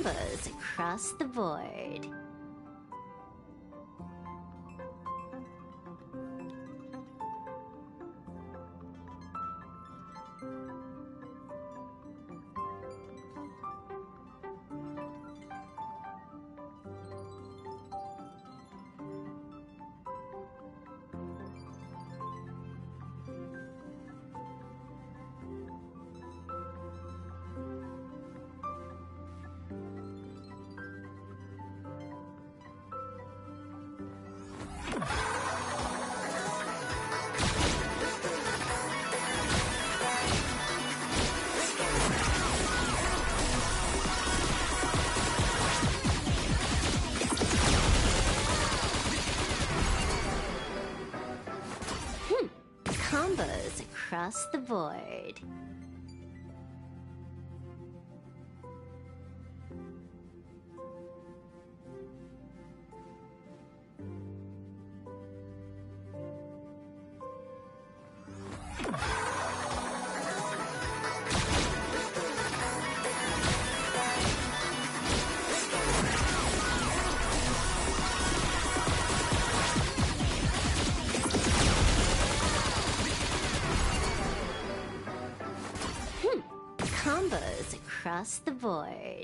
Combos across the board. Combos across the board. Combos across the board.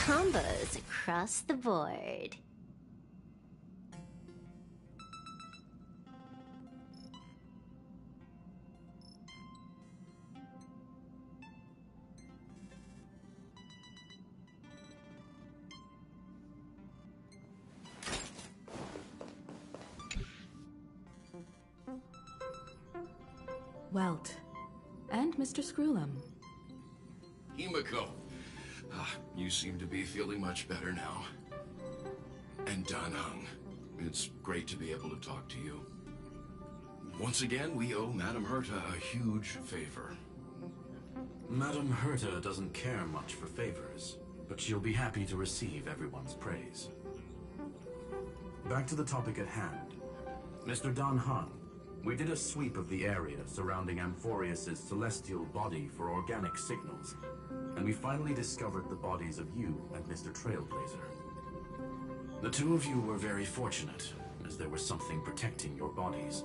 Combos across the board. Welt. And Mr. Screwlum. Himiko. You seem to be feeling much better now. And Dan Heng. It's great to be able to talk to you. Once again, we owe Madame Herta a huge favor. Madame Herta doesn't care much for favors, but she'll be happy to receive everyone's praise. Back to the topic at hand. Mr. Dan Heng, we did a sweep of the area surrounding Amphorius' celestial body for organic signals, and we finally discovered the bodies of you and Mr. Trailblazer. The two of you were very fortunate, as there was something protecting your bodies.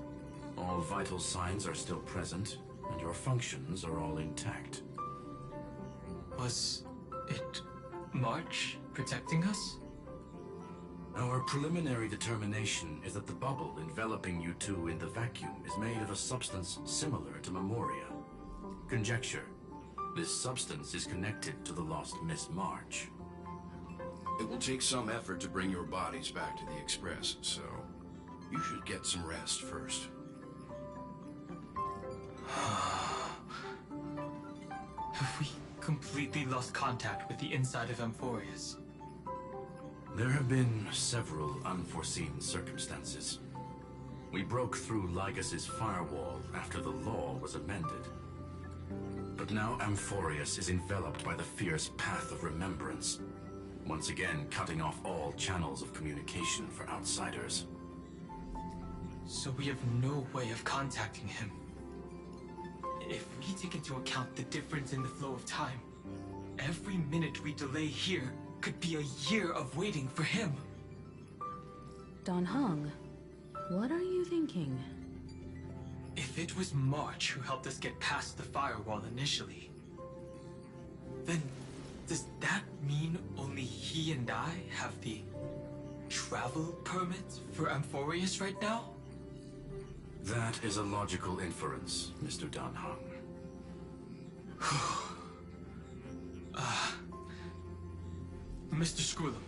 All vital signs are still present, and your functions are all intact. Was it March protecting us? Our preliminary determination is that the bubble enveloping you two in the vacuum is made of a substance similar to Memoria. Conjecture. This substance is connected to the lost Miss March. It will take some effort to bring your bodies back to the Express, so you should get some rest first. Have we completely lost contact with the inside of Amphorius? There have been several unforeseen circumstances. We broke through Lygas's firewall after the law was amended. But now Amphorius is enveloped by the fierce path of remembrance, once again cutting off all channels of communication for outsiders. So we have no way of contacting him. If we take into account the difference in the flow of time, every minute we delay here could be a year of waiting for him. Dan Heng, what are you thinking? If it was March who helped us get past the firewall initially, then does that mean only he and I have the travel permit for Amphorius right now? That is a logical inference, Mr. Dan Heng. Mr. Scroolum,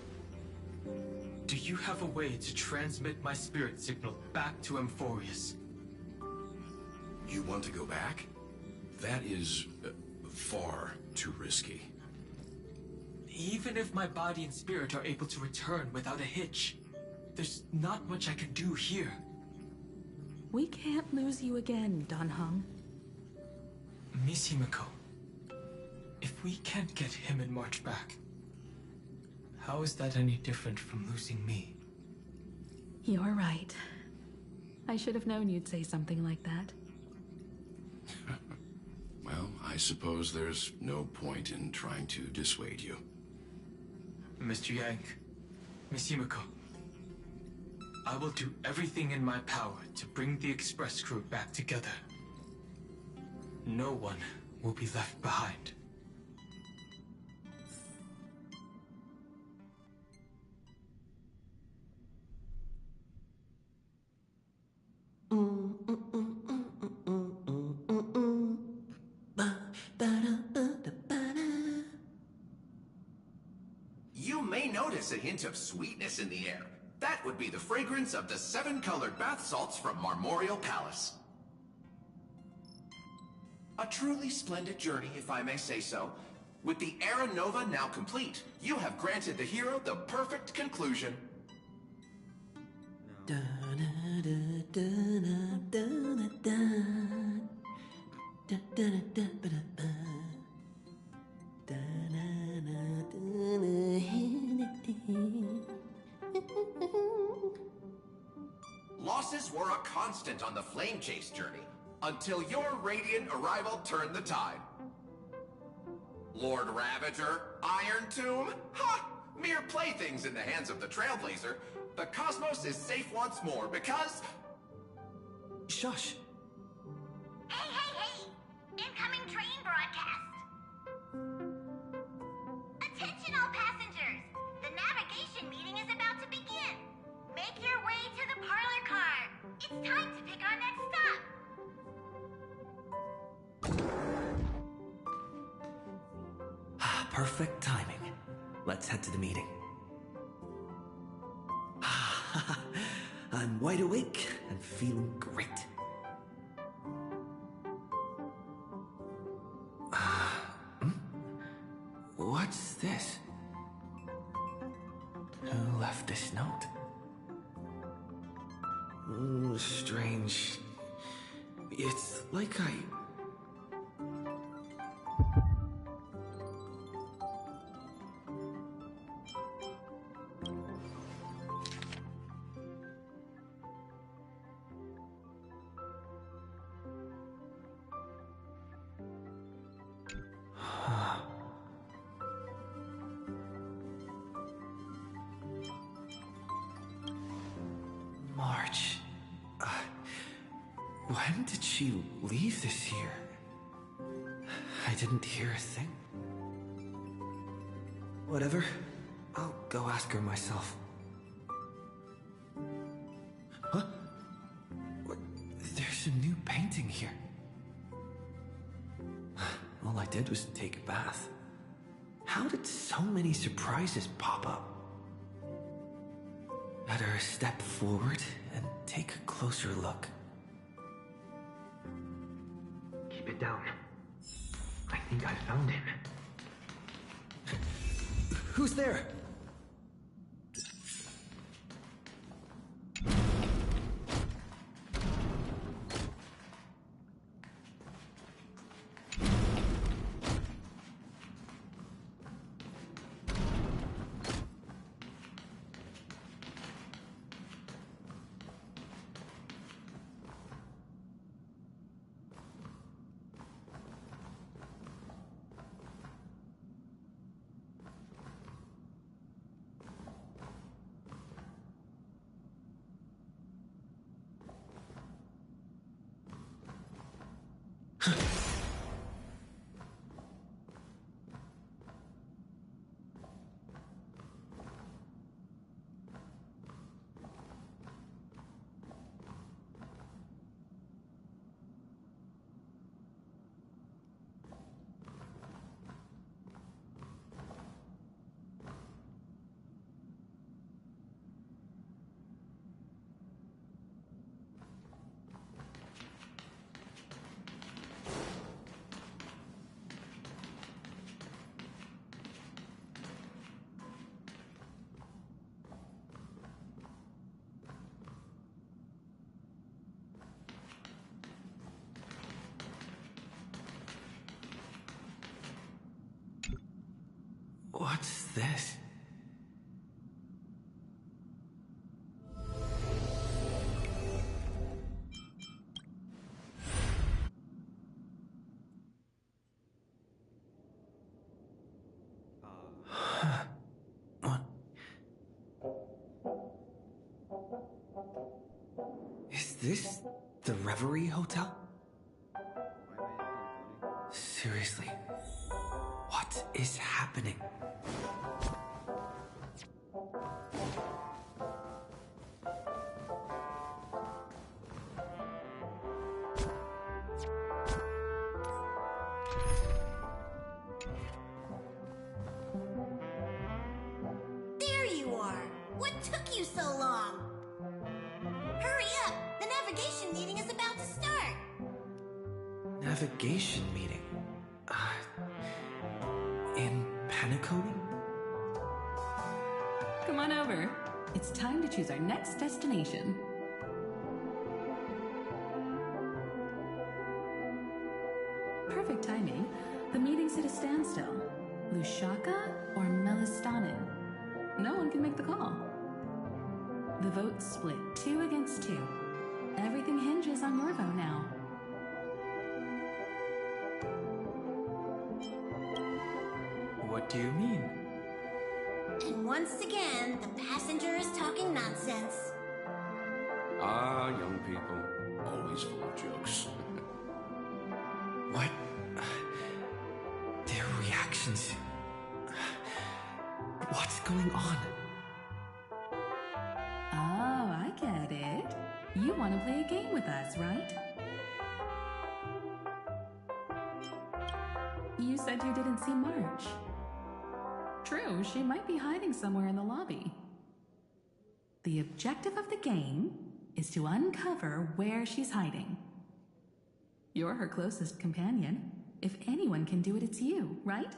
do you have a way to transmit my spirit signal back to Amphorius? You want to go back? That is far too risky. Even if my body and spirit are able to return without a hitch, there's not much I can do here. We can't lose you again, Dan Heng. Miss Himiko, if we can't get him and March back, how is that any different from losing me? You're right. I should have known you'd say something like that. Well, I suppose there's no point in trying to dissuade you. Mr. Yank, Miss Himiko, I will do everything in my power to bring the Express crew back together. No one will be left behind. You may notice a hint of sweetness in the air. That would be the fragrance of the 7-colored bath salts from Marmorial Palace. A truly splendid journey, if I may say so. With the Era Nova now complete, you have granted the hero the perfect conclusion. Losses were a constant on the Flame Chase journey, until your radiant arrival turned the tide. Lord Ravager, Iron Tomb, ha! Mere playthings in the hands of the Trailblazer. The cosmos is safe once more because... Shush! Hey, hey, hey! Incoming train broadcast! Attention all passengers! The navigation meeting is about to begin! Make your way to the parlor car! It's time to pick our next stop! Perfect timing. Let's head to the meeting. I'm wide awake and feeling great. What's this? Who left this note? Strange. It's like I... March. When did she leave this here? I didn't hear a thing. Whatever. I'll go ask her myself. Huh? What? There's a new painting here. All I did was take a bath. How did so many surprises pop up? Better step forward and take a closer look. Keep it down. I think I found him. Who's there? What's this? What? Is this the Reverie Hotel? Seriously, what is happening? There you are! What took you so long? Hurry up! The navigation meeting is about to start! Navigation meeting? In Panaconing? Come on over. It's time to choose our next destination. Perfect timing. The meeting's at a standstill. Lushaka or Melistanen? No one can make the call. The vote's split 2 against 2. Everything hinges on your vote now. What do you mean? And once again, the passenger is talking nonsense. Ah, young people. Always full of jokes. What? Their reactions. What's going on? Oh, I get it. You want to play a game with us, right? You said you didn't see March. True, she might be hiding somewhere in the lobby. The objective of the game is to uncover where she's hiding. You're her closest companion. If anyone can do it, it's you, right?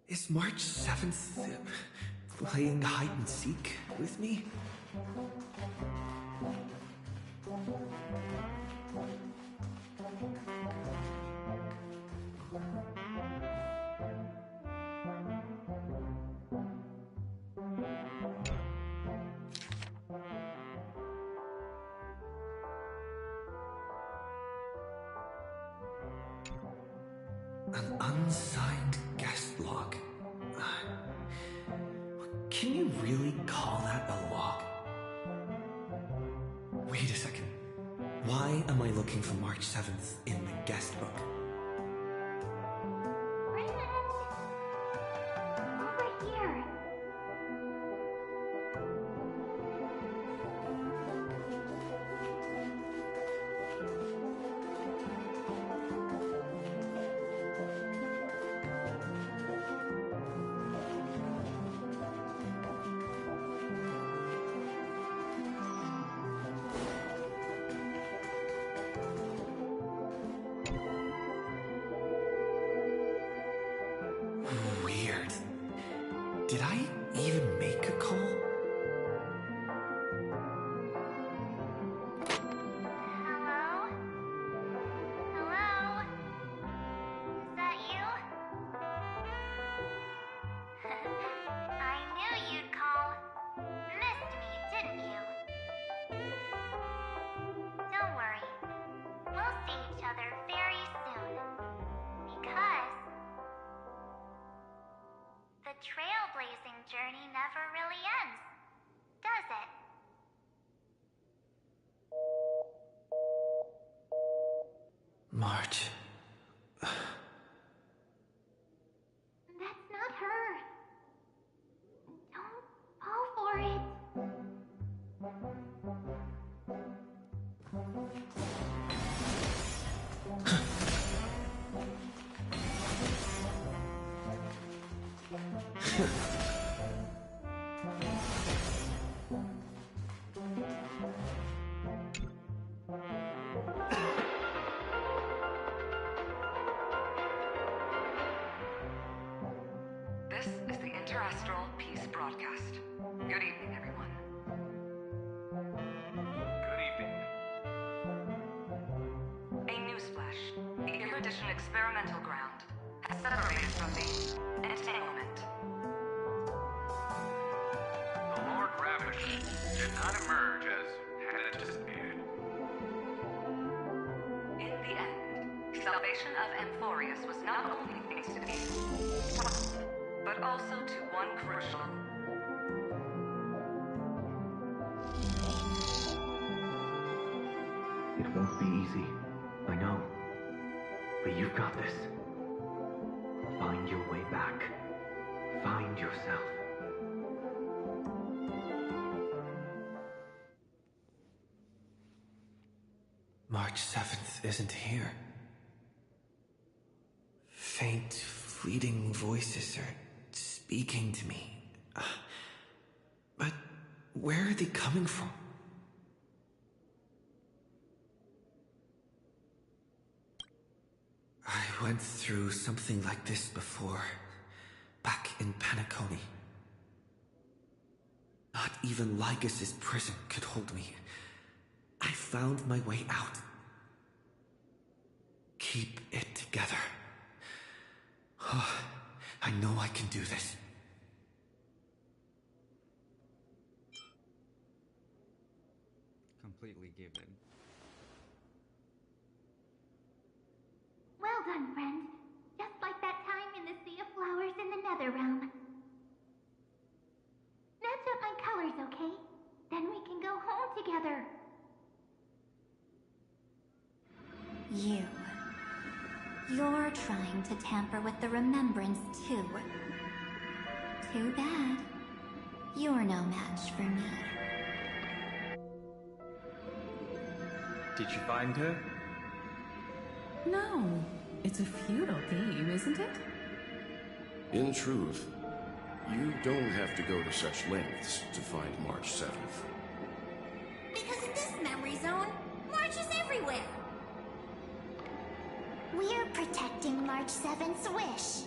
Is March 7th playing hide and seek with me? An unsigned guest log. Can you really call that a log? Wait a second. Why am I looking for March 7th in the guest book? Raymond! Over here! Weird. Did I even make a call? Hello? Hello? Is that you? I knew you'd call. Missed me, didn't you? Don't worry. We'll see each other very soon. Because the trailblazing journey never really ends, does it? March. That's not her. Don't fall for it. This is the Interastral Peace Broadcast. Good evening, everyone. Good evening. A newsflash. experimental ground has separated from the entanglement. The Lord Ravish did not emerge as had anticipated. In the end, salvation of Amphorius was not only thanks to me, but also to one crucial. It won't be easy, I know. But you've got this. Find your way back. Find yourself. March 7th isn't here. Faint, fleeting voices are speaking to me. But where are they coming from? I went through something like this before, back in Penacony. Not even Lycus's prison could hold me. I found my way out. Keep it together. Oh, I know I can do this. Completely given. Well done, friend. Just like that time in the Sea of Flowers in the Netherrealm. Match up my colors, okay? Then we can go home together. You're trying to tamper with the remembrance, too. Too bad. You're no match for me. Did you find her? No. It's a futile game, isn't it? In truth, you don't have to go to such lengths to find March 7th. Because in this memory zone, March is everywhere. We're protecting March 7th's wish.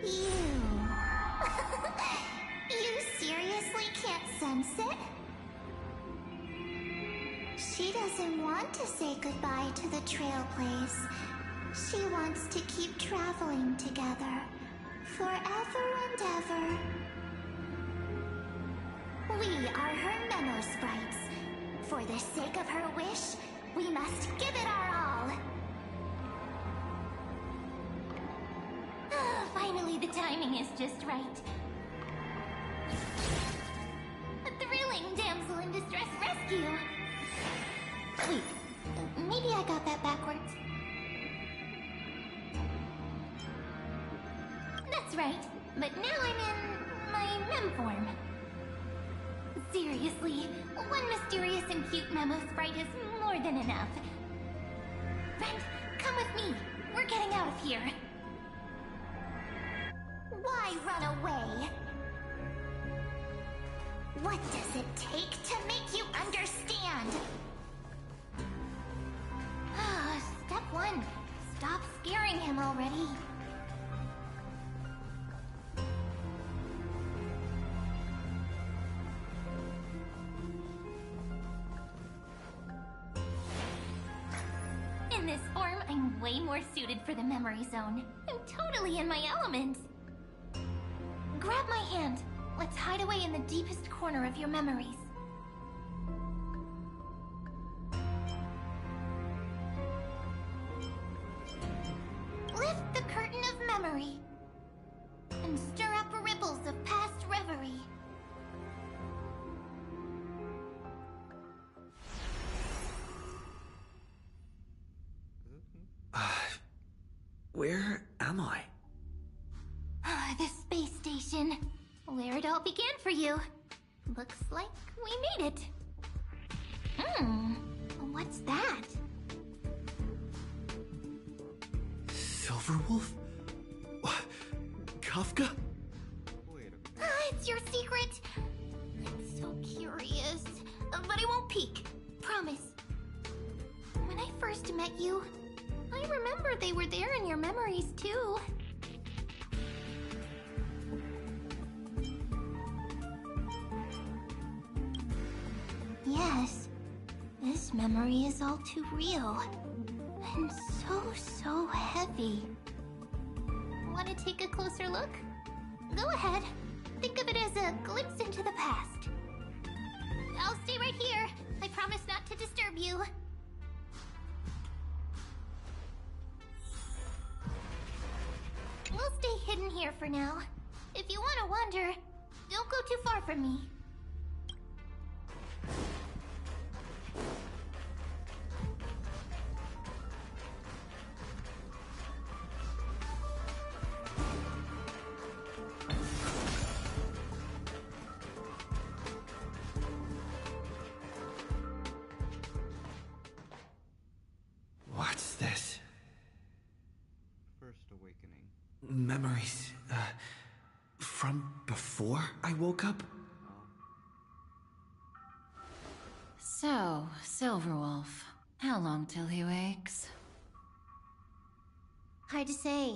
You... you seriously can't sense it? She doesn't want to say goodbye to the Trail Place. She wants to keep traveling together. Forever and ever. We are her Memo Sprites. For the sake of her wish, we must give it our all. Finally, the timing is just right. A thrilling damsel in distress rescue. Wait, maybe I got that backwards. That's right, but now I'm in my mem form. Seriously, one mysterious and cute Memo Sprite is more than enough. Friend, come with me. We're getting out of here. Why run away? What does it take to make you understand? Step 1. Stop scaring him already. In this form, I'm way more suited for the memory zone. I'm totally in my element. Grab my hand. Let's hide away in the deepest corner of your memories. Lift the curtain of memory and stir up ripples of past reverie. Where am I? The space station. Where it all began for you. Looks like we made it. What's that? Silverwolf? Kafka? It's your secret. I'm so curious. But I won't peek. Promise. When I first met you, I remember they were there in your memories too. Yes, this memory is all too real. been so heavy. Want to take a closer look? Go ahead. Think of it as a glimpse into the past. I'll stay right here. I promise not to disturb you. We'll stay hidden here for now. If you want to wander, don't go too far from me. What's this? First awakening. Memories, from before I woke up? So, Silverwolf, how long till he wakes? Hard to say.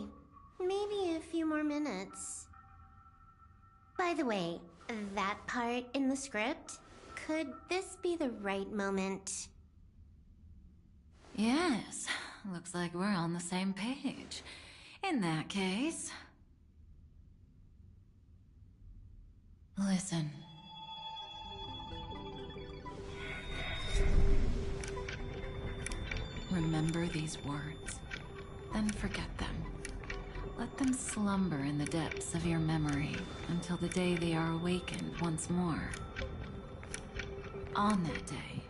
Maybe a few more minutes. By the way, that part in the script, could this be the right moment? Yes, looks like we're on the same page. In that case... Listen. Remember these words, then forget them. Let them slumber in the depths of your memory until the day they are awakened once more. On that day,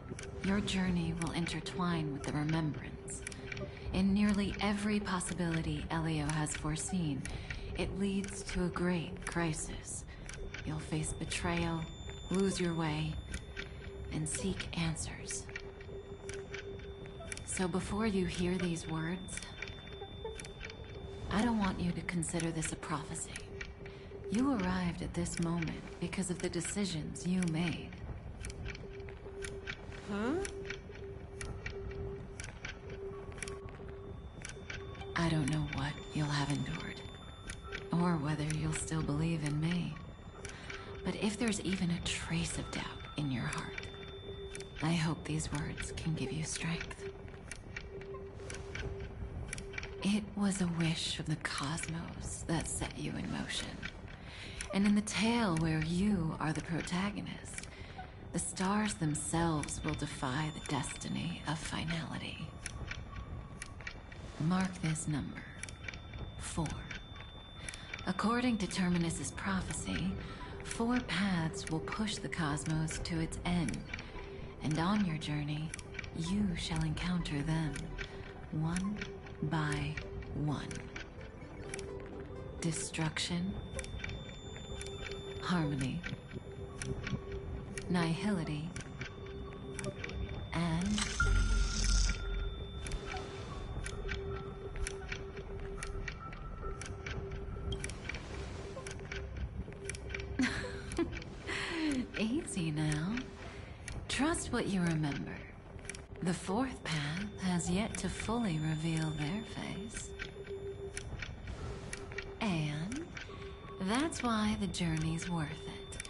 your journey will intertwine with the remembrance. In nearly every possibility Elio has foreseen, it leads to a great crisis. You'll face betrayal, lose your way, and seek answers. So before you hear these words, I don't want you to consider this a prophecy. You arrived at this moment because of the decisions you made. Huh? I don't know what you'll have endured, or whether you'll still believe in me. But if there's even a trace of doubt in your heart, I hope these words can give you strength. It was a wish of the cosmos that set you in motion. And in the tale where you are the protagonist, the stars themselves will defy the destiny of finality. Mark this number, 4. According to Terminus's prophecy, 4 paths will push the cosmos to its end, and on your journey, you shall encounter them, one by one. Destruction, harmony, nihility, and easy now. Trust what you remember. The 4th path has yet to fully reveal their face. And that's why the journey's worth it.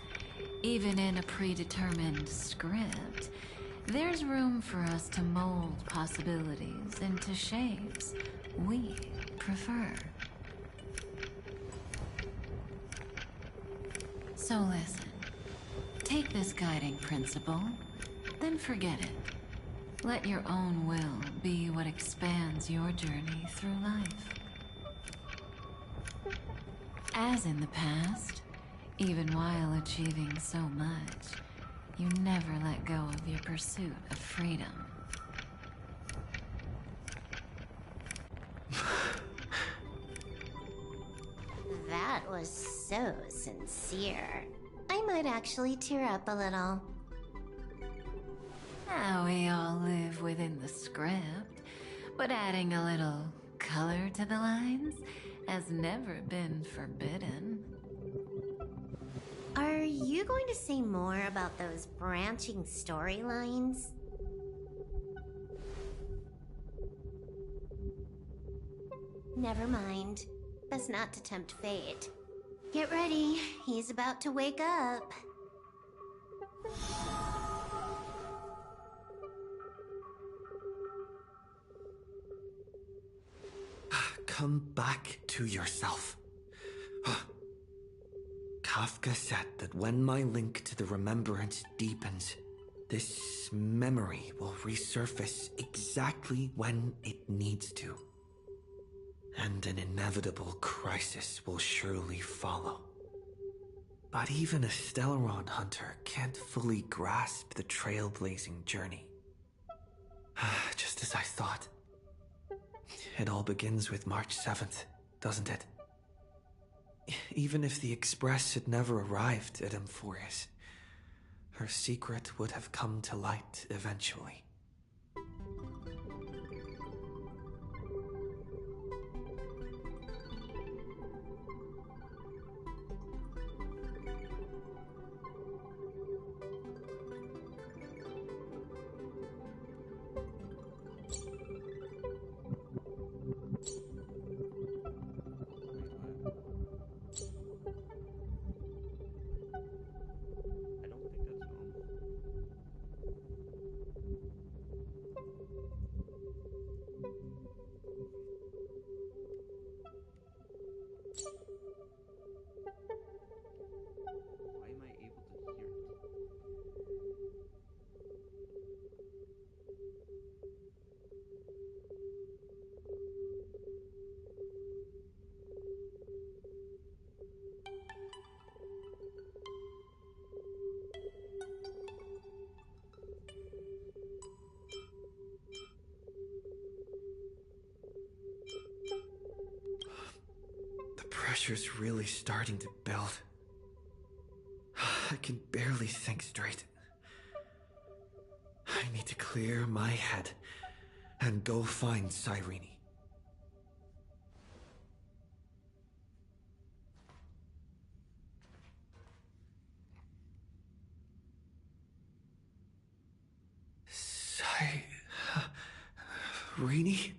Even in a predetermined script, there's room for us to mold possibilities into shapes we prefer. So listen, take this guiding principle, then forget it. Let your own will be what expands your journey through life. As in the past, even while achieving so much, you never let go of your pursuit of freedom. That was so sincere. I might actually tear up a little. Now we all live within the script, but adding a little color to the lines has never been forbidden. Are you going to say more about those branching storylines? Never mind. Best not to tempt fate. Get ready, he's about to wake up. come back to yourself. Kafka said that when my link to the remembrance deepens, this memory will resurface exactly when it needs to. And an inevitable crisis will surely follow. But even a Stellaron hunter can't fully grasp the trailblazing journey. Just as I thought. It all begins with March 7th, doesn't it? Even if the Express had never arrived at Amphorius, her secret would have come to light eventually. Why am I able to hear it? The pressure's really starting to build. I can barely think straight. I need to clear my head and go find Cyrene. Cyrene?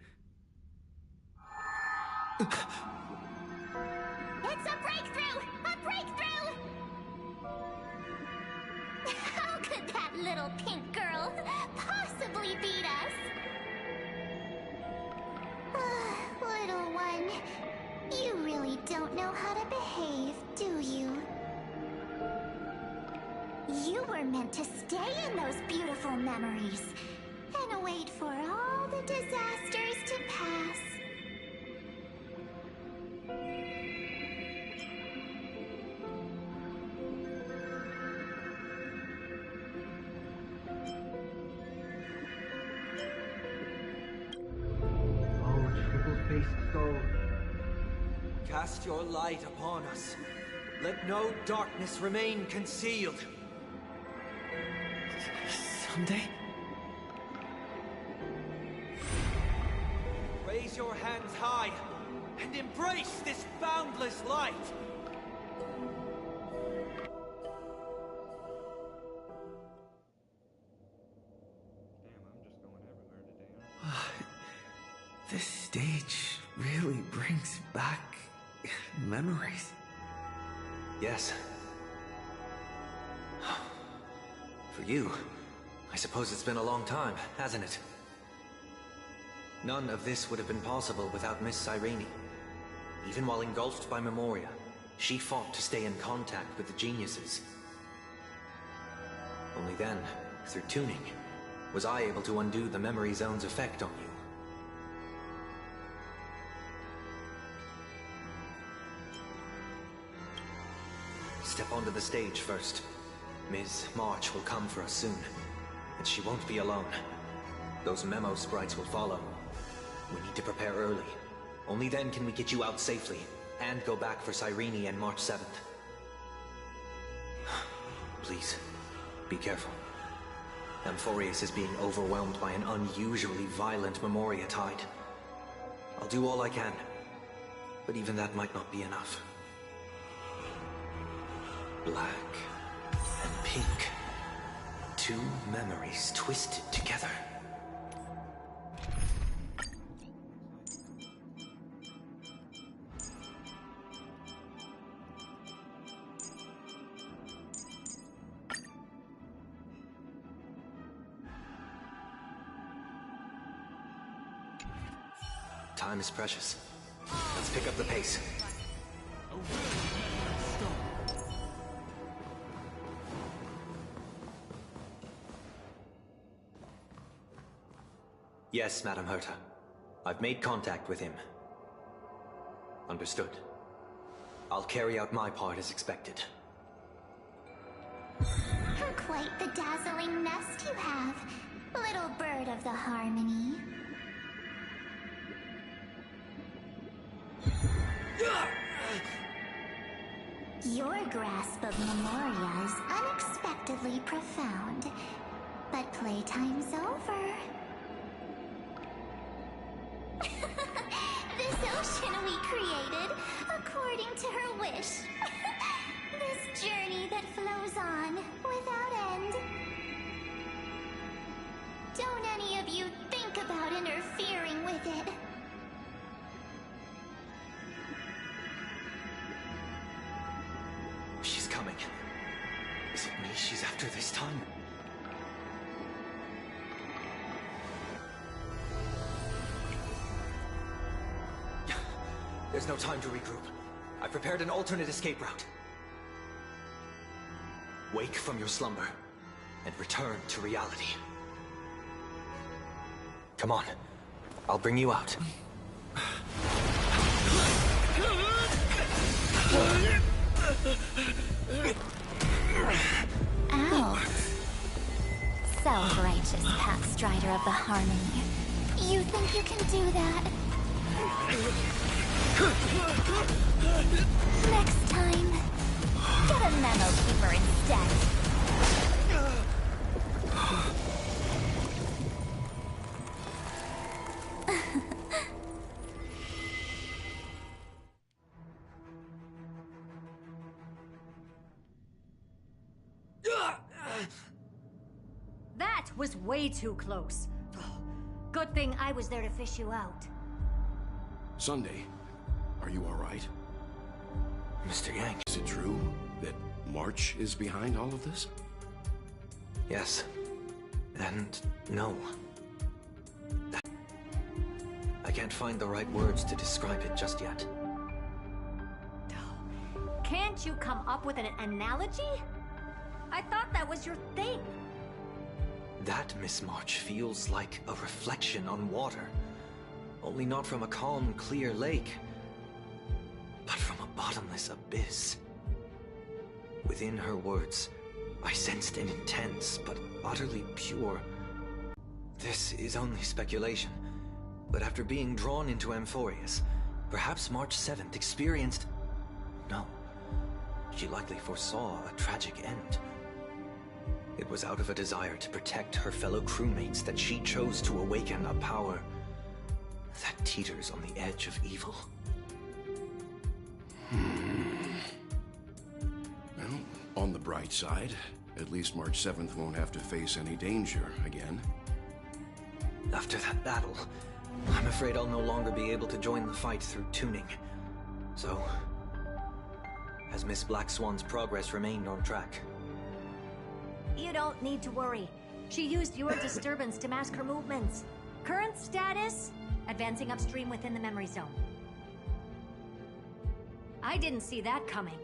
It's a breakthrough! A breakthrough! How could that little pink girl possibly beat us? Little one, you really don't know how to behave, do you? You were meant to stay in those beautiful memories and wait for all the disasters to pass. Oh, triple-faced soul. Cast your light upon us. Let no darkness remain concealed. Someday? Raise your hands high and embrace this boundless light. This stage really brings back memories. Yes. For you, I suppose it's been a long time, hasn't it? None of this would have been possible without Miss Cyrene. Even while engulfed by Memoria, she fought to stay in contact with the geniuses. Only then, through tuning, was I able to undo the Memory Zone's effect on you. Step onto the stage first. Ms. March will come for us soon, and she won't be alone. Those memo sprites will follow. We need to prepare early. Only then can we get you out safely, and go back for Cyrene and March 7th. Please, be careful. Amphorius is being overwhelmed by an unusually violent Memoria tide. I'll do all I can, but even that might not be enough. Black and pink. Two memories twisted together. Time is precious. Let's pick up the pace. Yes, Madam Herta. I've made contact with him. Understood. I'll carry out my part as expected. Quite the dazzling nest you have, little bird of the Harmony. Your grasp of Memoria is unexpectedly profound, but playtime's over. This ocean we created, according to her wish. This journey that flows on, without end. Don't any of you think about interfering with it. She's coming. Is it me she's after this time? There's no time to regroup. I've prepared an alternate escape route. Wake from your slumber and return to reality. Come on. I'll bring you out. Ow. Self-righteous path strider of the Harmony. You think you can do that? Next time, get a memo keeper instead. That was way too close. Good thing I was there to fish you out. Sunday, are you all right? Mr. Yang. Is it true that March is behind all of this? Yes. And no. I can't find the right words to describe it just yet. Can't you come up with an analogy? I thought that was your thing. That, Miss March, feels like a reflection on water. Only not from a calm, clear lake, but from a bottomless abyss. Within her words, I sensed an intense but utterly pure... This is only speculation, but after being drawn into Amphorius, perhaps March 7th experienced... No, she likely foresaw a tragic end. It was out of a desire to protect her fellow crewmates that she chose to awaken a power that teeters on the edge of evil. Well, on the bright side, at least March 7th won't have to face any danger again. After that battle, I'm afraid I'll no longer be able to join the fight through tuning. So, has Miss Black Swan's progress remained on track? You don't need to worry. She used your disturbance to mask her movements. Current status? Advancing upstream within the memory zone. I didn't see that coming.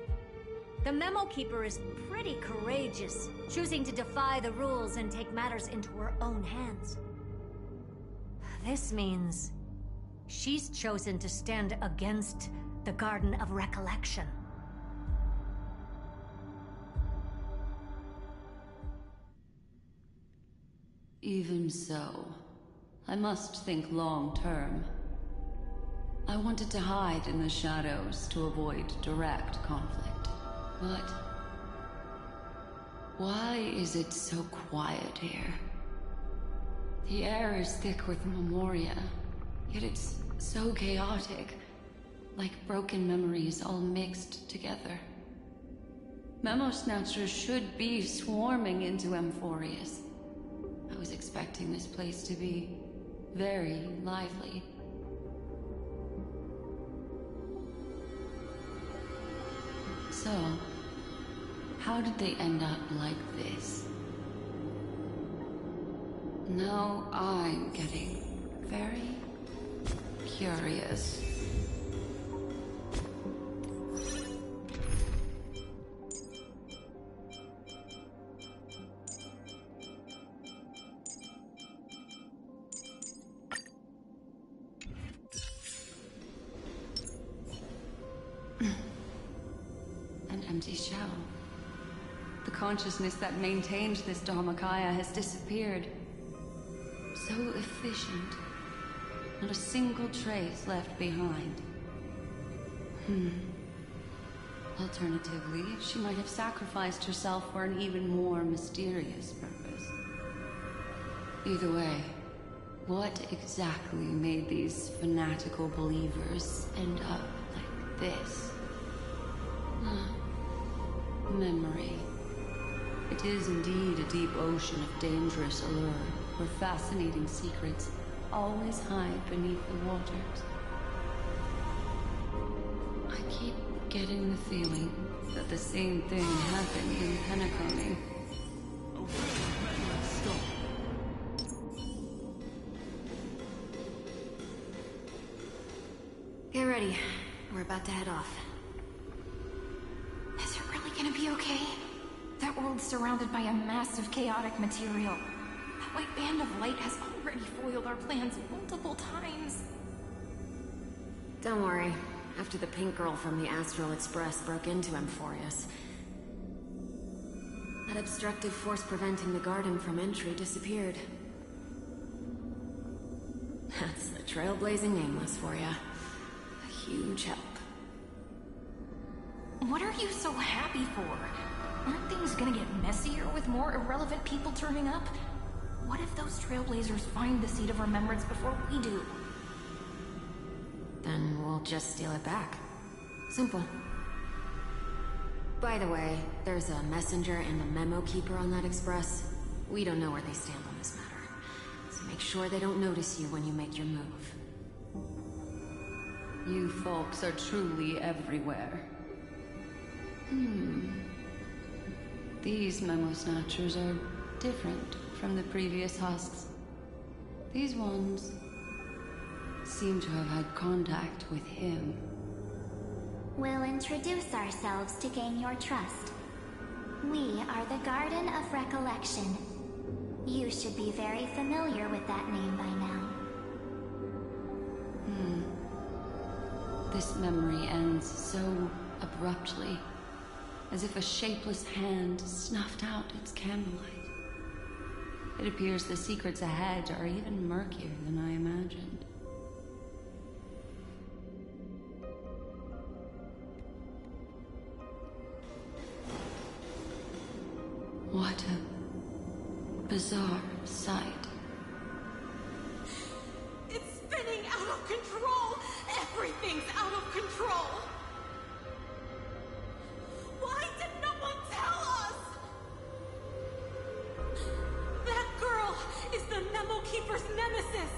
The Memo Keeper is pretty courageous, choosing to defy the rules and take matters into her own hands. This means she's chosen to stand against the Garden of Recollection. Even so, I must think long-term. I wanted to hide in the shadows to avoid direct conflict. But why is it so quiet here? The air is thick with Memoria, yet it's so chaotic, like broken memories all mixed together. Memo Snatchers should be swarming into Amphorius. I was expecting this place to be very lively. So, how did they end up like this? Now I'm getting very curious. An empty shell. The consciousness that maintained this Dharmakaya has disappeared. So efficient. Not a single trace left behind. Alternatively, she might have sacrificed herself for an even more mysterious purpose. Either way, what exactly made these fanatical believers end up like this? Memory. It is indeed a deep ocean of dangerous allure, where fascinating secrets always hide beneath the waters. I keep getting the feeling that the same thing happened in Penacony. Get ready. We're about to head off. Is it really gonna be okay? That world's surrounded by a massive chaotic material. That white band of light has already foiled our plans multiple times. Don't worry. After the pink girl from the Astral Express broke into Amphorius, that obstructive force preventing the garden from entry disappeared. That's the trailblazing Nameless for you. A huge help. What are you so happy for? Aren't things gonna get messier with more irrelevant people turning up? What if those trailblazers find the Seed of Remembrance before we do? Then we'll just steal it back. Simple. By the way, there's a messenger and a memo keeper on that express. We don't know where they stand on this matter. So make sure they don't notice you when you make your move. You folks are truly everywhere. These memo snatchers are different from the previous husks. These ones seem to have had contact with him. We'll introduce ourselves to gain your trust. We are the Garden of Recollection. You should be very familiar with that name by now. This memory ends so abruptly, as if a shapeless hand snuffed out its candlelight. It appears the secrets ahead are even murkier than I imagined. What a bizarre sight. It's spinning out of control! Everything's out of control! Why did no one tell us? That girl is the Memo Keeper's nemesis!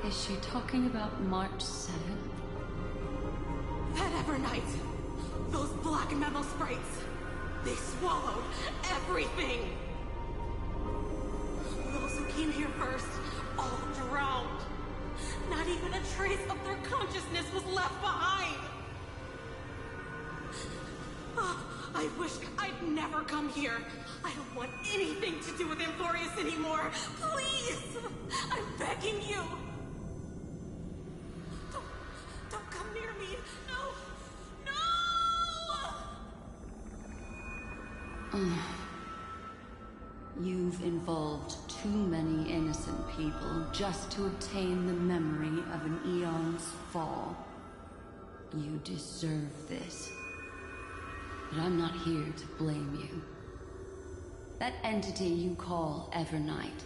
Is she talking about March 7th? That Evernight, those black Memo sprites, they swallowed everything! Those who came here first, all drowned. Not even a trace of their consciousness was left behind! I wish I'd never come here. I don't want anything to do with Amphorius anymore. Please! I'm begging you! Don't come near me! No! No! You've involved too many innocent people just to obtain the memory of an eon's fall. You deserve this. But I'm not here to blame you. That entity you call Evernight,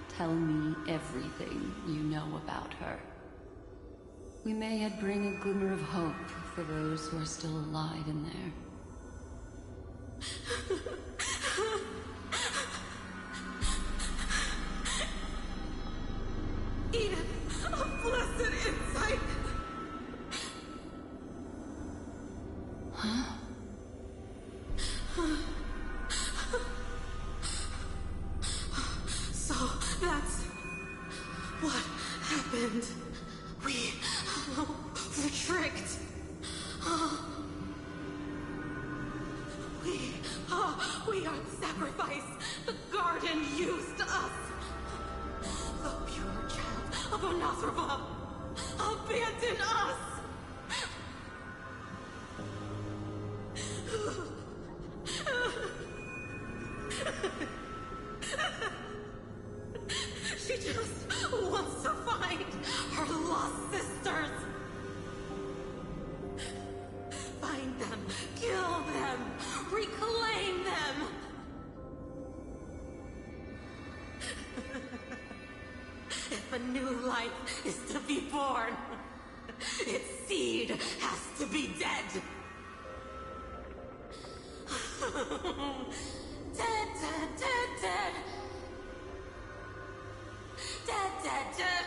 tell me everything you know about her. We may yet bring a glimmer of hope for those who are still alive in there. Edith, a blessed insight! Huh? So, that's what happened. We were tricked. We are the sacrifice. The garden used us. The pure child of Anathrava abandoned us. life is to be born. Its seed has to be dead. Dead, dead, dead, dead. Dead, dead, dead.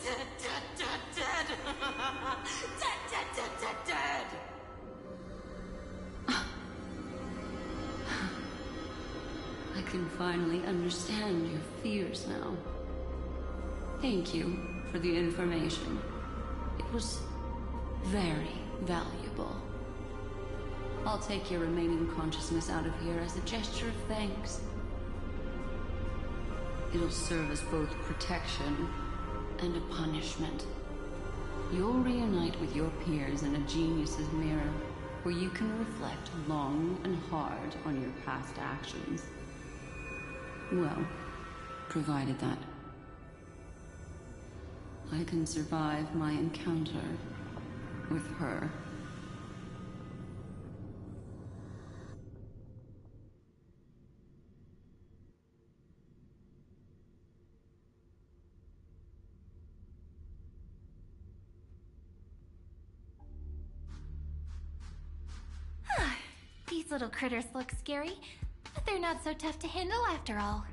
Dead, dead, dead, dead. Dead, dead, dead, dead, dead. I can finally understand your fears now. Thank you for the information. It was very valuable. I'll take your remaining consciousness out of here as a gesture of thanks. It'll serve as both protection and a punishment. You'll reunite with your peers in a genius's mirror, where you can reflect long and hard on your past actions. Well, provided that I can survive my encounter with her. These little critters look scary, but they're not so tough to handle after all.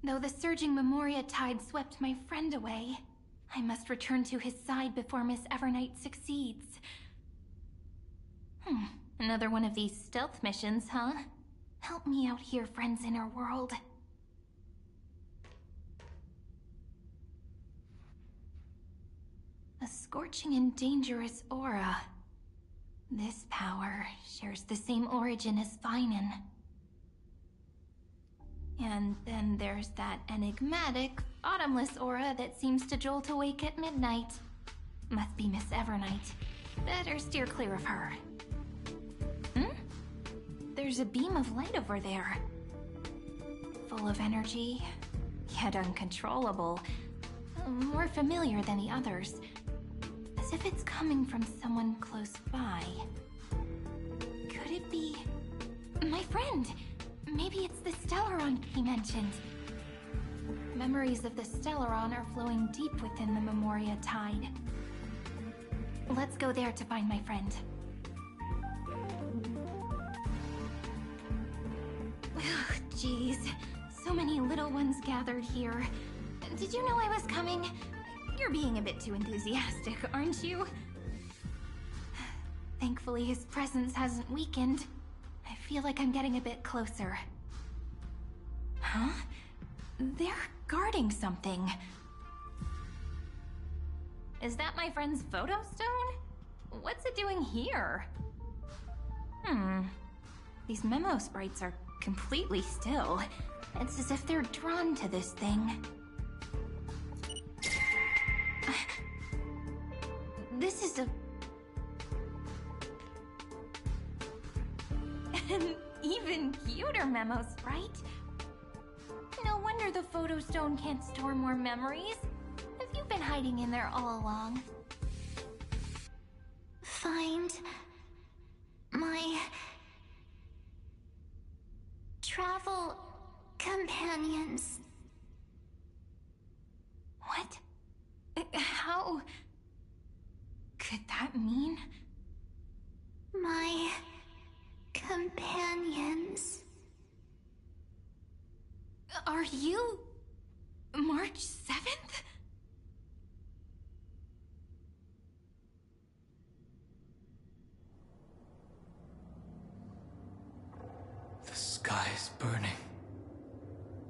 Though the surging Memoria tide swept my friend away, I must return to his side before Miss Evernight succeeds. Another one of these stealth missions, huh? Help me out here, friend's inner world. A scorching and dangerous aura. This power shares the same origin as Finan. And then there's that enigmatic, bottomless aura that seems to jolt awake at midnight. Must be Miss Evernight. Better steer clear of her. There's a beam of light over there. Full of energy, yet uncontrollable. More familiar than the others. As if it's coming from someone close by. Could it be... my friend? Maybe it's the Stellaron he mentioned. Memories of the Stellaron are flowing deep within the Memoria tide. Let's go there to find my friend. Jeez, so many little ones gathered here. Did you know I was coming? You're being a bit too enthusiastic, aren't you? Thankfully, his presence hasn't weakened. I feel like I'm getting a bit closer. Huh? They're guarding something. Is that my friend's photo stone? What's it doing here? These memo sprites are completely still. It's as if they're drawn to this thing. This is an even cuter memo sprite. No wonder the photo stone can't store more memories. Have you been hiding in there all along? Find my travel companions. What? How could that mean? My companions. Are you March 7th? The sky is burning,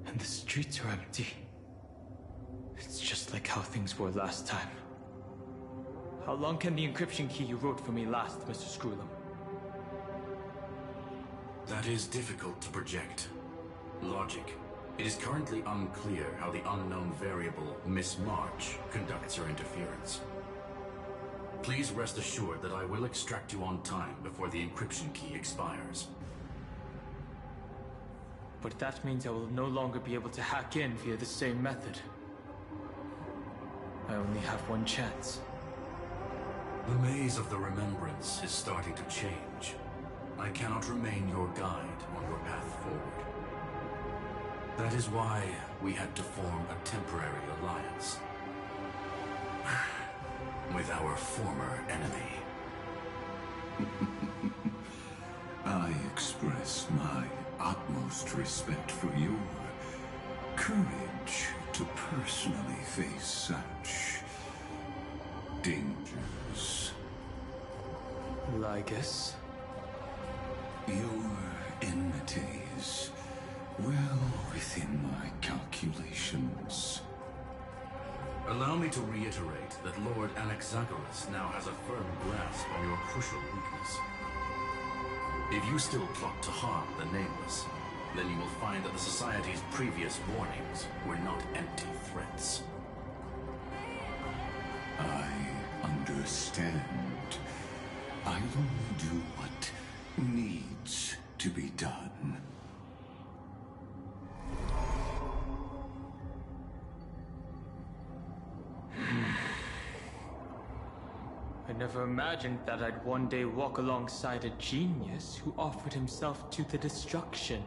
and the streets are empty. It's just like how things were last time. How long can the encryption key you wrote for me last, Mr. Screwlum? That is difficult to project. Logic. It is currently unclear how the unknown variable, Miss March, conducts her interference. Please rest assured that I will extract you on time before the encryption key expires. But that means I will no longer be able to hack in via the same method. I only have one chance. The maze of the Remembrance is starting to change. I cannot remain your guide on your path forward. That is why we had to form a temporary alliance with our former enemy. I express my utmost respect for your courage to personally face such dangers. Lygus? Your enmity is well within my calculations. Allow me to reiterate that Lord Anaxagoras now has a firm grasp on your crucial weakness. If you still plot to harm the Nameless, then you will find that the Society's previous warnings were not empty threats. I understand. I'll only do what needs to be done. I never imagined that I'd one day walk alongside a genius who offered himself to the destruction.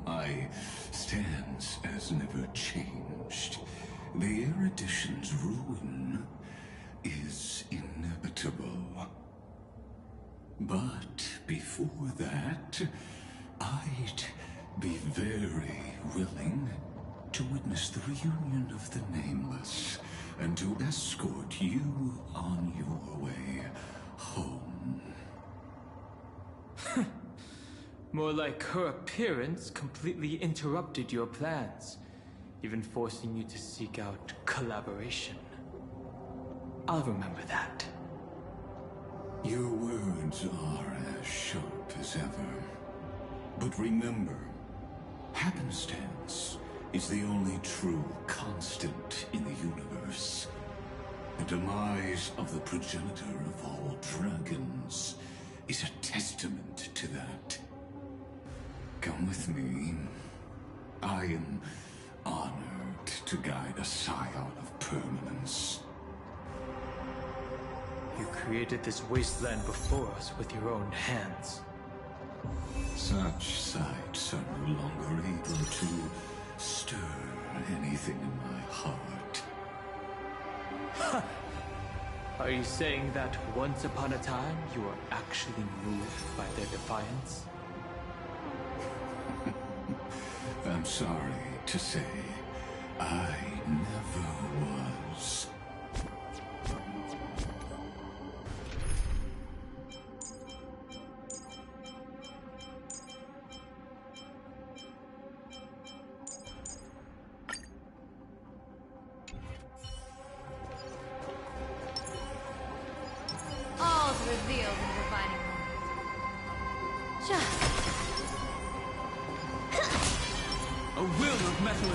My stance has never changed. The erudition's ruin is inevitable. But before that, I'd be very willing to witness the reunion of the Nameless and to escort you on your way home. More like her appearance completely interrupted your plans, even forcing you to seek out collaboration. I'll remember that. Your words are as sharp as ever. But remember, happenstance is the only true constant in the universe. The demise of the progenitor of all dragons is a testament to that. Come with me. I am honored to guide a scion of permanence. You created this wasteland before us with your own hands. Such sights are no longer able to stir anything in my heart. Are you saying that once upon a time you were actually moved by their defiance? I'm sorry to say, I never was. All's revealed in the divining moment. Just a will of metal.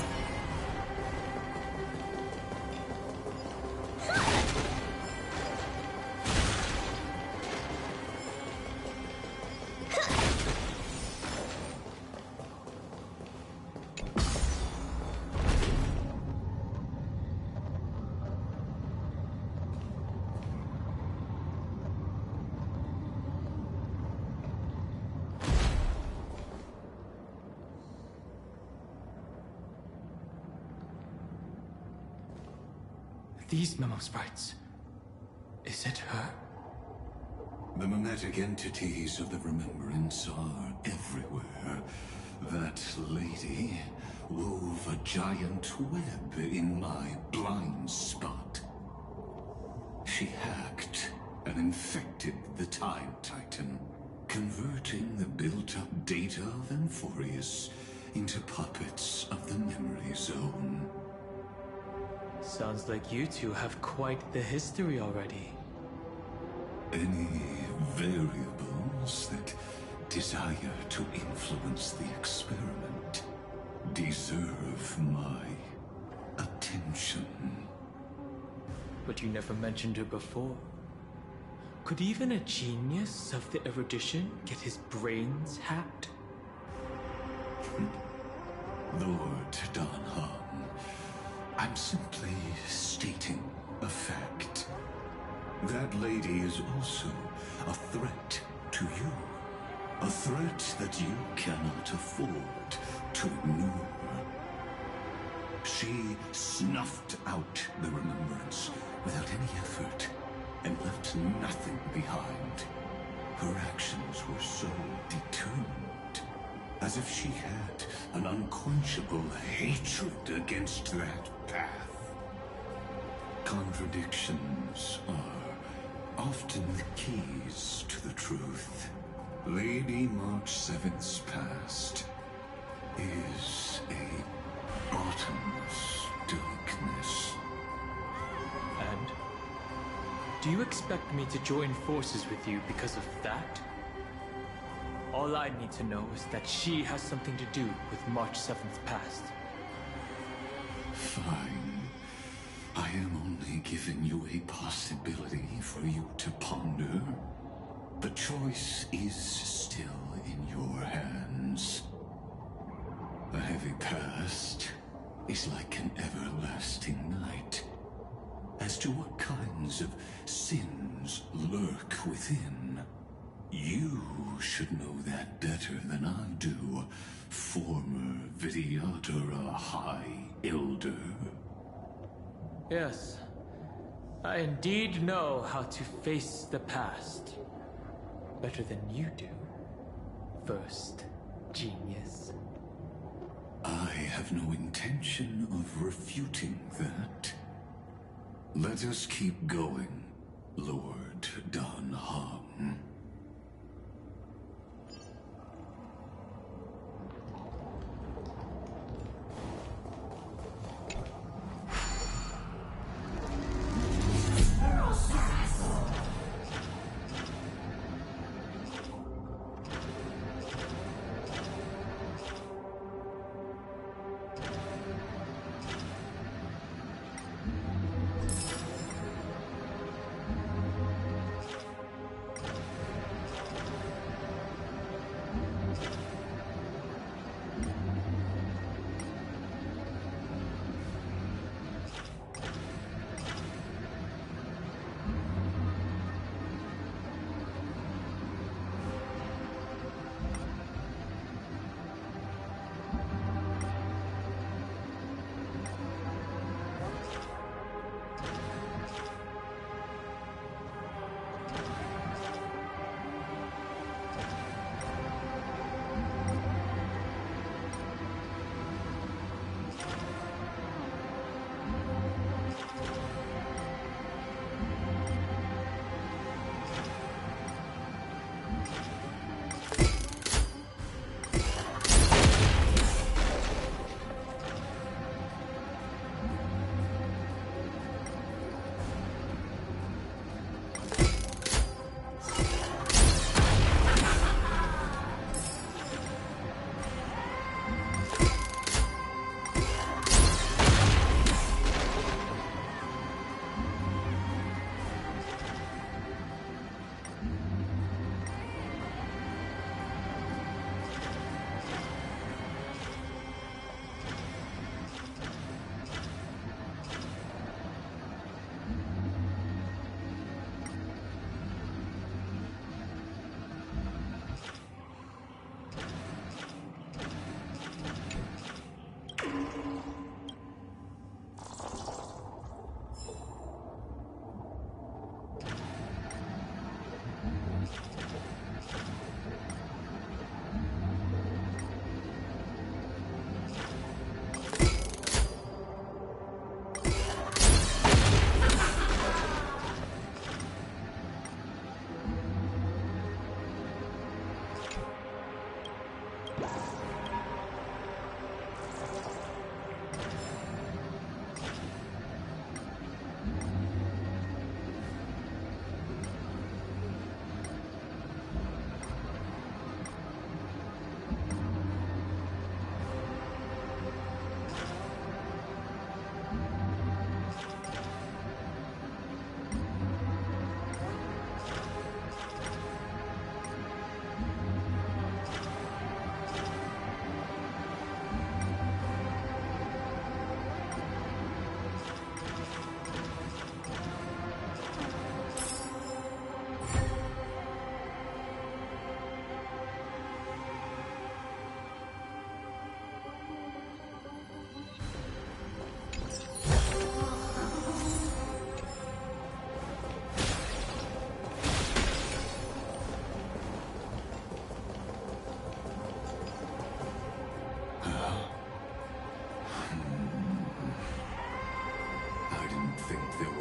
These memo sprites. Is it her? The mimetic entities of the Remembrance are everywhere. That lady wove a giant web in my blind spot. She hacked and infected the Time Titan, converting the built-up data of Amphorius into puppets of the Memory Zone. Sounds like you two have quite the history already. Any variables that desire to influence the experiment deserve my attention. But you never mentioned her before. Could even a genius of the erudition get his brains hacked? Lord Dan Heng, I'm simply stating a fact. That lady is also a threat to you. A threat that you cannot afford to ignore. She snuffed out the Remembrance without any effort and left nothing behind. Her actions were so determined, as if she had an unquenchable hatred against that path. Contradictions are often the keys to the truth. Lady March 7th's past is a bottomless darkness. And? Do you expect me to join forces with you because of that? All I need to know is that she has something to do with March 7th past. Fine. I am only giving you a possibility for you to ponder. The choice is still in your hands. A heavy past is like an everlasting night. As to what kinds of sins lurk within, you should know that better than I do, former Vidyadhara High Elder. Yes, I indeed know how to face the past. Better than you do. First, genius. have no intention of refuting that. Let us keep going, Lord Dan Heng.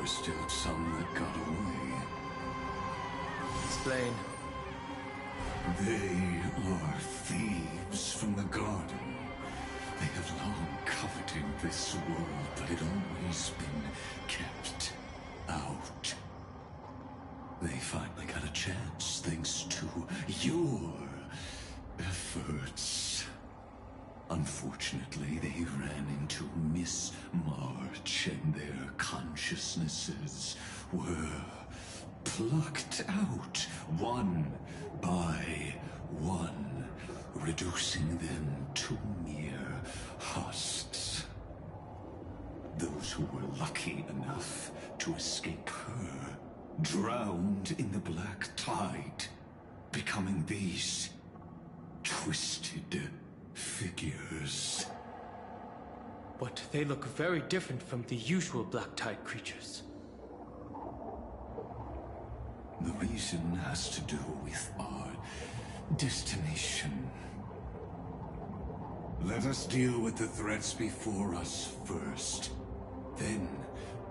Still some that got away. Explain. They are thieves from the garden. They have long coveted this world, but it always been kept out. They finally got a chance thanks to your efforts. Unfortunately, they ran into Miss March, and their consciousnesses were plucked out one by one, reducing them to mere husks. Those who were lucky enough to escape her drowned in the black tide, becoming these twisted figures. But they look very different from the usual Black Tide creatures. The reason has to do with our destination. Let us deal with the threats before us first. Then,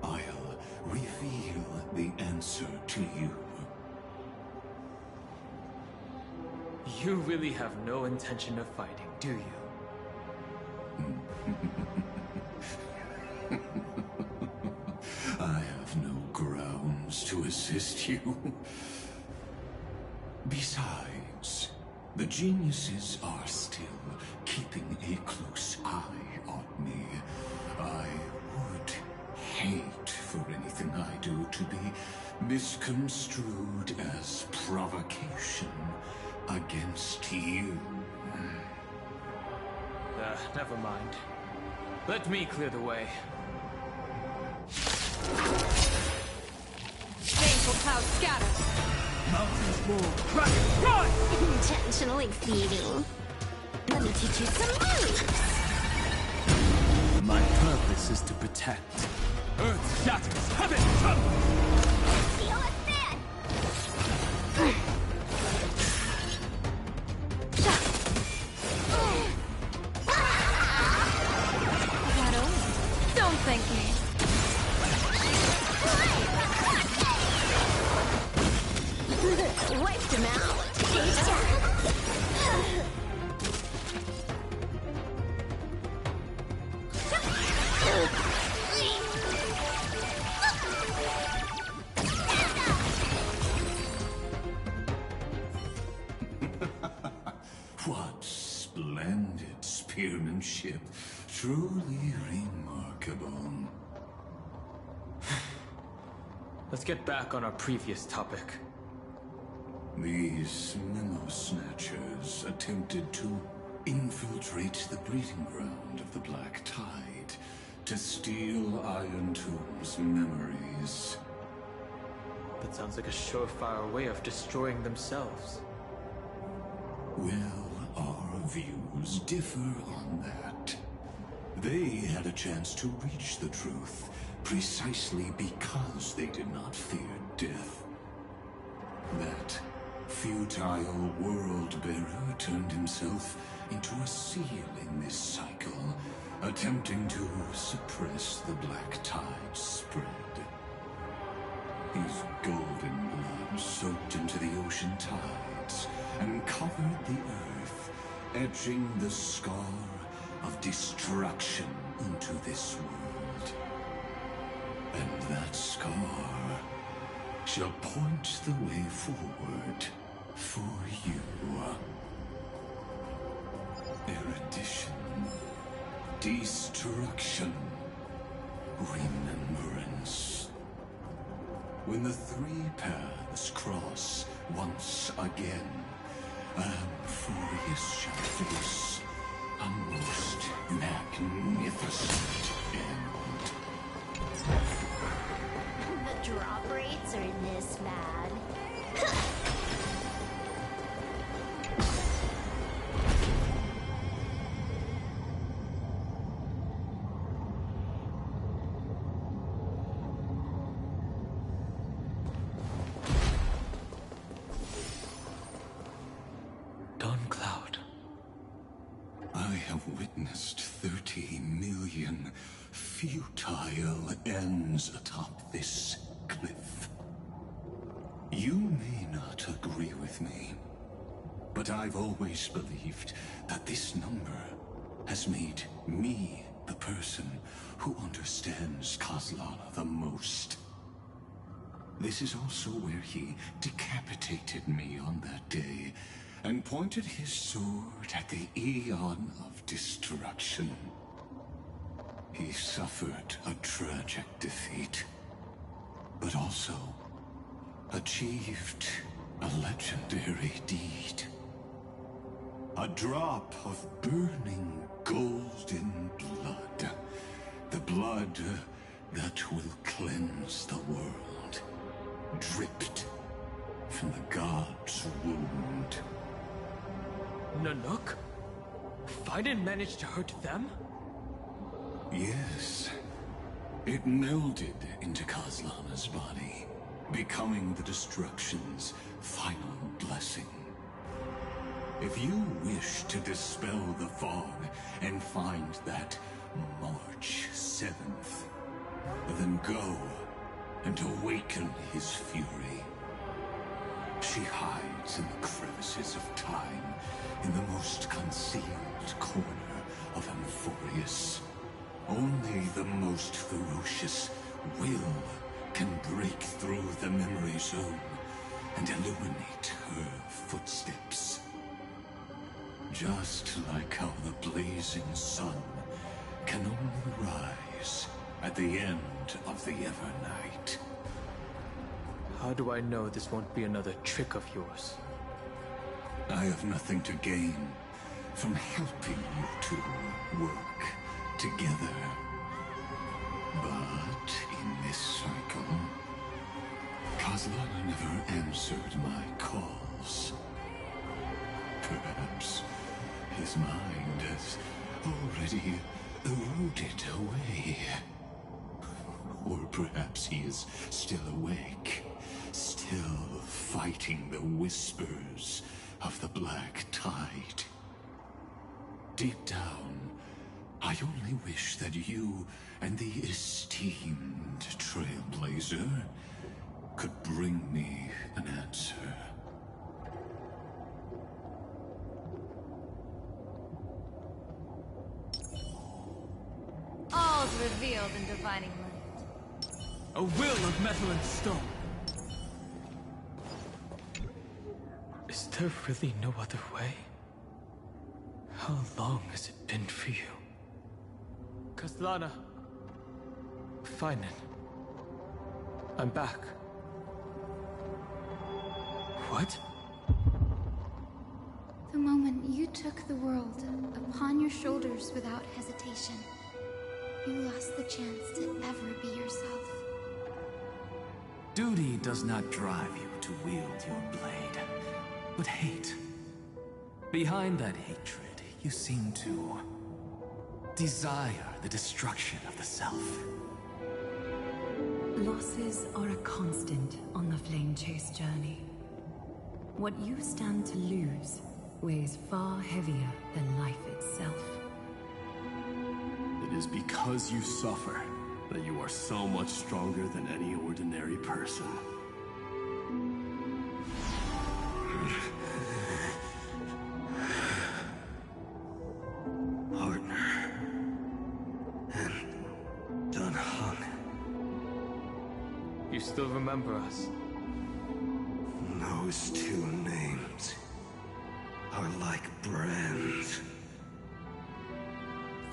I'll reveal the answer to you. You really have no intention of fighting, do you? I have no grounds to assist you. Besides, the geniuses are still keeping a close eye on me. I would hate for anything I do to be misconstrued as provocation against you. Never mind. Let me clear the way. Baneful cloud scatter. Mountains move. Dragon run! Intentionally feeding. Let me teach you some moves. My purpose is to protect. Earth shatters, heaven trembles! Feel it then! Don't thank me. Wiped him out. What splendid spearmanship. Truly remarkable. Let's get back on our previous topic. These memo snatchers attempted to infiltrate the breeding ground of the Black Tide to steal Iron Tomb's memories. That sounds like a surefire way of destroying themselves. Well, our views differ on that. They had a chance to reach the truth precisely because they did not fear death. That futile world-bearer turned himself into a seal in this cycle, attempting to suppress the Black Tide's spread. His golden blood soaked into the ocean tides and covered the earth, etching the scar of destruction into this world. And that scar shall point the way forward for you. Erudition, destruction, remembrance. When the three paths cross once again, Amphorius shall face a most magnificent end. The drop rates are this bad. Dawncloud. I have witnessed 30 million futile ends atop this cliff. You may not agree with me, but I've always believed that this number has made me the person who understands Kozlana the most. This is also where he decapitated me on that day and pointed his sword at the Aeon of Destruction. He suffered a tragic defeat, but also achieved a legendary deed. A drop of burning golden blood. The blood that will cleanse the world. Dripped from the god's wound. Nanook? Fiden managed to hurt them? Yes. It melded into Kozlana's body, becoming the Destruction's final blessing. If you wish to dispel the fog and find that March 7th, then go and awaken his fury. She hides in the crevices of time, in the most concealed corner of Amphorius. Only the most ferocious will can break through the memory zone and illuminate her footsteps. Just like how the blazing sun can only rise at the end of the Evernight. How do I know this won't be another trick of yours? I have nothing to gain from helping you two work together. But in this cycle, Kozlana never answered my calls. Perhaps his mind has already eroded away. Or perhaps he is still awake, still fighting the whispers of the Black Tide. Deep down, I only wish that you and the esteemed Trailblazer could bring me an answer. All's revealed in Divining Light. A will of metal and stone. Is there really no other way? How long has it been for you? Kozlana. Finan. I'm back. What? The moment you took the world upon your shoulders without hesitation, you lost the chance to ever be yourself. Duty does not drive you to wield your blade, but hate. Behind that hatred, you seem to desire the destruction of the self. Losses are a constant on the Flame Chase journey. What you stand to lose weighs far heavier than life itself. It is because you suffer that you are so much stronger than any ordinary person. Partner. And Dan Heng. You still remember us? Those two names are like brands.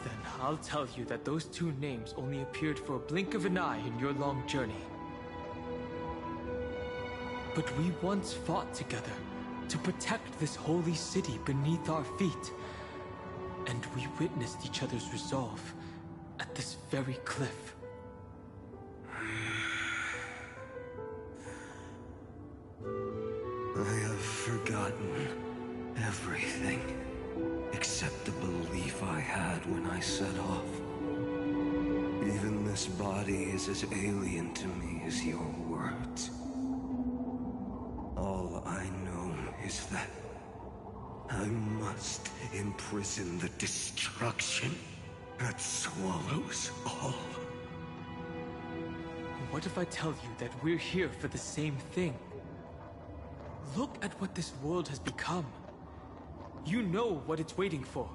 Then I'll tell you that those two names only appeared for a blink of an eye in your long journey. But we once fought together to protect this holy city beneath our feet. And we witnessed each other's resolve at this very cliff. I have forgotten everything except the belief I had when I set off. Even this body is as alien to me as your words. All I know is that I must imprison the destruction that swallows all. What if I tell you that we're here for the same thing? Look at what this world has become. You know what it's waiting for.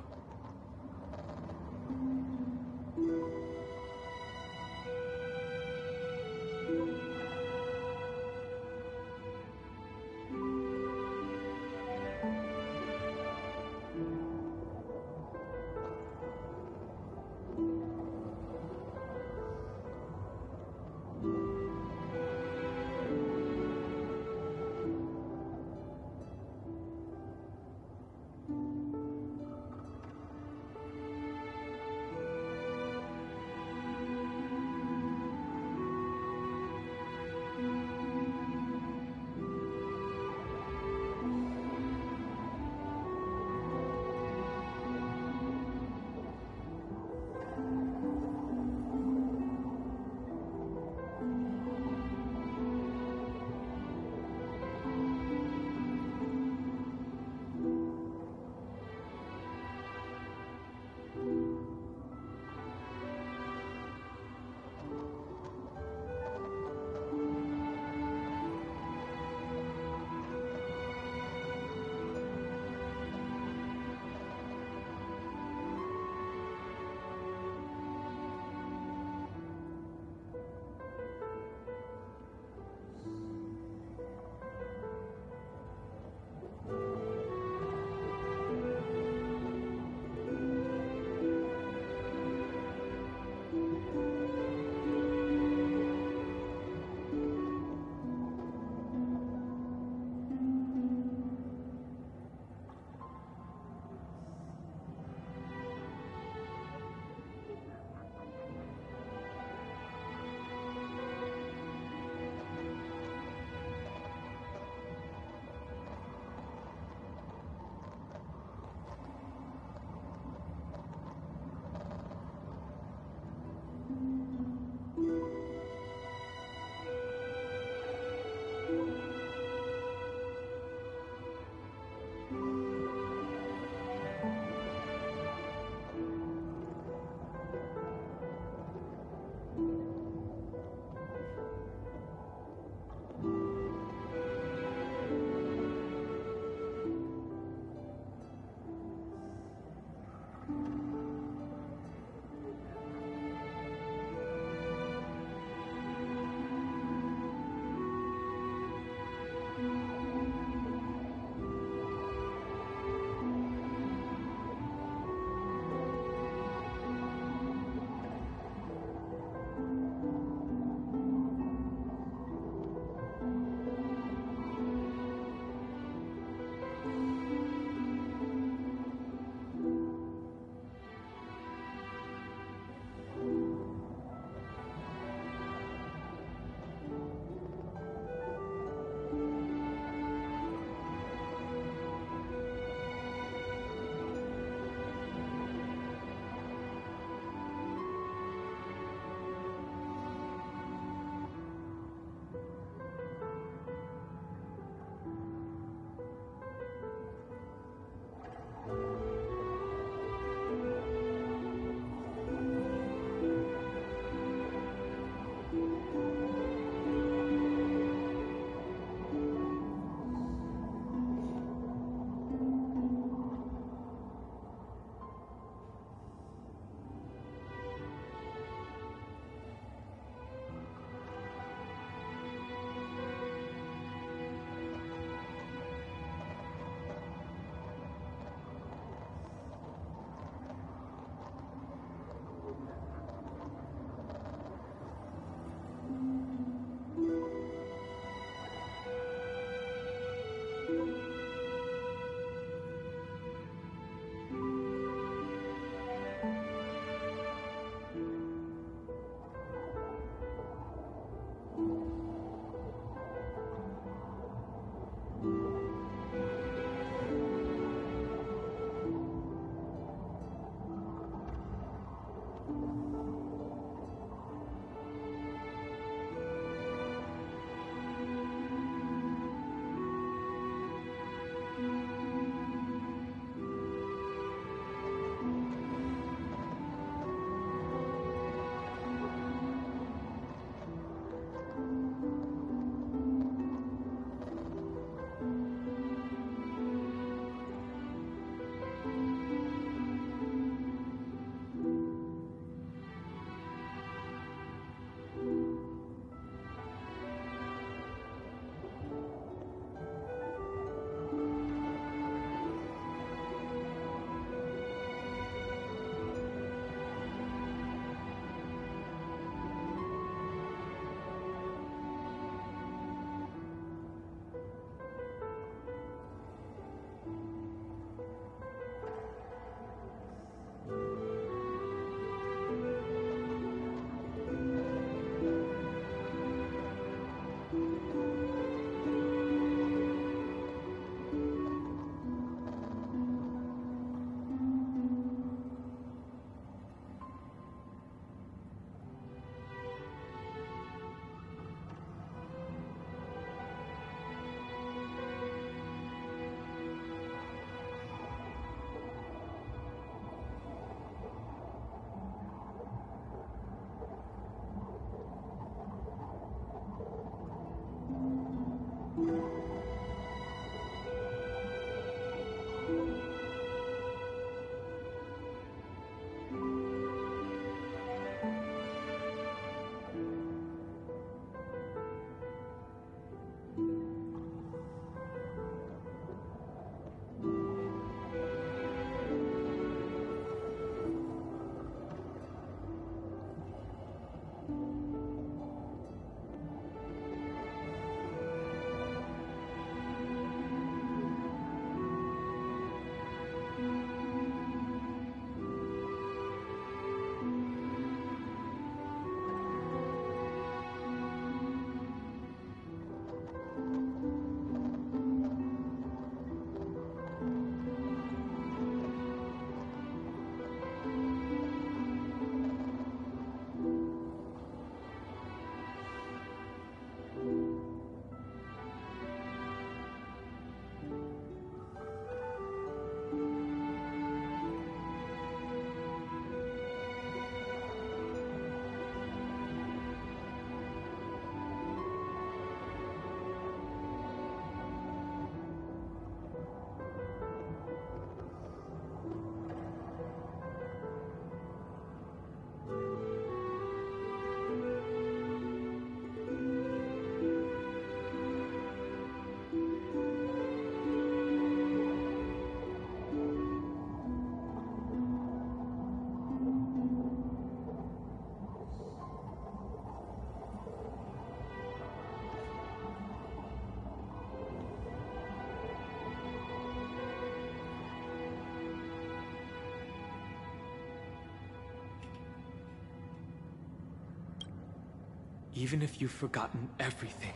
Even if you've forgotten everything,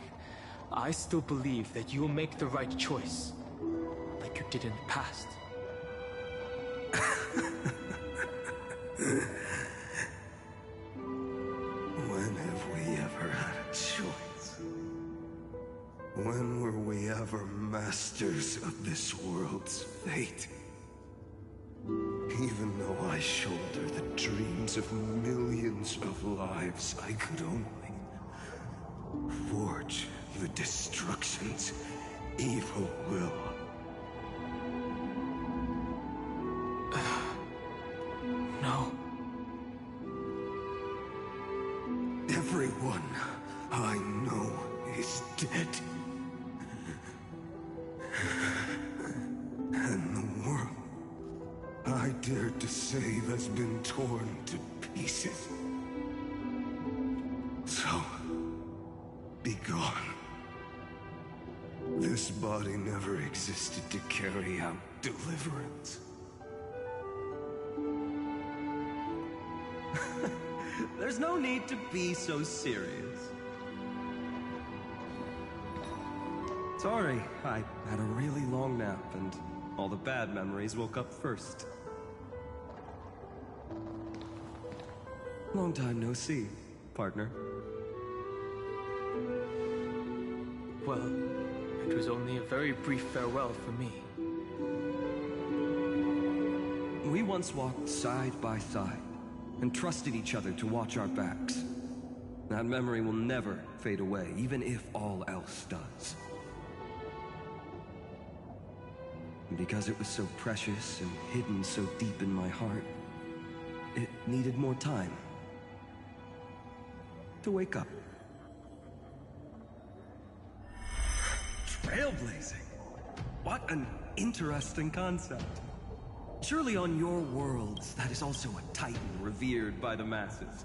I still believe that you'll make the right choice, like you did in the past. When have we ever had a choice? When were we ever masters of this world's fate? Even though I shoulder the dreams of millions of lives, I could only forge the destruction's evil will. No. Everyone I know is dead. And the world I dared to save has been torn to pieces. So, be gone. This body never existed to carry out deliverance. There's no need to be so serious. Sorry, I had a really long nap and all the bad memories woke up first. Long time no see, partner. Well, it was only a very brief farewell for me. We once walked side by side and trusted each other to watch our backs. That memory will never fade away, even if all else does. And because it was so precious and hidden so deep in my heart, it needed more time to wake up. Trailblazing? What an interesting concept. Surely on your worlds, that is also a titan revered by the masses.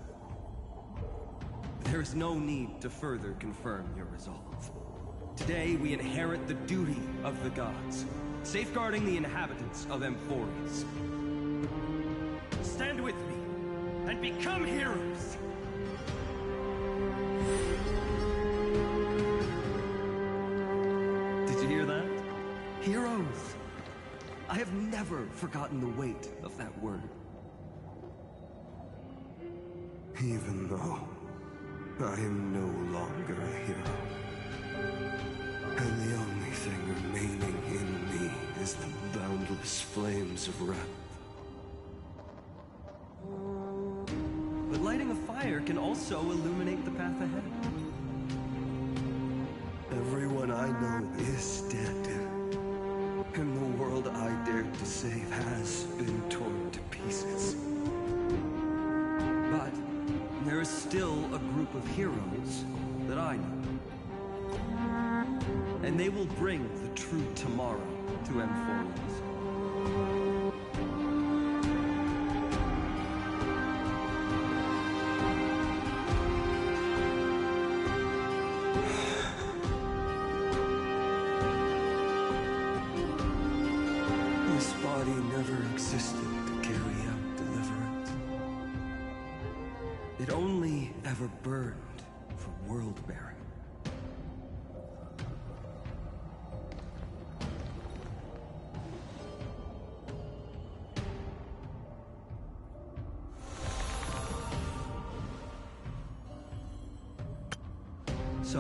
There is no need to further confirm your resolve. Today, we inherit the duty of the gods, safeguarding the inhabitants of Emphorius. Stand with me, and become heroes! Did you hear that? Heroes! I have never forgotten the weight of that word. Even though I am no longer a hero. And the only thing remaining in me is the boundless flames of wrath. But lighting a fire can also illuminate the path ahead. Everyone I know is dead. And the world I dared to save has been torn to pieces. But there is still a group of heroes that I know. And they will bring the true tomorrow to Emphorius. This body never existed to carry out deliverance. It only ever burned for world-bearing. So,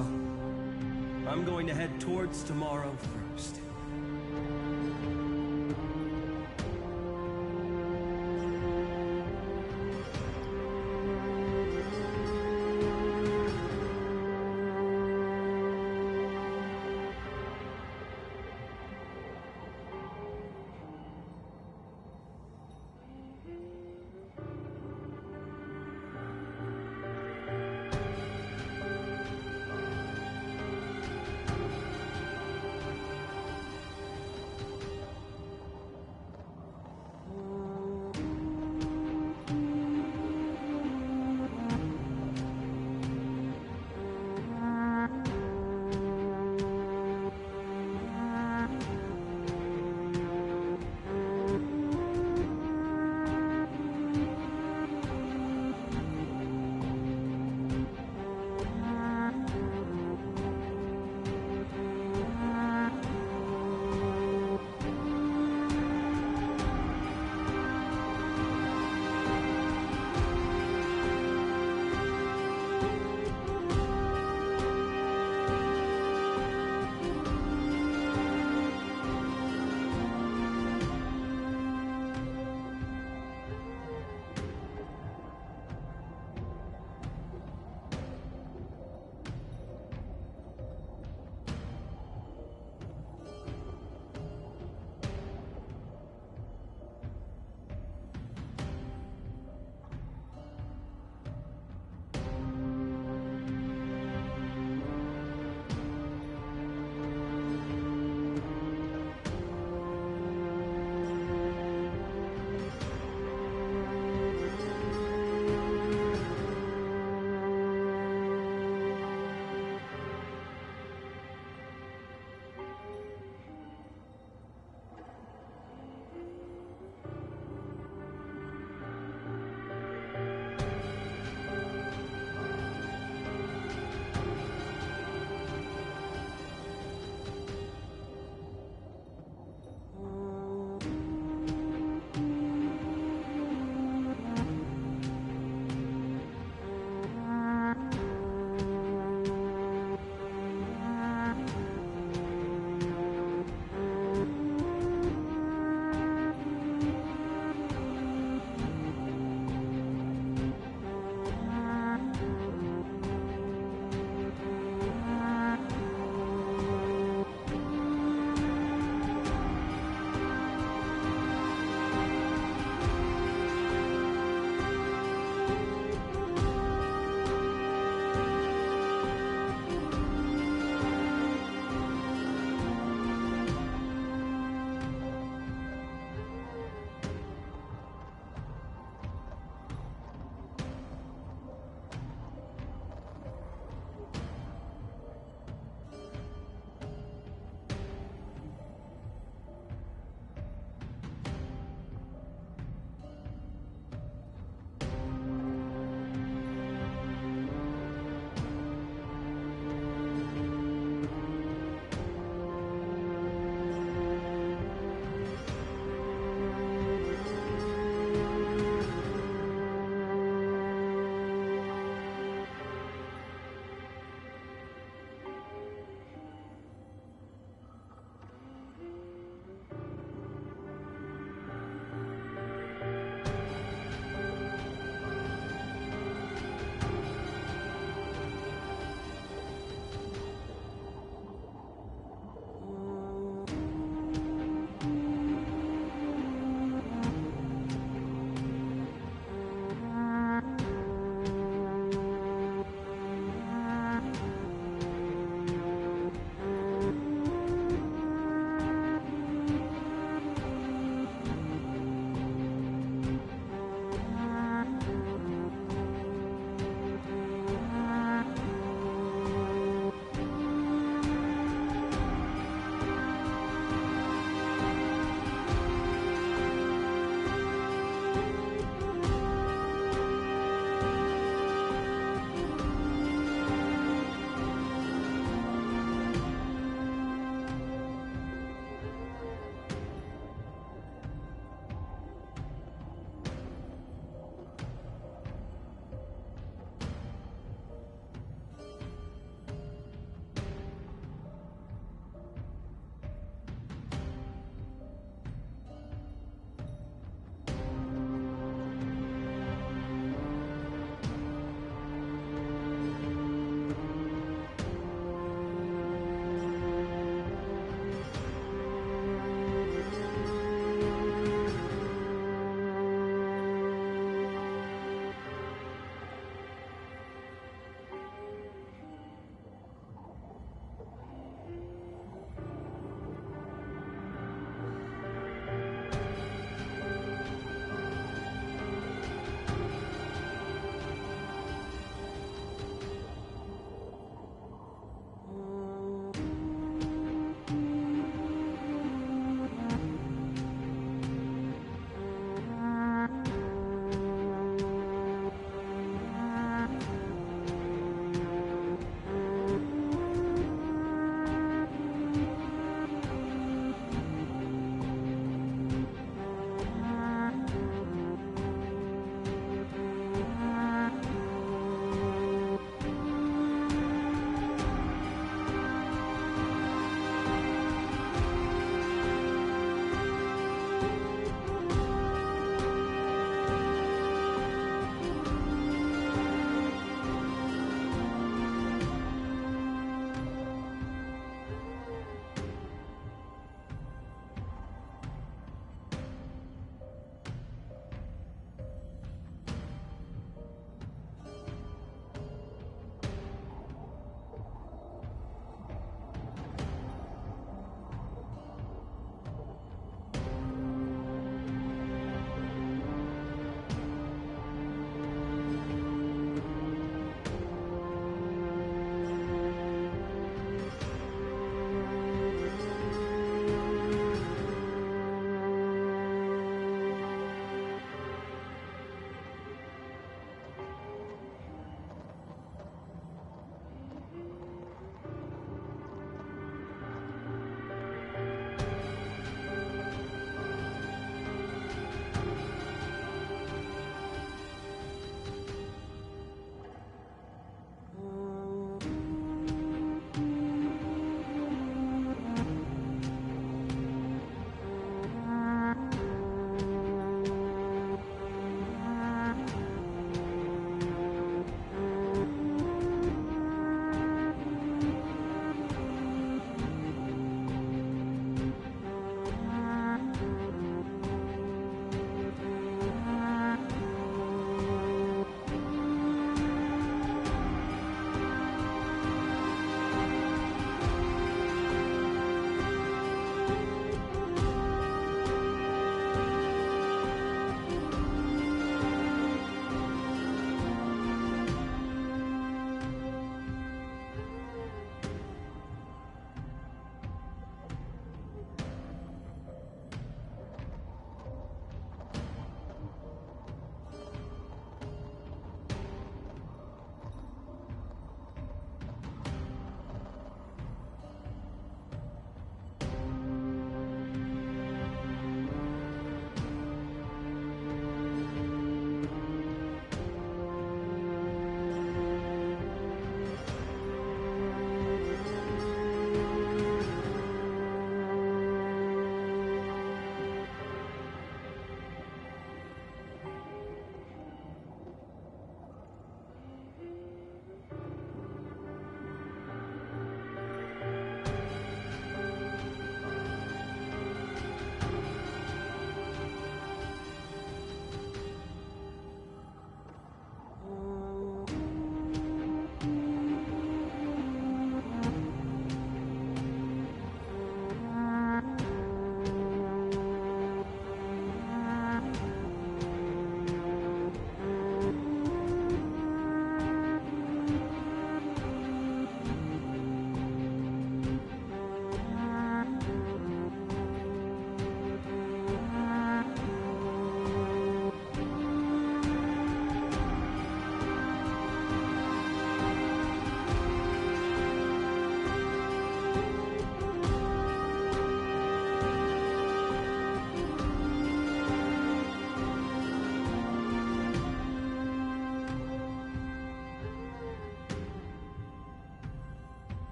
I'm going to head towards tomorrow first.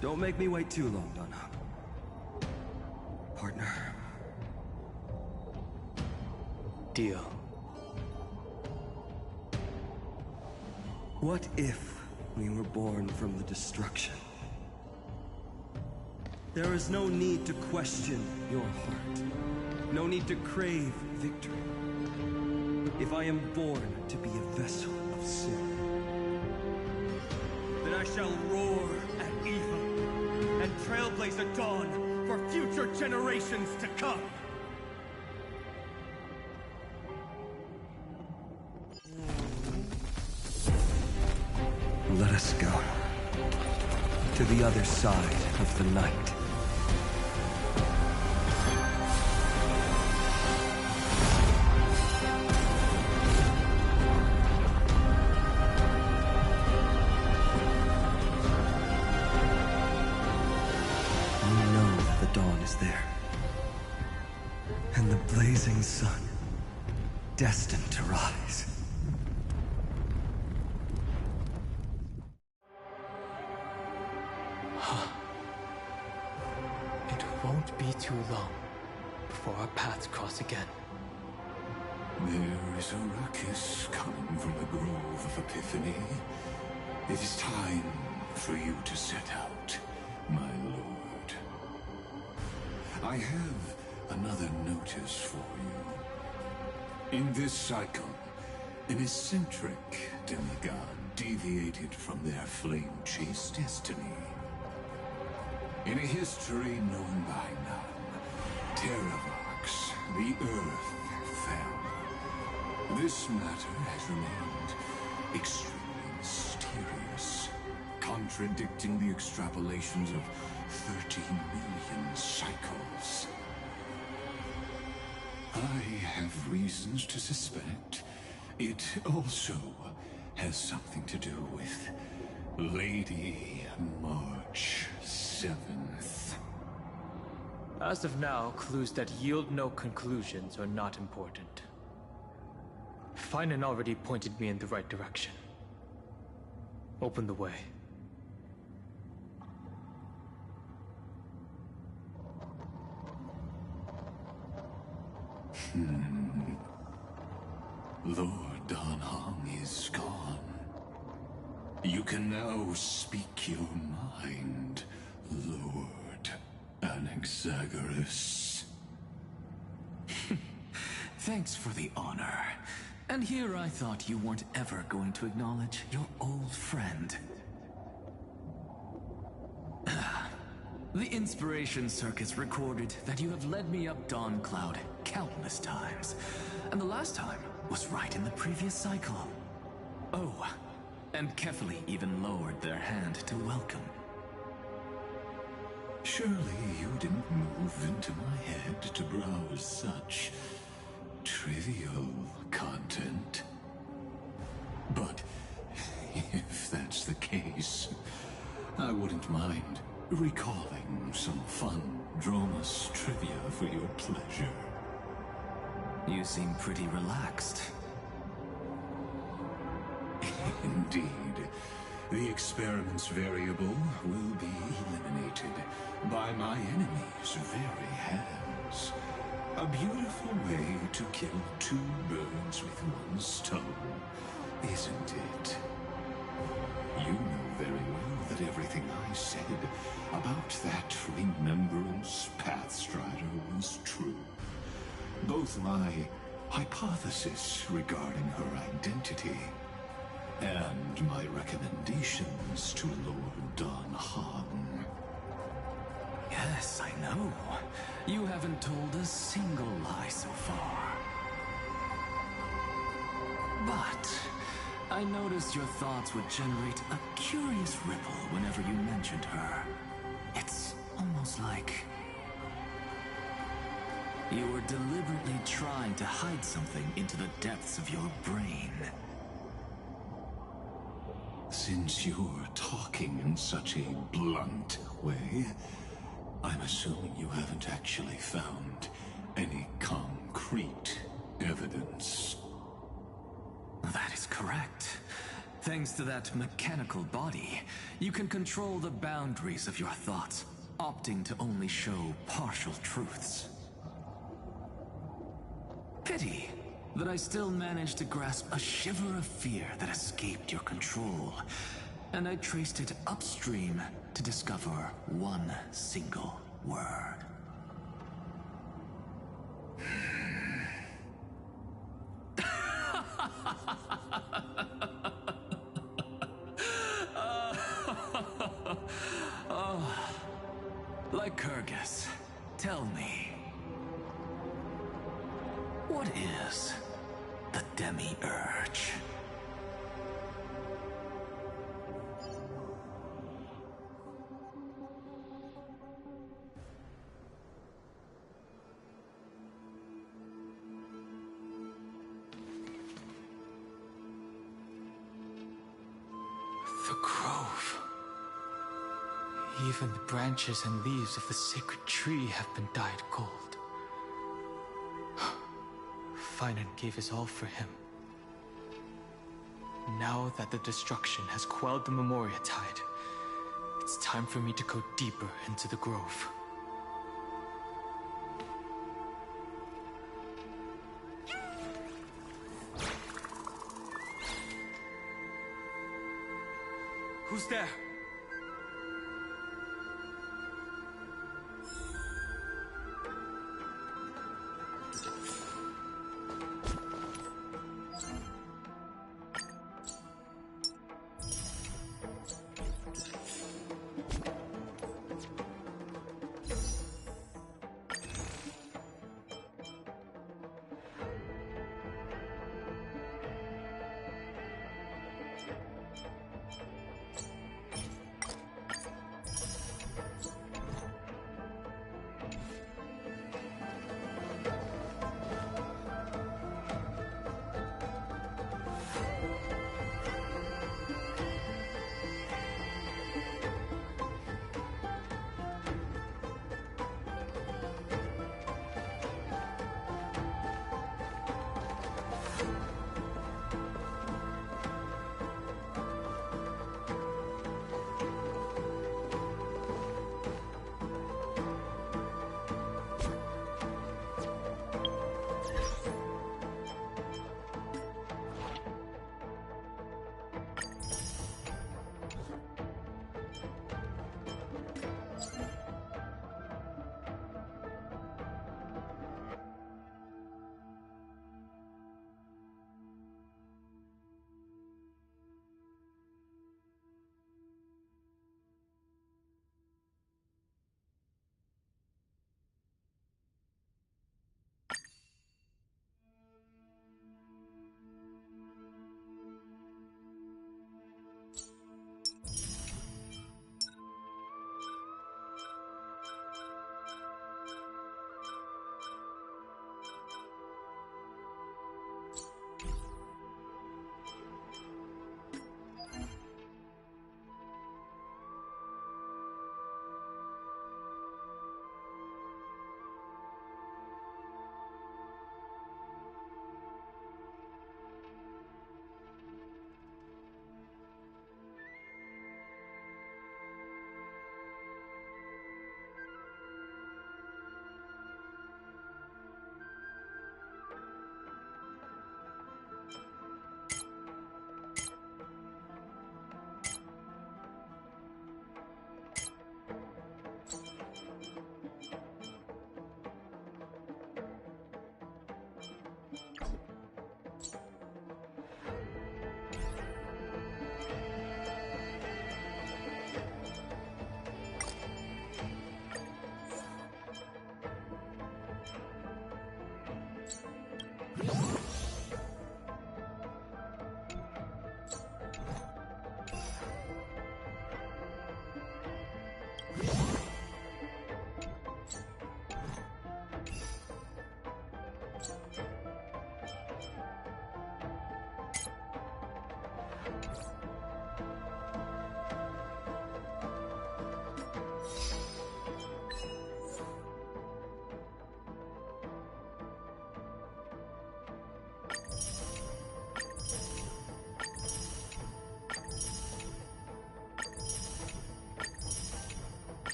Don't make me wait too long, Dan Heng. Partner. Deal. What if we were born from the destruction? There is no need to question your heart. No need to crave victory. If I am born to be a vessel of sin, then I shall roar at evil and trailblaze a dawn for future generations to come. Let us go to the other side of the night. We know that the dawn is there, and the blazing sun destined to rise. It won't be too long before our paths cross again. There is a ruckus coming from the Grove of Epiphany. It is time for you to set out, my lord. I have another notice for you. In this cycle, an eccentric demigod deviated from their flame-chased destiny. In a history known by none, Terravox, the Earth, fell. This matter has remained extremely mysterious, contradicting the extrapolations of 13 million cycles. I have reasons to suspect it also has something to do with Lady March 7th. As of now, clues that yield no conclusions are not important. Finan already pointed me in the right direction. Open the way. Lord Dan Heng is gone. You can now speak your mind, Lord Anaxagoras. Thanks for the honor. And here I thought you weren't ever going to acknowledge your old friend. The Inspiration Circus recorded that you have led me up Dawn Cloud countless times. And the last time was right in the previous cycle. Oh, and Kefali even lowered their hand to welcome. Surely you didn't move into my head to browse such trivial content. But if that's the case, I wouldn't mind recalling some fun Dromus trivia for your pleasure. You seem pretty relaxed. Indeed. The experiment's variable will be eliminated by my enemy's very hands. A beautiful way to kill two birds with one stone, isn't it? You know very well that everything I said about that Remembrance Pathstrider was true. Both my hypothesis regarding her identity and my recommendations to Lord Dan Heng. Yes, I know. You haven't told a single lie so far. But I noticed your thoughts would generate a curious ripple whenever you mentioned her. It's almost like you were deliberately trying to hide something into the depths of your brain. Since you're talking in such a blunt way, I'm assuming you haven't actually found any concrete evidence. That is correct. Thanks to that mechanical body, you can control the boundaries of your thoughts, opting to only show partial truths. Pity that I still managed to grasp a shiver of fear that escaped your control, and I traced it upstream to discover one single word. Lycurgus, tell me, what is the Demiurge? The grove. Even the branches and leaves of the sacred tree have been dyed gold. Finan gave his all for him. Now that the destruction has quelled the Memoria tide, it's time for me to go deeper into the grove. Who's there?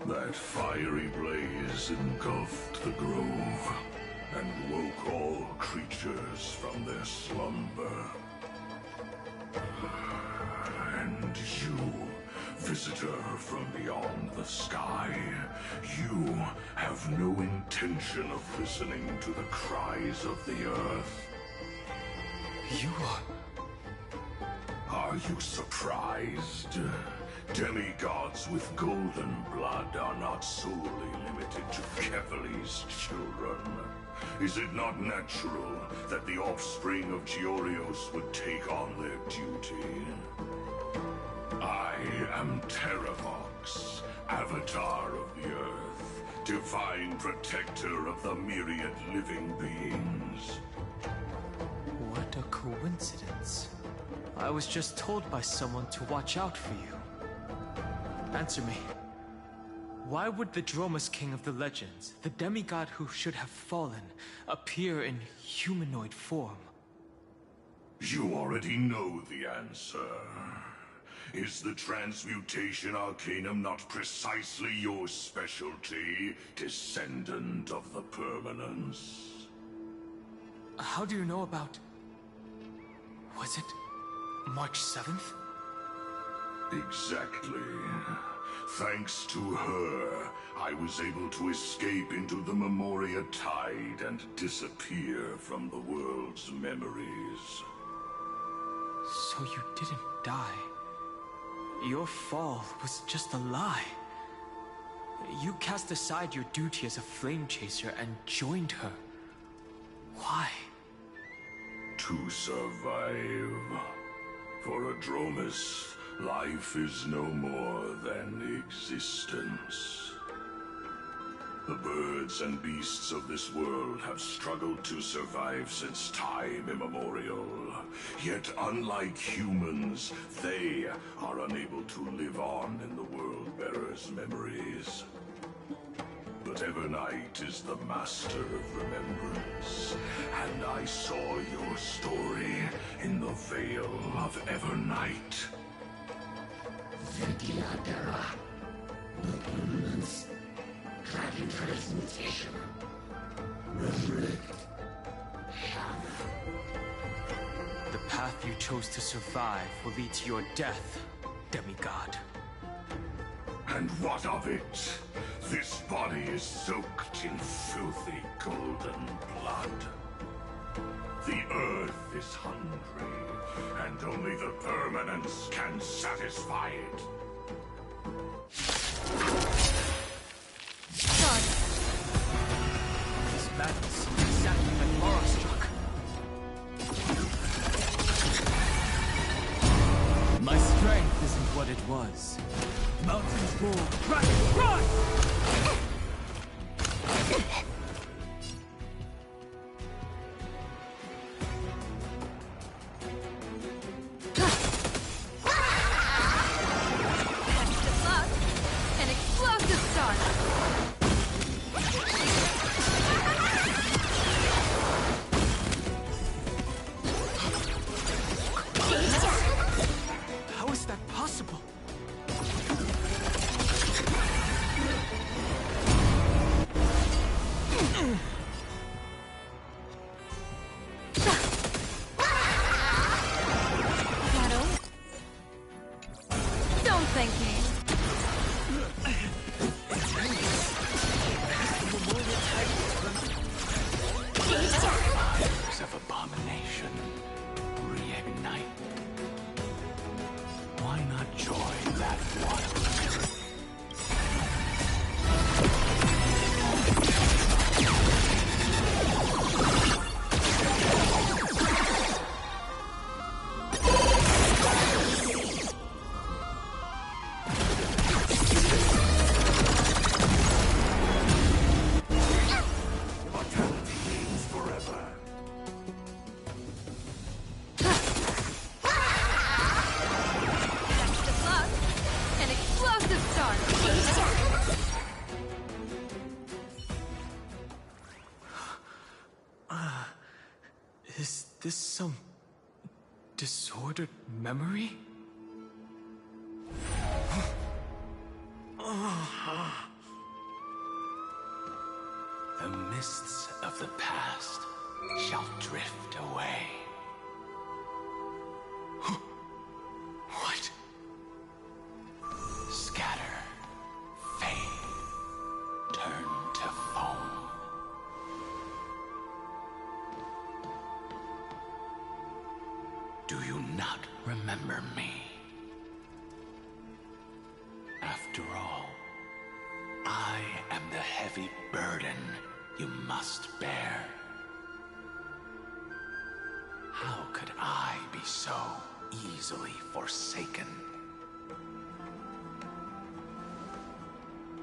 That fiery blaze engulfed the grove and woke all creatures from their slumber. And you, visitor from beyond the sky, you have no intention of listening to the cries of the earth. You are... Are you surprised? Demigods with golden blood are not solely limited to Kefali's children. Is it not natural that the offspring of Georios would take on their duty? I am Terravox, Avatar of the Earth, divine protector of the myriad living beings. What a coincidence. I was just told by someone to watch out for you. Answer me. Why would the Dromus King of the Legends, the demigod who should have fallen, appear in humanoid form? You already know the answer. Is the Transmutation Arcanum not precisely your specialty, descendant of the Permanence? How do you know about... Was it March 7th? Exactly. Thanks to her, I was able to escape into the Memoria Tide and disappear from the world's memories. So you didn't die. Your fall was just a lie. You cast aside your duty as a flame chaser and joined her. Why? To survive. For a Dromus, life is no more than existence. The birds and beasts of this world have struggled to survive since time immemorial. Yet unlike humans, they are unable to live on in the World-Bearer's memories. But Evernight is the master of remembrance, and I saw your story in the Veil of Evernight. Ventiladera. The Permanence. Dragon Transmutation. Resurrect. The path you chose to survive will lead to your death, demigod. And what of it? This body is soaked in filthy golden blood. The earth is hungry, and only the Permanence can satisfy it. God! This madness seems exactly like Mara struck. My strength isn't what it was. Mountains roar, dragons rise! How is that possible? Don't thank me. Fires of abomination. Reignite. Why not join that one? Is this some disordered memory? The mists of the past shall drift away. What? Scatter, fade, turn to foam. Do you not remember me? After all, I am the heavy burden you must bear. How could I be so easily forsaken?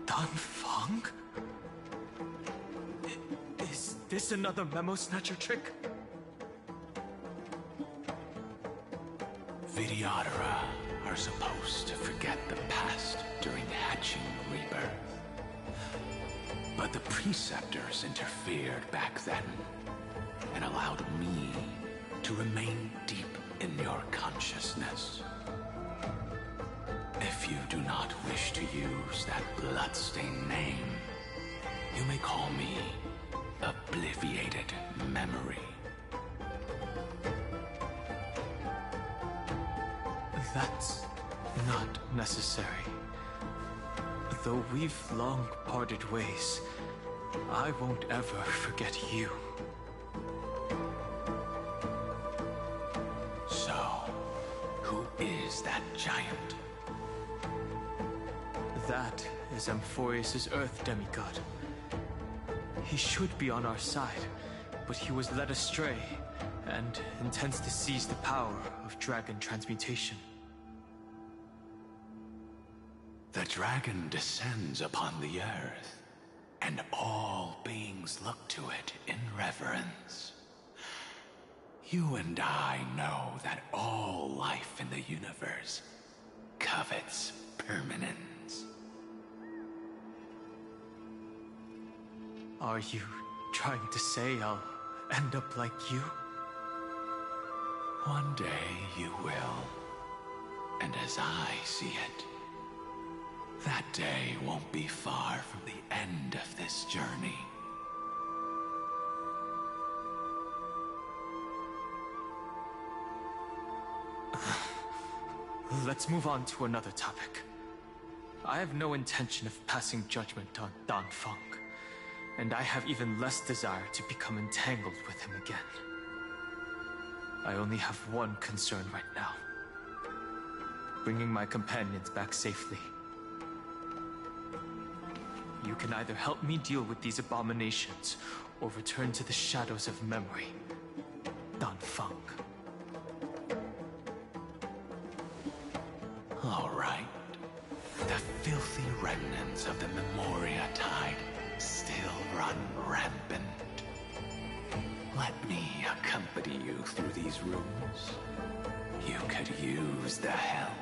Dan Feng? Is this another Memo Snatcher trick? Vidyadhara are supposed to forget the past during hatching rebirth. But the Preceptors interfered back then and allowed me to remain deep in your consciousness. If you do not wish to use that bloodstained name, you may call me Obliviated Memory. That's not necessary. Though we've long parted ways, I won't ever forget you. So, who is that giant? That is Amphorius' Earth demigod. He should be on our side, but he was led astray and intends to seize the power of dragon transmutation. The dragon descends upon the earth, and all beings look to it in reverence. You and I know that all life in the universe covets permanence. Are you trying to say I'll end up like you? One day you will, and as I see it, that day won't be far from the end of this journey. Let's move on to another topic. I have no intention of passing judgment on Dan Feng, and I have even less desire to become entangled with him again. I only have one concern right now: bringing my companions back safely. You can either help me deal with these abominations, or return to the shadows of memory. Dan Feng. All right. The filthy remnants of the Memoria Tide still run rampant. Let me accompany you through these rooms. You could use the help.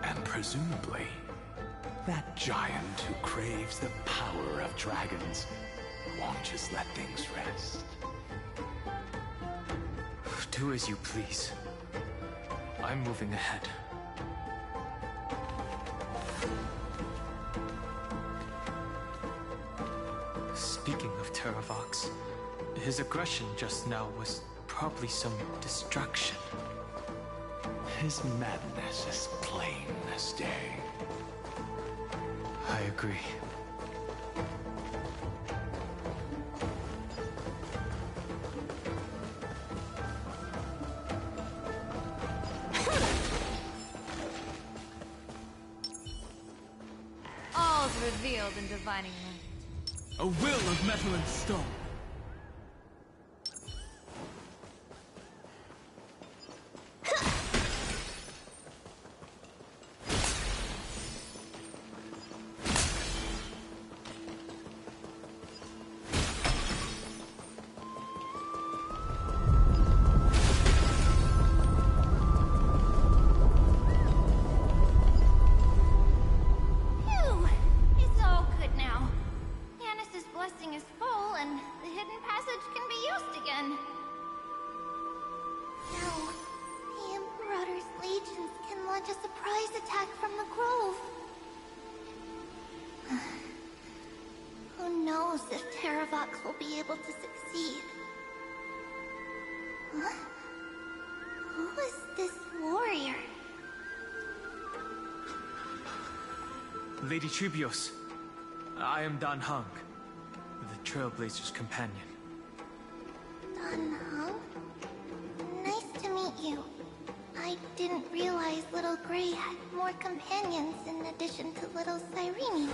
And presumably, that giant who craves the power of dragons won't just let things rest. Do as you please. I'm moving ahead. Speaking of Terravox, his aggression just now was probably some distraction. His madness is plain as day. I agree. All's revealed in divining light. A will of metal and stone. Phew! It's all good now. Yanis's blessing is full, and the hidden passage can be used again. Now, the Imperator's legions can launch a surprise attack from the grove. knows if Terravox will be able to succeed. Huh? Who is this warrior? Lady Tribios, I am Dan Heng, the Trailblazer's companion. Dan Heng? Nice to meet you. I didn't realize Little Gray had more companions in addition to Little Cyrene.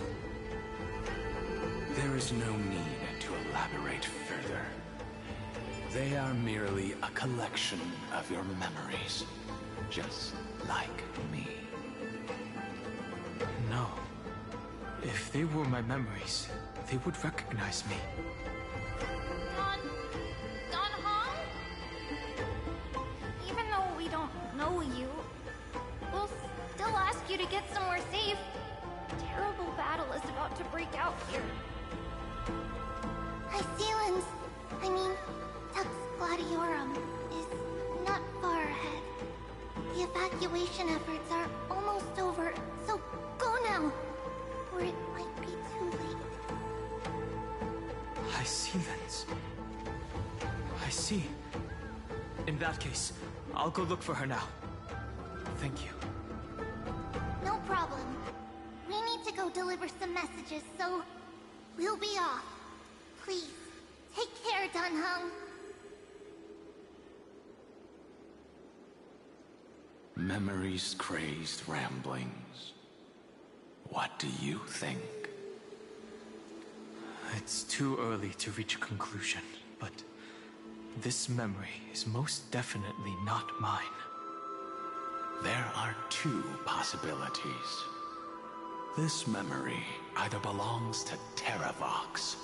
There is no need to elaborate further. They are merely a collection of your memories, just like me. No. If they were my memories, they would recognize me. Dan Heng? Even though we don't know you, we'll still ask you to get somewhere safe. A terrible battle is about to break out here. Icelands, I mean, Tux Gladiorum is not far ahead. The evacuation efforts are almost over, so go now, or it might be too late. Icelands. I see. In that case, I'll go look for her now. Thank you. No problem. We need to go deliver some messages, so we'll be off. Please, take care, Dan Heng. Memories crazed ramblings. What do you think? It's too early to reach a conclusion, but this memory is most definitely not mine. There are two possibilities. This memory either belongs to Terravox,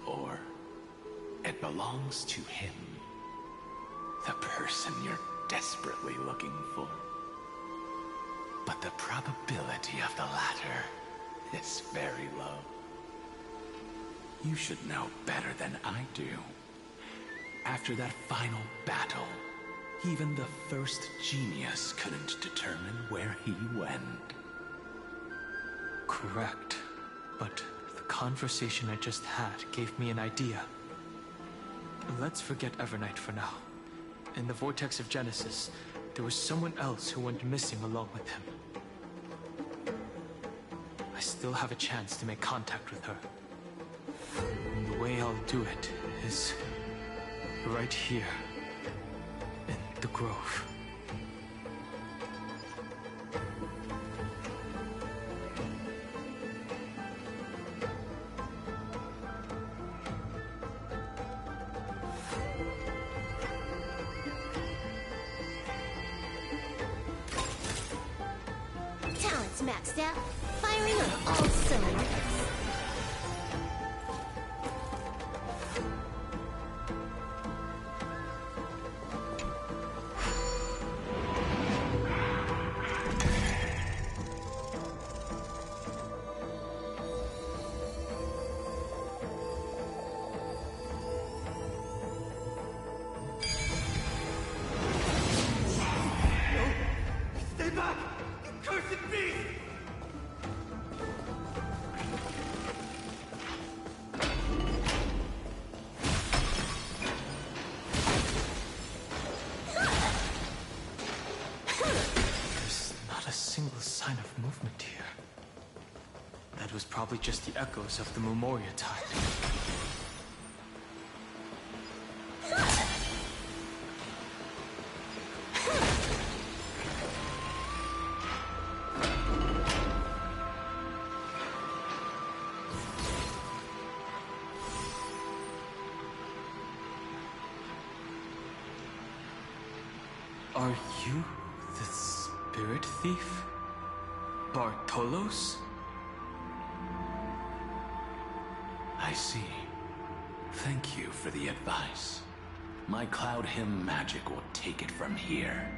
or it belongs to him. The person you're desperately looking for. But the probability of the latter is very low. You should know better than I do. After that final battle, even the first genius couldn't determine where he went. Correct. But the conversation I just had gave me an idea. Let's forget Evernight for now. In the Vortex of Genesis, there was someone else who went missing along with him. I still have a chance to make contact with her. And the way I'll do it is right here in the Grove. Talents maxed out, firing on all cylinders. Stay back! Cursed beast! There's not a single sign of movement here. That was probably just the echoes of the Memoria tide. Are you the spirit thief? Bartolos? I see. Thank you for the advice. My Cloud Hymn magic will take it from here.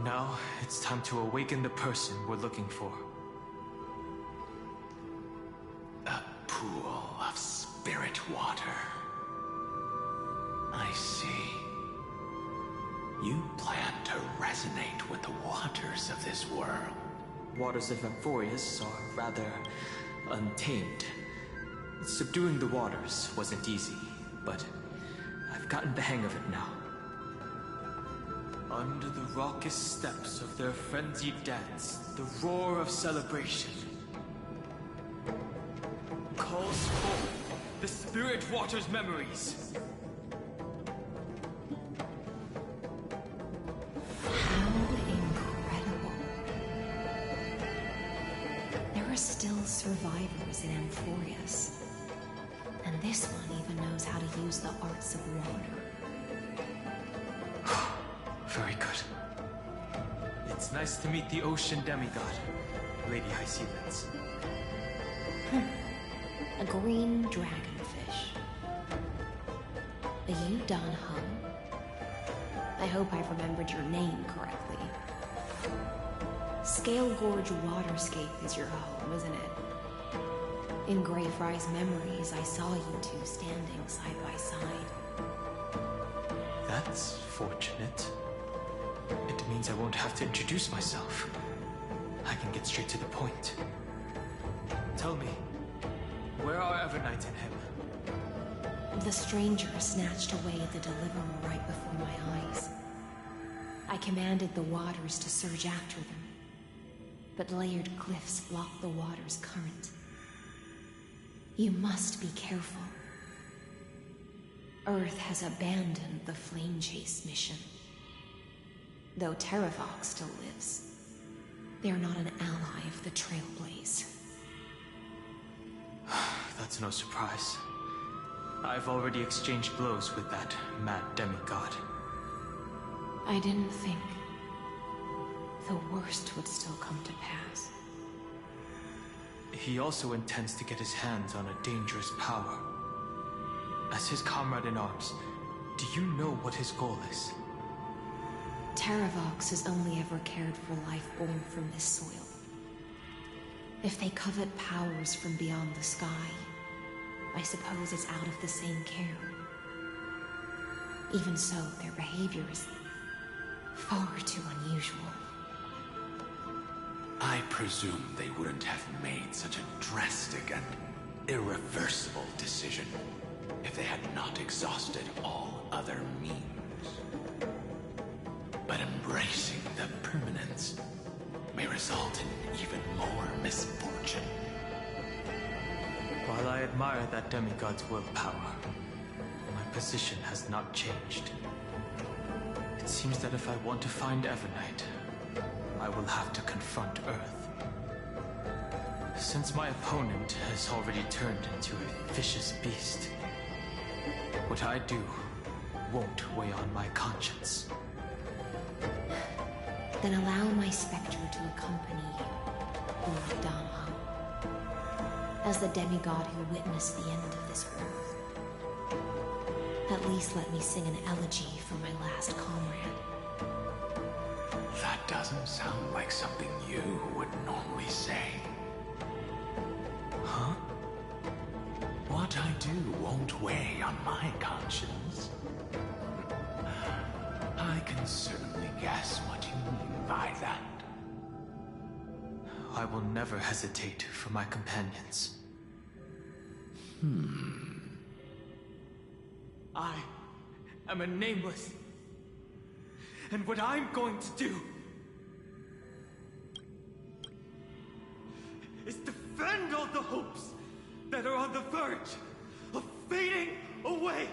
Now, it's time to awaken the person we're looking for. A pool of spirit water. I see. You plan to resonate with the waters of this world. Waters of Amphorius are rather untamed. Subduing the waters wasn't easy, but I've gotten the hang of it now. Under the raucous steps of their frenzied dance, the roar of celebration calls forth the spirit water's memories. There are still survivors in Amphorius. And this one even knows how to use the arts of water. Very good. It's nice to meet the ocean demigod, Lady Hysealence. A green dragonfish. Are you Don Hung? I hope I've remembered your name correctly. Scale Gorge Waterscape is your home, isn't it? In Greyfry's memories, I saw you two standing side by side. That's fortunate. It means I won't have to introduce myself. I can get straight to the point. Tell me, where are Evernight and him? The stranger snatched away the deliverer right before my eyes. I commanded the waters to surge after them, but layered cliffs blocked the water's current. You must be careful. Earth has abandoned the Flame Chase mission. Though Terravox still lives, they are not an ally of the Trailblaze. That's no surprise. I've already exchanged blows with that mad demigod. I didn't think the worst would still come to pass. He also intends to get his hands on a dangerous power. As his comrade in arms, do you know what his goal is? Terravox has only ever cared for life born from this soil. If they covet powers from beyond the sky, I suppose it's out of the same care. Even so, their behavior is far too unusual. I presume they wouldn't have made such a drastic and irreversible decision if they had not exhausted all other means. But embracing the permanence may result in even more misfortune. While I admire that demigod's willpower, my position has not changed. It seems that if I want to find Evernight, I will have to confront Earth. Since my opponent has already turned into a vicious beast, what I do won't weigh on my conscience. Then allow my specter to accompany you, Lord Don Hung, as the demigod who witnessed the end of this world. At least let me sing an elegy for my last comrade. That doesn't sound like something you would normally say. Huh? What I do won't weigh on my conscience. I can certainly guess what you mean by that. I will never hesitate for my companions. I am a nameless. And what I'm going to do is defend all the hopes that are on the verge of fading away.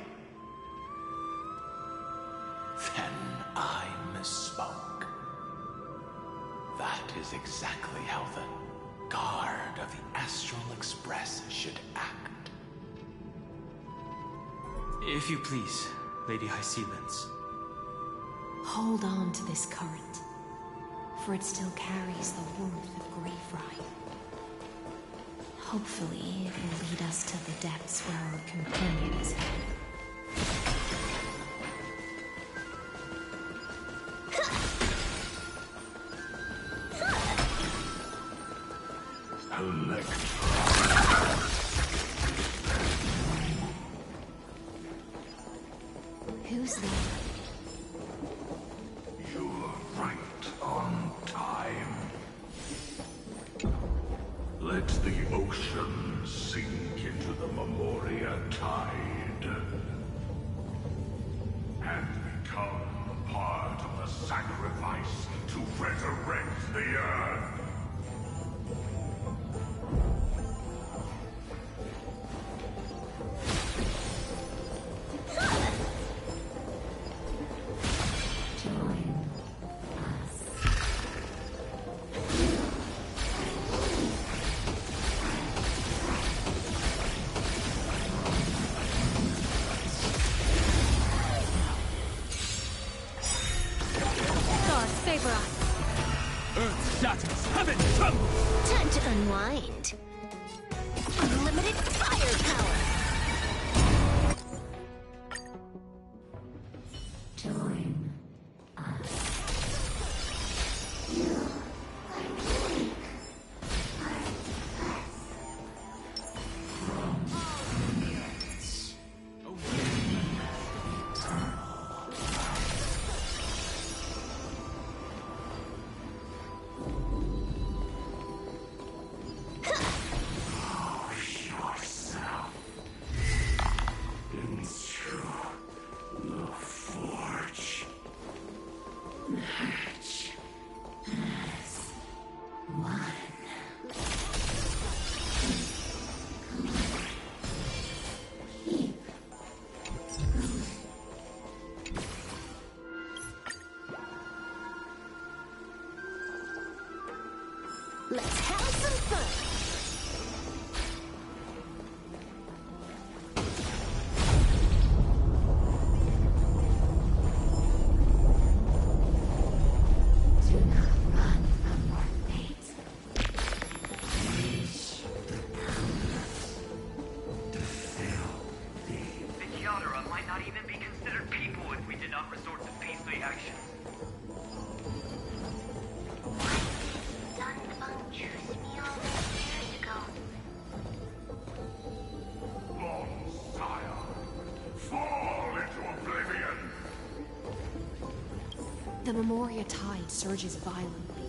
Then I misspoke. That is exactly how the guard of the Astral Express should act. If you please, Lady Hysealence. Hold on to this current, for it still carries the warmth of Greyfry. Hopefully, it will lead us to the depths where our companion is headed. Who's there? You're right on time. Let the ocean sink into the Memoria tide and become a part of the sacrifice to resurrect the Earth. Favor us. Earth shatters, heaven trembles! Time to unwind. Unlimited firepower. Join us. Let's have some fun. The Kiandra might not even be considered people if we did not resort to beastly action. The Memoria tide surges violently.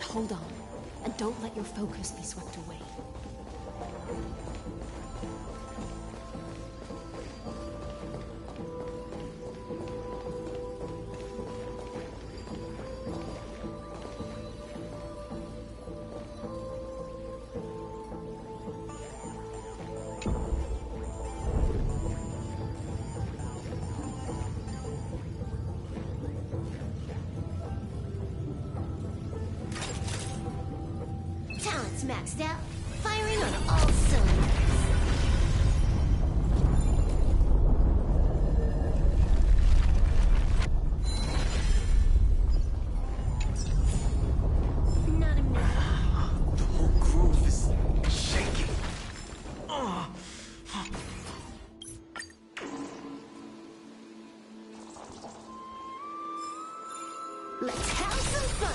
Hold on, and don't let your focus be swept away. Talent's maxed out. Firing on all cylinders. Not a minute. The whole groove is shaking. Let's have some fun.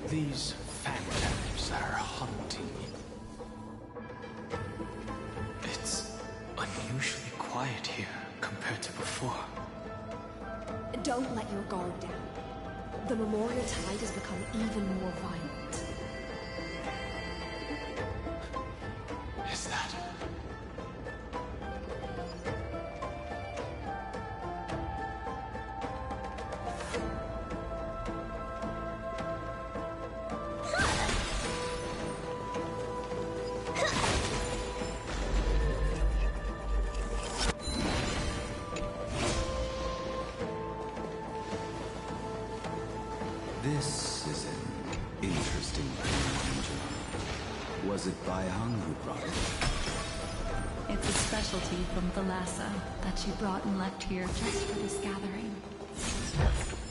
These phantoms are haunting me. It's unusually quiet here compared to before. Don't let your guard down. The Memoria tide has become even more violent. Is that Was it Baihang who brought it? It's a specialty from Thalassa that she brought and left here just for this gathering.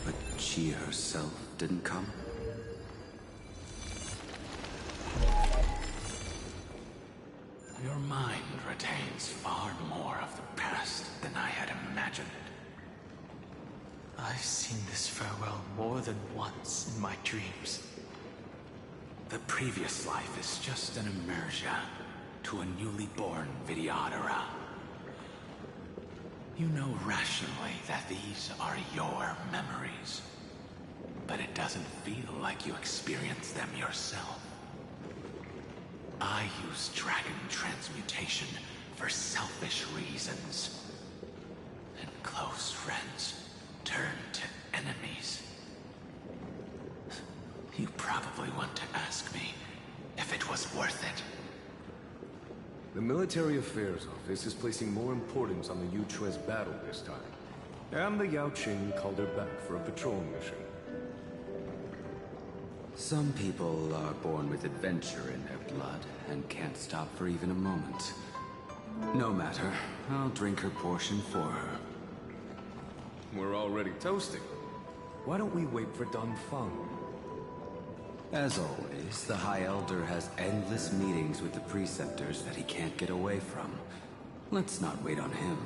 But she herself didn't come? Your mind retains far more of the past than I had imagined. I've seen this farewell more than once in my dreams. The previous life is just an immersion to a newly born Vidyadhara. You know rationally that these are your memories, but it doesn't feel like you experienced them yourself. I use dragon transmutation for selfish reasons, and close friends turn to enemies. You probably want to ask me if it was worth it. The Military Affairs Office is placing more importance on the Yuchue's battle this time. And the Yaoqing called her back for a patrol mission. Some people are born with adventure in their blood and can't stop for even a moment. No matter, I'll drink her portion for her. We're already toasting. Why don't we wait for Don Feng? As always, the High Elder has endless meetings with the Preceptors that he can't get away from. Let's not wait on him.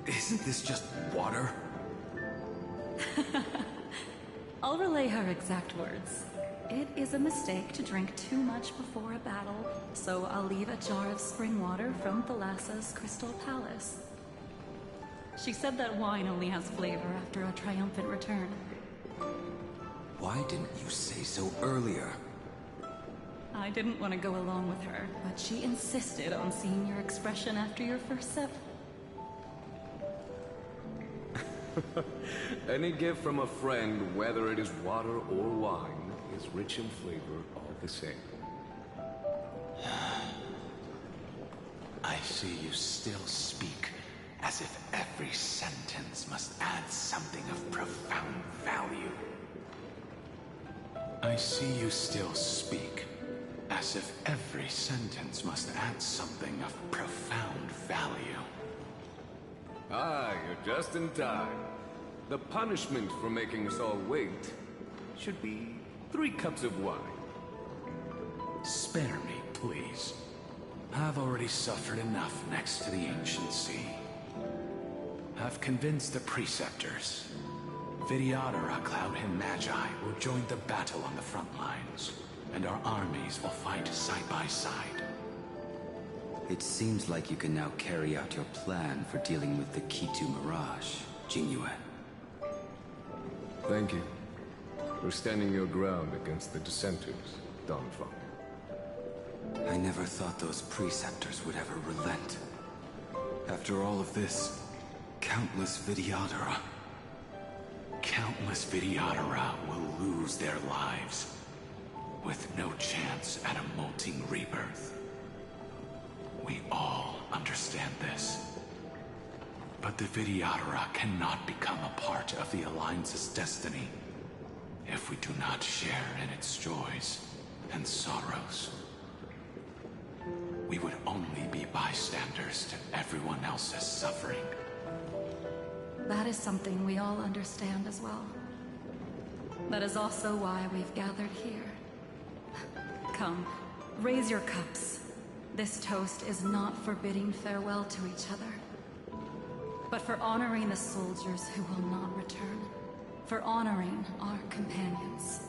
Isn't this just water? I'll relay her exact words. It is a mistake to drink too much before a battle, so I'll leave a jar of spring water from Thalassa's Crystal Palace. She said that wine only has flavor after a triumphant return. Why didn't you say so earlier? I didn't want to go along with her, but she insisted on seeing your expression after your first sip. Any gift from a friend, whether it is water or wine, is rich in flavor all the same. I see you still speak as if every sentence must add something of profound value. I see you still speak as if every sentence must add something of profound value. Ah, you're just in time. The punishment for making us all wait should be 3 cups of wine. Spare me, please. I've already suffered enough next to the Ancient Sea. I've convinced the Preceptors. Vidyadhara, Cloud and Magi will join the battle on the front lines, and our armies will fight side by side. It seems like you can now carry out your plan for dealing with the Kitu Mirage, Jingyue. Thank you for standing your ground against the dissenters, Don Feng. I never thought those Preceptors would ever relent. After all of this, countless Vidyadhara will lose their lives, with no chance at a molting rebirth. We all understand this. But the Vidyadhara cannot become a part of the Alliance's destiny if we do not share in its joys and sorrows. We would only be bystanders to everyone else's suffering. That is something we all understand as well. That is also why we've gathered here. Come, raise your cups. This toast is not for bidding farewell to each other, but for honoring the soldiers who will not return, for honoring our companions.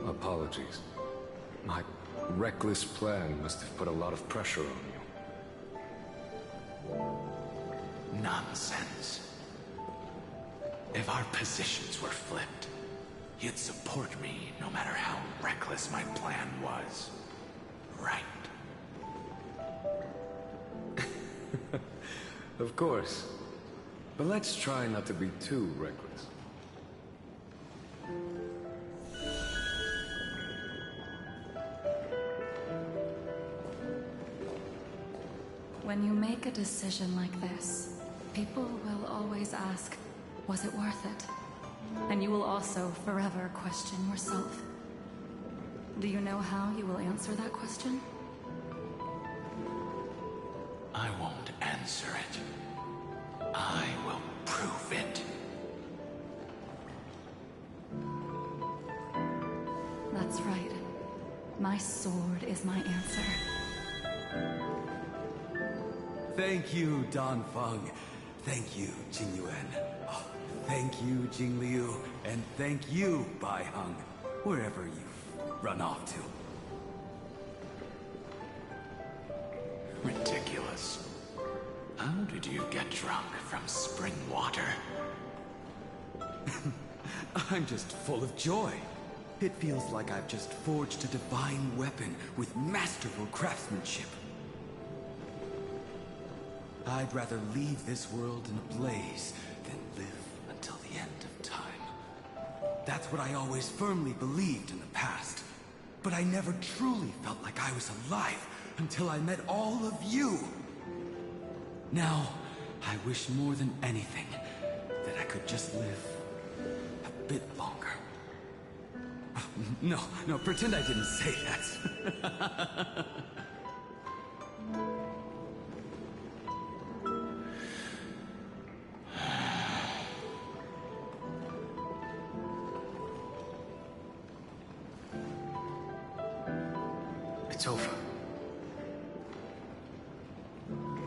Apologies. My reckless plan must have put a lot of pressure on you. Nonsense. If our positions were flipped, You'd support me no matter how reckless my plan was. Right? Of course. But let's try not to be too reckless. When you make a decision like this, people will always ask, was it worth it? And you will also forever question yourself. Do you know how you will answer that question? I won't answer it. I will prove it. That's right. My sword is my answer. Thank you, Dan Feng. Thank you, Jing Yuan. Oh, thank you, Jing Liu. And thank you, Bai Heng, wherever you've run off to. Ridiculous. How did you get drunk from spring water? I'm just full of joy. It feels like I've just forged a divine weapon with masterful craftsmanship. I'd rather leave this world in a blaze than live until the end of time. That's what I always firmly believed in the past. But I never truly felt like I was alive until I met all of you. Now, I wish more than anything that I could just live a bit longer. No, pretend I didn't say that. It's over.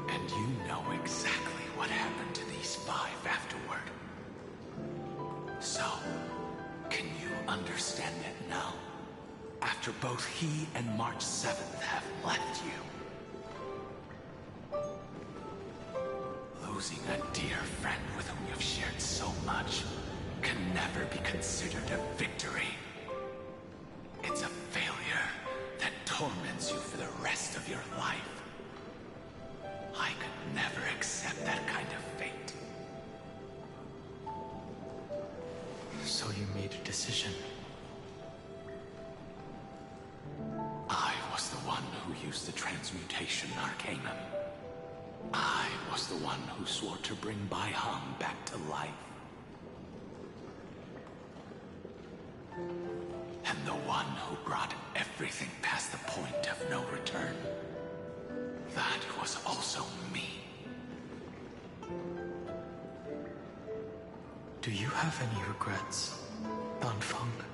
And you know exactly what happened to these 5 afterward. So, can you understand it now? After both he and March 7th have left you. Losing a dear friend with whom you've shared so much can never be considered a victory. It's a failure that torments you for the rest of your life. I could never accept that kind of fate. So you made a decision. I was the one who used the transmutation arcanum. I was the one who swore to bring Bai Heng back to life. And the one who brought everything past the point of no return. That was also me. Do you have any regrets, Dan Feng?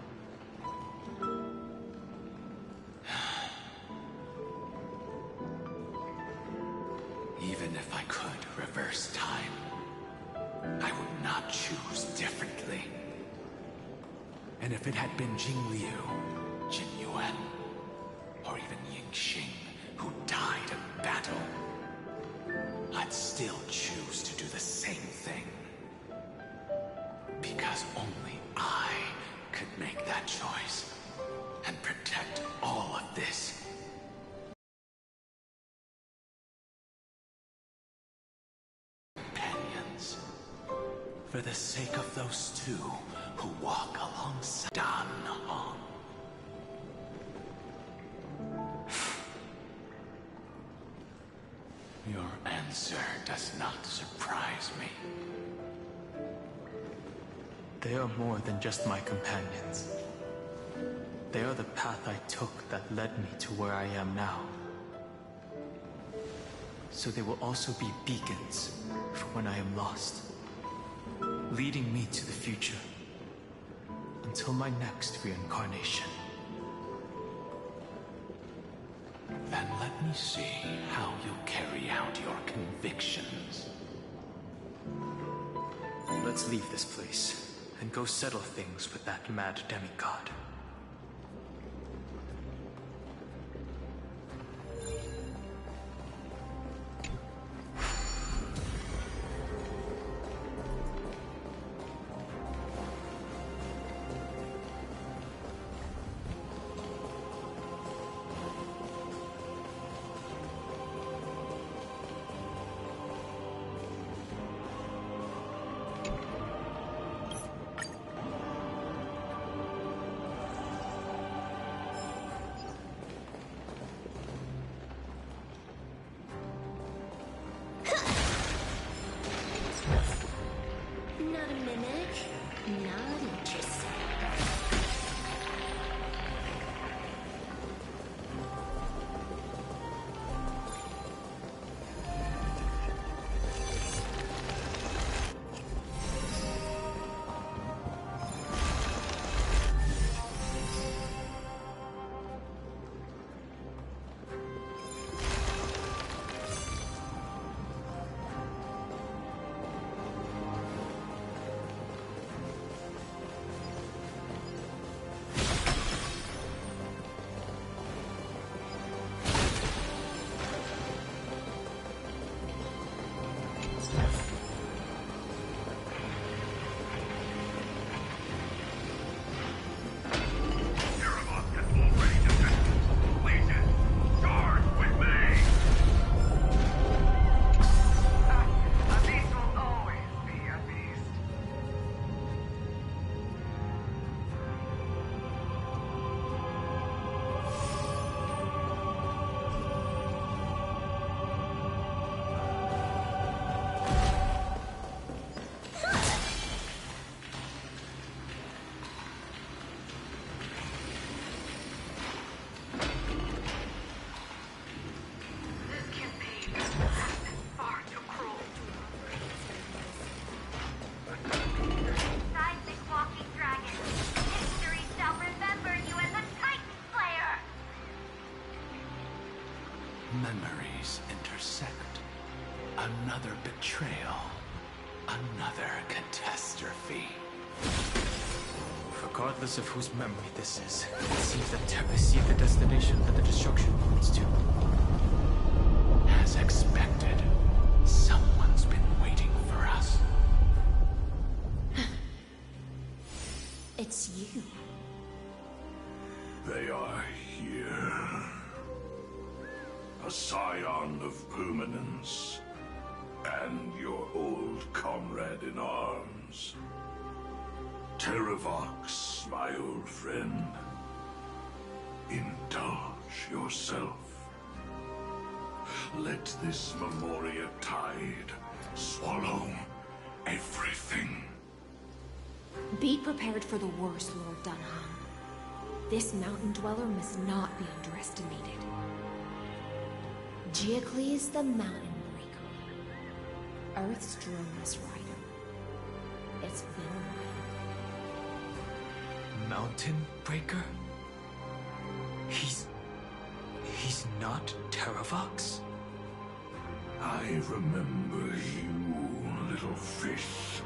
Even if I could reverse time, I would not choose differently. And if it had been Jing Liu, Jin Yuan, or even Ying Xing who died in battle, I'd still choose to do the same thing. Because only I could make that choice and protect all of this. Companions. For the sake of those two who walk alongside Dan Heng. Your answer does not surprise me. They are more than just my companions. They are the path I took that led me to where I am now. So they will also be beacons for when I am lost, leading me to the future until my next reincarnation. Then let me see how you carry out your convictions. Let's leave this place and go settle things with that mad demigod. neck? Not interested. Memories intersect. Another betrayal. Another catastrophe. Regardless of whose memory this is, it seems that Terra sees the destination that the destruction points to. As expected, someone's been waiting for us. It's you. They are here. A scion of permanence, and your old comrade in arms. Terravox, my old friend. Indulge yourself. Let this Memoria tide swallow everything. Be prepared for the worst, Lord Dunham. This mountain dweller must not be underestimated. Geocles the Mountain Breaker. Earth's Dromus Rider. It's been a while. Mountain Breaker? He's not Terravox? I remember you, little fish,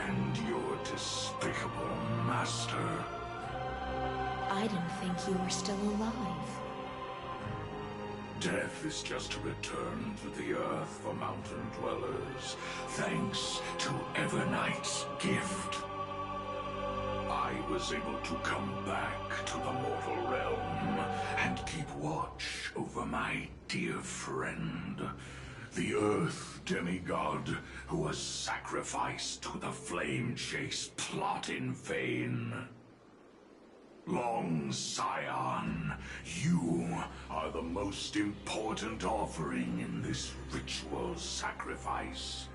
and your despicable master. I didn't think you were still alive. Death is just a return to the earth for mountain dwellers, thanks to Evernight's gift. I was able to come back to the mortal realm and keep watch over my dear friend, the Earth Demigod who was sacrificed to the Flame Chase plot in vain. Long Scion, you are the most important offering in this ritual sacrifice.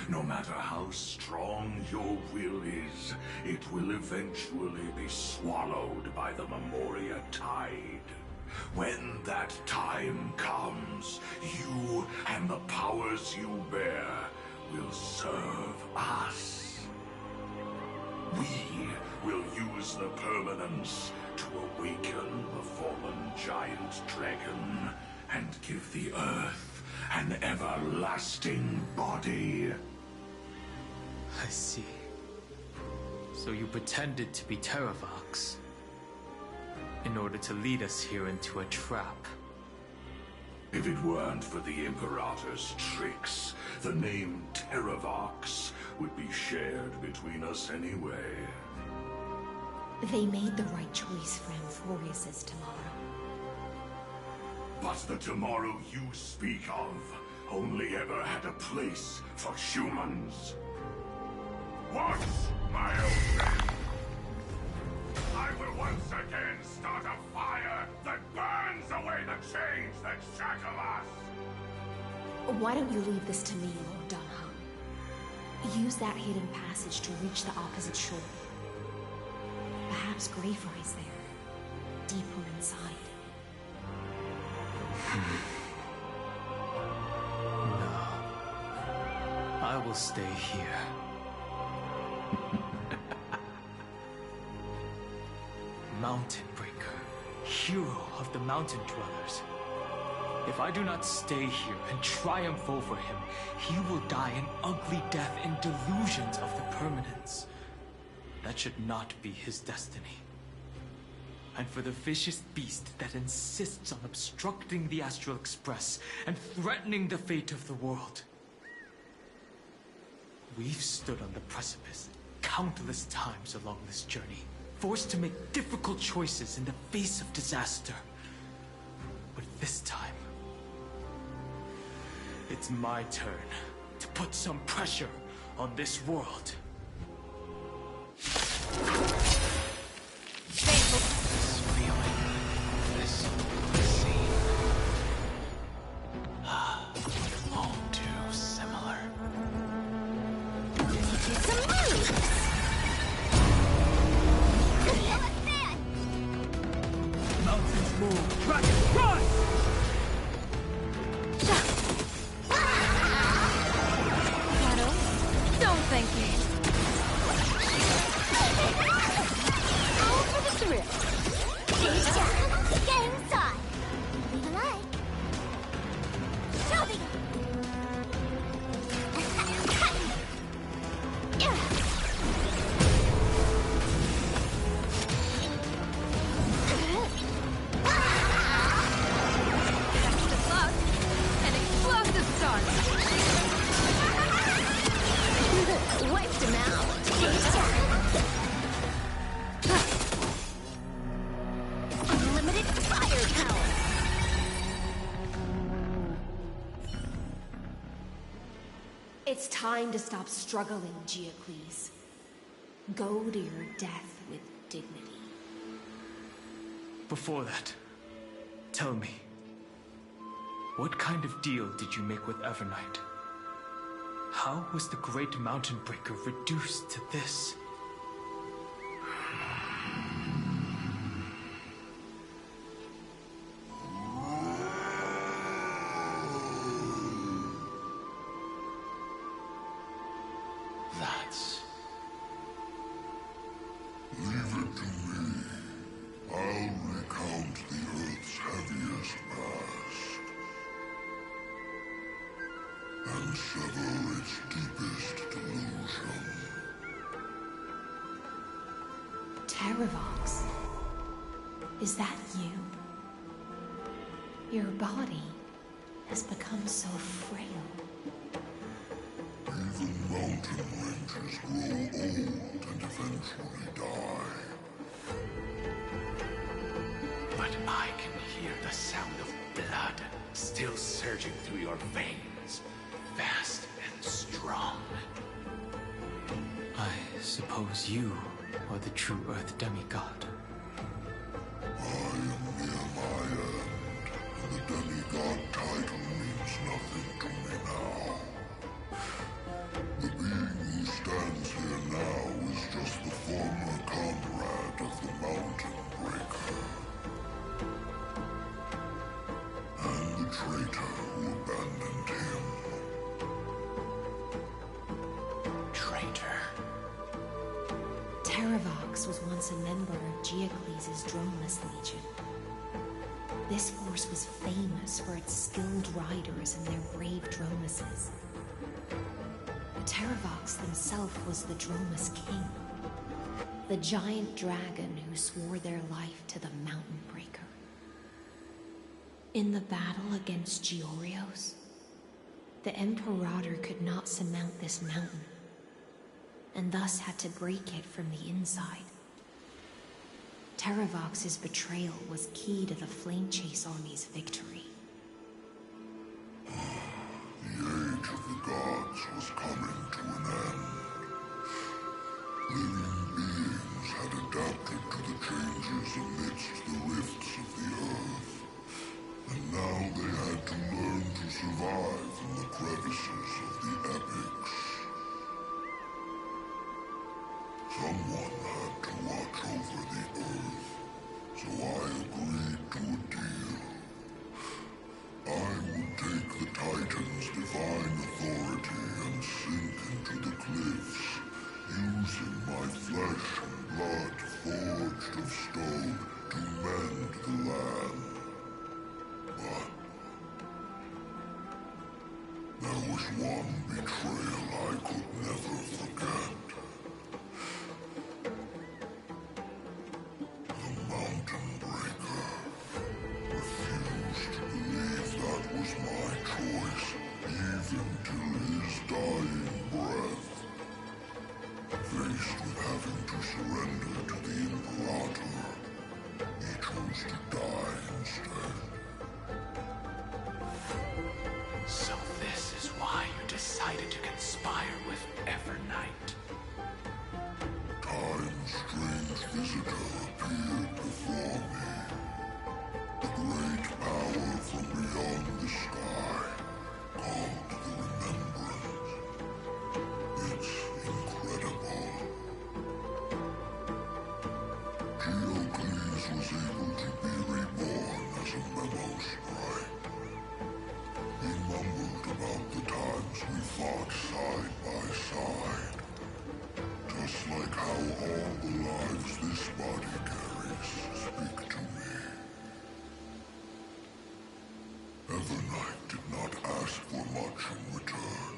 No matter how strong your will is, it will eventually be swallowed by the Memoria tide. When that time comes, you and the powers you bear will serve us. We will use the permanence to awaken the fallen giant dragon and give the earth an everlasting body. I see. So you pretended to be Terravox in order to lead us here into a trap. If it weren't for the Imperator's tricks, the name Terravox would be shared between us anyway. They made the right choice for Amphorius's tomorrow. But the tomorrow you speak of only ever had a place for humans. Once, my old friend, I will once again start a fire that burns away the chains that shackle us. Why don't you leave this to me, Lord Dunham? Use that hidden passage to reach the opposite shore. Perhaps Grave lies there, deeper inside. No. I will stay here. Mountain Breaker, hero of the Mountain Dwellers. If I do not stay here and triumph over him, he will die an ugly death in delusions of the permanence. That should not be his destiny. And for the vicious beast that insists on obstructing the Astral Express and threatening the fate of the world. We've stood on the precipice countless times along this journey, forced to make difficult choices in the face of disaster. But this time, it's my turn to put some pressure on this world. This feeling, this scene. All too similar. Some moves! Mountains move, dragons rise! Don't thank me. All for the thrill. Get inside. Leave a light. Show me. That's the bug. An explosive start. Wiped him out. Unlimited firepower. It's time to stop struggling, Geocles. Go to your death with dignity. Before that, tell me, what kind of deal did you make with Evernight? How was the Great Mountain Breaker reduced to this? That's... Leave it to me. I'll recount the Earth's heaviest past. And sever its deepest delusion. Terravox. Is that you? Your body has become so frail. Even mountain ranges grow old and eventually die. But I can hear the sound of blood still surging through your veins, fast and strong. I suppose you are the true Earth demigod. I am near my end, and the demigod title means nothing to me now. The being who stands here now is just the former comrade of the Mountain Breaker. And the traitor who abandoned him. Traitor. Terravox was once a member of Geocles' Dromeless Legion. This force was famous for its skilled riders and their brave Dromuses. Terravox himself was the Dromus King, the giant dragon who swore their life to the Mountain Breaker. In the battle against Georios, the Imperator could not surmount this mountain, and thus had to break it from the inside. Terravox's betrayal was key to the Flame Chase Army's victory. The age of the gods was coming to an end. Living beings had adapted to the changes amidst the rifts of the earth. And now they had to learn to survive in the crevices of the epics. was one betrayal I could never forget. The Mountain Breaker refused to believe that was my choice, even till his dying breath. Faced with having to surrender to the Imperator, he chose to die instead. So this is why you decided to conspire with Evernight. Time's strange visitor appeared before me. The great power from beyond the sky, called the Remembrance. It's incredible. Geocles was able to be reborn as a memo sprite. He mumbled about the times we fought side by side. Just like how all the lives this body carries speak to me. Evernight did not ask for much in return.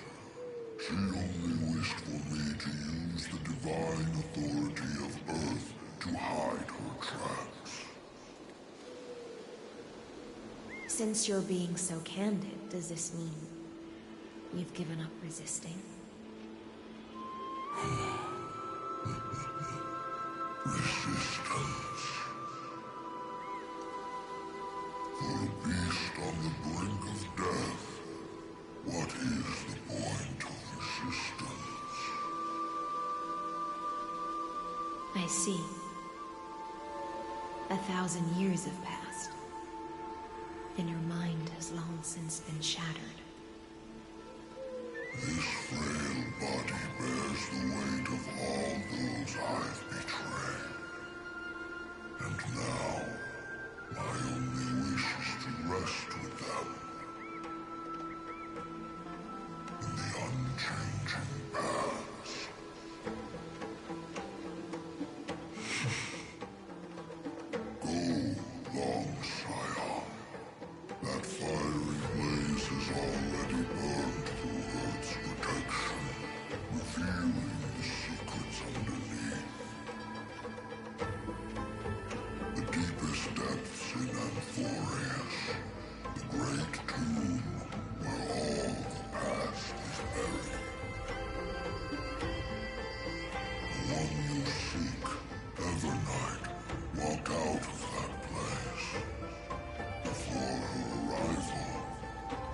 She only wished for me to use the divine authority of Earth to hide her tracks. Since you're being so candid, does this mean you've given up resisting? Resistance. For a beast on the brink of death, what is the point of resistance? I see. 1,000 years have passed, and your mind has long since been shattered. This frail body bears the weight of all those I've betrayed. And now, my only wish is to rest with them. In the unchanging paths. Go, long Scion. That fiery blaze has already burned through Earth's protection, revealing the secrets underneath. The deepest depths in Amphorius, the great tomb where all the past is buried. The one you seek, Evernight, walked out of that place. Before her arrival,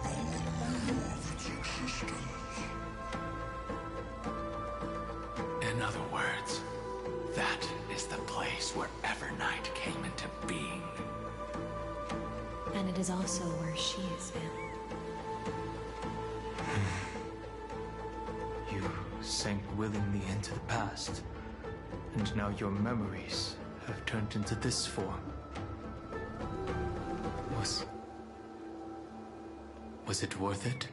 no one knew of its existence. In other words, that is the place where Evernight came into being. And it is also where she is found. You sank willingly into the past, and now your memories have turned into this form. Was it worth it?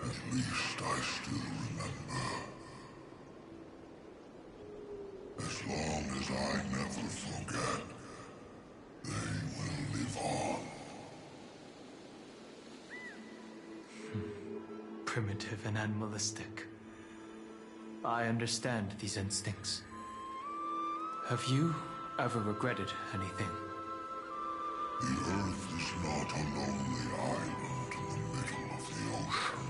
At least I still remember. As long as I never forget, they will live on. Primitive and animalistic. I understand these instincts. Have you ever regretted anything? The Earth is not a lonely island in the middle of the ocean.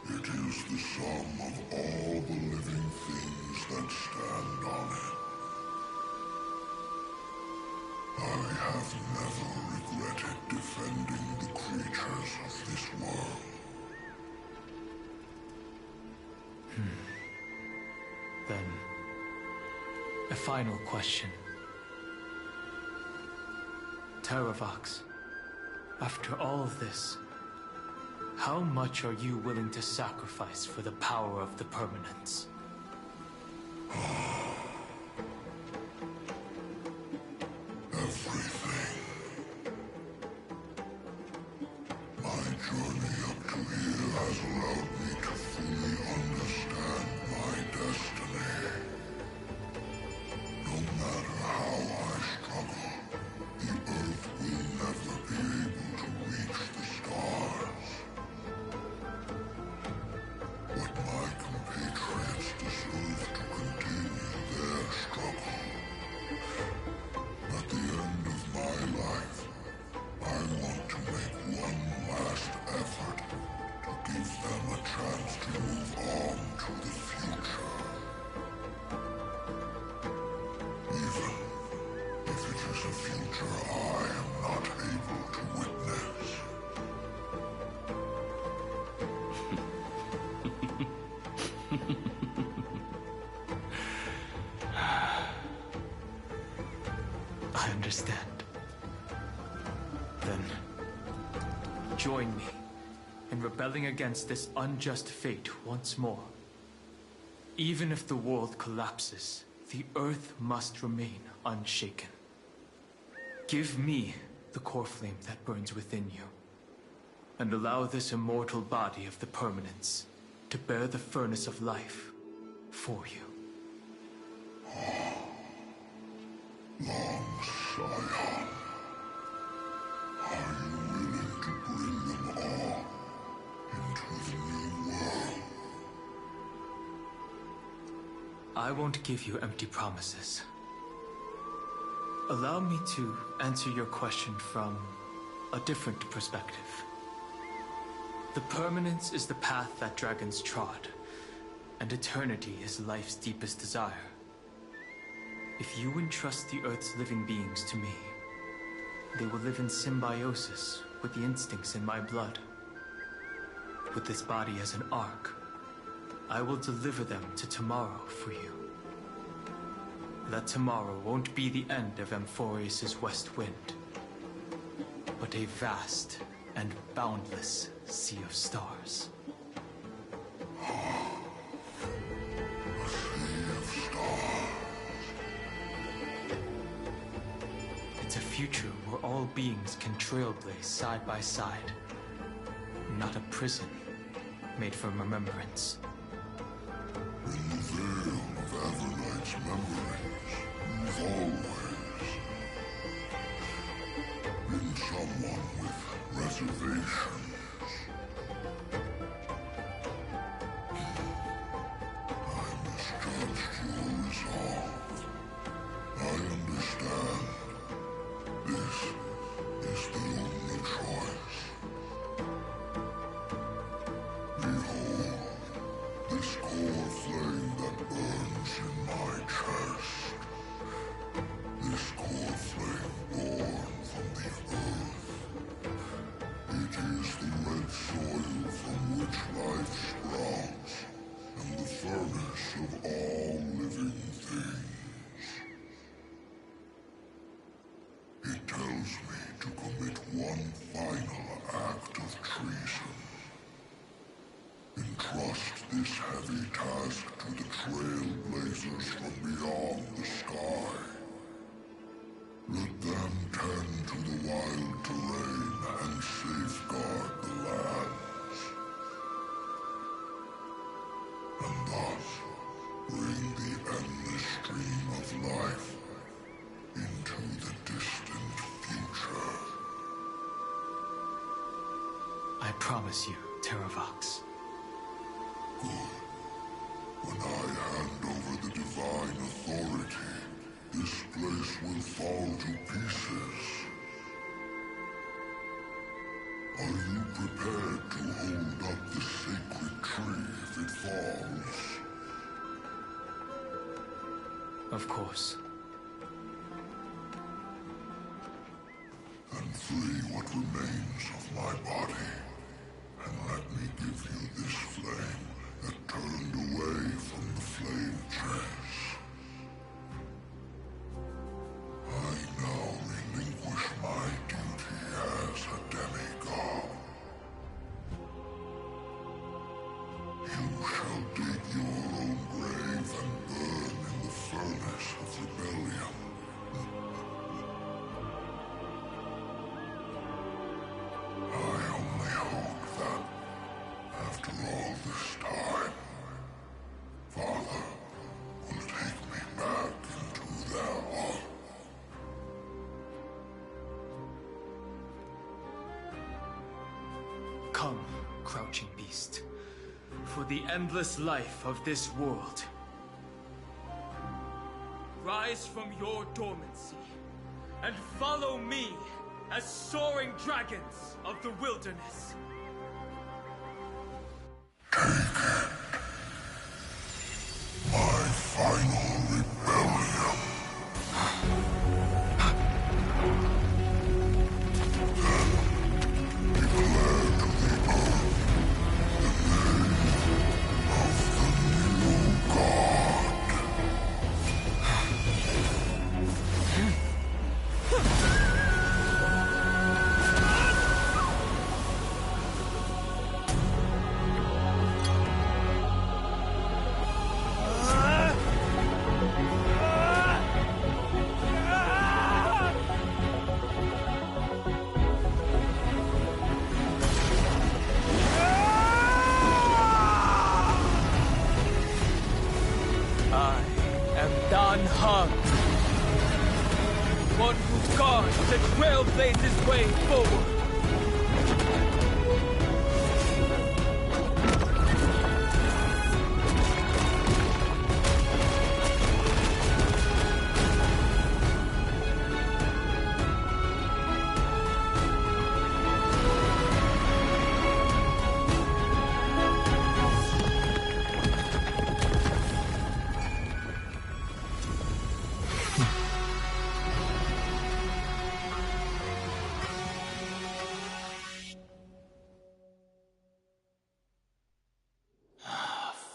It is the sum of all the living things that stand on it. I have never regretted defending the creatures of this world. Then, a final question. Terravox, after all of this, how much are you willing to sacrifice for the power of the Permanence? Everything. My journey up to here has allowed me to fully understand my destiny. No matter how I struggle, the Earth will never be able to reach the stars. join me in rebelling against this unjust fate once more. Even if the world collapses, the Earth must remain unshaken. Give me the core flame that burns within you, and allow this immortal body of the Permanence to bear the furnace of life for you. Long Scion, are you willing to bring them all into the new world? I won't give you empty promises. Allow me to answer your question from a different perspective. The Permanence is the path that dragons trod, and eternity is life's deepest desire. If you entrust the Earth's living beings to me, they will live in symbiosis with the instincts in my blood. With this body as an ark, I will deliver them to tomorrow for you. That tomorrow won't be the end of Amphorius' West Wind, but a vast and boundless sea of stars. It's a future where all beings can trailblaze side by side, not a prison made from remembrance. In the veil of Avernight's memories, you've always been someone with reservations. I misjudged your resolve. I understand. This is the only choice. Behold, this core flame that burns in my chest. This core flame born from the earth. It is the red soil from which life sprouts, and the furnace of all living things. It tells me to commit one final act of treason. Entrust this heavy task to the trailblazers from beyond the sky. Let them tend to the wild terrain and safeguard the lands. And thus bring the endless stream of life into the distant future. I promise you, Terravox. Good. When I hand over the divine authority, this place will fall to pieces. Are you prepared to hold up the sacred tree if it falls? Of course. Then free what remains of my body, and let me give you this flame that turned away from the flame chase. I now relinquish my duty as a demigod. You shall dig your own grave and burn in the furnace of rebellion. I only hope that, after all this time, Father will take me back into their heart. Come, crouching beast, for the endless life of this world. Rise from your dormancy, and follow me as soaring dragons of the wilderness. My final rebellion. Then declare to the earth the name of the new god. trailblaze his way forward.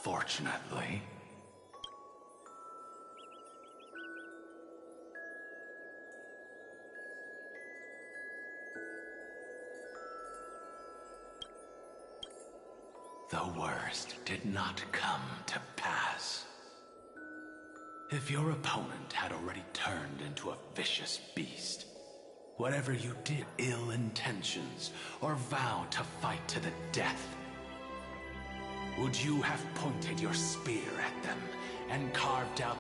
Fortunately. The worst did not come to pass. If your opponent had already turned into a vicious beast, whatever you did, ill intentions, or vow to fight to the death, would you have pointed your spear at them and carved out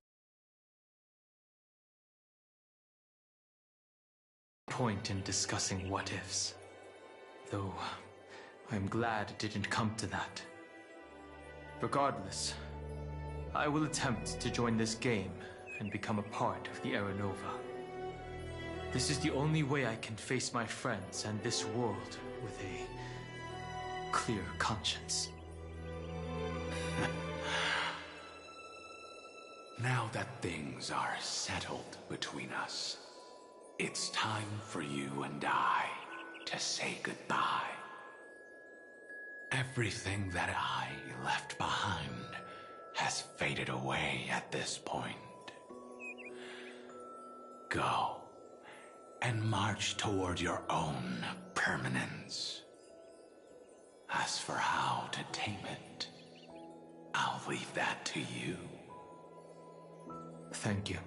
point in discussing what-ifs? Though, I'm glad it didn't come to that. Regardless, I will attempt to join this game and become a part of the Era Nova. This is the only way I can face my friends and this world with a clear conscience. Now that things are settled between us, it's time for you and I to say goodbye. Everything that I left behind has faded away at this point. Go and march toward your own permanence. As for how to tame it, I'll leave that to you. Thank you.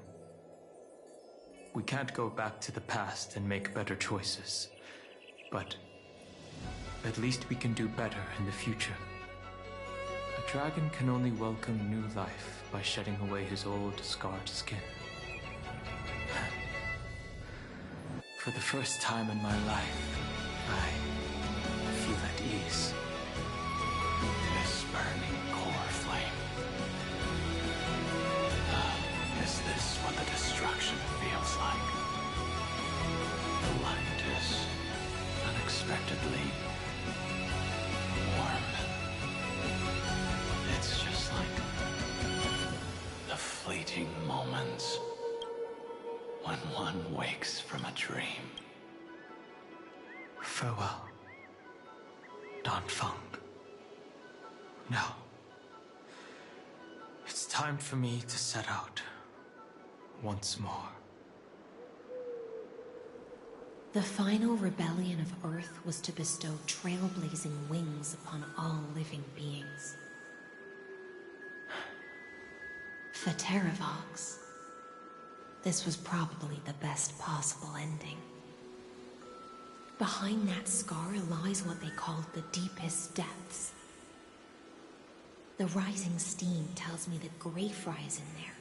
We can't go back to the past and make better choices, but at least we can do better in the future. A dragon can only welcome new life by shedding away his old, scarred skin. For the first time in my life, I feel at ease. This burning core flame. Is this what the destruction feels like? The light is unexpectedly warm. It's just like the fleeting moments when one wakes from a dream. Farewell, Danfeng. Now, it's time for me to set out once more. The final rebellion of Earth was to bestow trailblazing wings upon all living beings. For Terravox, this was probably the best possible ending. Behind that scar lies what they called the deepest depths. The rising steam tells me that Greyfry is in there.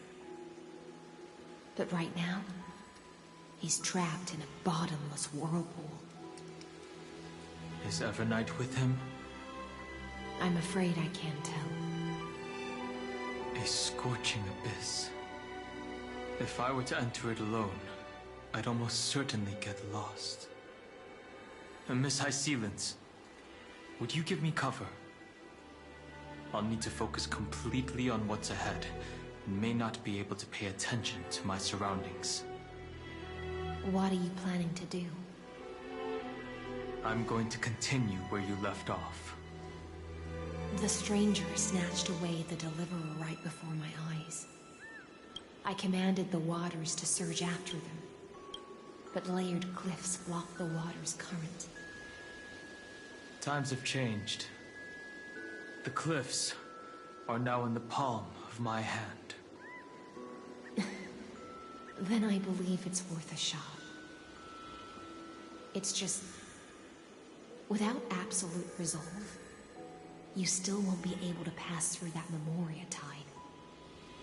But right now, he's trapped in a bottomless whirlpool. Is Evernight with him? I'm afraid I can't tell. A scorching abyss. If I were to enter it alone, I'd almost certainly get lost. Miss High Sealance, would you give me cover? I'll need to focus completely on what's ahead, and may not be able to pay attention to my surroundings. What are you planning to do? I'm going to continue where you left off. The stranger snatched away the Deliverer right before my eyes. I commanded the waters to surge after them, but layered cliffs blocked the water's current. Times have changed. The cliffs are now in the palm of my hand. Then I believe it's worth a shot. It's just, without absolute resolve, you still won't be able to pass through that Memoria tide,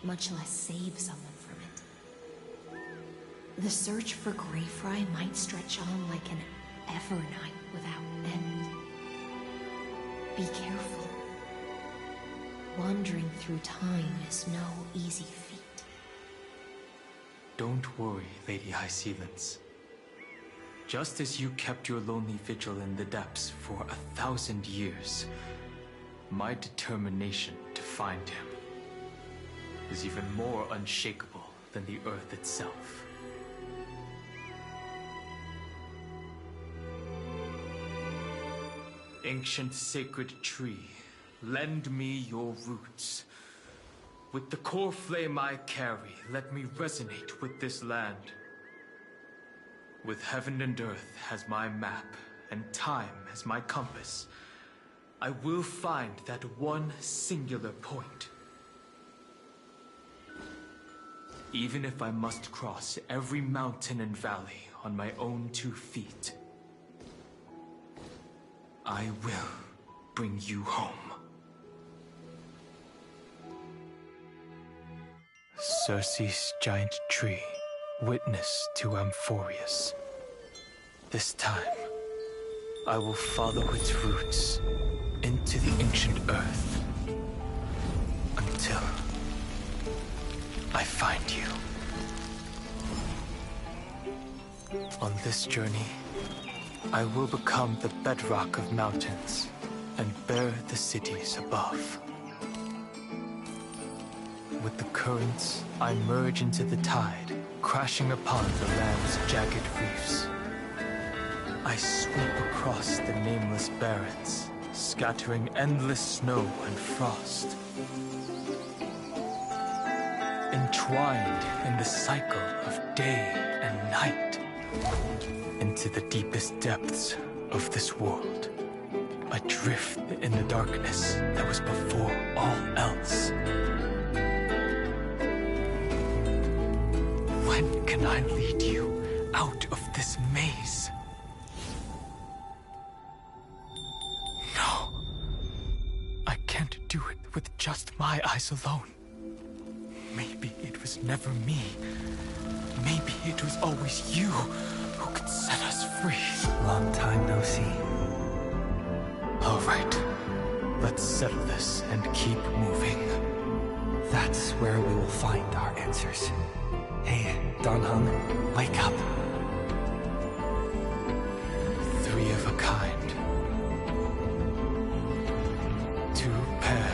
much less save someone from it. The search for Greyfry might stretch on like an evernight without end. Be careful. Wandering through time is no easy feat. Don't worry, Lady High Sealance. Just as you kept your lonely vigil in the depths for 1,000 years, my determination to find him is even more unshakable than the earth itself. Ancient sacred tree, lend me your roots. With the core flame I carry, let me resonate with this land. With heaven and earth as my map, and time as my compass, I will find that one singular point. Even if I must cross every mountain and valley on my own 2 feet, I will bring you home. Circe's giant tree, witness to Amphorius. This time, I will follow its roots into the ancient earth until I find you. On this journey, I will become the bedrock of mountains and bear the cities above. With the currents, I merge into the tide, crashing upon the land's jagged reefs. I sweep across the nameless barrens, scattering endless snow and frost. Entwined in the cycle of day and night, into the deepest depths of this world, adrift in the darkness that was before all else. When can I lead you out of this maze? No. I can't do it with just my eyes alone. Maybe it was never me. Maybe it was always you who could set us free. Long time no see. All right. Let's settle this and keep moving. That's where we will find our answers. Hey, Dan Heng, wake up. 3 of a kind. 2 pair.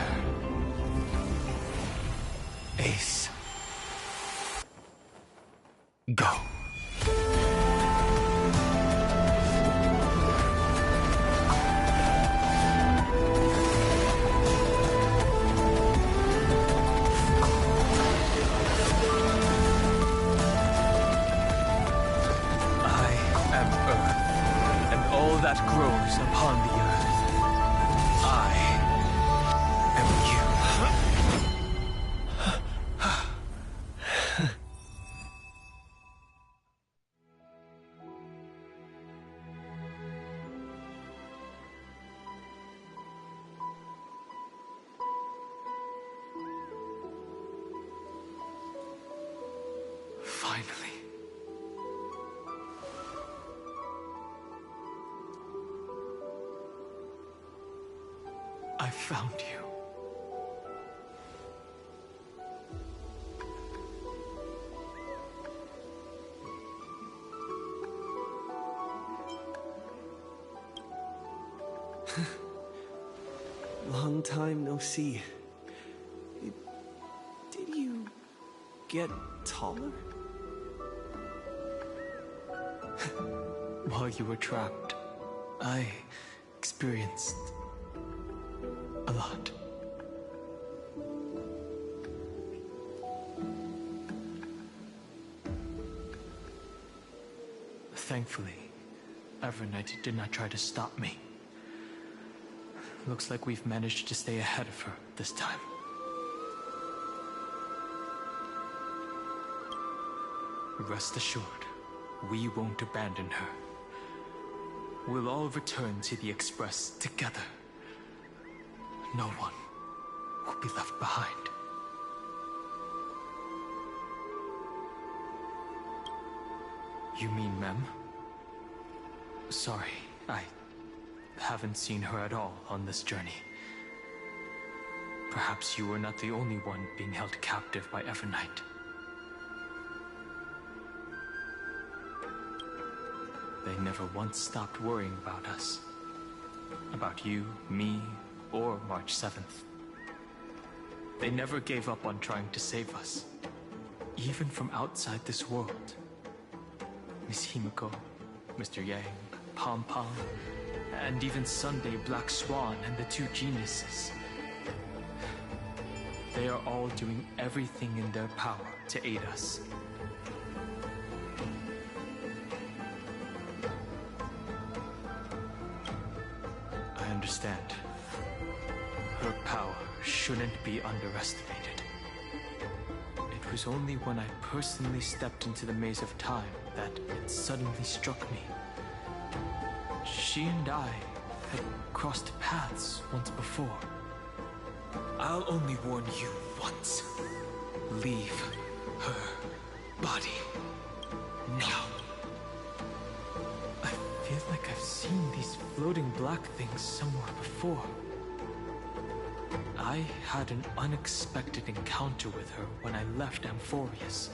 Ace. Go. That grows upon the earth. I am you. Finally. I found you. Long time no see. Did you get taller? While you were trapped, I experienced a lot. Thankfully, Evernight did not try to stop me. Looks like we've managed to stay ahead of her this time. Rest assured, we won't abandon her. We'll all return to the Express together. No one will be left behind. You mean Mem? Sorry, I haven't seen her at all on this journey. Perhaps you were not the only one being held captive by Evernight. They never once stopped worrying about us. About you, me, or March 7th. They never gave up on trying to save us. Even from outside this world. Miss Himiko, Mr. Yang, Pom Pom, and even Sunday Black Swan and the two geniuses. They are all doing everything in their power to aid us. I understand. Her power shouldn't be underestimated. It was only when I personally stepped into the maze of time that it suddenly struck me. She and I had crossed paths once before. I'll only warn you once. Leave her body now. I feel like I've seen these floating black things somewhere before. I had an unexpected encounter with her when I left Amphorius.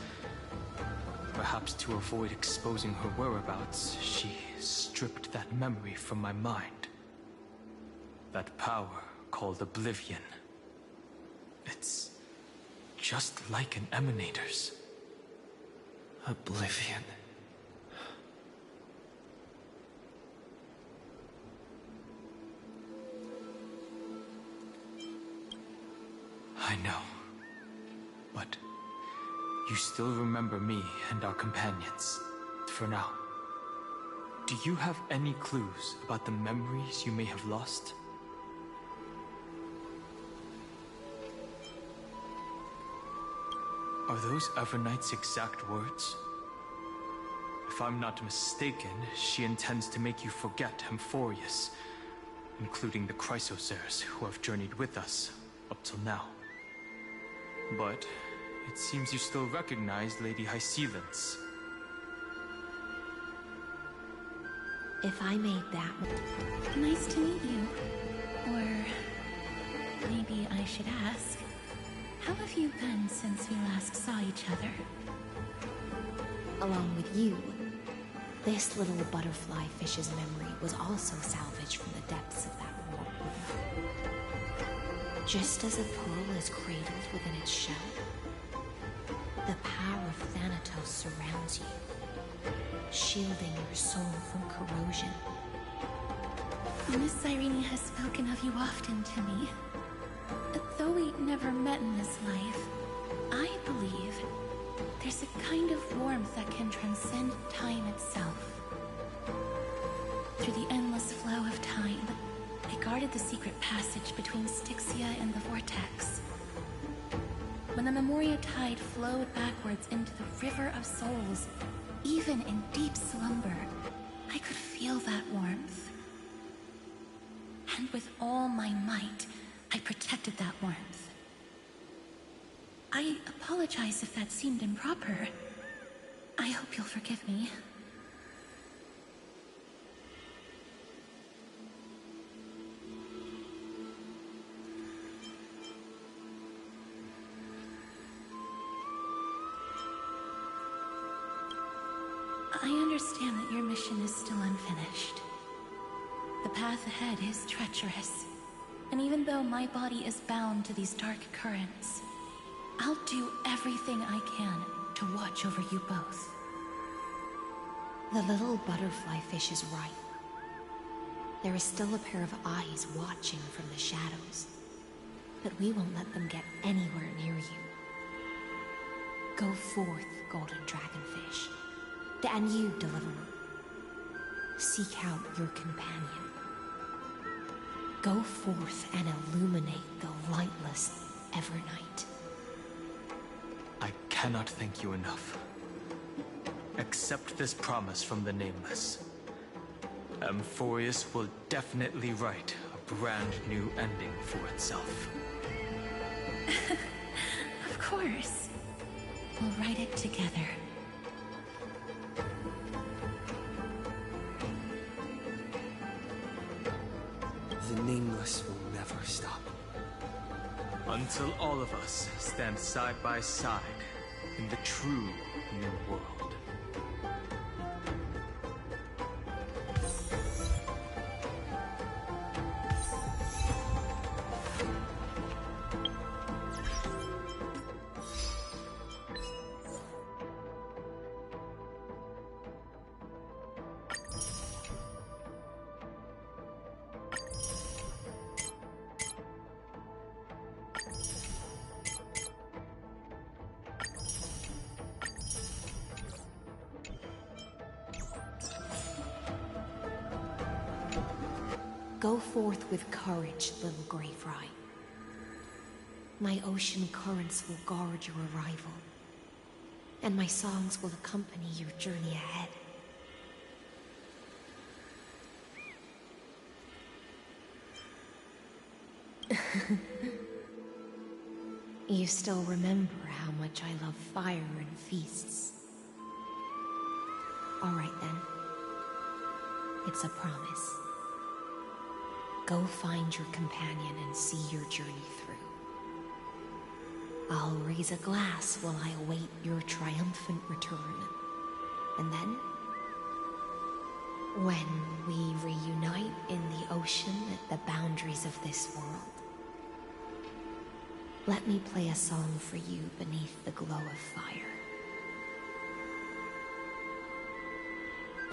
Perhaps to avoid exposing her whereabouts, she stripped that memory from my mind. That power called Oblivion. It's just like an Emanator's. Oblivion. I know. But you still remember me and our companions, for now. Do you have any clues about the memories you may have lost? Are those Evernight's exact words? If I'm not mistaken, she intends to make you forget Amphorius, including the Chrysosaurs who have journeyed with us up till now. But it seems you still recognize Lady Hycelens. If I made that... Nice to meet you. Or maybe I should ask, how have you been since we last saw each other? Along with you, this little butterfly fish's memory was also salvaged from the depths of that warp room. Just as a pearl is cradled within its shell, the power of Thanatos surrounds you, shielding your soul from corrosion. Miss Irene has spoken of you often to me. Though we never met in this life, I believe there's a kind of warmth that can transcend time itself. Through the endless flow of time, I guarded the secret passage between Styxia and the Vortex. When the Memoria Tide flowed backwards into the River of Souls, even in deep slumber, I could feel that warmth. And with all my might, I protected that warmth. I apologize if that seemed improper. I hope you'll forgive me. I understand that your mission is still unfinished. The path ahead is treacherous. And even though my body is bound to these dark currents, I'll do everything I can to watch over you both. The little butterfly fish is right. There is still a pair of eyes watching from the shadows. But we won't let them get anywhere near you. Go forth, golden dragonfish. And you, Deliverer. Seek out your companion. Go forth and illuminate the lightless Evernight. I cannot thank you enough. Accept this promise from the Nameless. Amphorius will definitely write a brand new ending for itself. Of course. We'll write it together. nameless will never stop. Until all of us stand side by side in the true new world. Go forth with courage, little Greyfry. My ocean currents will guard your arrival, and my songs will accompany your journey ahead. You still remember how much I love fire and feasts. All right then. It's a promise. Go find your companion and see your journey through. I'll raise a glass while I await your triumphant return. And then, when we reunite in the ocean at the boundaries of this world, let me play a song for you beneath the glow of fire.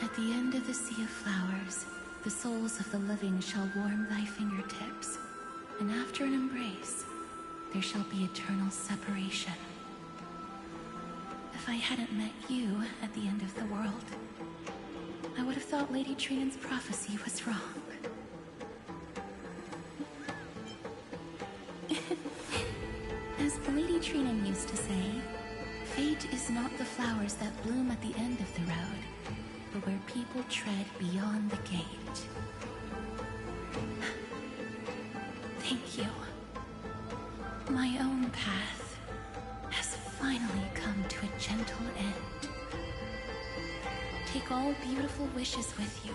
At the end of the sea of flowers, the souls of the living shall warm thy fingertips, and after an embrace, there shall be eternal separation. If I hadn't met you at the end of the world, I would have thought Lady Trinan's prophecy was wrong. As Lady Trinan used to say, fate is not the flowers that bloom at the end of the road, but where people tread beyond the gate. Thank you. My own path has finally come to a gentle end. Take all beautiful wishes with you,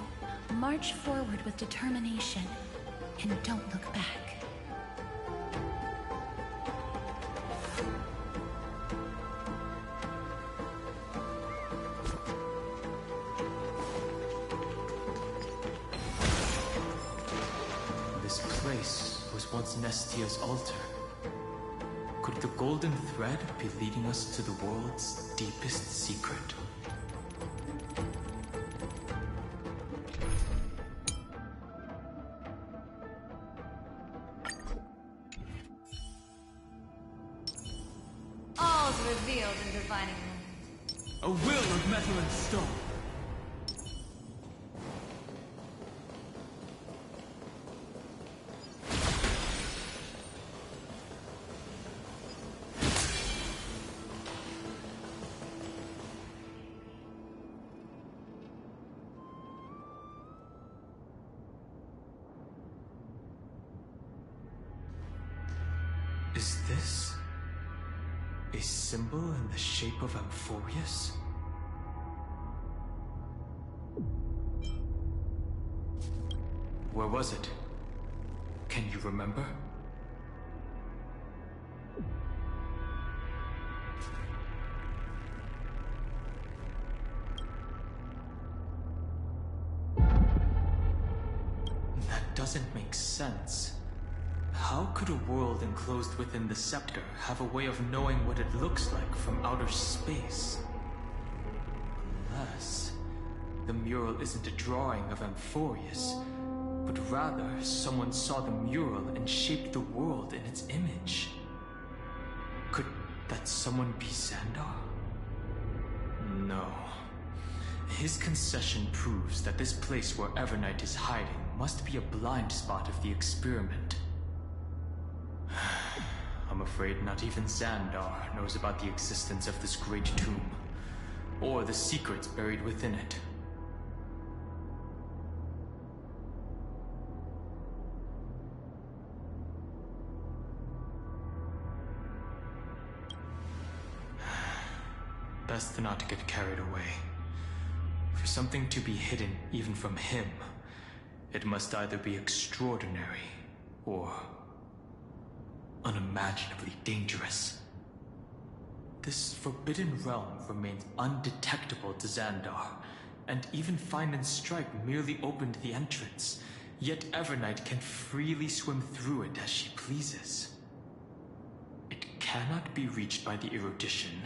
march forward with determination, and don't look back. Once Nestia's altar. Could the golden thread be leading us to the world's deepest secret? All's revealed in divining moment. A will of metal and stone. Is this a symbol in the shape of Amphorius? Where was it? Can you remember? That doesn't make sense. How could a world enclosed within the scepter have a way of knowing what it looks like from outer space? Unless the mural isn't a drawing of Amphorius, but rather someone saw the mural and shaped the world in its image. Could that someone be Xandar? No. His concession proves that this place where Evernight is hiding must be a blind spot of the experiment. I'm afraid not even Xandar knows about the existence of this great tomb, or the secrets buried within it. Best not to get carried away. For something to be hidden even from him, it must either be extraordinary or unimaginably dangerous. This forbidden realm remains undetectable to Xandar, and even Fine and Stripe merely opened the entrance, yet Evernight can freely swim through it as she pleases. It cannot be reached by the erudition,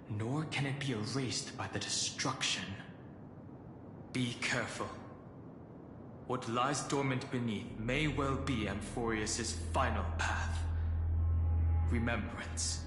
nor can it be erased by the destruction. Be careful. What lies dormant beneath may well be Amphorius' final path. Remembrance.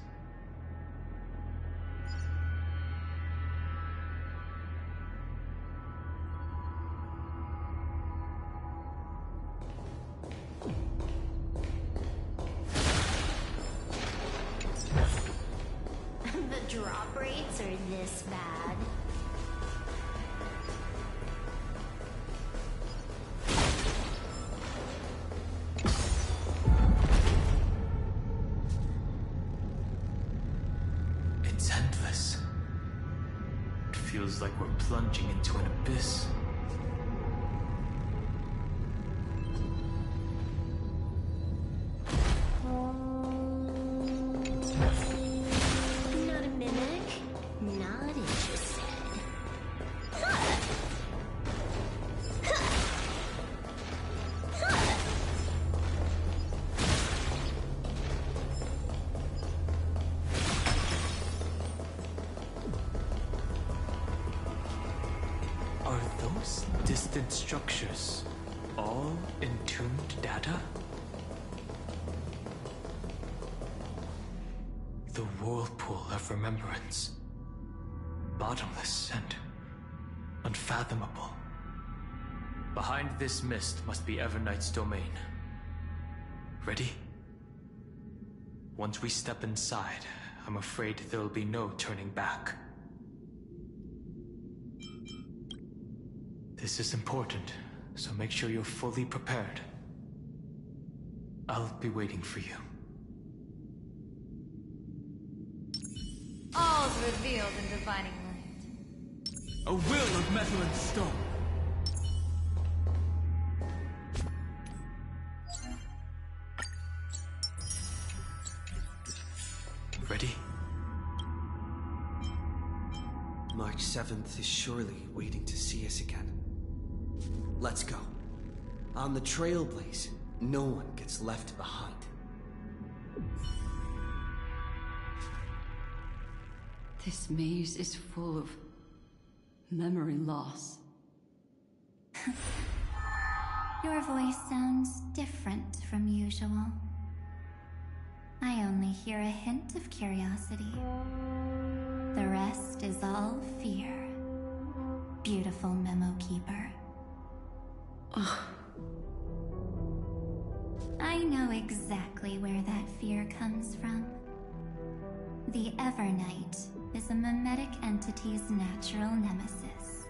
The drop rates are this bad. It's endless. It feels like we're plunging into an abyss. Not a mimic. Not interested. Are those distant structures all entombed data? The whirlpool of remembrance. Bottomless and unfathomable. Behind this mist must be Evernight's domain. Ready? Once we step inside, I'm afraid there'll be no turning back. This is important, so make sure you're fully prepared. I'll be waiting for you. All's revealed in divining light. A will of metal and stone. Ready? March 7th is surely waiting to see us again. Let's go. On the Trailblaze, no one gets left behind. This maze is full of memory loss. Your voice sounds different from usual. I only hear a hint of curiosity. The rest is all fear. Beautiful Memo Keeper. I know exactly where that fear comes from. The Evernight is a mimetic entity's natural nemesis.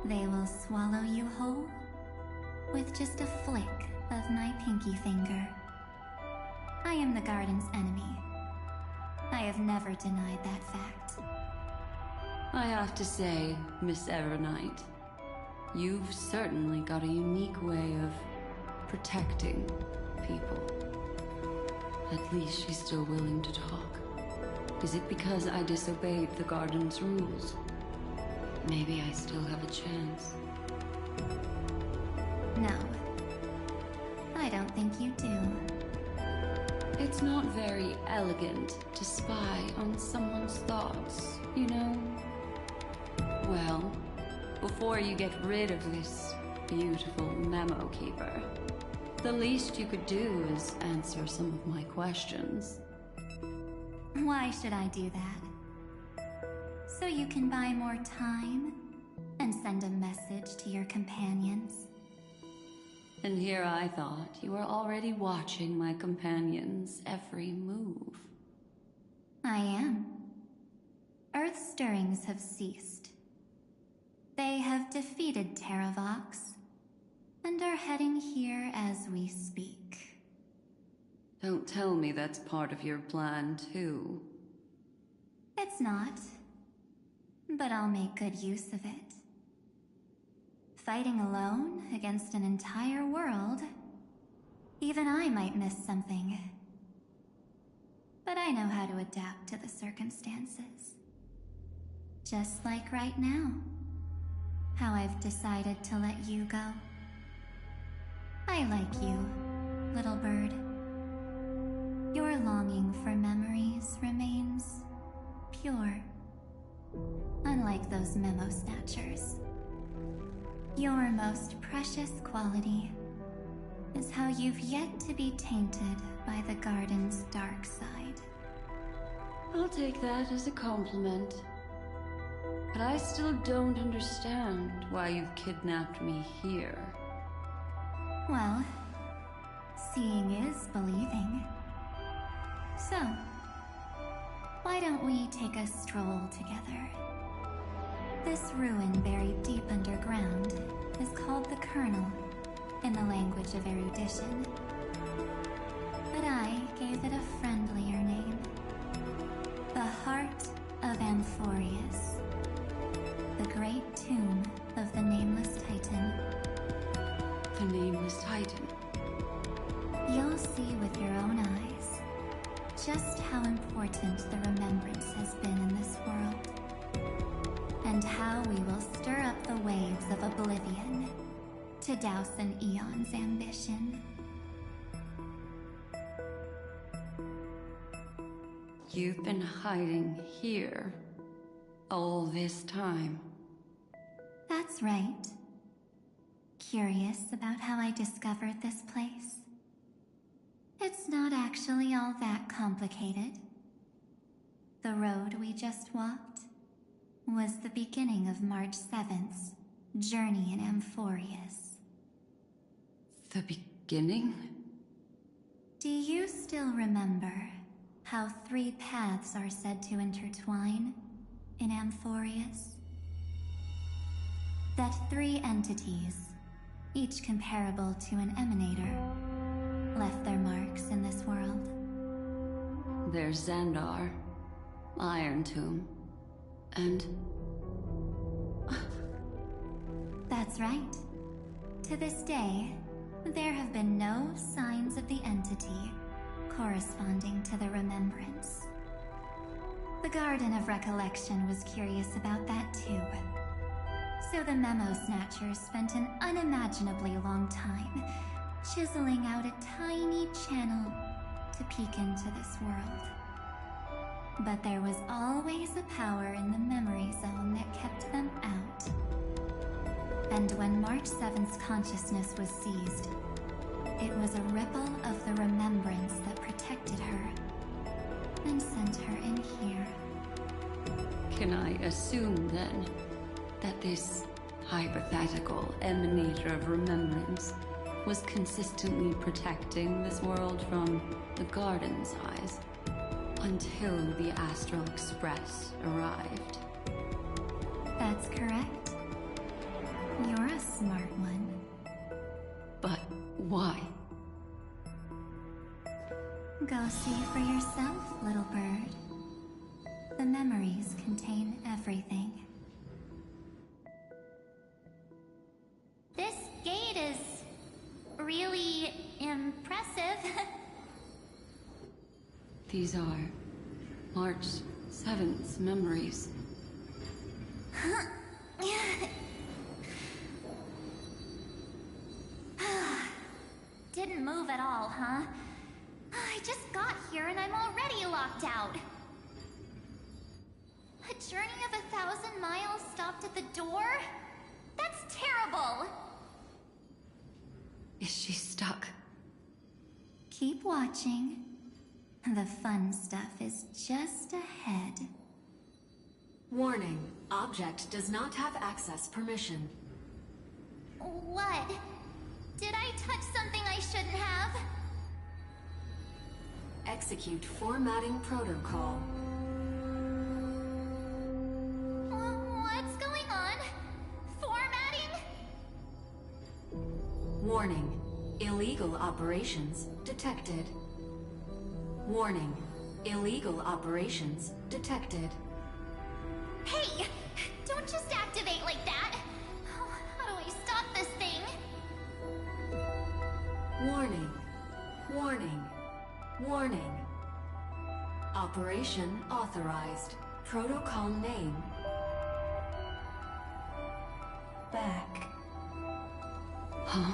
They will swallow you whole with just a flick of my pinky finger. I am the Garden's enemy. I have never denied that fact. I have to say, Miss Evernight, you've certainly got a unique way of protecting people. At least she's still willing to talk. Is it because I disobeyed the Garden's rules? Maybe I still have a chance. No. I don't think you do. It's not very elegant to spy on someone's thoughts, you know? Well, before you get rid of this beautiful Memo Keeper, the least you could do is answer some of my questions. Why should I do that? So you can buy more time and send a message to your companions? And here I thought you were already watching my companions' every move. I am. Earth stirrings have ceased. They have defeated Terravox and are heading here as we speak. Don't tell me that's part of your plan, too. It's not. But I'll make good use of it. fighting alone against an entire world, even I might miss something. But I know how to adapt to the circumstances. Just like right now. How I've decided to let you go. I like you, little bird. Your longing for memories remains pure. Unlike those memo snatchers. Your most precious quality is how you've yet to be tainted by the garden's dark side. I'll take that as a compliment. But I still don't understand why you've kidnapped me here. Well, seeing is believing. So, why don't we take a stroll together? This ruin buried deep underground is called the Kernel, in the language of erudition. But I gave it a friendlier name. The Heart of Amphorius. The great tomb of the Nameless Titan. The Nameless Titan? You'll see with your own eyes just how important the remembrance has been in this world. And how we will stir up the waves of oblivion to douse an eon's ambition. You've been hiding here all this time. That's right. Curious about how I discovered this place? It's not actually all that complicated. The road we just walked was the beginning of March 7th's journey in Amphorius. The beginning? Do you still remember how 3 paths are said to intertwine in Amphorius? That 3 entities, each comparable to an emanator, left their marks in this world. There's Xandar, Iron Tomb, and... That's right. To this day, there have been no signs of the entity corresponding to the remembrance. The Garden of Recollection was curious about that too. So the Memo Snatchers spent an unimaginably long time chiseling out a tiny channel to peek into this world. But there was always a power in the memory zone that kept them out. And when March 7th's consciousness was seized, it was a ripple of the remembrance that protected her and sent her in here. Can I assume, then, that this hypothetical emanator of remembrance was consistently protecting this world from the Garden's eyes until the Astral Express arrived? That's correct. You're a smart one. But why? Go see for yourself, little bird. The memories contain everything. This gate is really impressive. These are March 7th's memories. Didn't move at all, huh? I just got here and I'm already locked out. A journey of 1,000 miles stopped at the door? That's terrible! Is she stuck? Keep watching. The fun stuff is just ahead. Warning. Object does not have access permission. What? Did I touch something I shouldn't have? Execute formatting protocol. What's going on? Formatting? Warning. Illegal operations detected. Warning. Illegal operations detected. Hey! Don't just activate like that! How do I stop Warning. Warning. Operation authorized. Protocol name. Beck. Huh?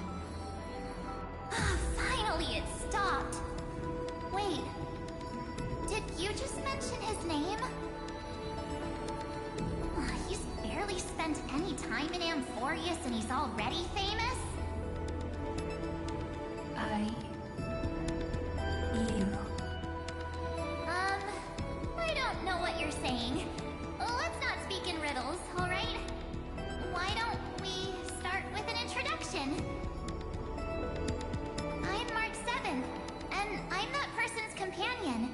Finally, it stopped. Wait. Did you just mention his name? He's barely spent any time in Amphorius and he's already famous? I don't know what you're saying. Let's not speak in riddles, alright? Why don't we start with an introduction? I'm March 7th, and I'm that person's companion.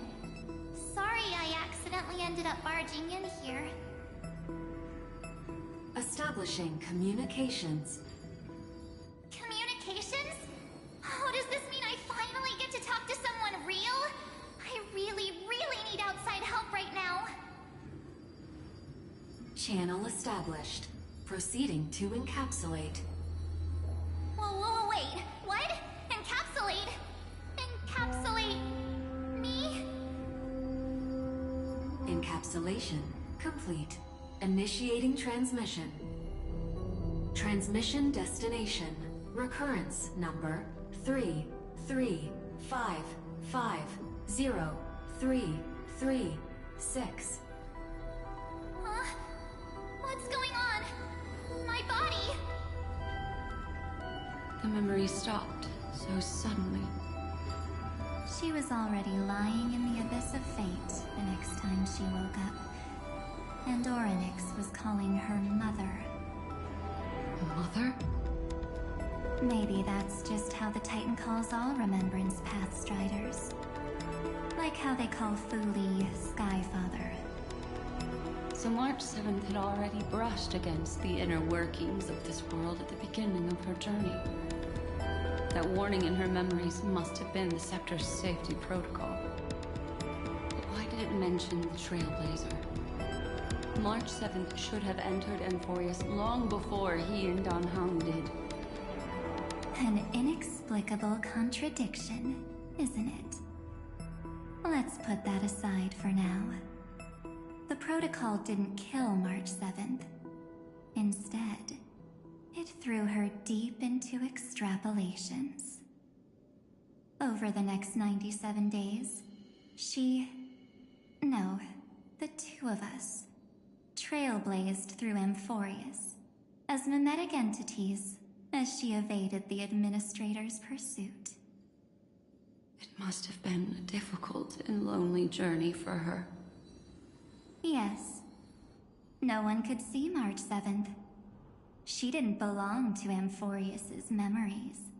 Sorry I accidentally ended up barging in here. Establishing communications. Communications? Oh, does this mean I finally get to talk to someone real? I really, really need outside help right now. Channel established. Proceeding to encapsulate. Whoa, wait. What? Encapsulate? Encapsulate me? Encapsulation complete. Initiating transmission. Transmission destination. Recurrence number 335503336. Huh? What's going on? My body? The memory stopped so suddenly. She was already lying in the abyss of fate the next time she woke up. And Orynyx was calling her mother. Mother? Maybe that's just how the Titan calls all Remembrance Pathstriders. Like how they call Fuli Skyfather. So March 7th had already brushed against the inner workings of this world at the beginning of her journey. That warning in her memories must have been the Scepter's safety protocol. But why did it mention the Trailblazer? March 7th should have entered Amphorius long before he and Dan Heng did. An inexplicable contradiction, isn't it? Let's put that aside for now. The protocol didn't kill March 7th. Instead, it threw her deep into extrapolations. Over the next 97 days, the two of us, trailblazed through Amphorius as mimetic entities as she evaded the Administrator's pursuit. It must have been a difficult and lonely journey for her. Yes. No one could see March 7th. She didn't belong to Amphorius's memories,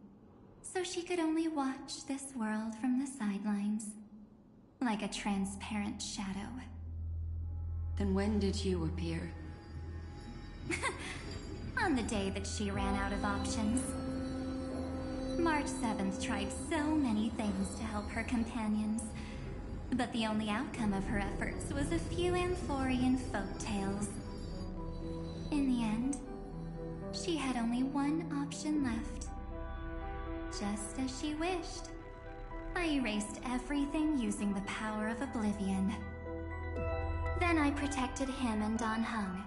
so she could only watch this world from the sidelines, like a transparent shadow. Then when did you appear? On the day that she ran out of options. March 7th tried so many things to help her companions, but the only outcome of her efforts was a few Amphorian folktales. In the end, she had only one option left. Just as she wished. I erased everything using the power of oblivion. Then I protected him and Dan Heng,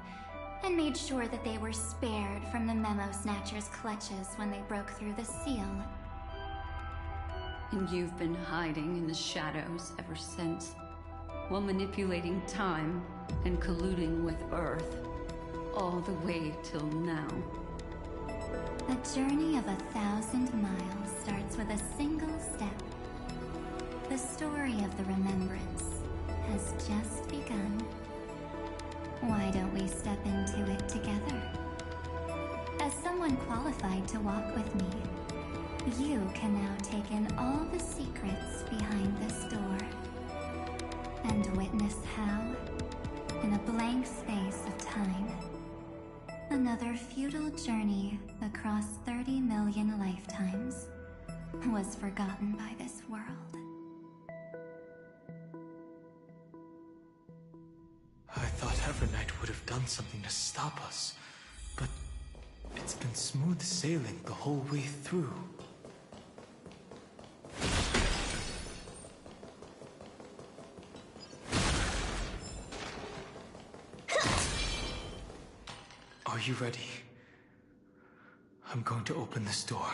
and made sure that they were spared from the Memo Snatcher's clutches when they broke through the seal. And you've been hiding in the shadows ever since, while manipulating time and colluding with Earth, all the way till now. A journey of 1,000 miles starts with a single step. The story of the Remembrance has just begun. Why don't we step into it together? As someone qualified to walk with me, you can now take in all the secrets behind this door, and witness how, in a blank space of time, another futile journey across 30 million lifetimes was forgotten by this world. I thought Evernight would have done something to stop us, but it's been smooth sailing the whole way through. you ready? I'm going to open this door.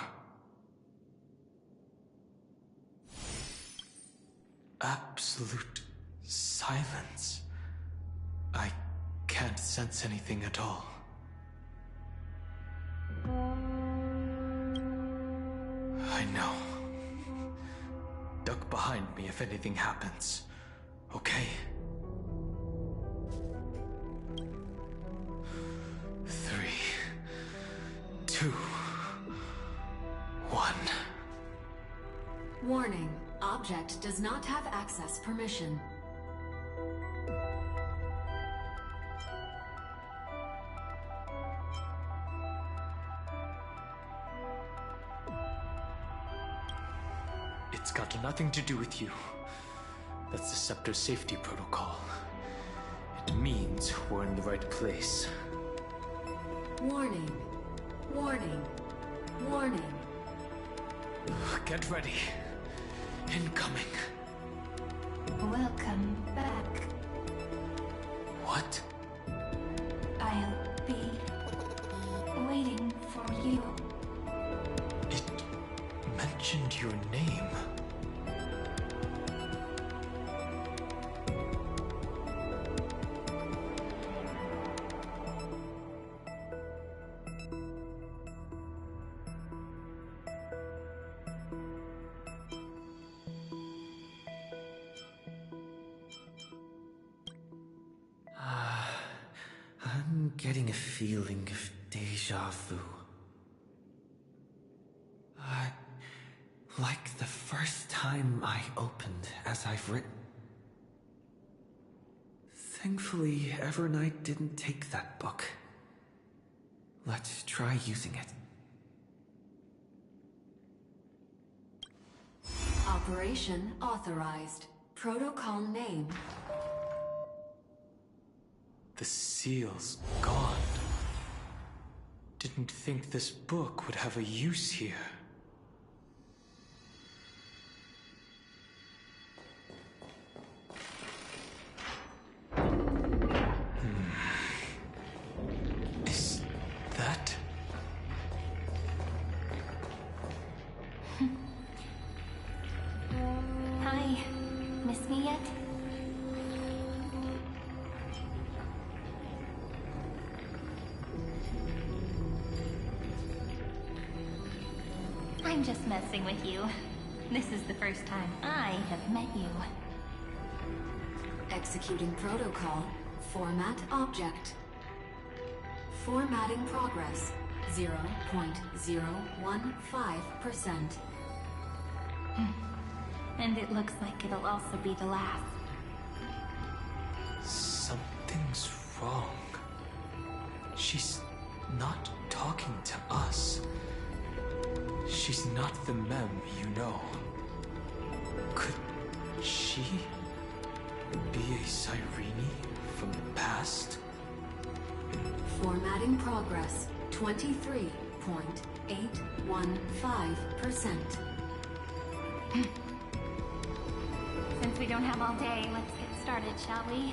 Absolute silence. I can't sense anything at all. I know. Duck behind me if anything happens. Okay? 3, 2, 1. Warning. Object does not have access permission. It's got nothing to do with you. That's the Scepter's safety protocol. It means we're in the right place. Warning. Warning. Warning. Get ready. Incoming. Welcome back. What? I'll be waiting for you. It mentioned your name. I'm getting a feeling of deja vu. Like the first time I opened as I've written. Thankfully, Evernight didn't take that book. Let's try using it. Operation authorized. Protocol name. The seal's gone. Didn't think this book would have a use here. Is that... Hi. Miss me yet? I'm just messing with you. This is the first time I have met you. Executing protocol. Format object. Formatting progress. 0.015%. And it looks like it'll also be the last. Something's wrong. She's not talking to us. She's not the Mem you know. Could she be a Cyrene from the past? Formatting progress. 23.815%. Since we don't have all day, let's get started, shall we?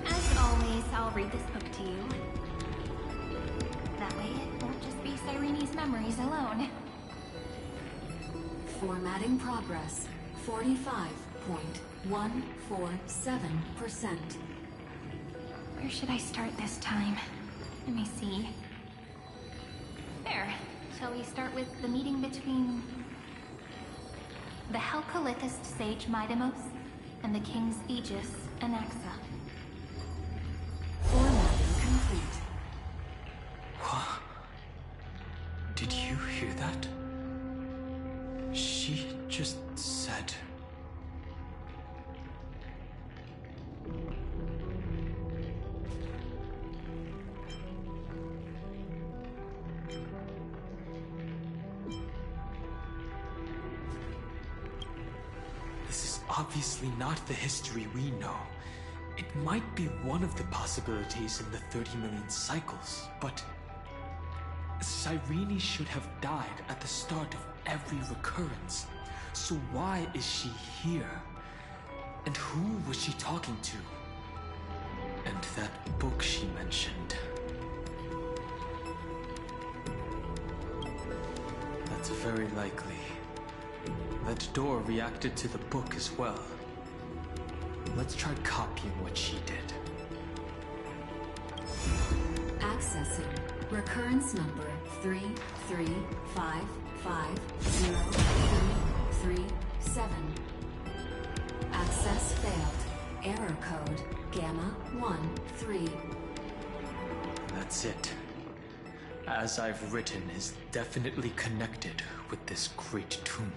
As always, I'll read this book to you. That way it won't just be Cyrene's memories alone. Formatting progress. 45.147%. Where should I start this time? Let me see. There. Shall we start with the meeting between the Helcolithist sage Midamos and the King's Aegis, Anaxa? Formatting complete. What? Did you hear that? She just said... This is obviously not the history we know. It might be one of the possibilities in the 30 million cycles, but... Cyrene should have died at the start of every recurrence. So why is she here? And who was she talking to? And that book she mentioned. That's very likely. That door reacted to the book as well. Let's try copying what she did. Accessing. Recurrence number 335503337. Access failed. Error code Gamma 13. That's it. As I've written is definitely connected with this great tomb.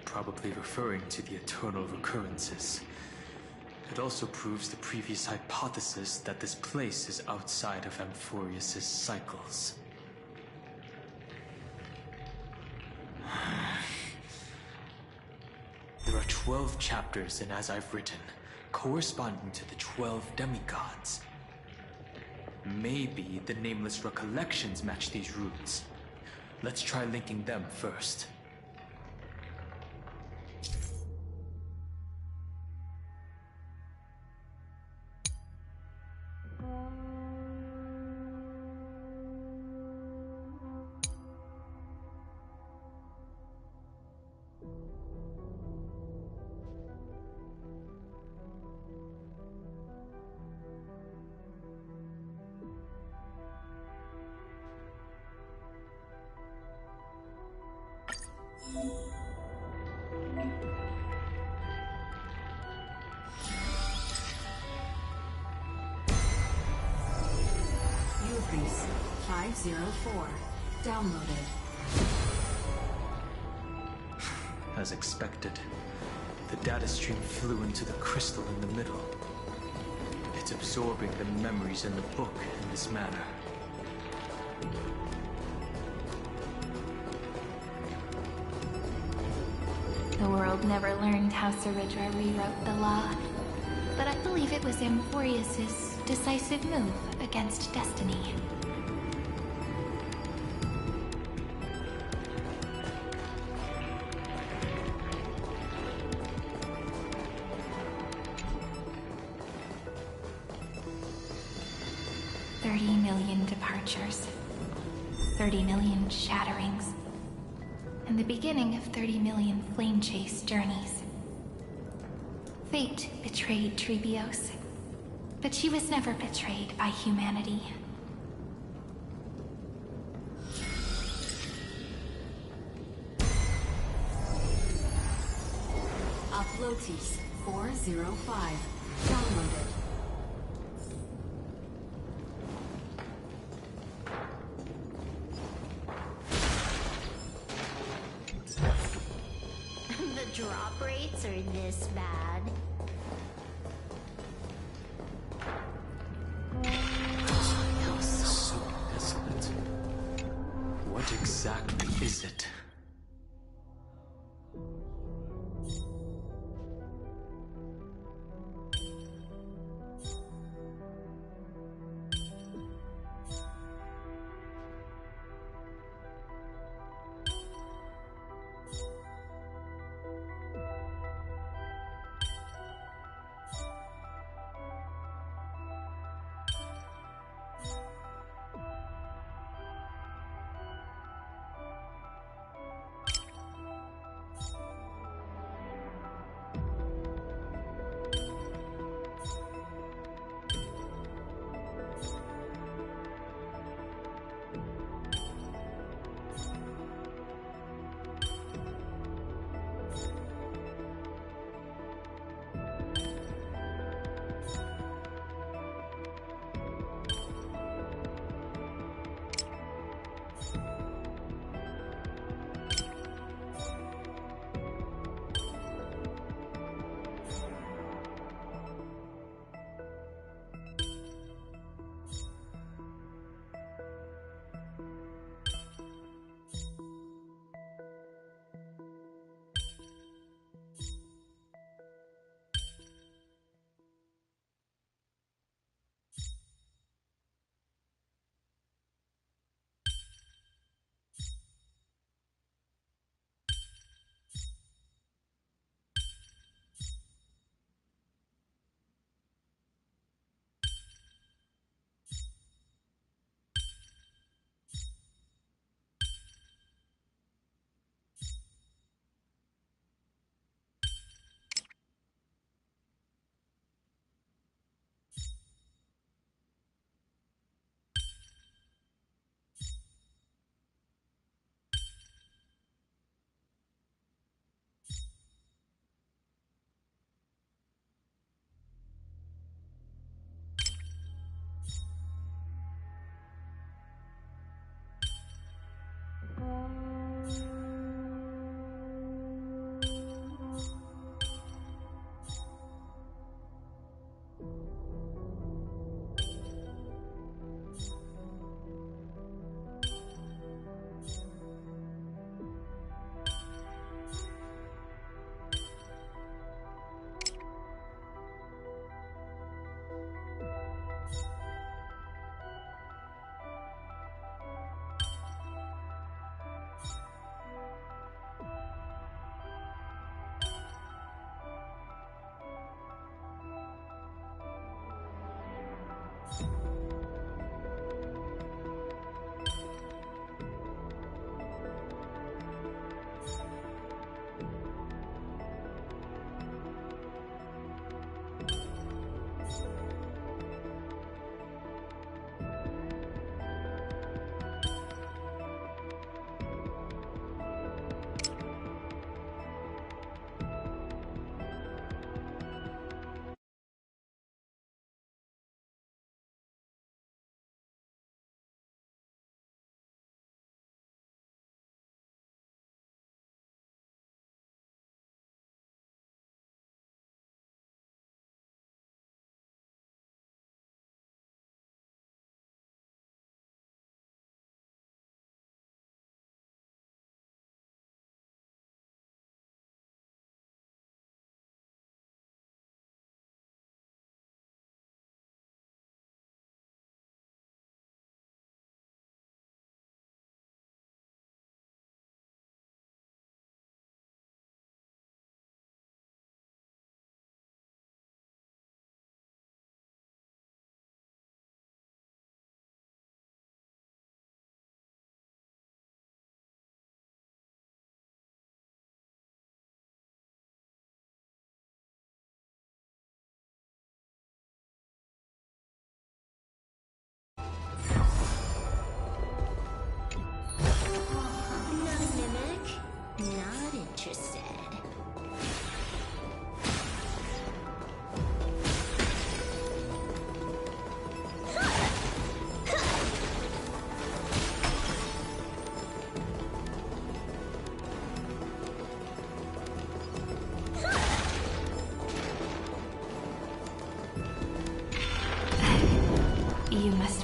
Probably referring to the eternal recurrences. It also proves the previous hypothesis that this place is outside of Amphorius' cycles. There are 12 chapters in As I've Written, corresponding to the 12 demigods. Maybe the Nameless Recollections match these roots. Let's try linking them first. Euphrates 504. Downloaded. As expected, the data stream flew into the crystal in the middle. It's absorbing the memories in the book in this manner. The world never learned how Saridra rewrote the law, but I believe it was Amphorius' decisive move against destiny. Departures, 30 million shatterings, and the beginning of 30 million flame chase journeys. Fate betrayed Trebios, but she was never betrayed by humanity. Uploatis 405. Downloaded. The drop rates are this bad. So desolate. What exactly is it?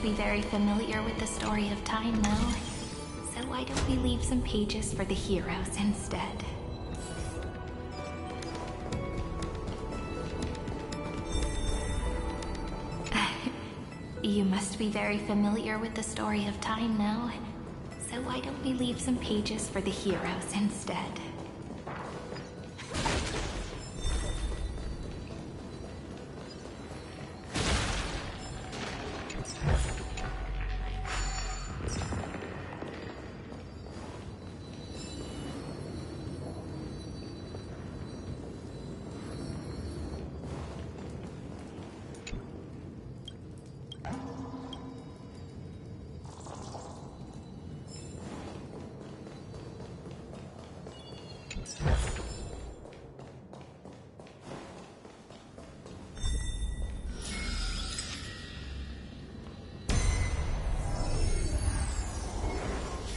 be very familiar with the story of time now. So why don't we leave some pages for the heroes instead? You must be very familiar with the story of time now. So why don't we leave some pages for the heroes instead?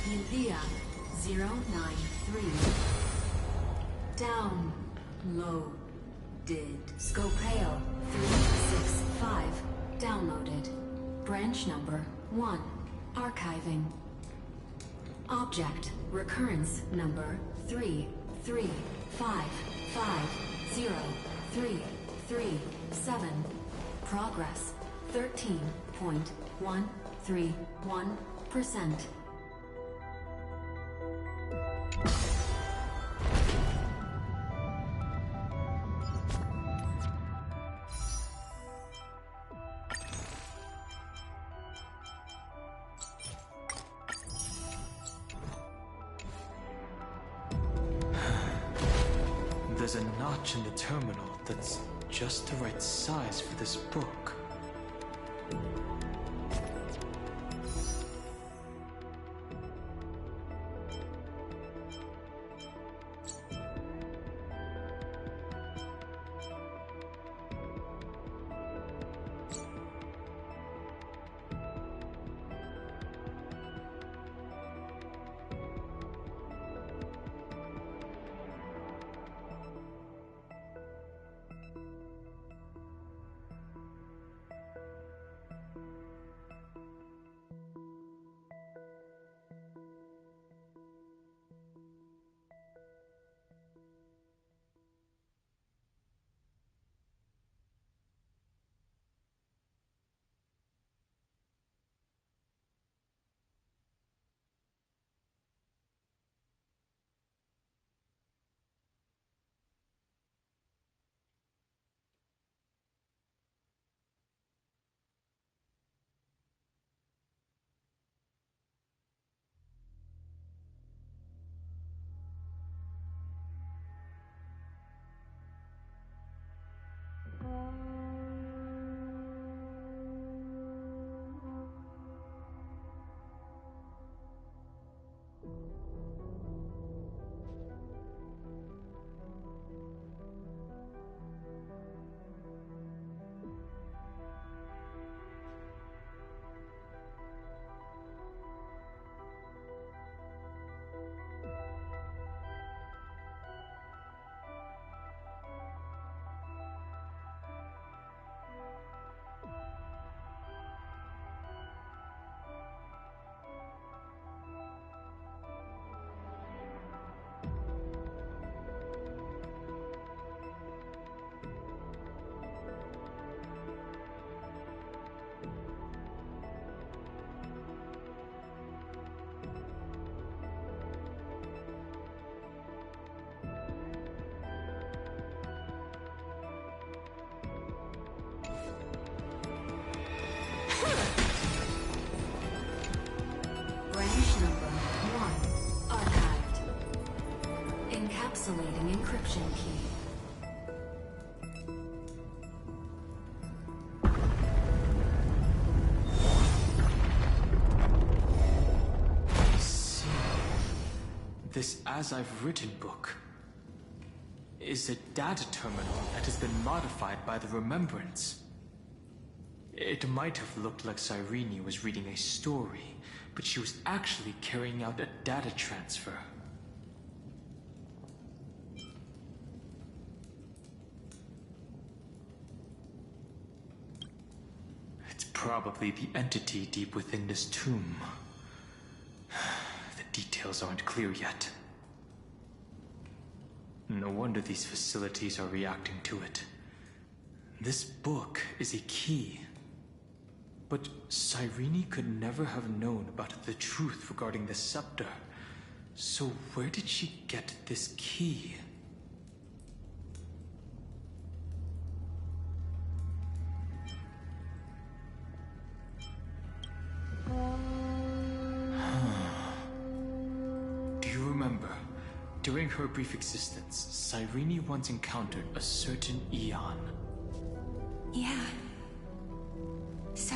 Udea 093. Downloaded. Scopeo 365. Downloaded. Branch number 1. Archiving. Object recurrence number 335503337. Progress 13.131%. There's a notch in the terminal that's just the right size for this book. Branch number 1. Archived. Encapsulating encryption key. I see. This As I've Written book is a data terminal that has been modified by the Remembrance. It might have looked like Cyrene was reading a story, but she was actually carrying out a data transfer. It's probably the entity deep within this tomb. The details aren't clear yet. No wonder these facilities are reacting to it. This book is a key. But Cyrene could never have known about the truth regarding the scepter. So where did she get this key? Do you remember? During her brief existence, Cyrene once encountered a certain Eon. Yeah. So,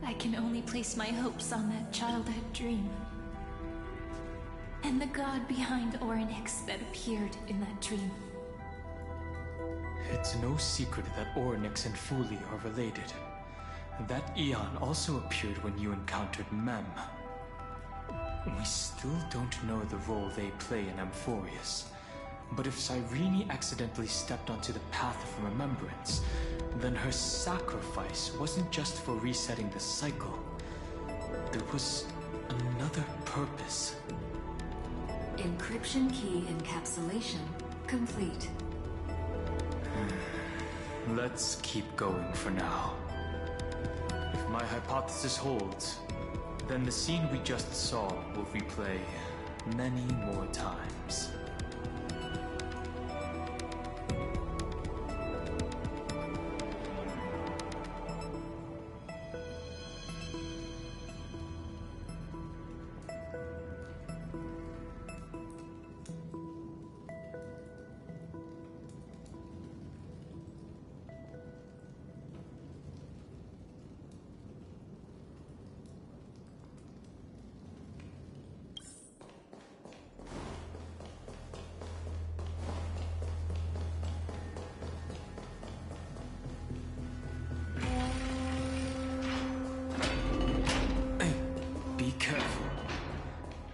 I can only place my hopes on that childhood dream. And the god behind Orynyx that appeared in that dream. It's no secret that Orynyx and Fuli are related. That Eon also appeared when you encountered Mem. We still don't know the role they play in Amphorius. But if Cyrene accidentally stepped onto the path of remembrance, then her sacrifice wasn't just for resetting the cycle. There was another purpose. Encryption key encapsulation complete. Let's keep going for now. If my hypothesis holds, then the scene we just saw will replay many more times.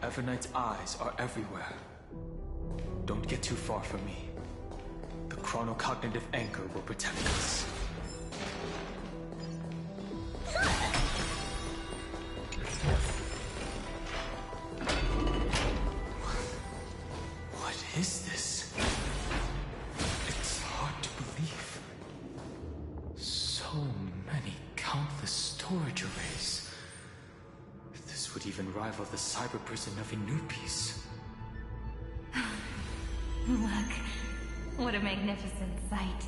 Everknight's eyes are everywhere. Don't get too far from me. The chronocognitive anchor will protect us. What is this? It's hard to believe. So many countless storage arrays. This would even rival the cyber prison of Inupis. Look, what a magnificent sight.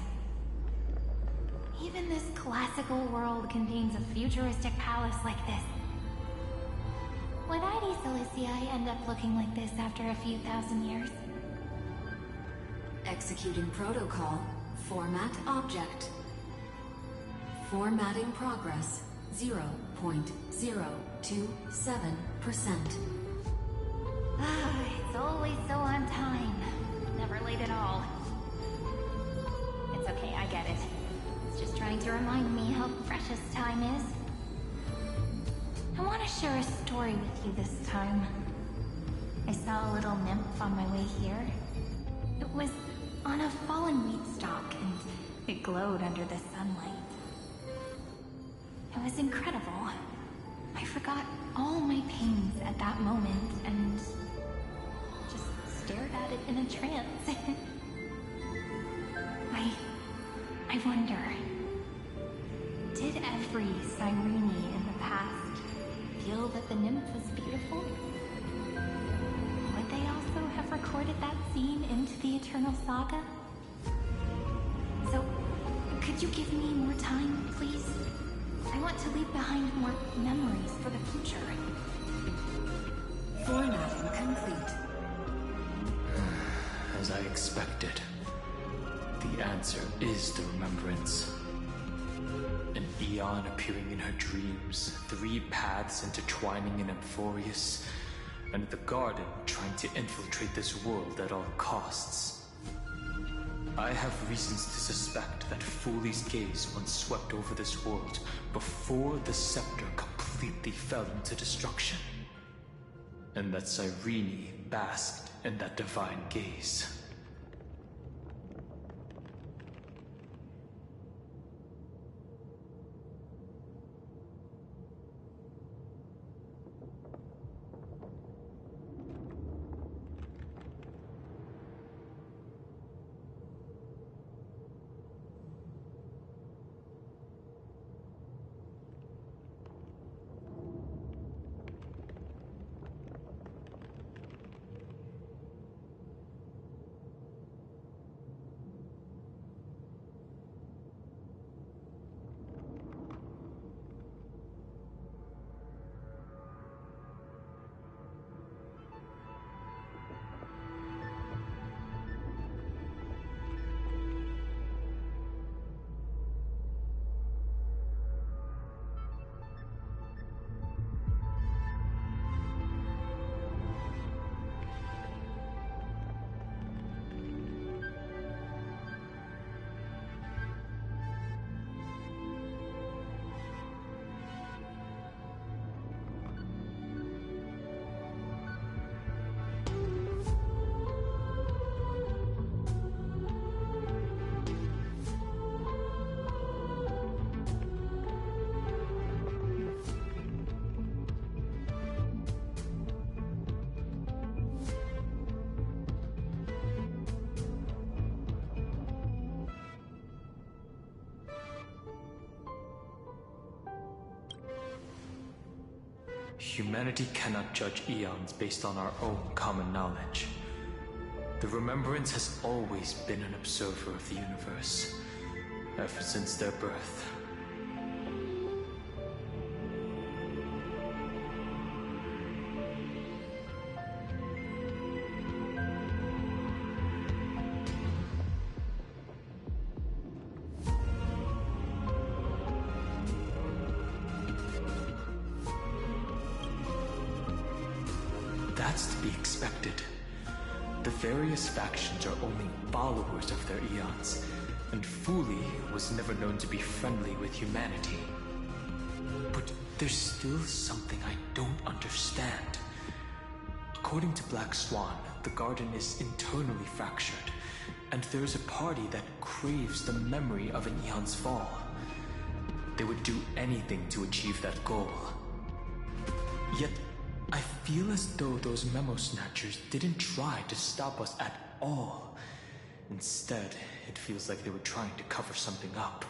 Even this classical world contains a futuristic palace like this. Would ID Cilicia end up looking like this after a few thousand years? Executing protocol. Format object. Formatting progress 0.027%. It's always so on time. Never late at all. It's okay, I get it. It's just trying to remind me how precious time is. I want to share a story with you this time. I saw a little nymph on my way here. It was on a fallen wheat stalk, and it glowed under the sunlight. It was incredible. I forgot all my pains at that moment and just stared at it in a trance. I wonder, did every Cyrene in the past feel that the nymph was beautiful? Would they also have recorded that scene into the Eternal Saga? So, could you give me more time, please? I want to leave behind more memories for the future. Formatting complete. As I expected, the answer is the remembrance. An Eon appearing in her dreams, 3 paths intertwining in Amphorius, and the Garden trying to infiltrate this world at all costs. I have reasons to suspect that Fuli's gaze once swept over this world before the scepter completely fell into destruction. And that Cyrene basked in that divine gaze. Humanity cannot judge eons based on our own common knowledge. The Remembrance has always been an observer of the universe, ever since their birth. That's to be expected. The various factions are only followers of their eons, and Fuli was never known to be friendly with humanity. But there's still something I don't understand. According to Black Swan, the garden is internally fractured, and there's a party that craves the memory of an eon's fall. They would do anything to achieve that goal. Yet, I feel as though those memo snatchers didn't try to stop us at all. Instead, it feels like they were trying to cover something up.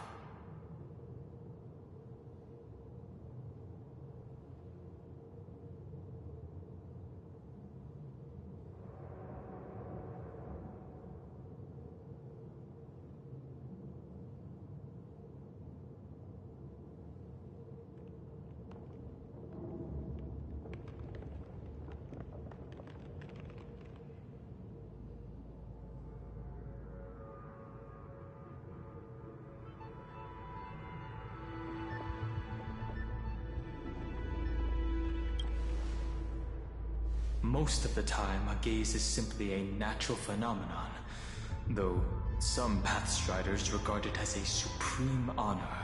Most of the time, a gaze is simply a natural phenomenon, though some Pathstriders regard it as a supreme honor.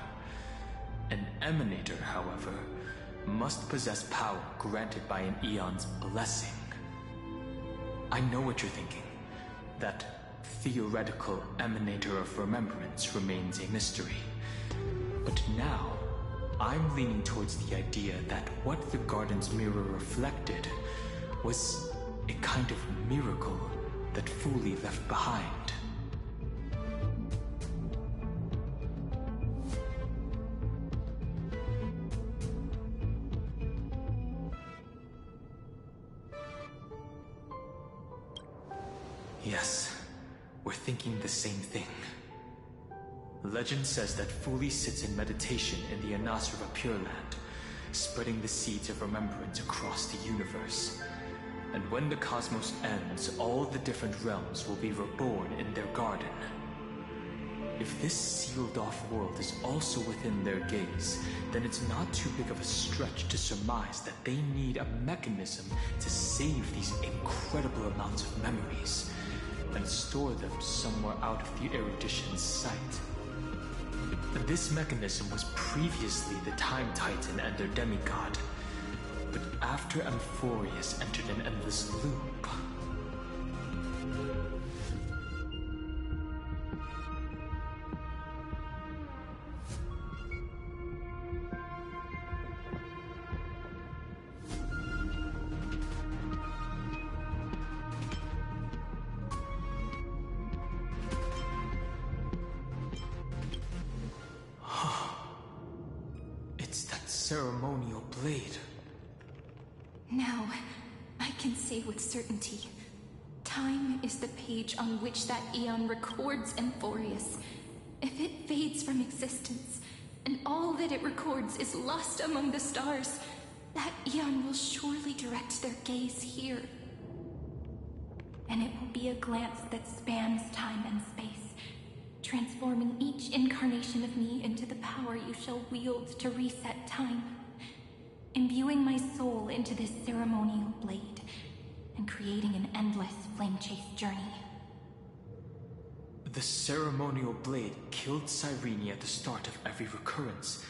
An Emanator, however, must possess power granted by an Eon's blessing. I know what you're thinking. That theoretical Emanator of Remembrance remains a mystery. But now, I'm leaning towards the idea that what the Garden's mirror reflected was a kind of miracle that Fuli left behind. Yes, we're thinking the same thing. Legend says that Fuli sits in meditation in the Anasra Pure Land, spreading the seeds of remembrance across the universe. And when the cosmos ends, all the different realms will be reborn in their garden. If this sealed-off world is also within their gaze, then it's not too big of a stretch to surmise that they need a mechanism to save these incredible amounts of memories and store them somewhere out of the Erudition's sight. This mechanism was previously the Time Titan and their demigod, but after Amphorius entered an endless loop... It's that ceremonial blade. Now, I can say with certainty, time is the page on which that Eon records Amphorius. If it fades from existence, and all that it records is lost among the stars, that Eon will surely direct their gaze here. And it will be a glance that spans time and space, transforming each incarnation of me into the power you shall wield to reset time. Imbuing my soul into this ceremonial blade, and creating an endless flame-chase journey. The ceremonial blade killed Cyrene at the start of every recurrence,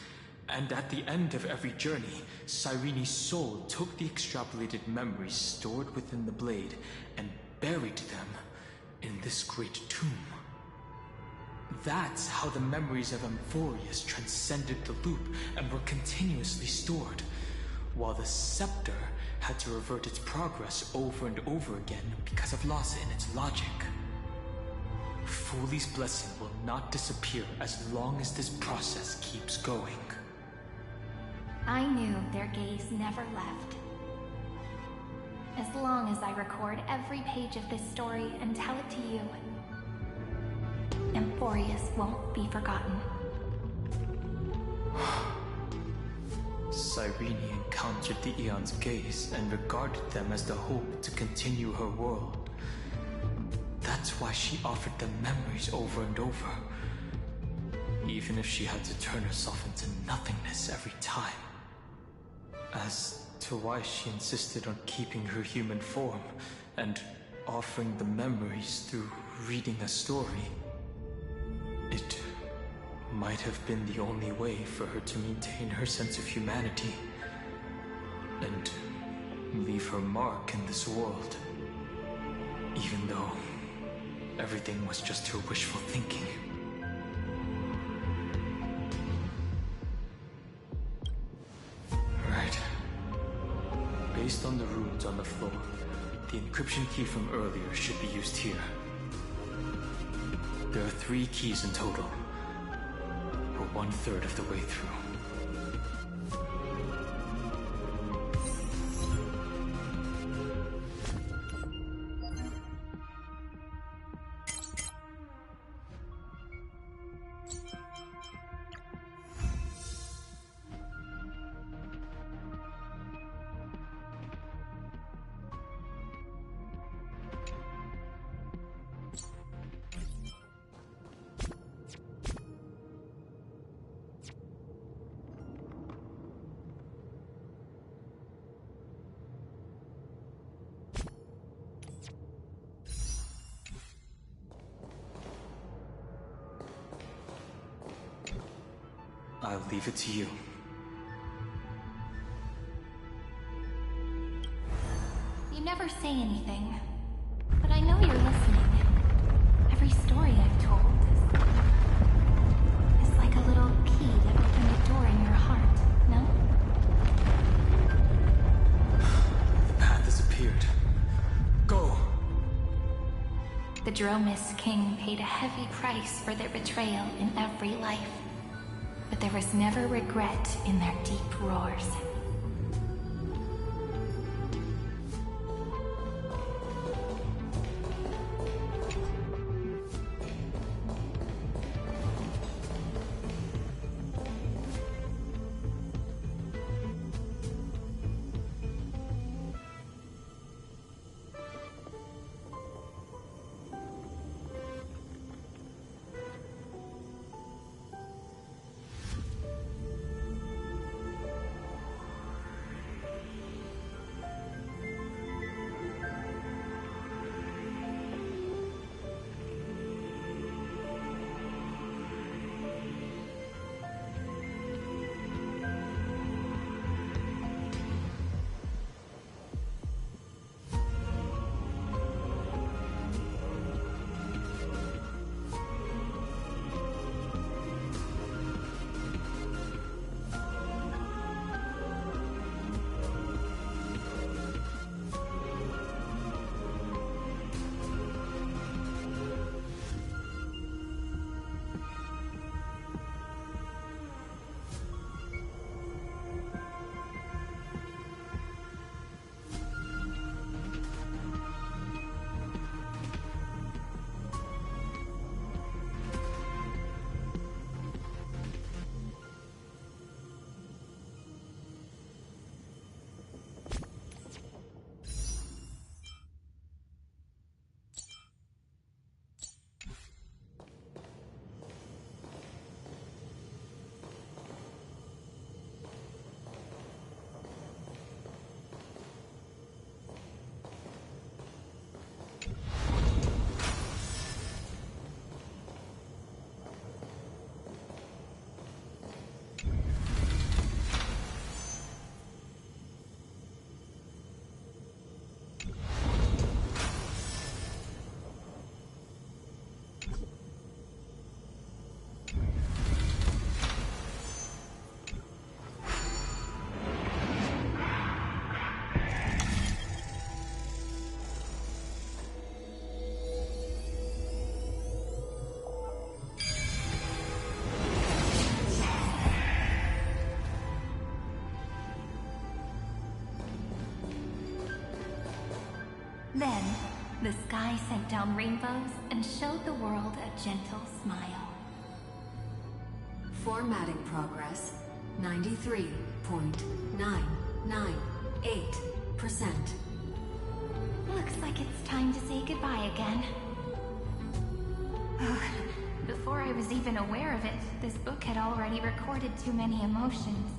and at the end of every journey, Cyrene's soul took the extrapolated memories stored within the blade and buried them in this great tomb. That's how the memories of Amphorius transcended the loop and were continuously stored, while the Scepter had to revert its progress over and over again because of loss in its logic. Fuli's blessing will not disappear as long as this process keeps going. I knew their gaze never left. As long as I record every page of this story and tell it to you, Emporius won't be forgotten. Cyrene encountered the Aeon's gaze and regarded them as the hope to continue her world. That's why she offered them memories over and over, even if she had to turn herself into nothingness every time. As to why she insisted on keeping her human form and offering the memories through reading a story, it might have been the only way for her to maintain her sense of humanity and leave her mark in this world, even though everything was just her wishful thinking. Right. Based on the runes on the floor, the encryption key from earlier should be used here. There are 3 keys in total. We're 1/3 of the way through. I'll leave it to you. You never say anything, but I know you're listening. Every story I've told is like a little key that opened a door in your heart, no? The path has appeared. Go! The Dromis King paid a heavy price for their betrayal in every life. But there was never regret in their deep roars. Then, the sky sent down rainbows and showed the world a gentle smile. Formatting progress 93.998%. Looks like it's time to say goodbye again. Before I was even aware of it, this book had already recorded too many emotions.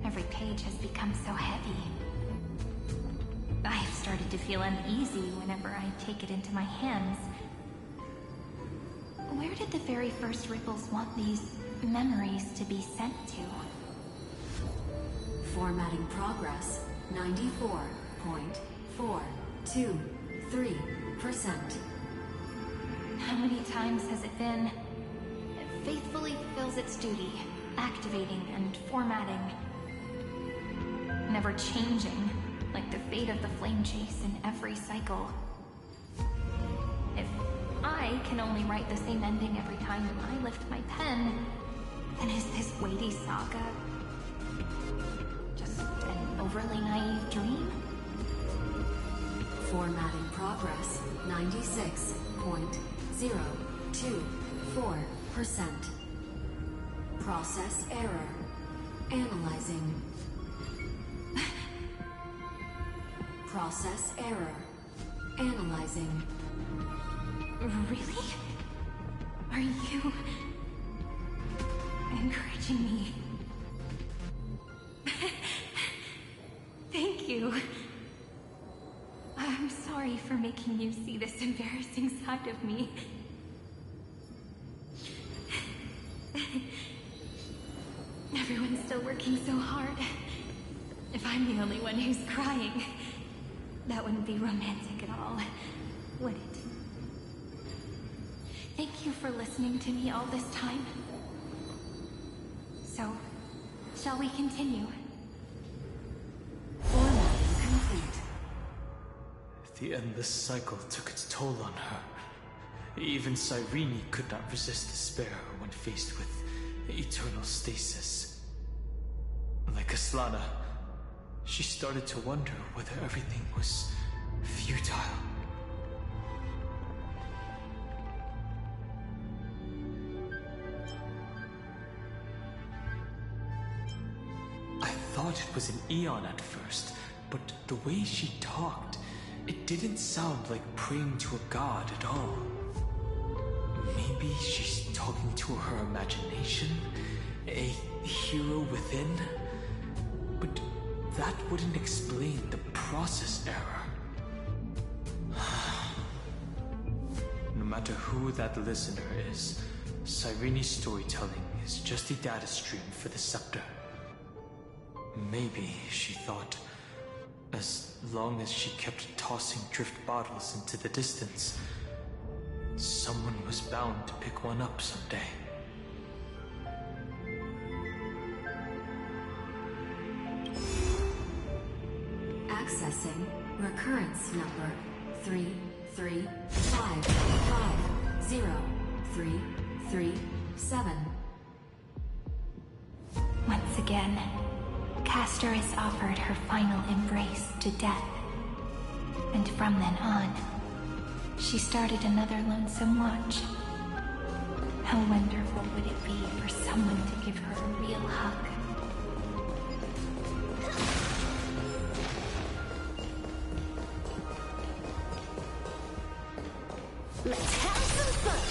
Every page has become so heavy. I have started to feel uneasy whenever I take it into my hands. Where did the very first ripples want these memories to be sent to? Formatting progress 94.423%. How many times has it been? It faithfully fulfills its duty, activating and formatting. Never changing, like the fate of the flame chase in every cycle. If I can only write the same ending every time I lift my pen, then is this weighty saga just an overly naive dream? Formatting progress 96.024%. Process error. Analyzing. Process error. Analyzing. Really? Are you encouraging me? Thank you. I'm sorry for making you see this embarrassing side of me. Everyone's still working so hard. If I'm the only one who's crying, that wouldn't be romantic at all, would it? Thank you for listening to me all this time. So, shall we continue? Formatting complete. The endless cycle took its toll on her. Even Cyrene could not resist despair when faced with eternal stasis. Like Aslana, she started to wonder whether everything was futile. I thought it was an Aeon at first, but the way she talked, it didn't sound like praying to a god at all. Maybe she's talking to her imagination? A hero within? But that wouldn't explain the process error. No matter who that listener is, Cyrene's storytelling is just a data stream for the Scepter. Maybe, she thought, as long as she kept tossing drift bottles into the distance, someone was bound to pick one up someday. Accessing recurrence number 335503337. Once again, Castor is offered her final embrace to death. And from then on, she started another lonesome watch. How wonderful would it be for someone to give her a real hug? Let's have some fun!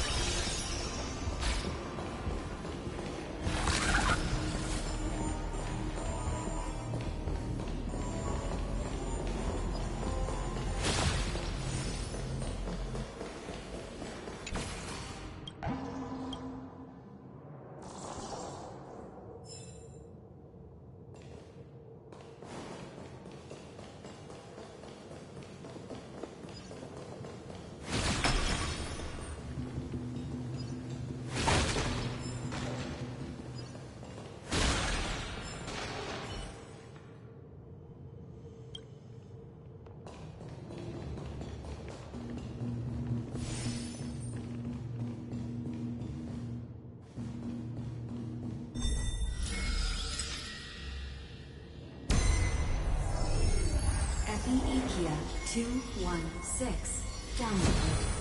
Nokia 216 downloaded.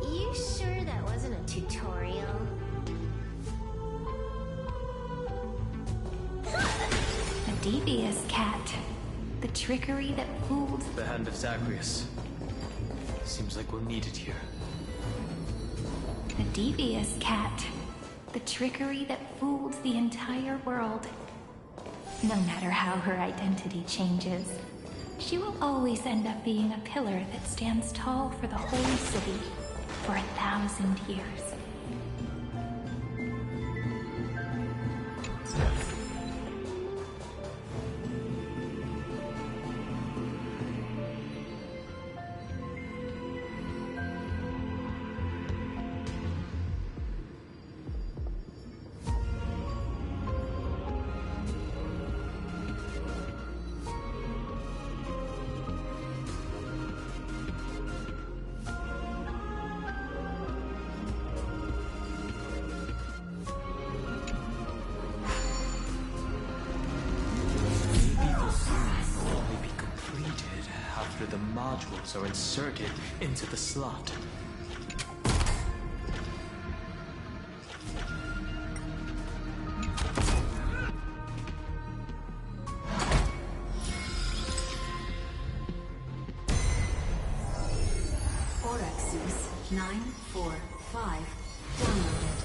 You sure that wasn't a tutorial? A devious cat. The trickery that fooled... The hand of Zagreus. Seems like we'll need it here. A devious cat. The trickery that fooled the entire world. No matter how her identity changes, she will always end up being a pillar that stands tall for the holy city for 1,000 years. The modules are inserted into the slot. Orexus 945 downloaded.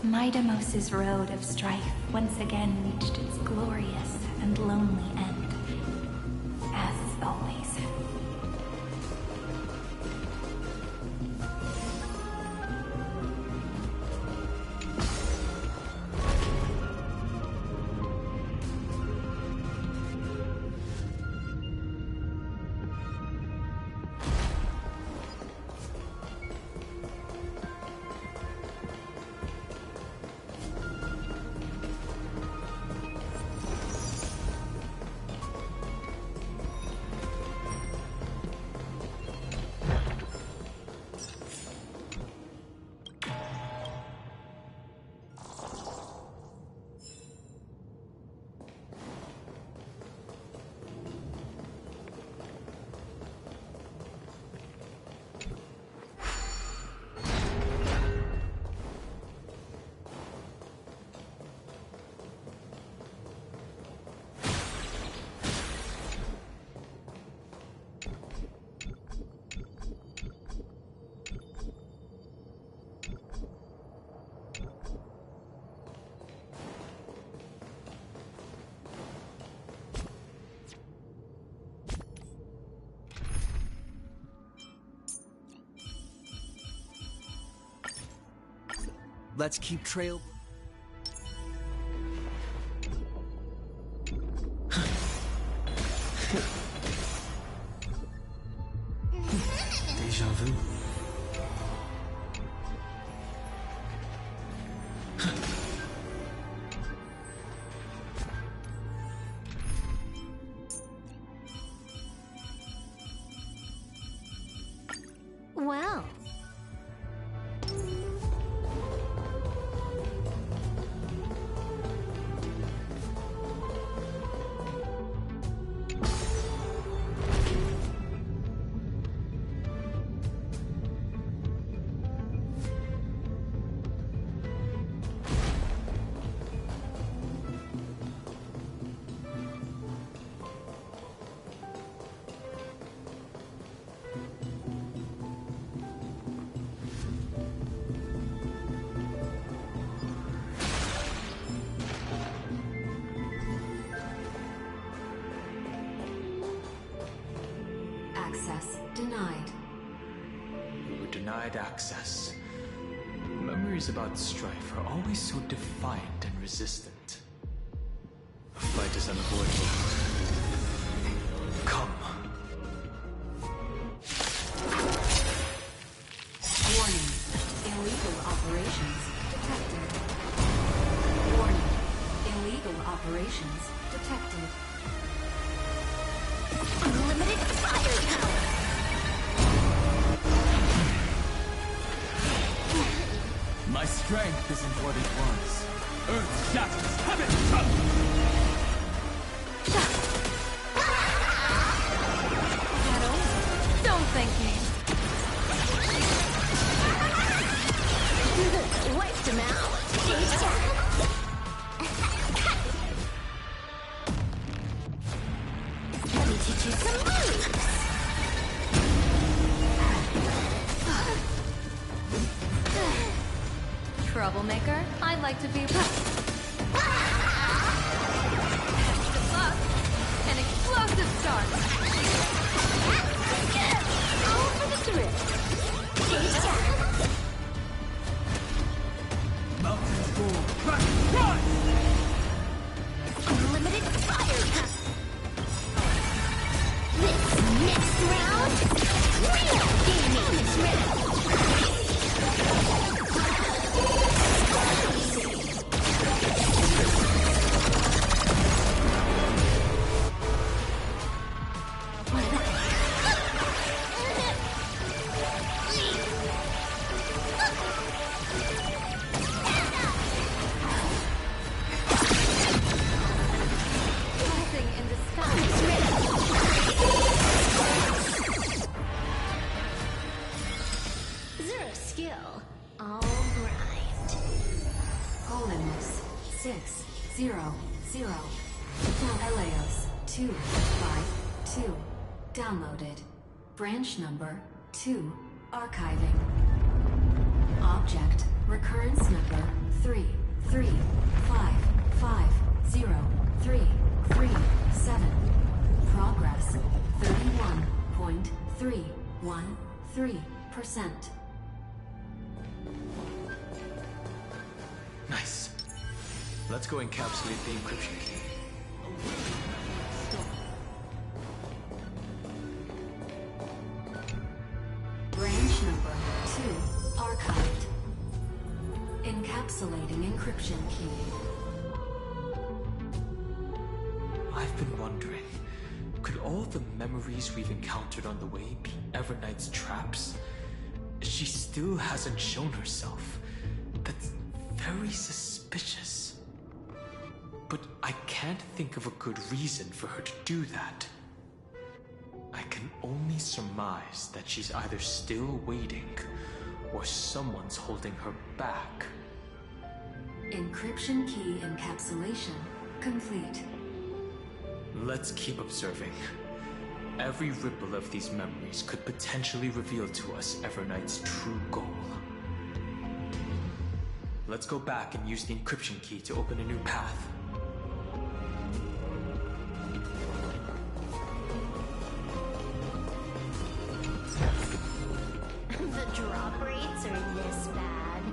Midamos's road of strife once again reached its glorious and lonely end. As always. Let's keep trail... Deja vu. Well. Access denied. We were denied access. Memories about Strife are always so defiant and resistant. A fight is unavoidable. Come. Warning. Illegal operations detected. Warning. Illegal operations detected. Unlimited firepower! My strength isn't what it was. Earth shatters, have it! Don't thank me. Wiped him out. Let me teach you some moves. Troublemaker, I'd like to be... Good luck. An explosive start. All for the thrill. Mountains roar, crash, rise! Unlimited firepower. This next round, real gaming round. Blessing in disguise. Zero skill, all grind. Holiness 600. Eleos 252. Downloaded. Branch number 2. Archiving. Object recurrence number 335503337. Progress 31.313%. Nice. Let's go encapsulate the encryption key. Branch number 2 archived. Encapsulating encryption key. I've been wondering, could all the memories we've encountered on the way be Everknight's traps? She still hasn't shown herself. That's very suspicious. But I can't think of a good reason for her to do that. I can only surmise that she's either still waiting, or someone's holding her back. Encryption key encapsulation complete. Let's keep observing. Every ripple of these memories could potentially reveal to us Everknight's true goal. Let's go back and use the encryption key to open a new path. The drop rates are this bad.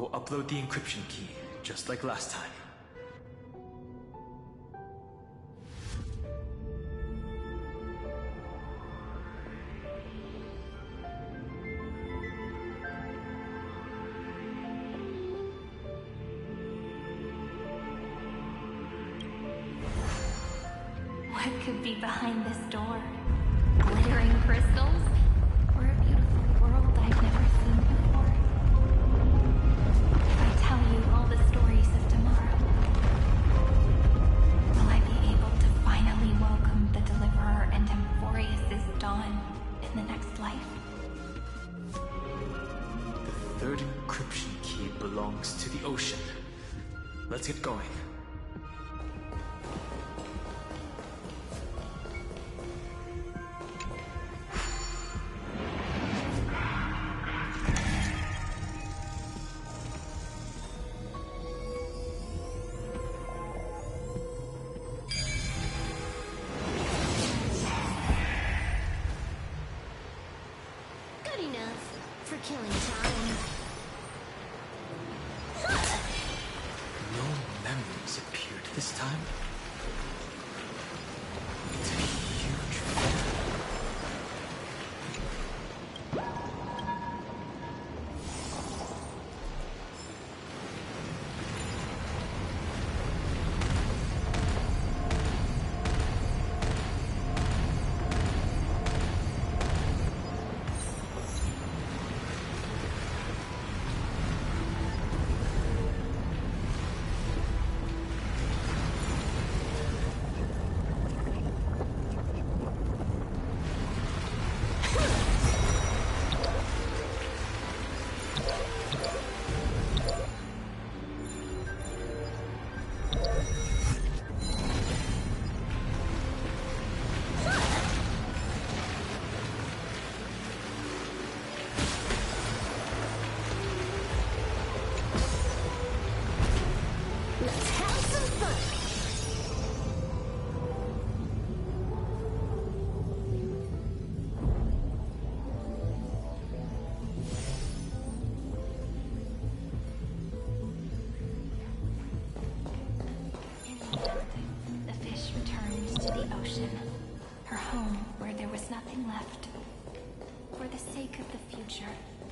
Go upload the encryption key, just like last time. What could be behind this door? Glittering crystals? Or a beautiful world I've never seen before? If I tell you all the stories of tomorrow, will I be able to finally welcome the Deliverer and Emphorius' dawn in the next life? The third encryption key belongs to the ocean. Let's get going. This time, it's a huge fair.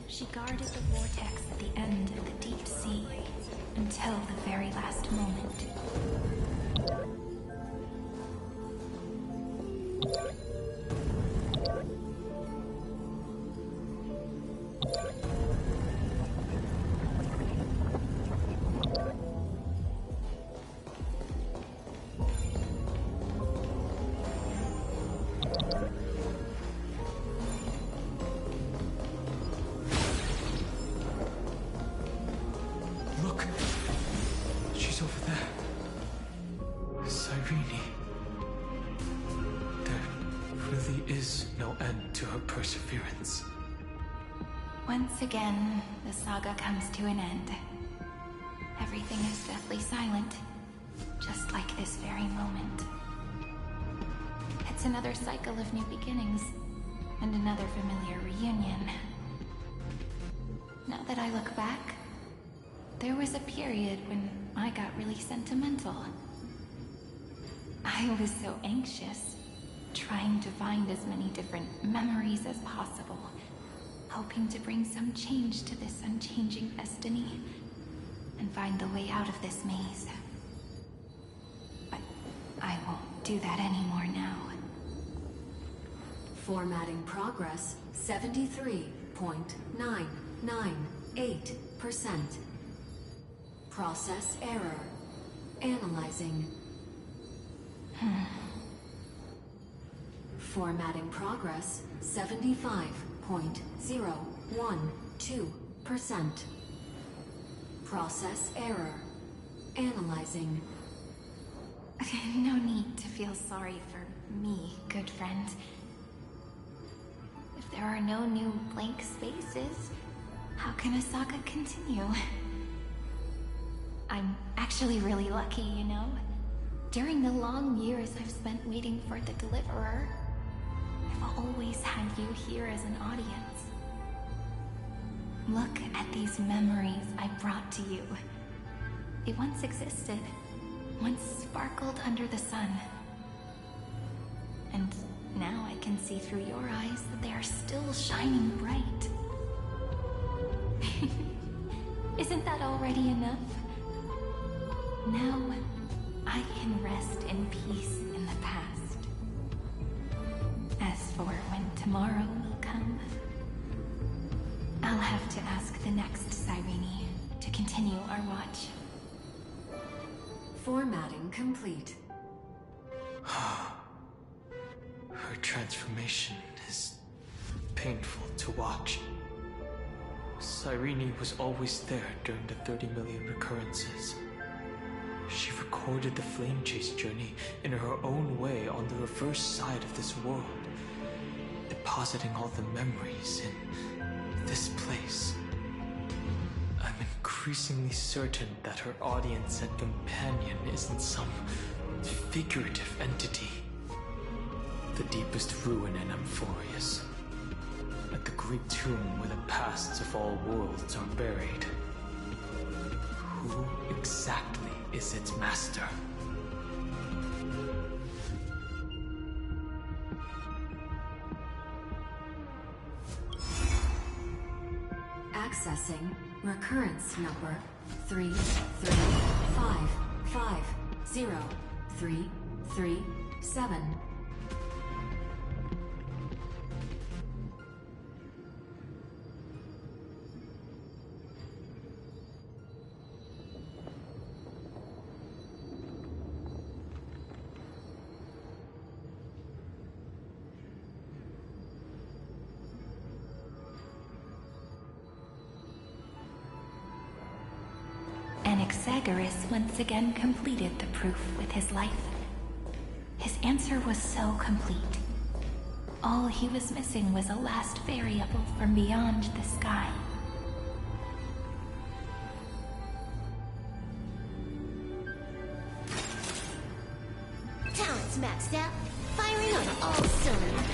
She guarded the vortex at the end of the deep sea until the very last moment. Perseverance. Once again, the saga comes to an end. Everything is deathly silent, just like this very moment. It's another cycle of new beginnings, and another familiar reunion. Now that I look back, there was a period when I got really sentimental. I was so anxious, trying to find as many different memories as possible, hoping to bring some change to this unchanging destiny, and find the way out of this maze. But I won't do that anymore now. Formatting progress 73.998%. Process error. Analyzing. Formatting progress 75.012%. Process error. Analyzing. No need to feel sorry for me, good friend. If there are no new blank spaces, how can a saga continue? I'm actually really lucky, you know? During the long years I've spent waiting for the Deliverer, I've always had you here as an audience. Look at these memories I brought to you. They once existed, once sparkled under the sun. And now I can see through your eyes that they are still shining bright. Isn't that already enough? Now, I can rest in peace in the past. As for when tomorrow will come, I'll have to ask the next Cyrene to continue our watch. Formatting complete. Her transformation is painful to watch. Cyrene was always there during the 30 million recurrences. She recorded the Flame Chase journey in her own way on the reverse side of this world, depositing all the memories in this place. I'm increasingly certain that her audience and companion isn't some figurative entity. The deepest ruin in Amphorius, at the great tomb where the pasts of all worlds are buried. Who exactly is its master? Accessing recurrence number 335503337. Anaxagoras once again completed the proof with his life. His answer was so complete. All he was missing was a last variable from beyond the sky. Talent's maxed out, firing on all cylinders.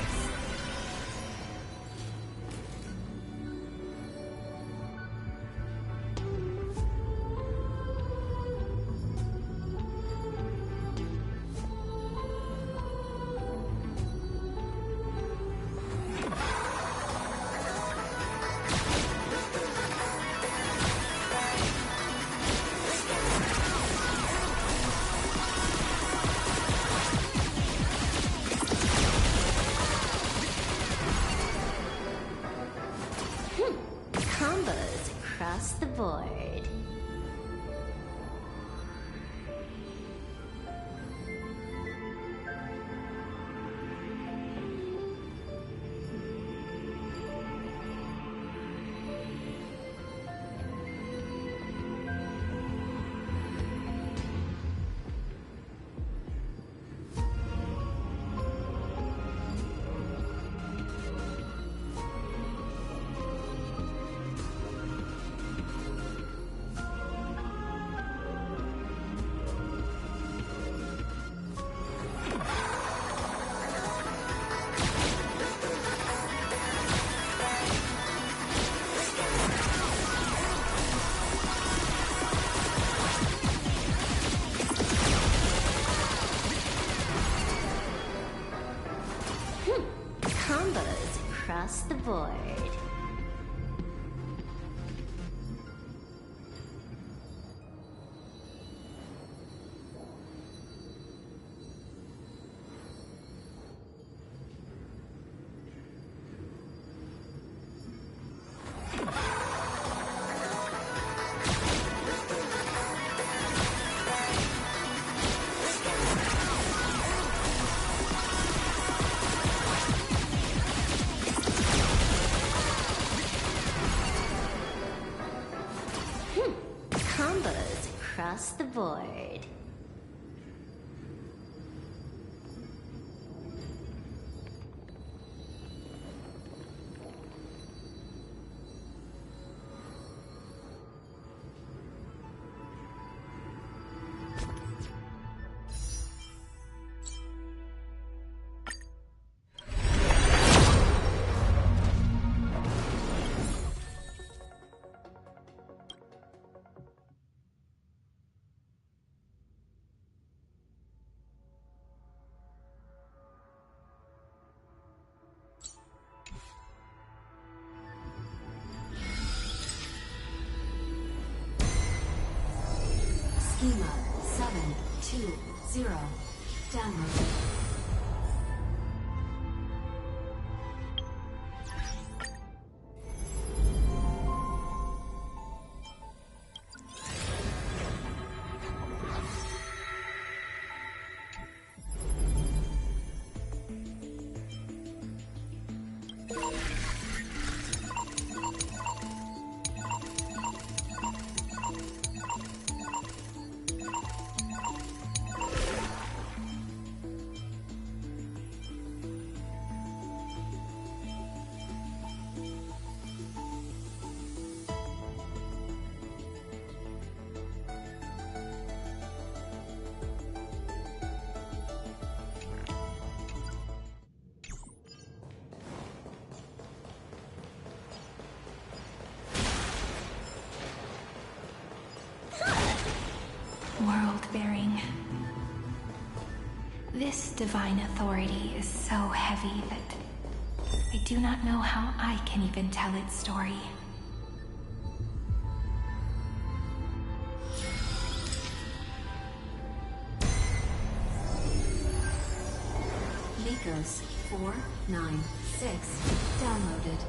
Combos across the board. Combos across the board. Combos across the board. HEMA 720. Download. World-bearing. This divine authority is so heavy that I do not know how I can even tell its story. Nikos 496 downloaded.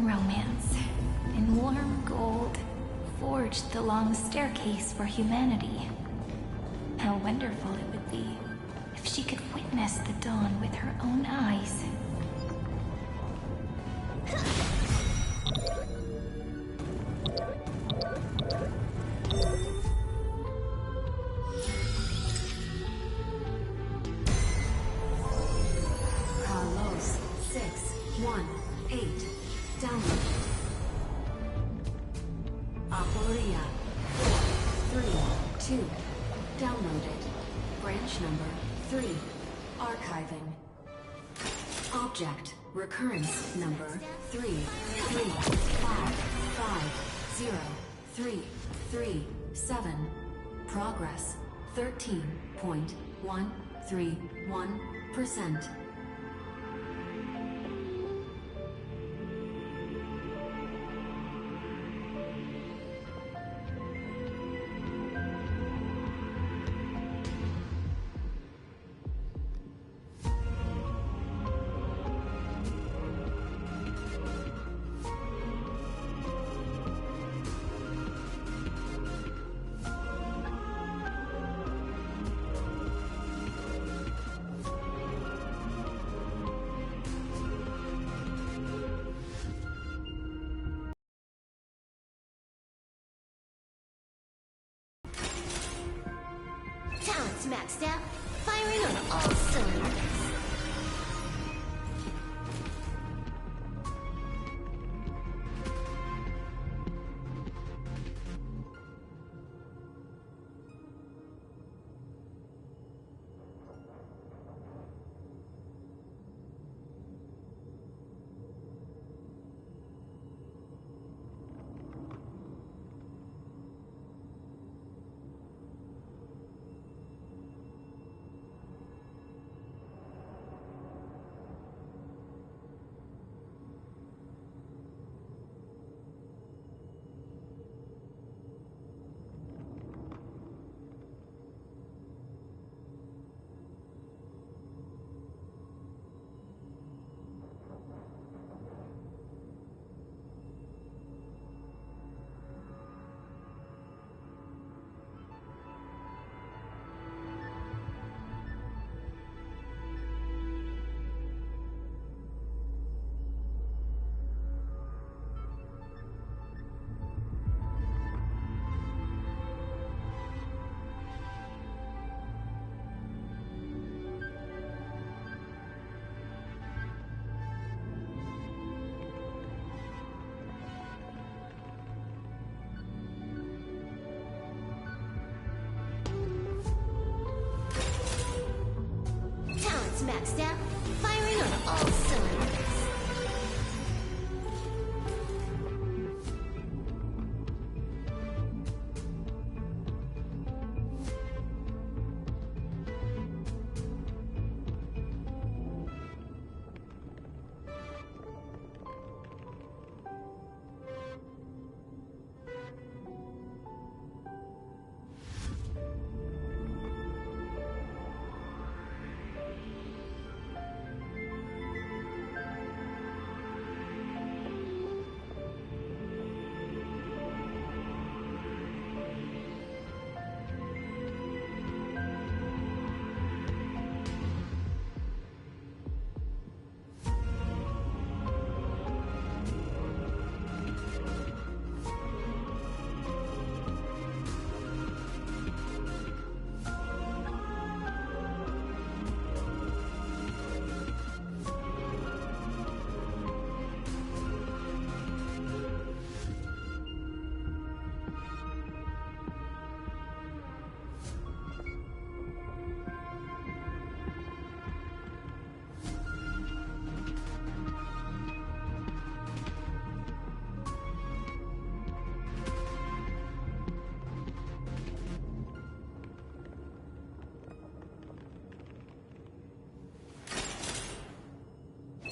Romance, in warm gold, forged the long staircase for humanity. How wonderful it would be if she could witness the dawn with her own eyes. Carlos 618 downloaded. Aporia 432 downloaded. Branch number 3 archiving. Object recurrence number 335503337. Progress 13.131%. Talent's maxed out, firing on all cylinders. maxed out, firing on all cylinders.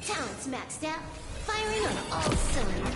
Talents maxed out, firing on all cylinders.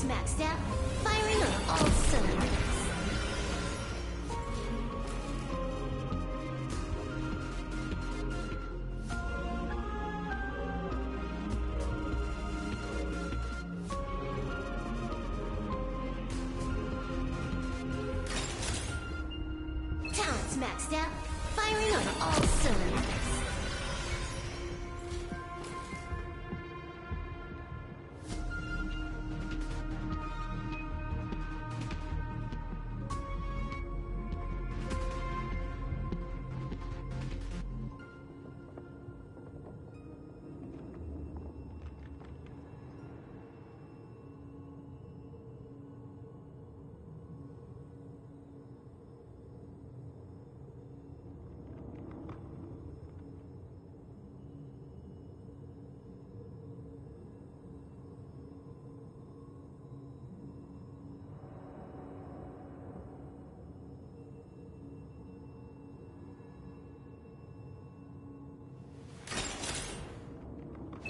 Maxed out, firing on all cylinders. Talents maxed out, firing on all cylinders.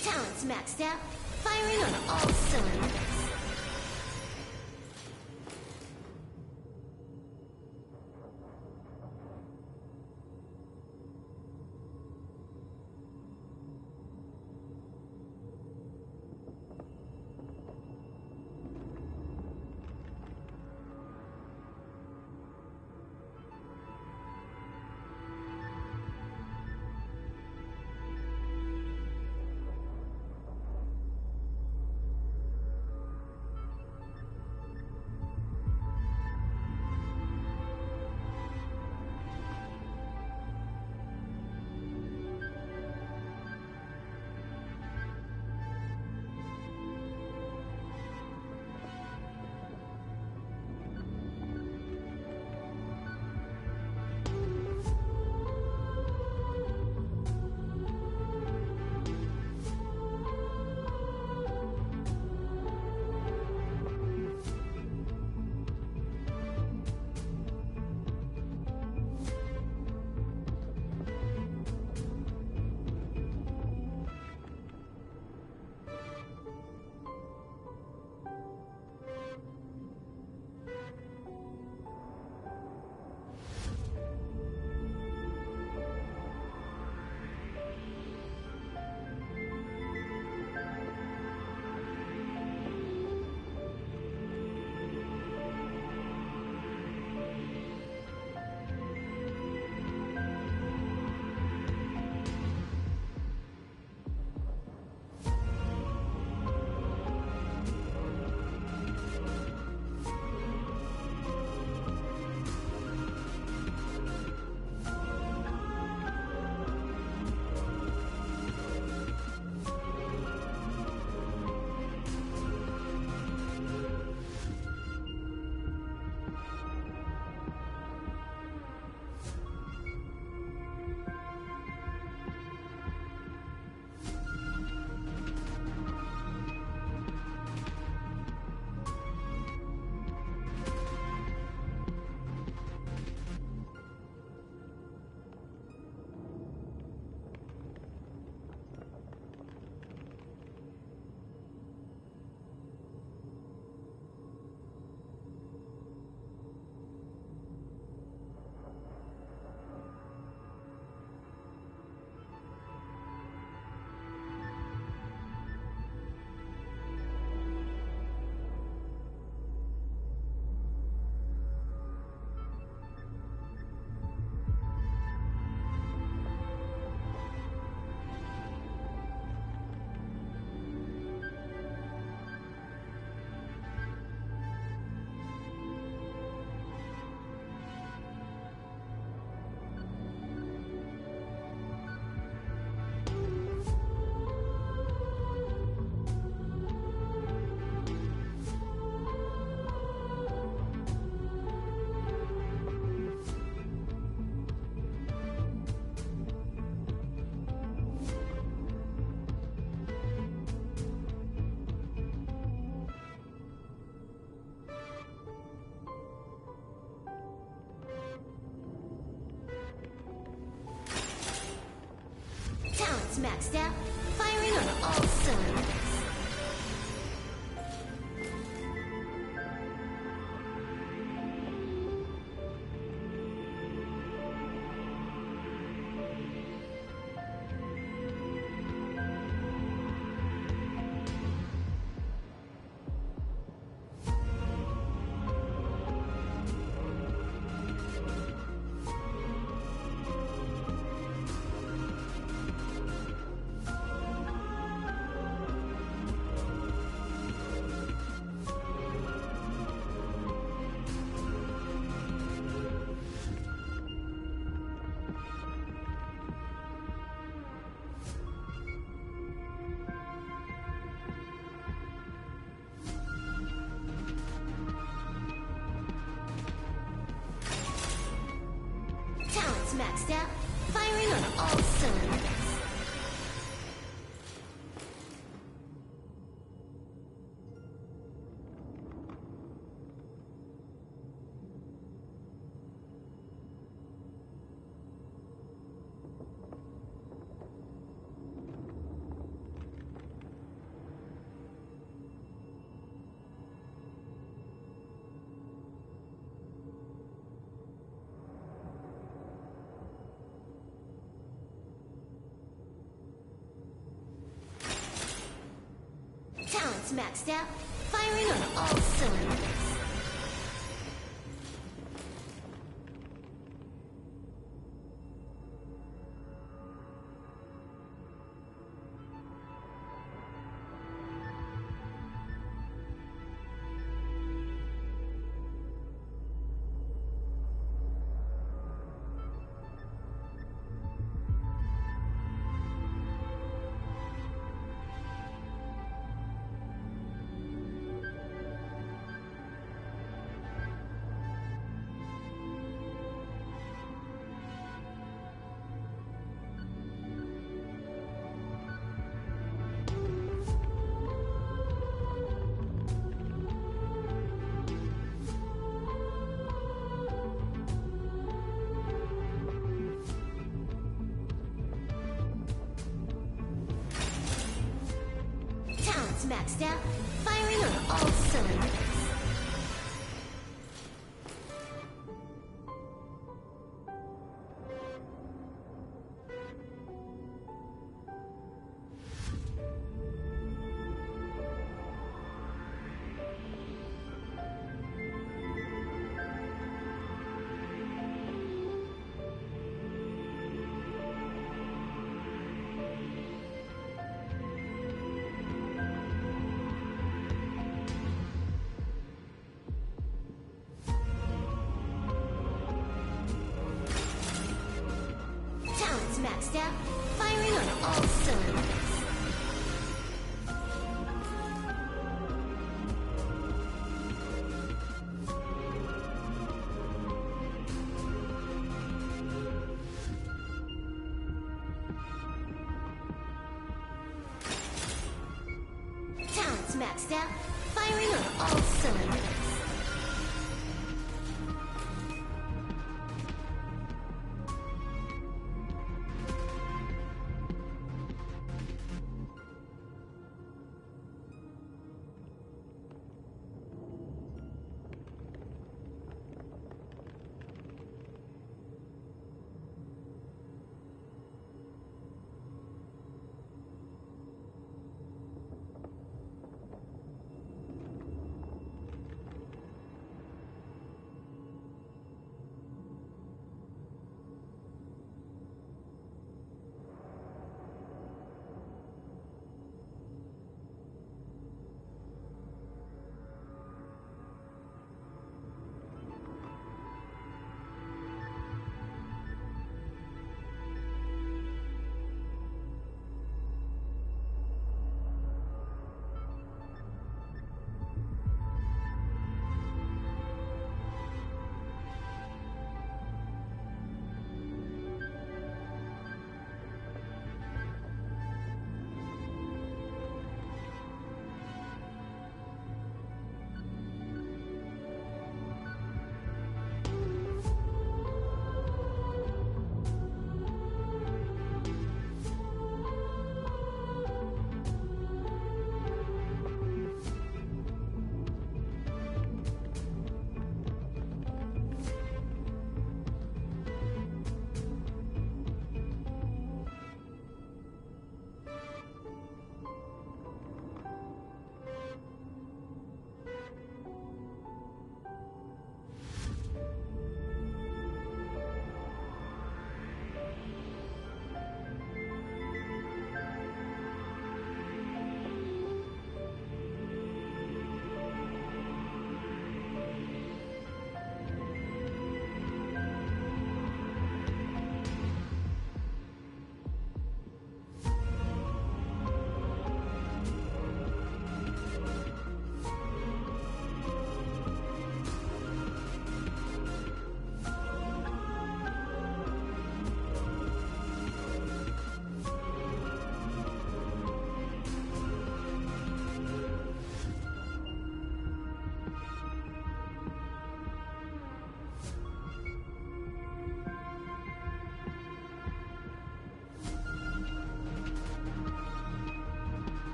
Talents maxed out, firing on all cylinders. maxed out, firing on all cylinders. Talents maxed out, firing on all cylinders. Talents maxed out, firing on all cylinders. Talents maxed out, firing on all cylinders. Talents maxed out, firing on all cylinders. Talents maxed out, firing on all cylinders.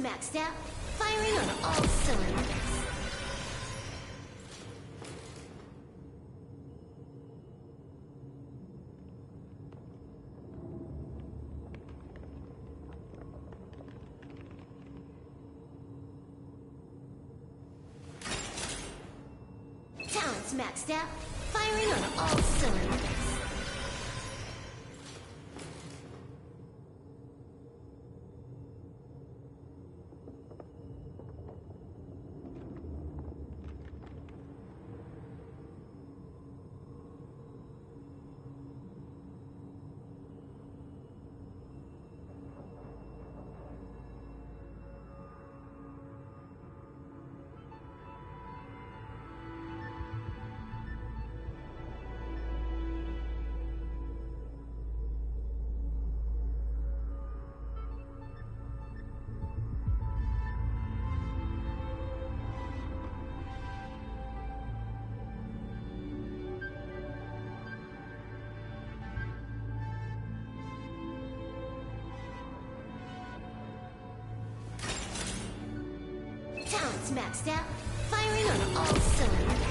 maxed out, firing on all cylinders. Talents maxed out, firing on all cylinders. Talents maxed out, firing on all cylinders.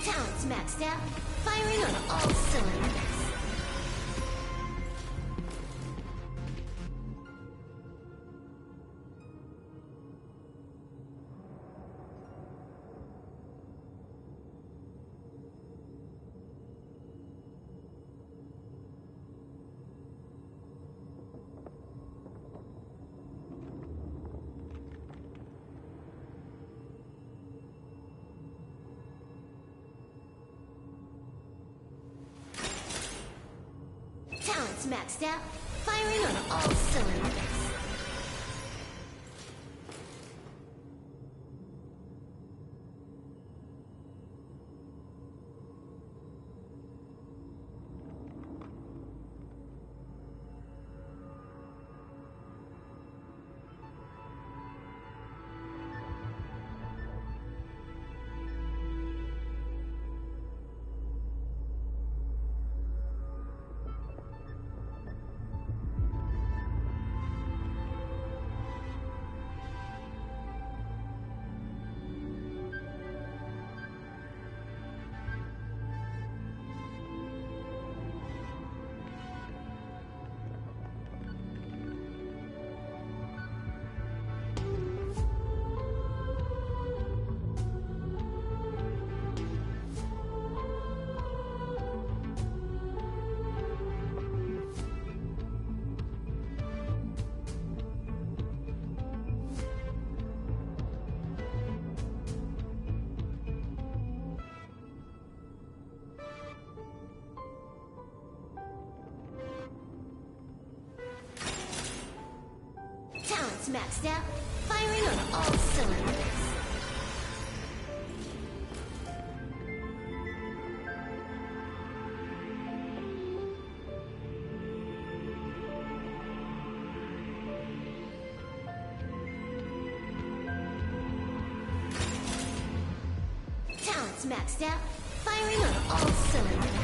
Talents maxed out, firing on all cylinders. Talent's maxed out, firing on all cylinders. Talent's maxed out, firing on all cylinders. Talent's maxed out, firing on all cylinders.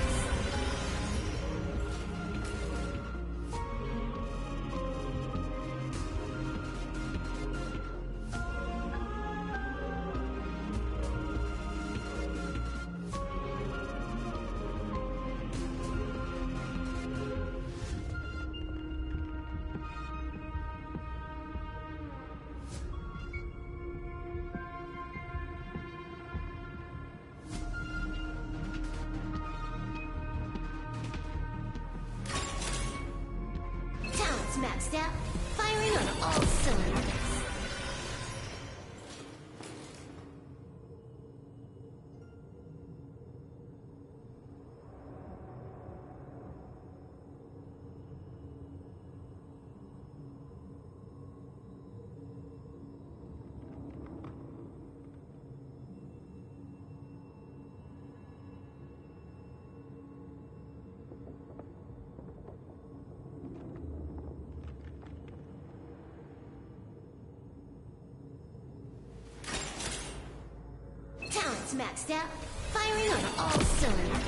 Maxed out, firing on all cylinders. Maxed out, firing on all cylinders.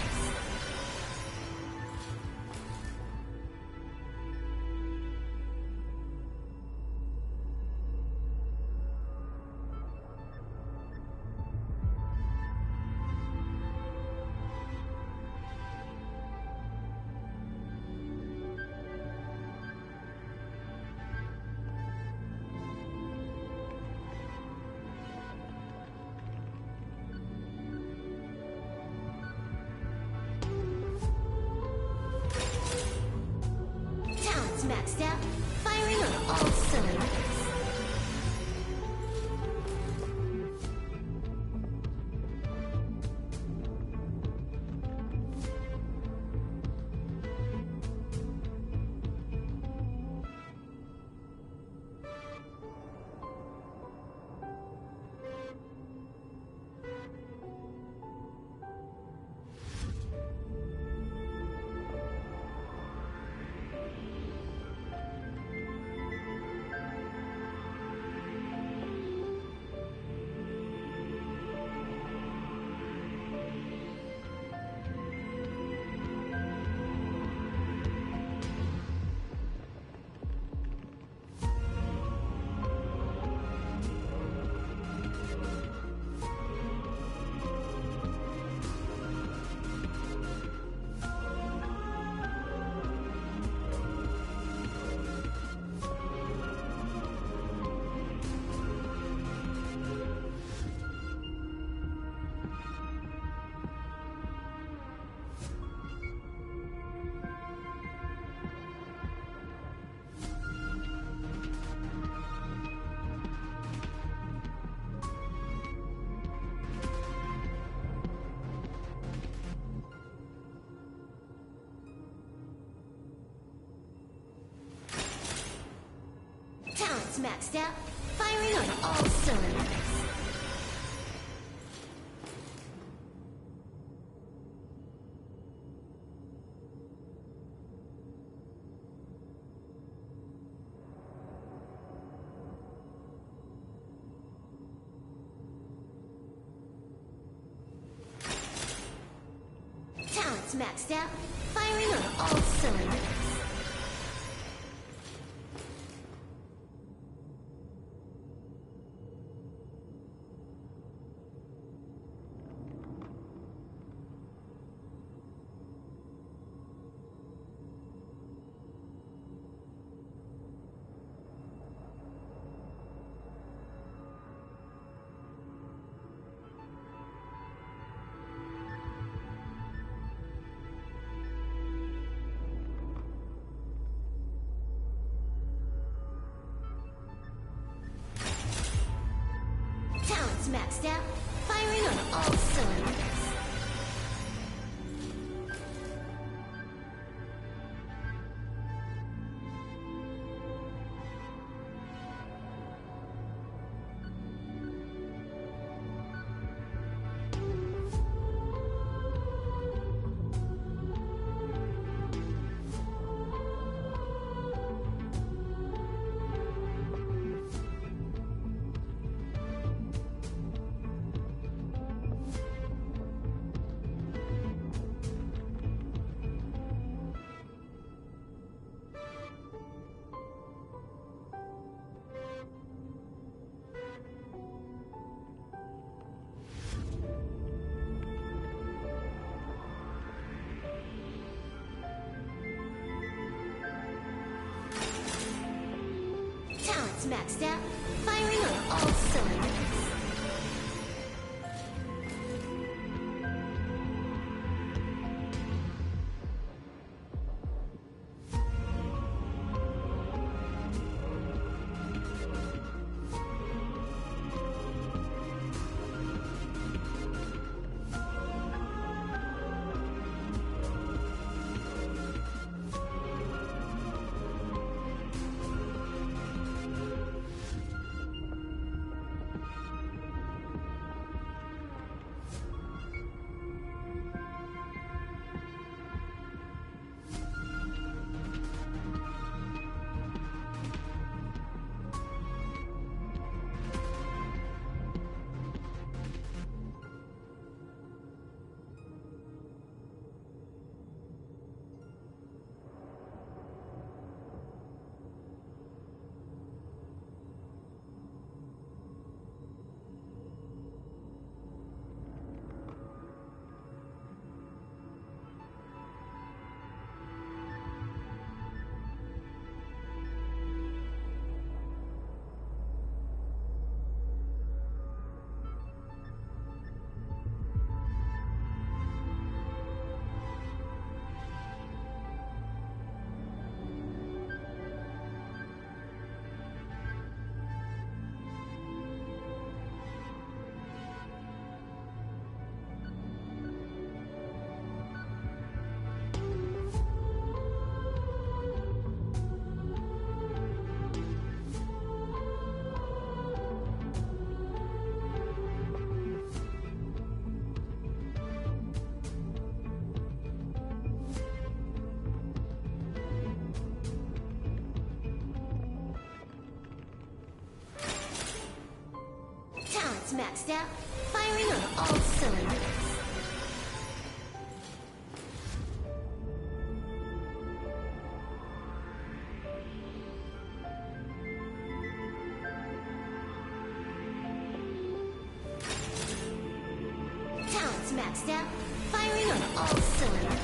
Maxed out, firing on all cylinders. Talent's maxed out. Firing on all cylinders. Talent's maxed out. Firing on all cylinders. Talent's maxed out. Firing on all cylinders. Talent's maxed out. Firing on all cylinders. Talent's maxed out. Firing on all cylinders. Talent's maxed out. Firing on all cylinders.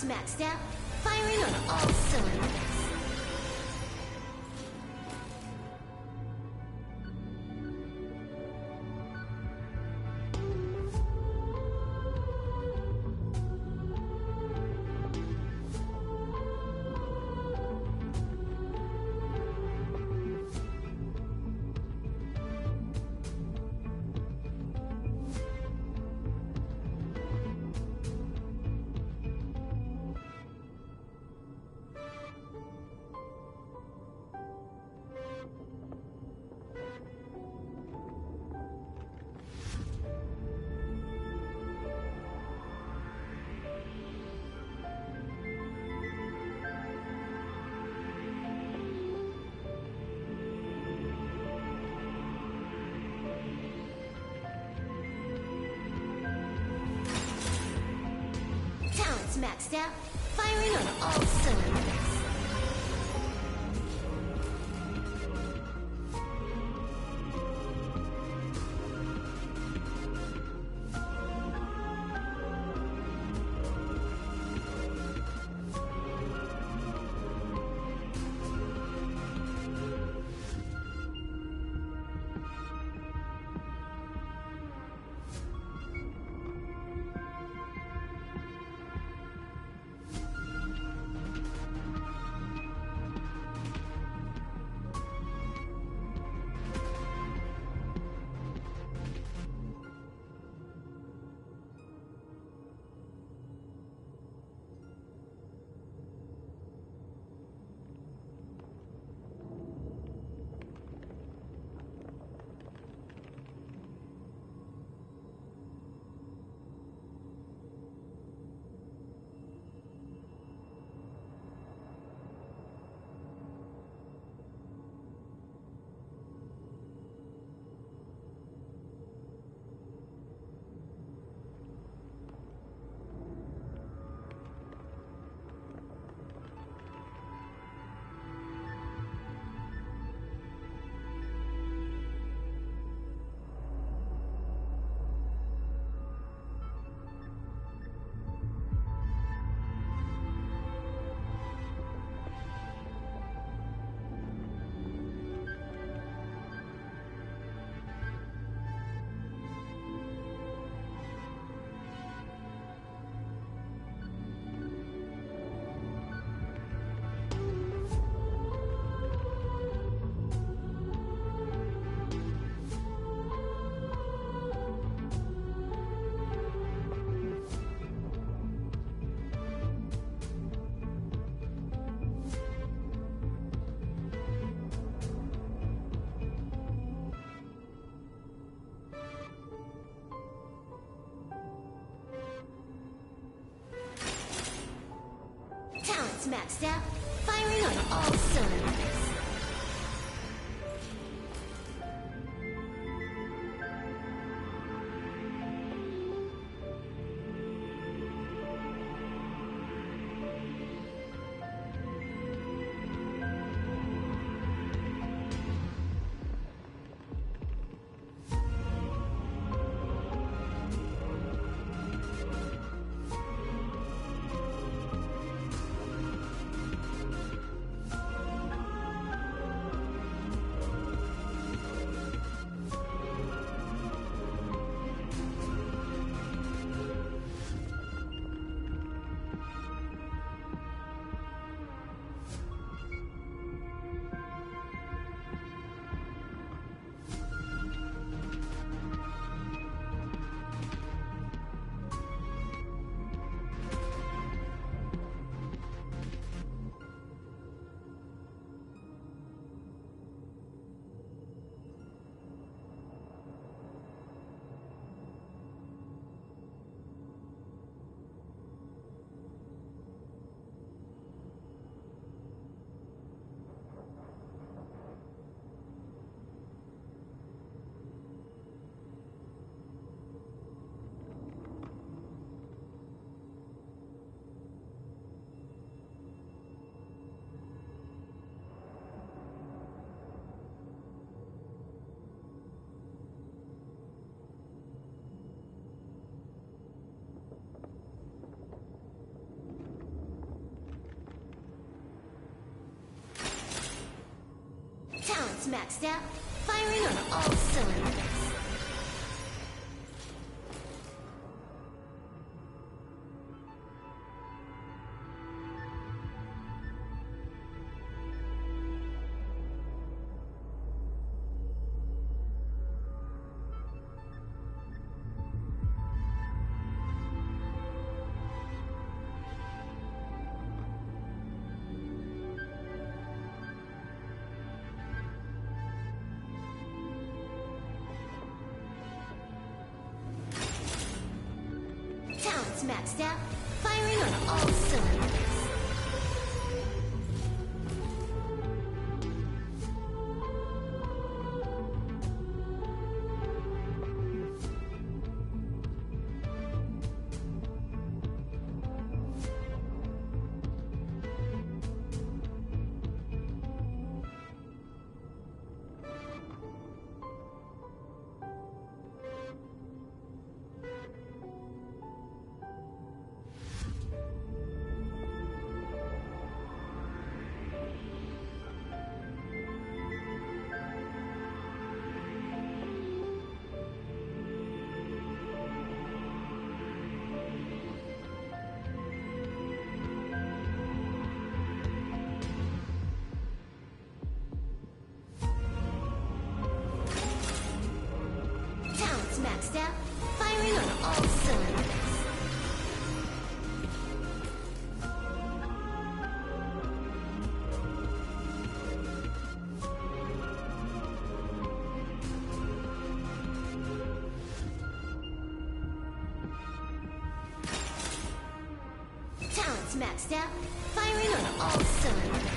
Talents maxed out, firing on all cylinders. Maxed out, firing on all cylinders. Maxed out, firing on all cylinders. Talents maxed out. Firing on all cylinders. Talents maxed out. Firing on all cylinders. Talents maxed out. Firing on all cylinders. Talents maxed out. Firing on all cylinders.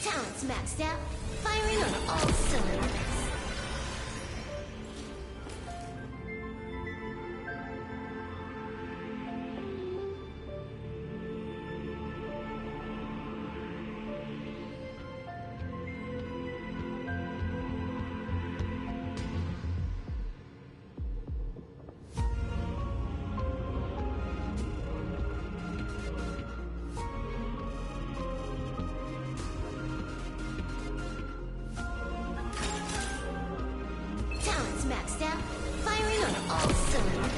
Talents maxed out. Firing on all cylinders. Maxed out. Firing on all cylinders.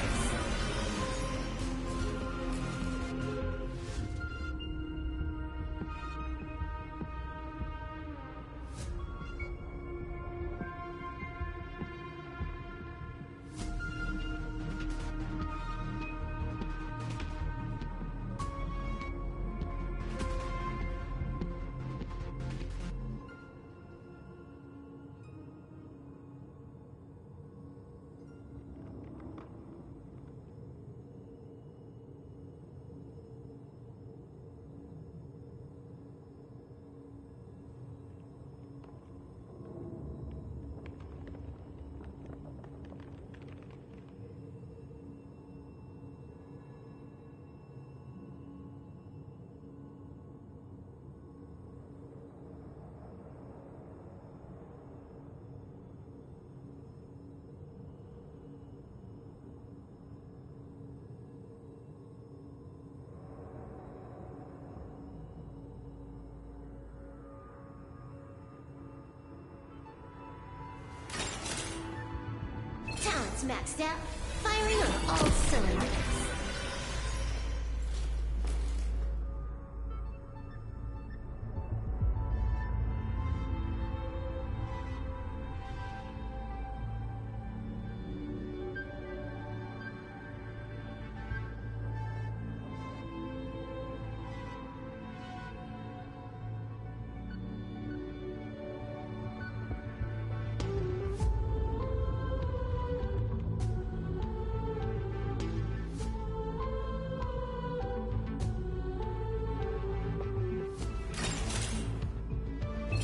Talents maxed out. Firing on all cylinders.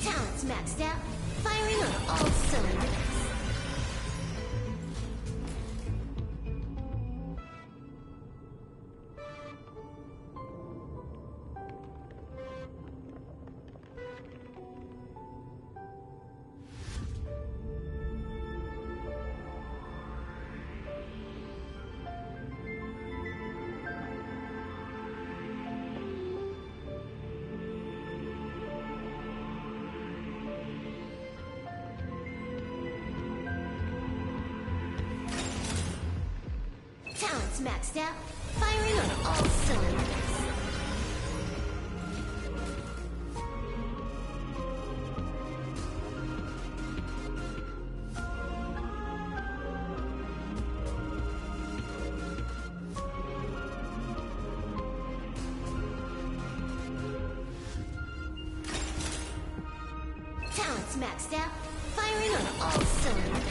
Talents maxed out. Firing on all cylinders. Talents maxed out. Firing on all cylinders. Talents maxed out. Firing on all cylinders.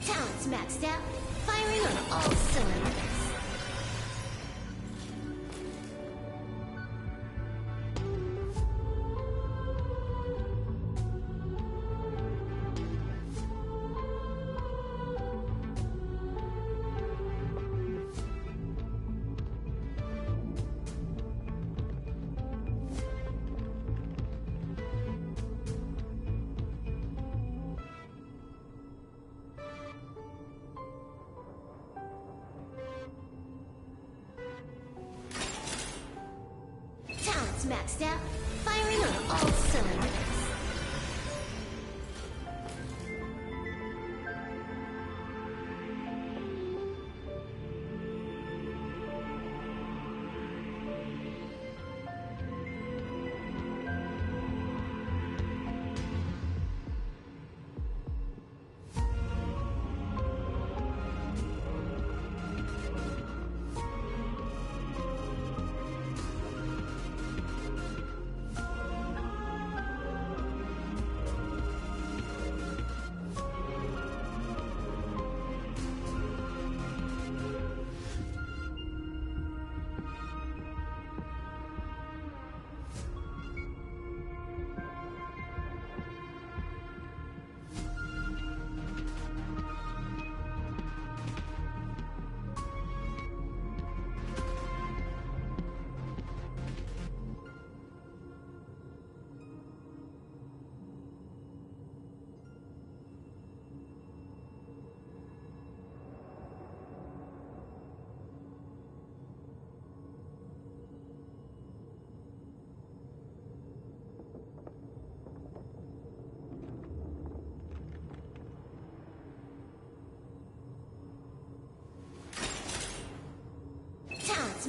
Talents maxed out. Firing on all cylinders. Talents maxed out. Firing on all cylinders.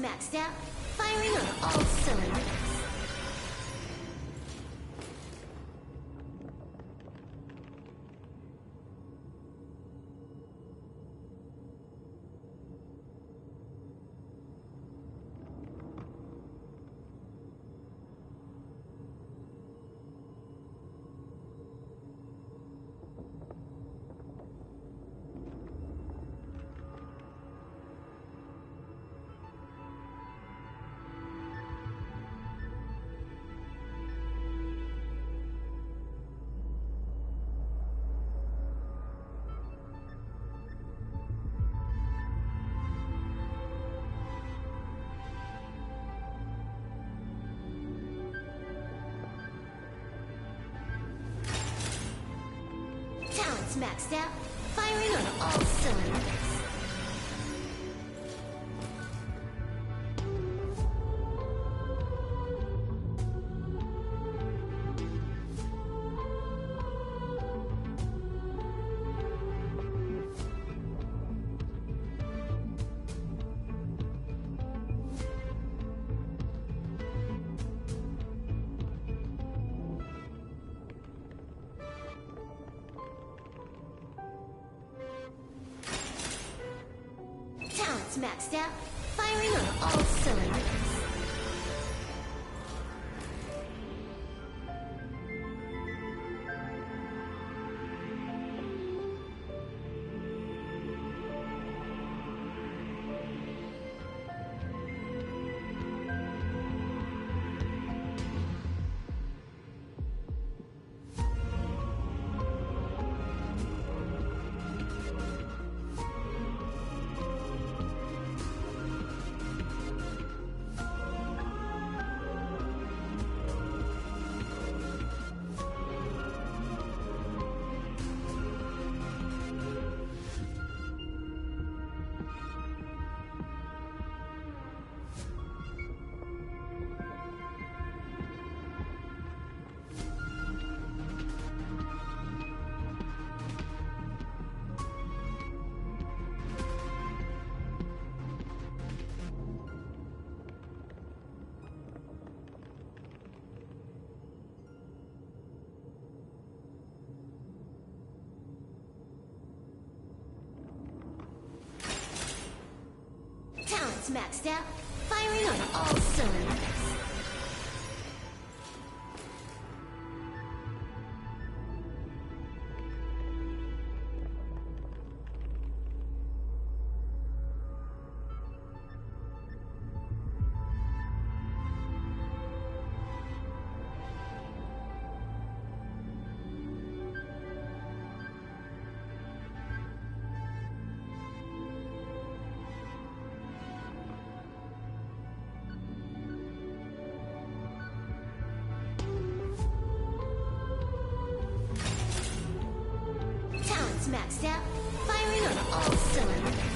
maxed out, firing on all cylinders. Talents maxed out, firing on all cylinders. Talents maxed out, firing on all cylinders. Talents maxed out, firing on all cylinders. Talents maxed out, firing on all cylinders.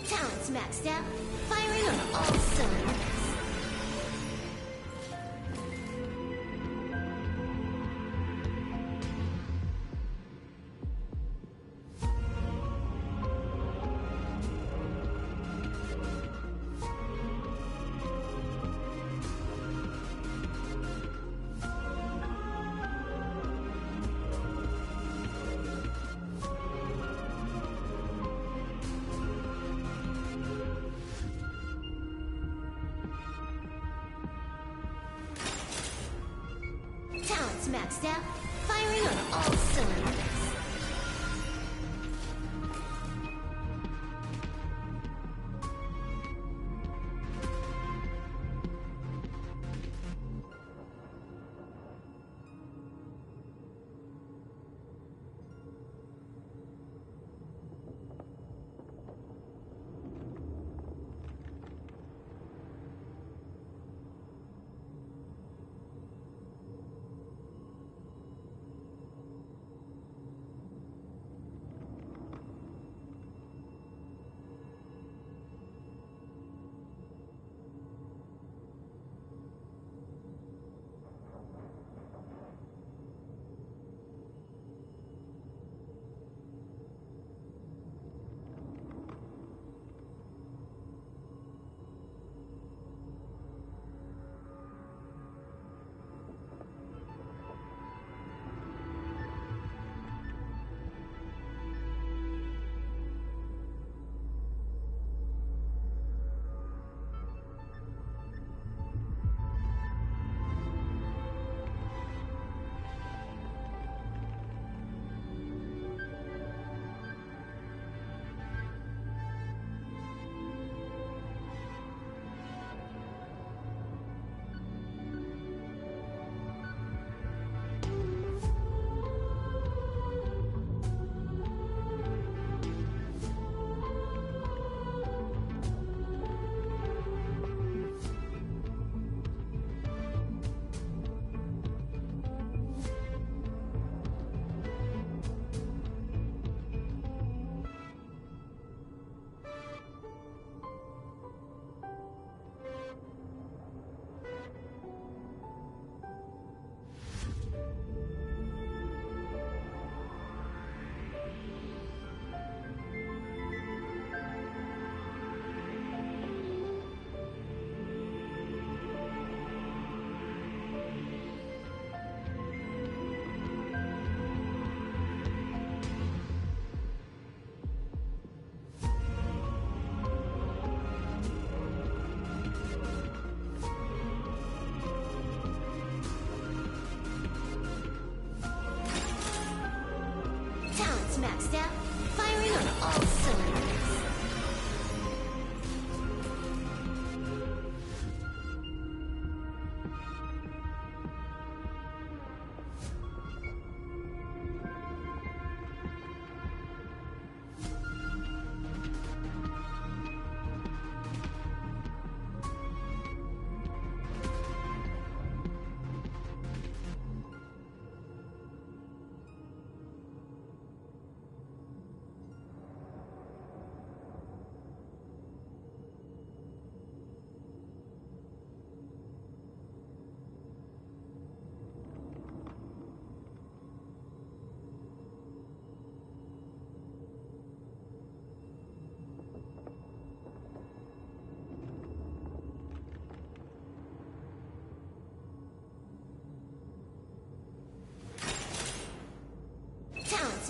Talents maxed out, firing on all cylinders. Talents maxed out, firing on all cylinders.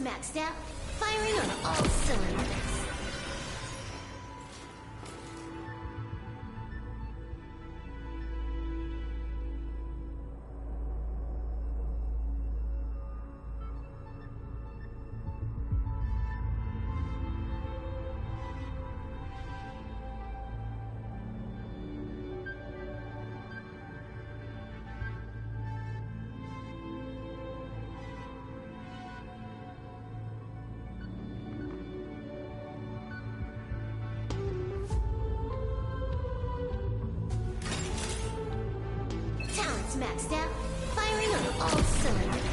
maxed out, firing on all cylinders. Maxed out, firing on all cylinders.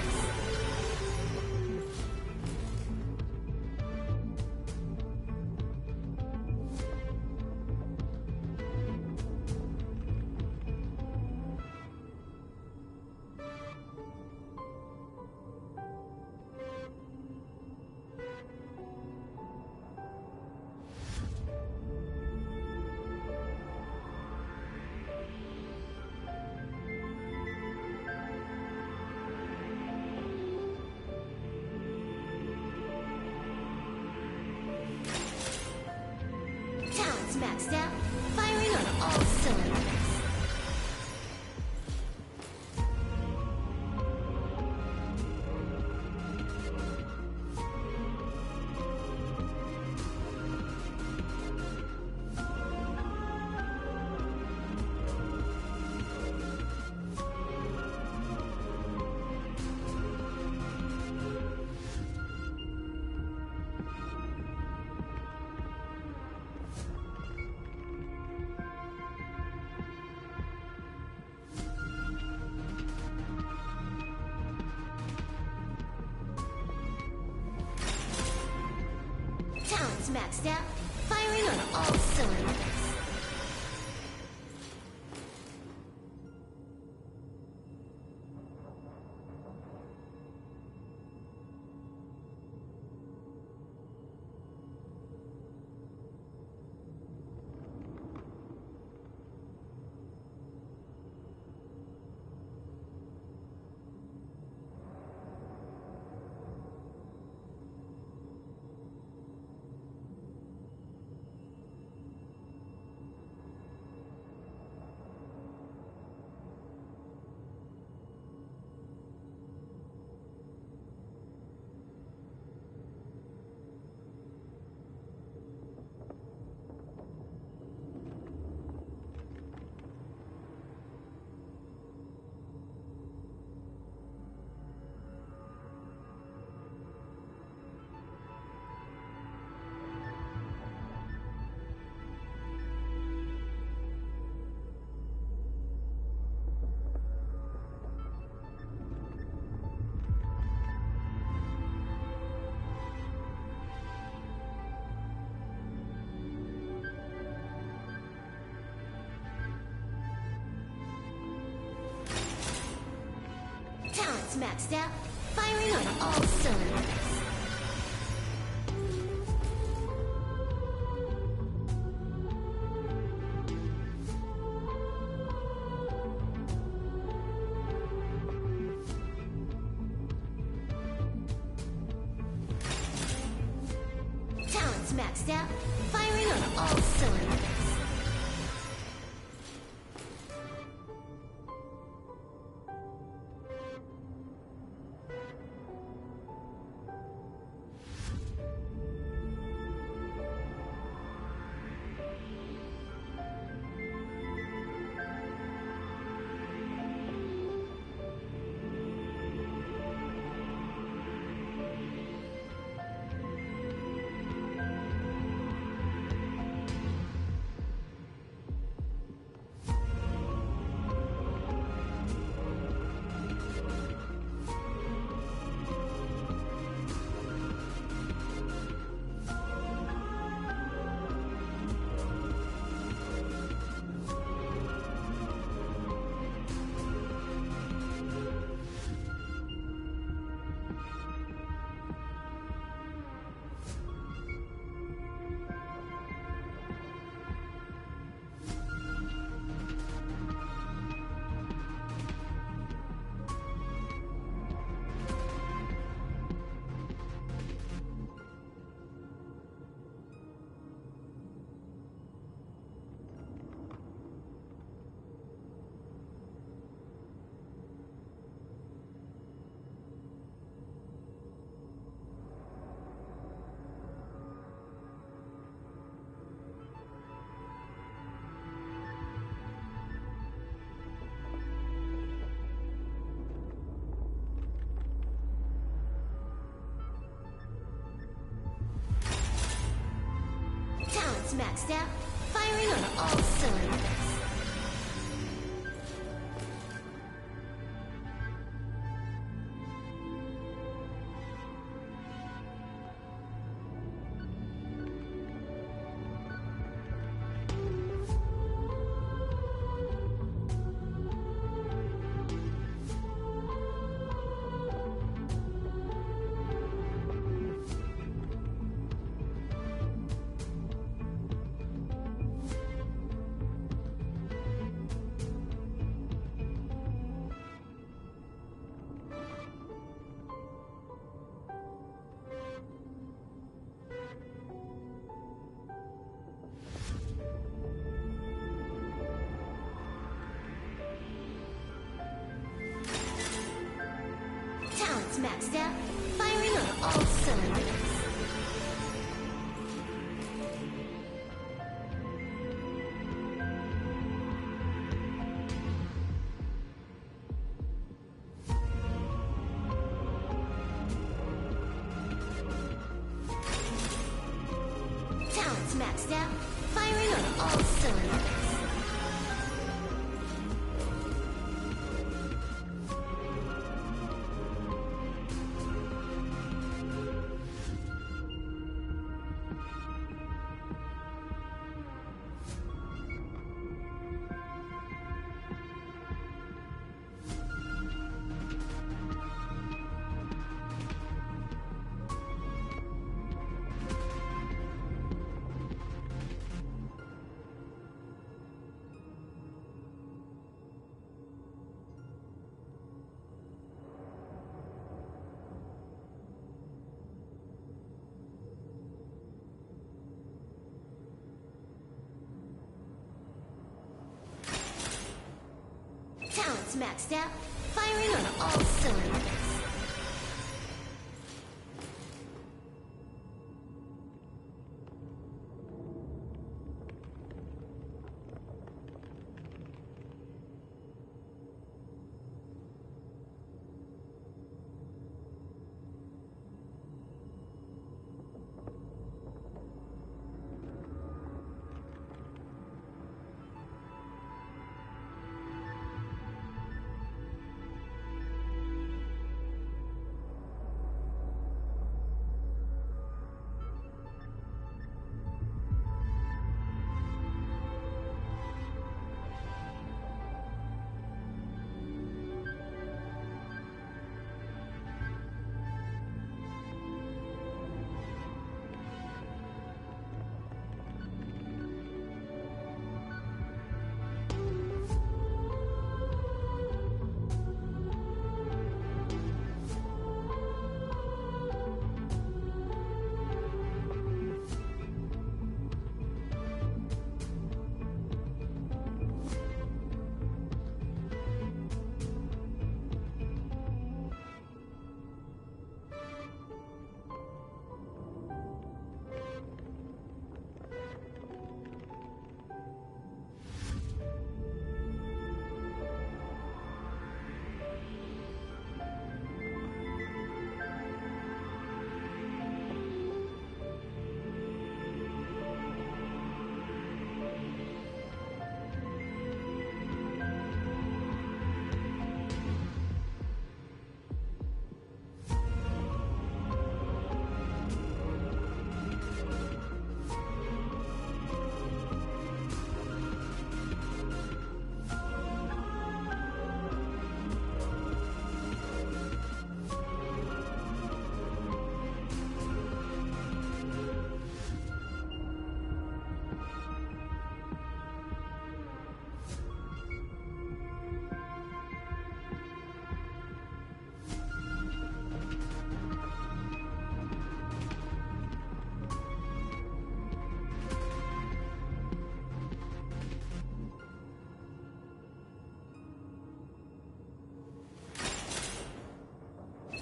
Maxed out, firing on all cylinders. Talents maxed out, firing on all cylinders. Talents maxed out, firing on all cylinders. Talents maxed out, firing on all cylinders. Talents maxed out, firing on all cylinders. Talents maxed out, firing on all cylinders. Talents maxed out, firing on all cylinders. Talents maxed out, firing on all cylinders.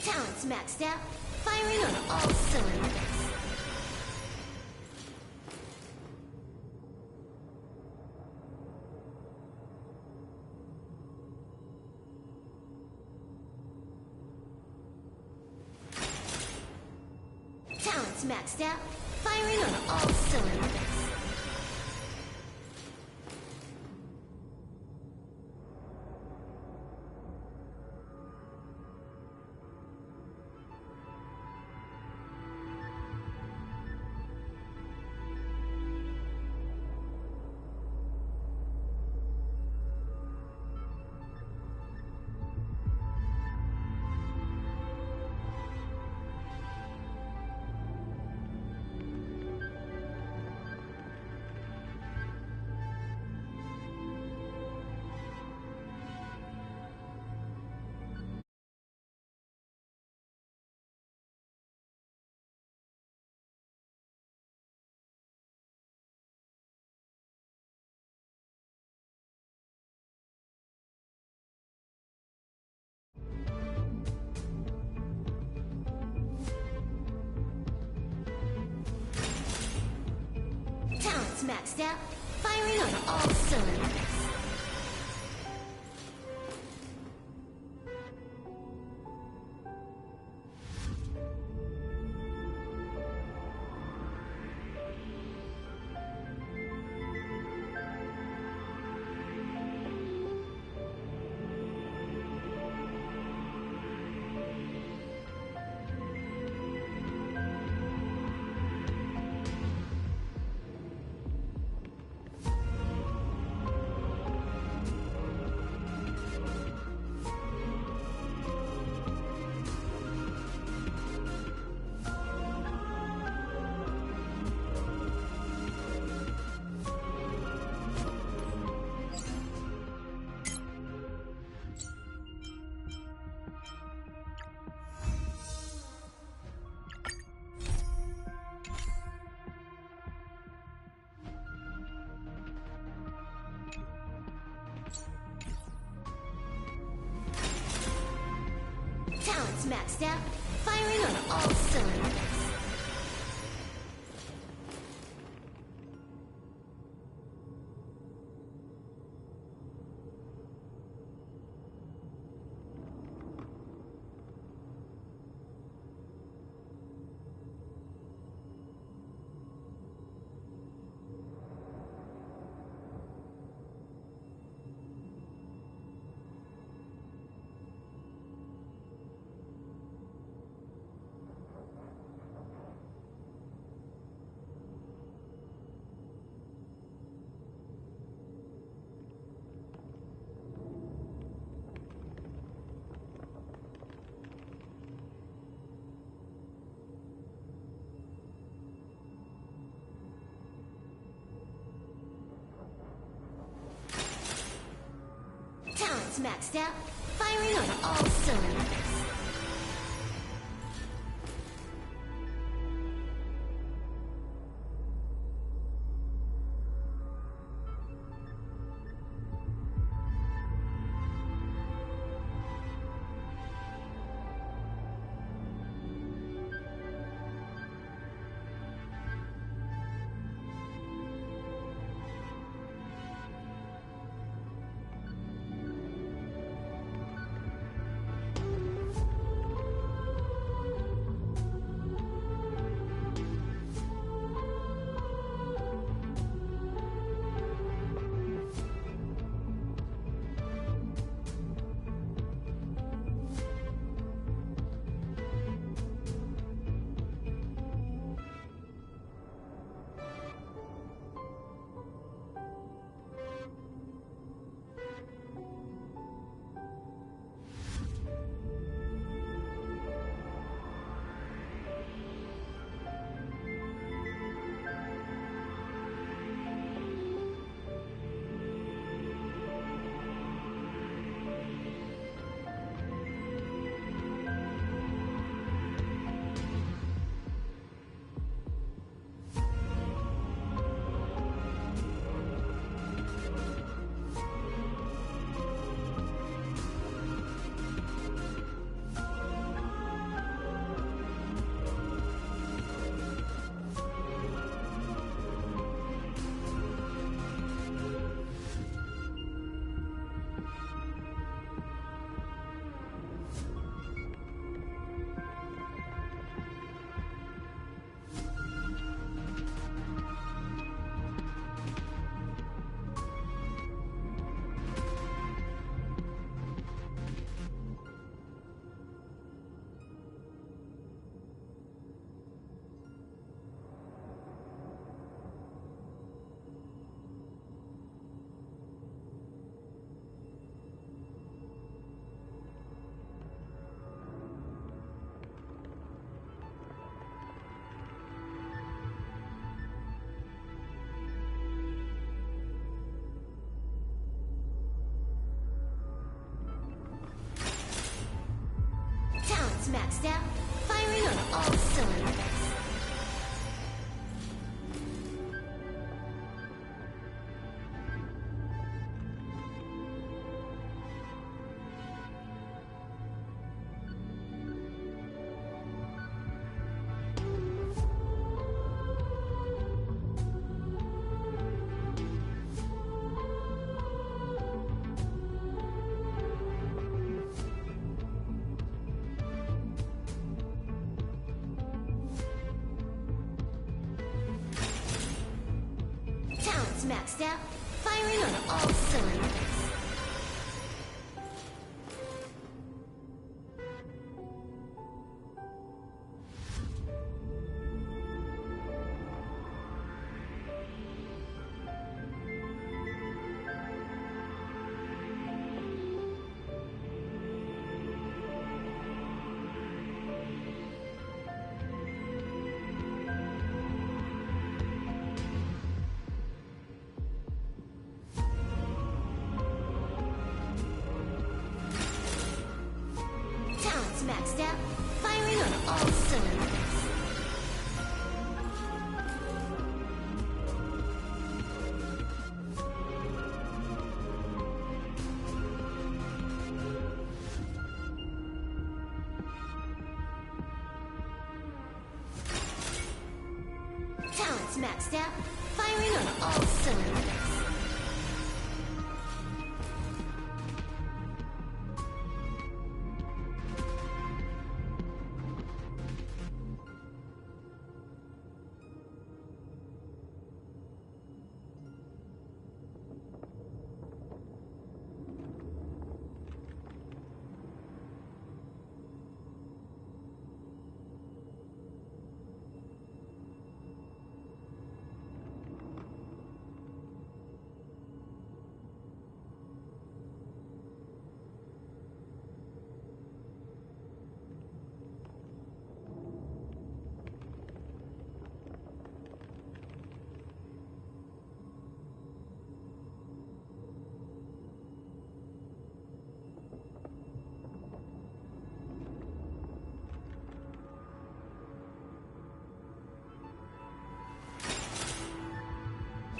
Talents maxed out, firing on all cylinders. Talents maxed out, firing on all cylinders. Talents maxed out. Firing on all cylinders. Talents maxed out. Firing on all cylinders. Talents maxed out. Firing on all cylinders. Maxed out. Firing on all cylinders. Talents maxed out. Firing on all cylinders. Maxed out, firing on all cylinders. Talents maxed out, firing on all cylinders.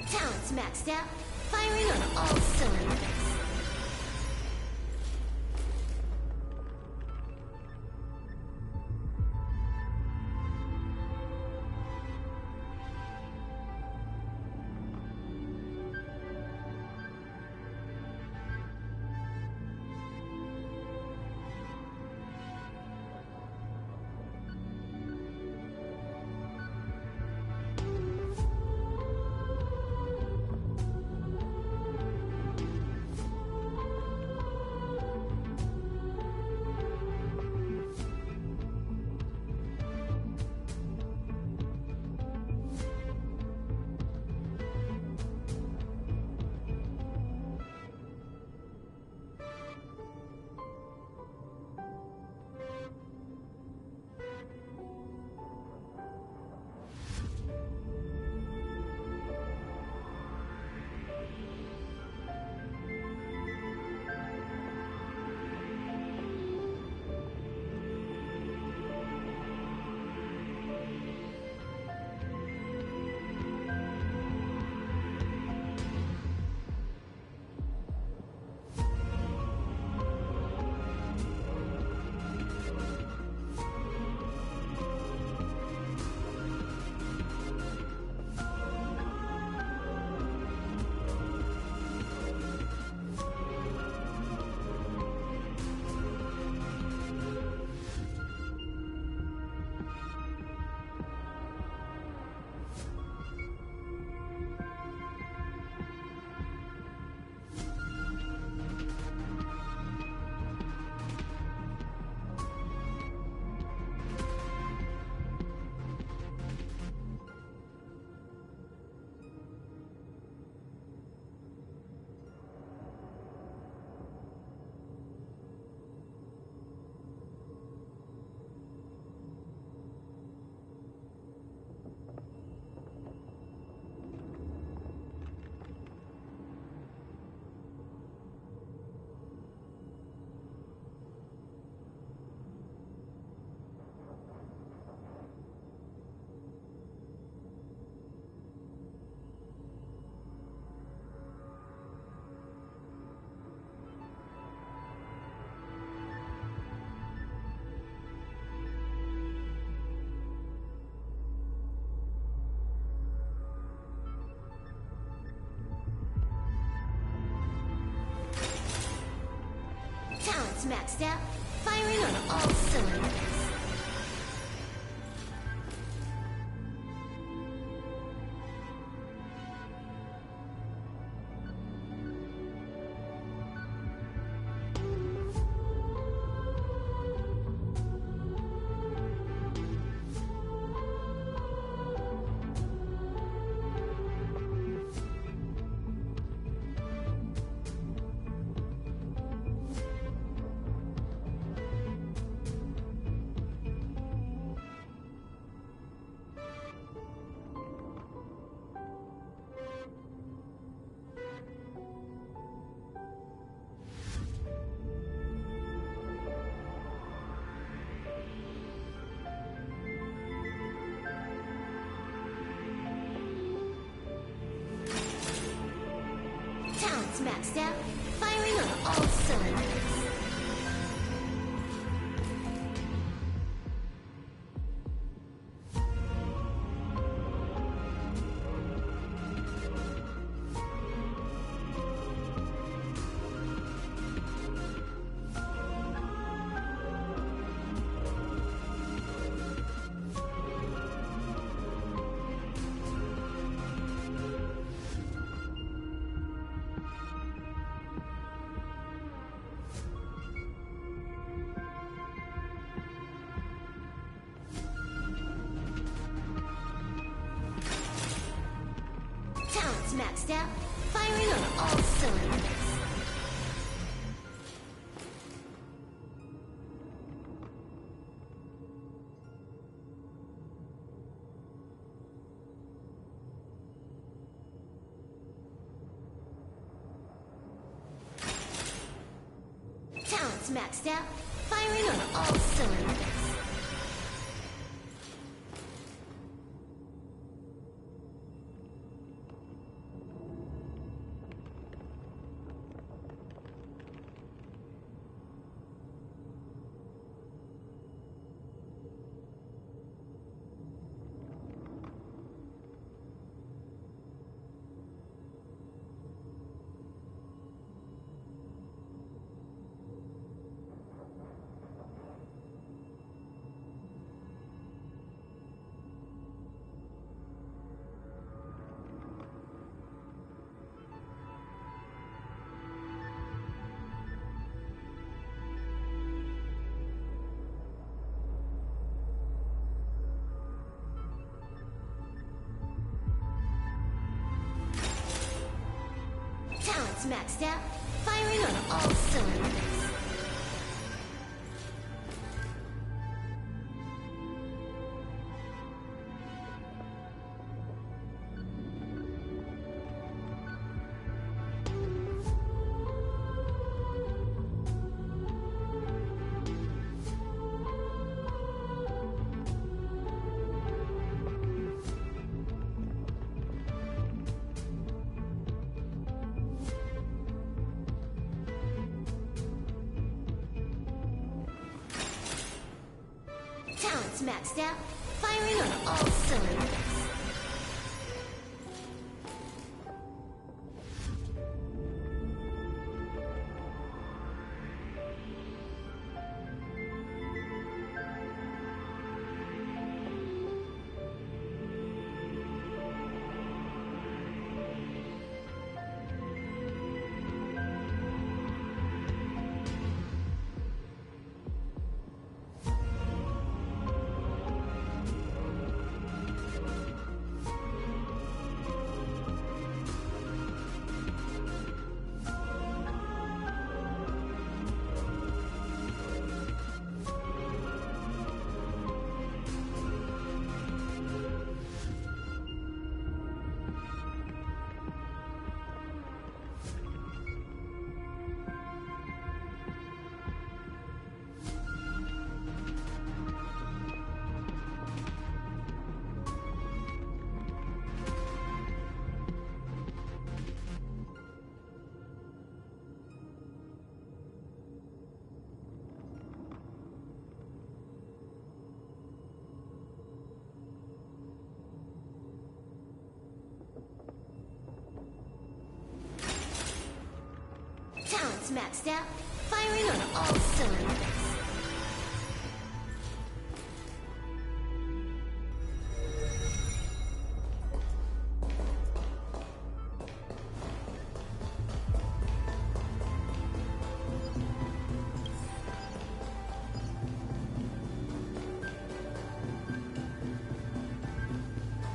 Talents maxed out, firing on all cylinders. Talents maxed out, firing on all cylinders. Talents maxed out, firing on all cylinders. Talents maxed out, firing on all cylinders. Talents maxed out, firing on all cylinders. Talents maxed out, firing on all cylinders. Talents maxed out, firing on all cylinders. Talents maxed out, firing on all cylinders.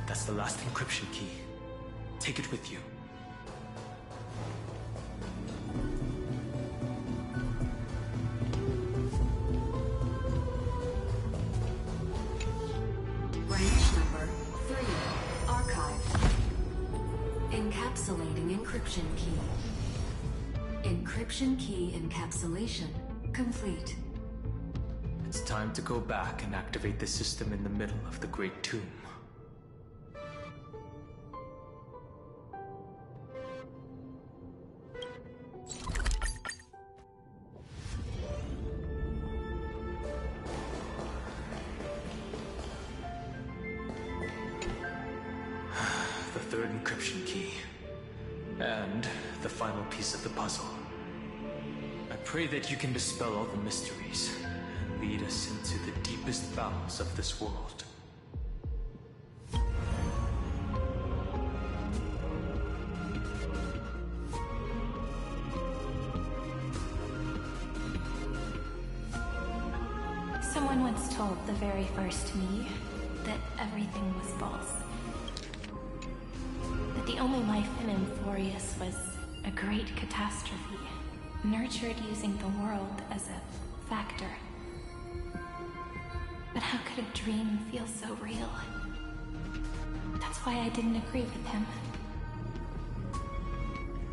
That's the last encryption key. Take it with you. Branch number 3. Archive. Encapsulating encryption key. Encryption key encapsulation complete. It's time to go back and activate the system in the middle of the Great Tomb. third encryption key. And the final piece of the puzzle. I pray that you can dispel all the mysteries and lead us into the deepest bowels of this world. Someone once told the very first me that everything was false. That the only life in Amphorius was a great catastrophe, nurtured using the world as a factor. But how could a dream feel so real? That's why I didn't agree with him.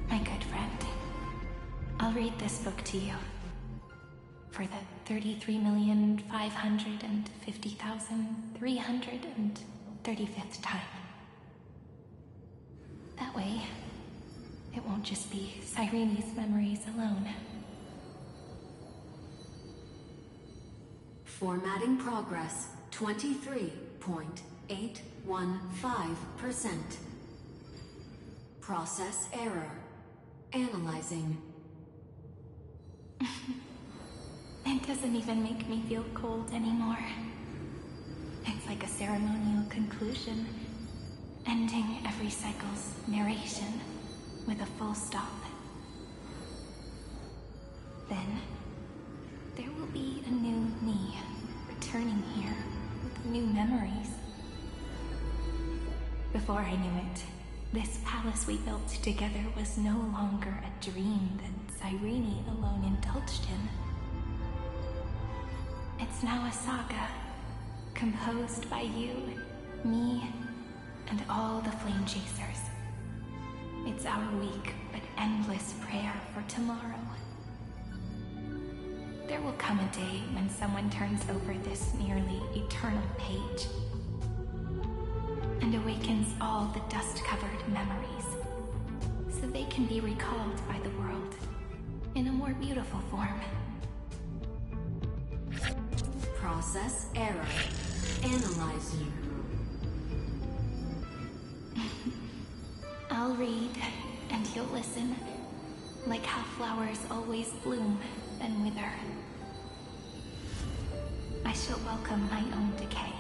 My good friend, I'll read this book to you. For the 33,550,335th time. That way, it won't just be Cyrene's memories alone. Formatting progress 23.815%. Process error. Analyzing. It doesn't even make me feel cold anymore. It's like a ceremonial conclusion, ending every cycle's narration with a full stop. Then, there will be a new me, returning here with new memories. Before I knew it, this palace we built together was no longer a dream that Cyrene alone indulged in. It's now a saga, composed by you, me, and all the Flame Chasers. It's our weak but endless prayer for tomorrow. There will come a day when someone turns over this nearly eternal page and awakens all the dust-covered memories, so they can be recalled by the world in a more beautiful form. Process error. Analyzing. I'll read, and you'll listen, like how flowers always bloom, then wither. I shall welcome my own decay,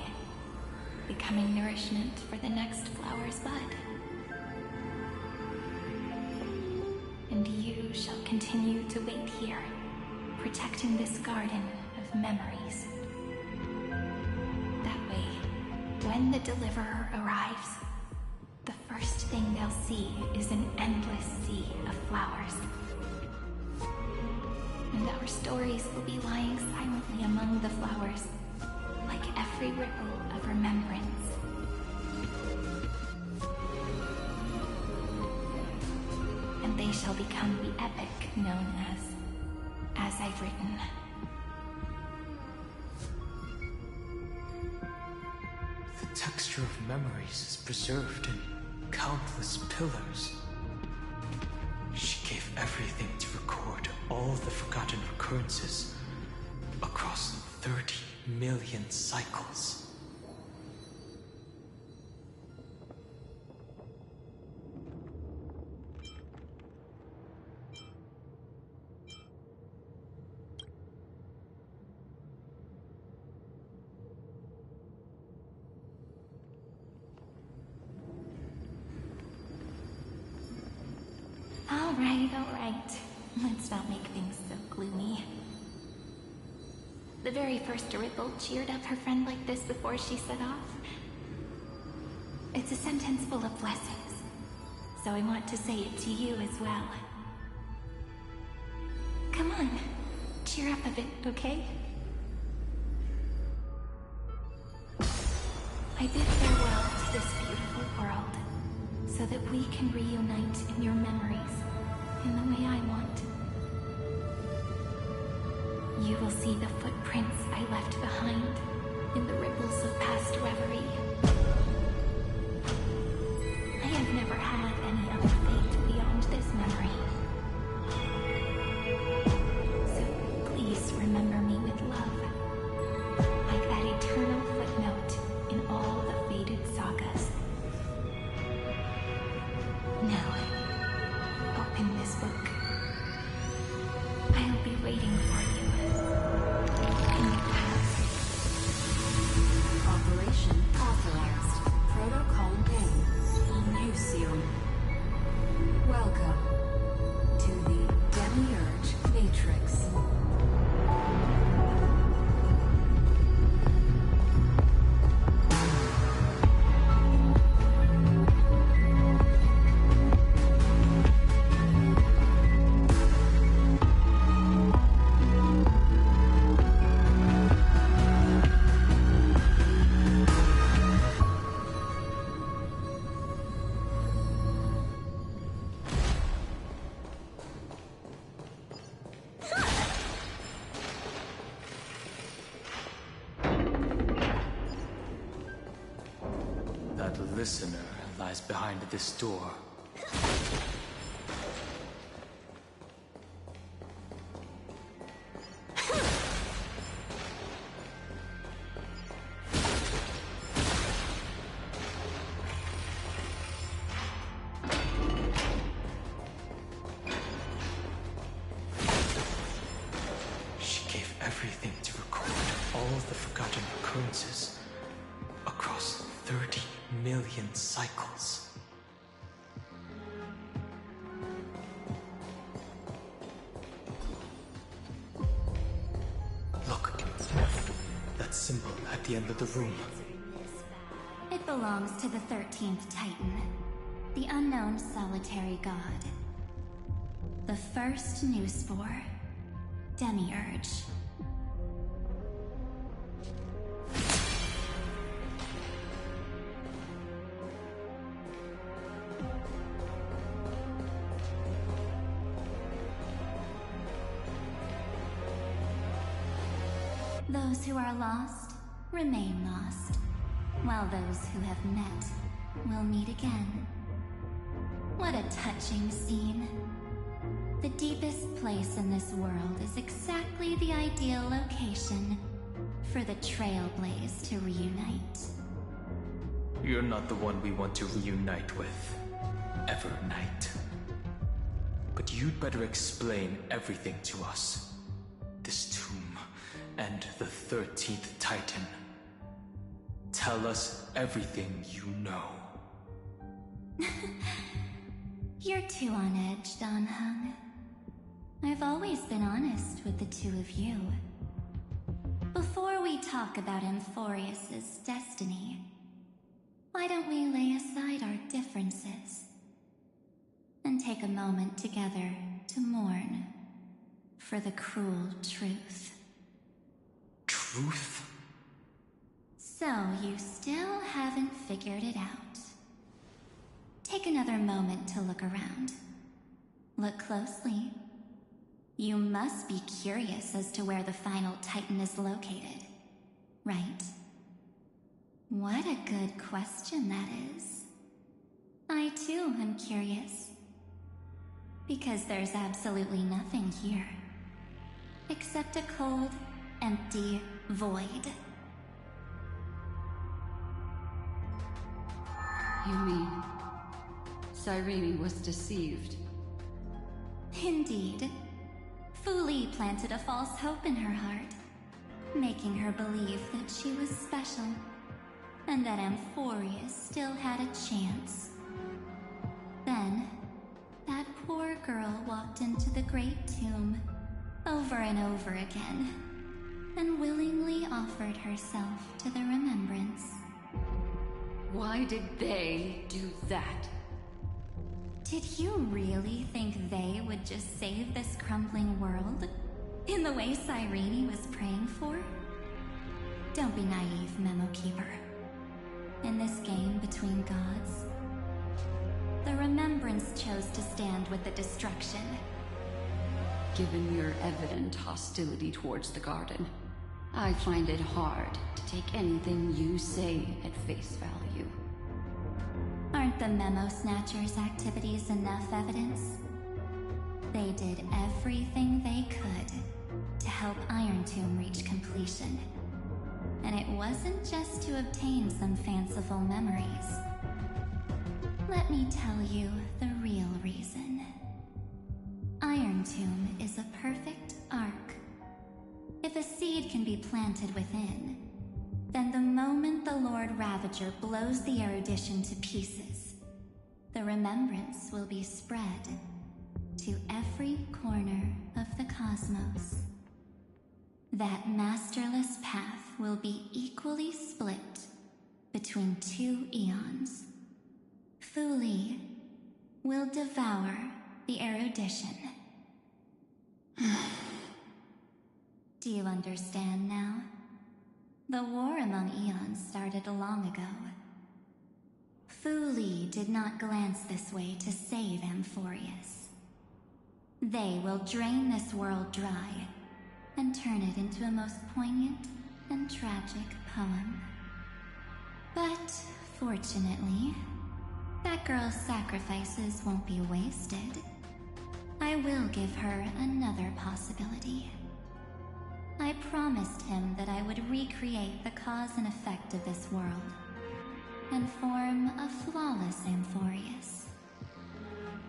becoming nourishment for the next flower's bud. And you shall continue to wait here, protecting this garden of memories. That way, when the Deliverer arrives, the first thing they'll see is an endless sea of flowers. And our stories will be lying silently among the flowers, like every ripple of remembrance. And they shall become the epic known as I've written. The texture of memories is preserved in countless pillars. She gave everything to record all the forgotten recurrences across 30 million cycles. All right. Let's not make things so gloomy. The very first Ripple cheered up her friend like this before she set off. It's a sentence full of blessings, so I want to say it to you as well. Come on, cheer up a bit, okay? I bid farewell to this beautiful world, so that we can reunite in your memories in the way I want. You will see the footprints I left behind in the ripples of past reverie. I have never had any other fate beyond this memory. So please remember me with love, like that eternal footnote in all the faded sagas. listener lies behind this door. She gave everything to record all the forgotten occurrences across 30 million cycles. Look, that symbol at the end of the room. It belongs to the 13th Titan, the unknown solitary god. The first new spore, Demiurge. Those who are lost remain lost, while those who have met will meet again. What a touching scene. The deepest place in this world is exactly the ideal location for the Trailblaze to reunite. You're not the one we want to reunite with, Evernight. But you'd better explain everything to us. This tomb and the 13th Titan. Tell us everything you know. You're too on edge, Dan Heng. I've always been honest with the two of you. Before we talk about Amphorius's destiny, why don't we lay aside our differences and take a moment together to mourn for the cruel truth? Truth? So you still haven't figured it out. Take another moment to look around. Look closely. You must be curious as to where the final Titan is located, right? What a good question that is. I too am curious. Because there's absolutely nothing here. Except a cold, empty void. You mean Cyrene was deceived? Indeed. Fu Li planted a false hope in her heart, making her believe that she was special, and that Amphorius still had a chance. Then, that poor girl walked into the Great Tomb over and over again, and willingly offered herself to the Remembrance. Why did they do that? Did you really think they would just save this crumbling world? In the way Cyrene was praying for? Don't be naive, Memo Keeper. In this game between gods, the Remembrance chose to stand with the destruction. Given your evident hostility towards the Garden, I find it hard to take anything you say at face value. Aren't the Memo Snatchers' activities enough evidence? They did everything they could to help Iron Tomb reach completion. And it wasn't just to obtain some fanciful memories. Let me tell you the real reason. Iron Tomb is a perfect arc. If a seed can be planted within, then the moment the Lord Ravager blows the erudition to pieces, the Remembrance will be spread to every corner of the cosmos. That masterless path will be equally split between two eons. Fu Li will devour the erudition. Do you understand now? The war among eons started long ago. Fu Li did not glance this way to save Amphorius. They will drain this world dry and turn it into a most poignant and tragic poem. But Fortunately, that girl's sacrifices won't be wasted. I will give her another possibility. I promised him that I would recreate the cause and effect of this world, and form a flawless Amphorius.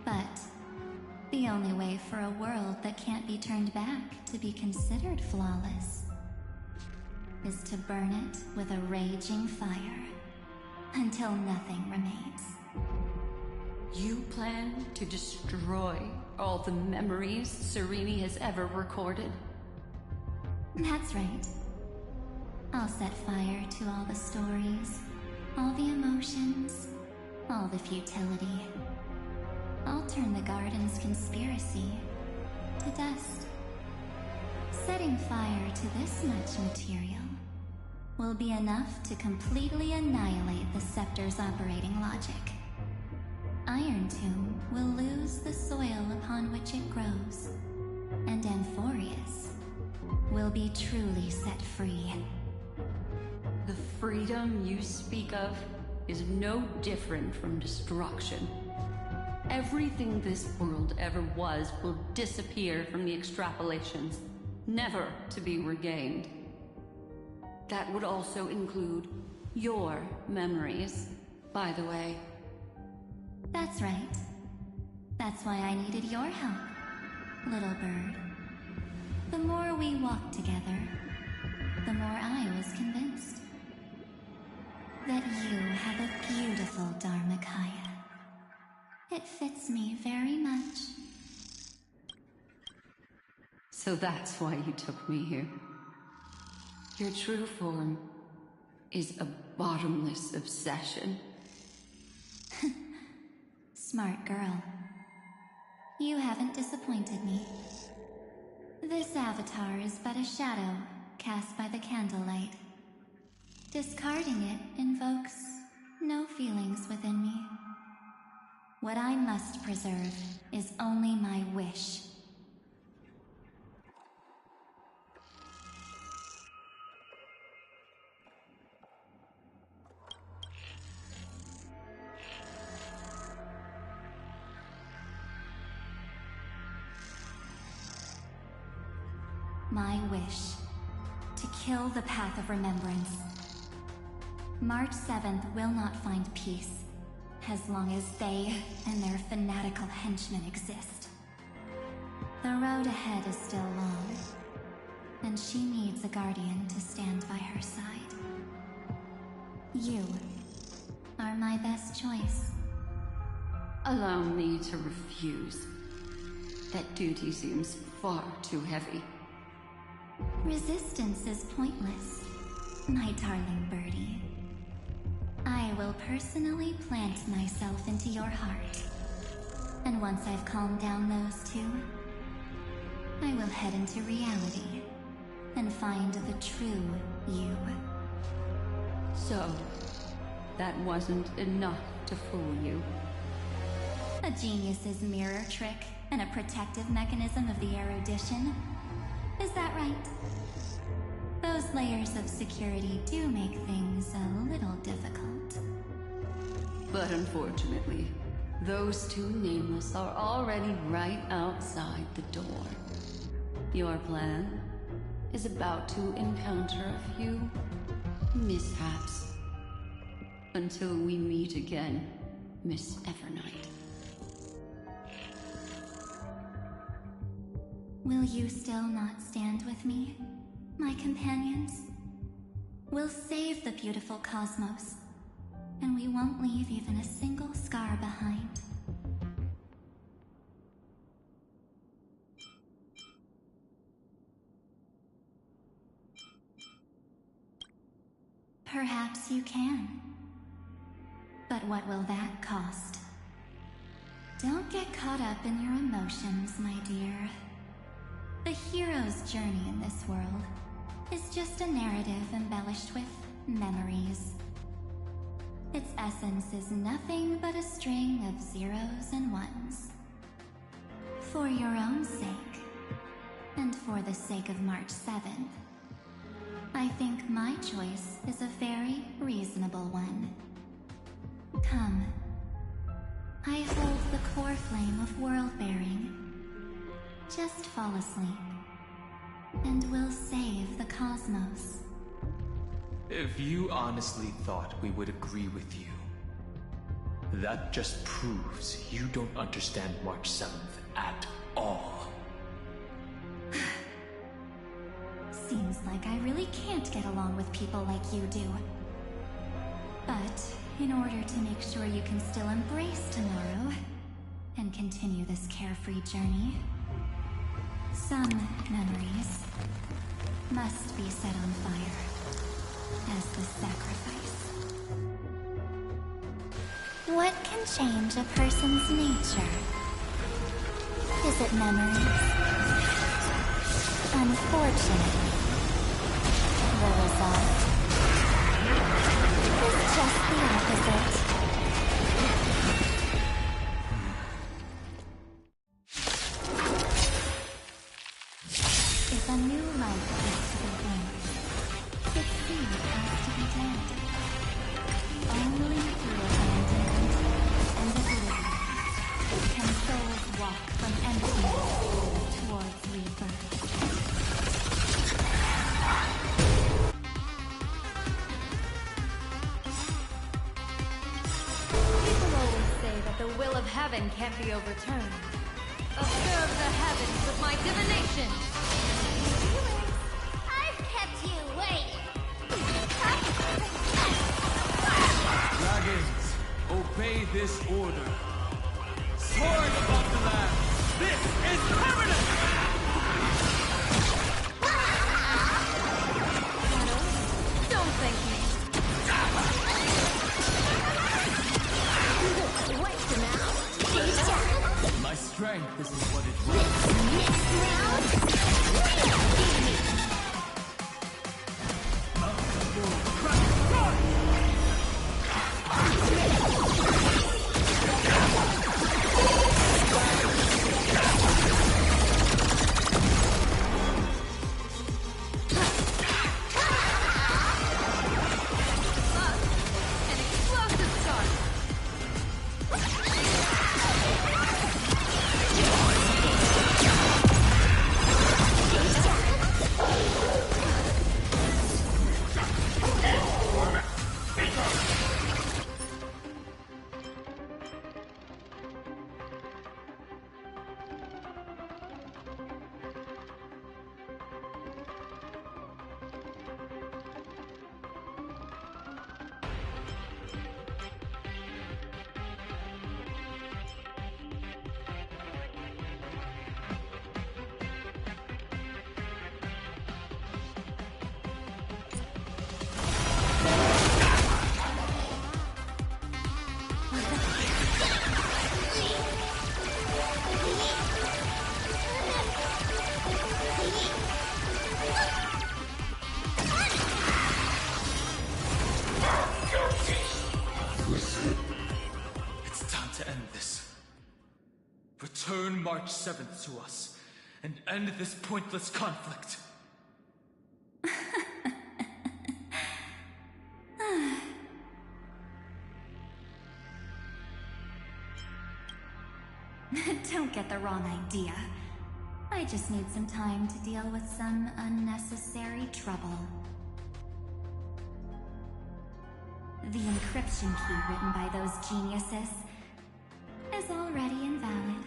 But the only way for a world that can't be turned back to be considered flawless is to burn it with a raging fire until nothing remains. You plan to destroy all the memories Serene has ever recorded? That's right. I'll set fire to all the stories, all the emotions, all the futility. I'll turn the Garden's conspiracy to dust. Setting fire to this much material will be enough to completely annihilate the Scepter's operating logic. Iron Tomb will lose the soil upon which it grows, and Amphorius will be truly set free. The freedom you speak of is no different from destruction. Everything this world ever was will disappear from the extrapolations, never to be regained. That would also include your memories, by the way. That's right. That's why I needed your help, little bird. The more we walked together, the more I was convinced that you have a beautiful Dharmakaya. It fits me very much. So that's why you took me here. Your true form is a bottomless obsession. Smart girl. You haven't disappointed me. This avatar is but a shadow cast by the candlelight. Discarding it invokes no feelings within me. What I must preserve is only my wish. My wish to kill the Path of Remembrance. March 7th will not find peace as long as they and their fanatical henchmen exist. The road ahead is still long, and she needs a guardian to stand by her side. You are my best choice. Allow me to refuse. That duty seems far too heavy. Resistance is pointless, my darling birdie. I will personally plant myself into your heart. And once I've calmed down those two, I will head into reality and find the true you. So, that wasn't enough to fool you. A genius's mirror trick and a protective mechanism of the erudition. Is that right? Those layers of security do make things a little difficult. But unfortunately, those two nameless are already right outside the door. Your plan is about to encounter a few mishaps. Until we meet again, Miss Evernight. Will you still not stand with me, my companions? We'll save the beautiful cosmos, and we won't leave even a single scar behind. Perhaps you can. But what will that cost? Don't get caught up in your emotions, my dear. The hero's journey in this world is just a narrative embellished with memories. Its essence is nothing but a string of zeros and ones. For your own sake, and for the sake of March 7th, I think my choice is a very reasonable one. Come. I hold the core flame of world-bearing. Just fall asleep, and we'll save the cosmos. If you honestly thought we would agree with you, that just proves you don't understand March 7th at all. Seems like I really can't get along with people like you do. But in order to make sure you can still embrace tomorrow and continue this carefree journey, some memories must be set on fire as the sacrifice. What can change a person's nature? Is it memories? Unfortunately, the result is just the opposite. If a new life is to be born, its seed has to be dead. Only through abandonment and oblivion can souls walk from emptiness towards rebirth. People always say that the will of heaven can't be overturned. Observe the heavens with my divination! I've kept you waiting. Dragons, obey this order. Sword above the land. This is permanent! Don't thank me. What's the mouth? My strength, this is what it was. Next round. An explosive start! It's time to end this. Return March 7th to us, and end this pointless conflict. Don't get the wrong idea. I just need some time to deal with some unnecessary trouble. The encryption key written by those geniuses is already invalid.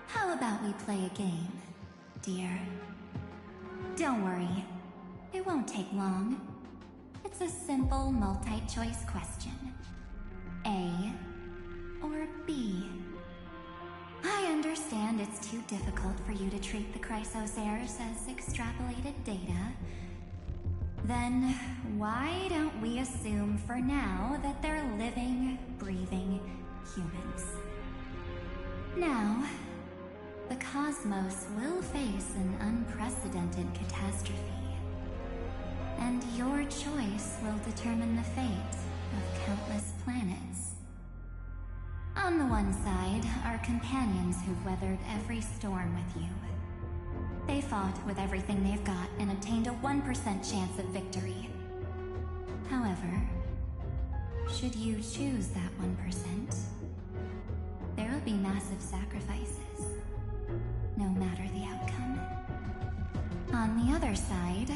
How about we play a game, dear? Don't worry, it won't take long. It's a simple multi-choice question. A or B? I understand it's too difficult for you to treat the Chrysosairs as extrapolated data. Then why don't we assume for now that they're living, breathing humans? Now, the cosmos will face an unprecedented catastrophe. And your choice will determine the fate of countless planets. On the one side are companions who've weathered every storm with you. They fought with everything they've got and obtained a 1% chance of victory. However, Should you choose that 1%, there will be massive sacrifices, no matter the outcome. On the other side,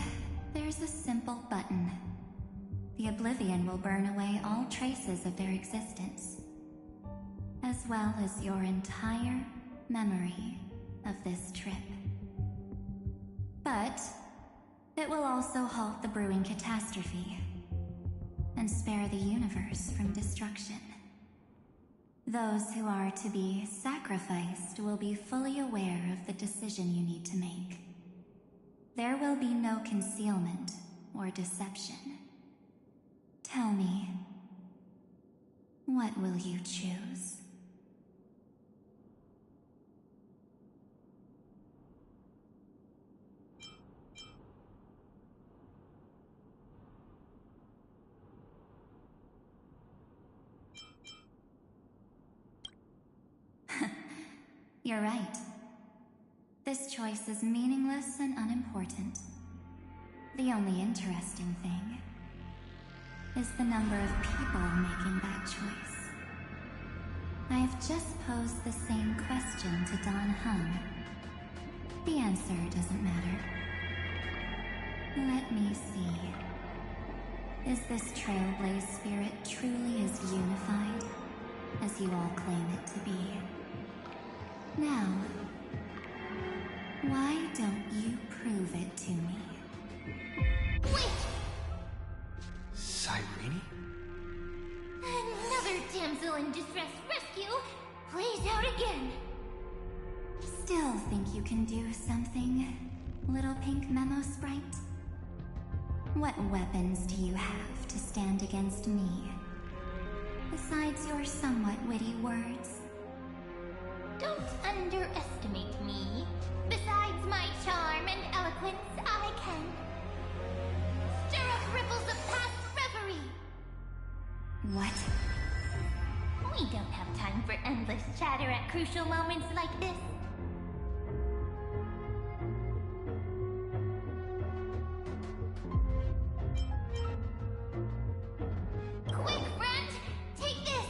there's a simple button. The Oblivion will burn away all traces of their existence, as well as your entire memory of this trip. But it will also halt the brewing catastrophe and spare the universe from destruction. Those who are to be sacrificed will be fully aware of the decision you need to make. There will be no concealment or deception. Tell me, what will you choose? You're right. This choice is meaningless and unimportant. The only interesting thing is the number of people making that choice. I've just posed the same question to Dan Heng. The answer doesn't matter. Let me see. Is this Trailblaze spirit truly as unified as you all claim it to be? Now, why don't you prove it to me? Wait! Cyrene? Another damsel in distress rescue plays out again. Still think you can do something, little pink memo sprite? What weapons do you have to stand against me, besides your somewhat witty words? Don't underestimate me. Besides my charm and eloquence, I can stir up ripples of past reverie. What? We don't have time for endless chatter at crucial moments like this. Quick, friend! Take this!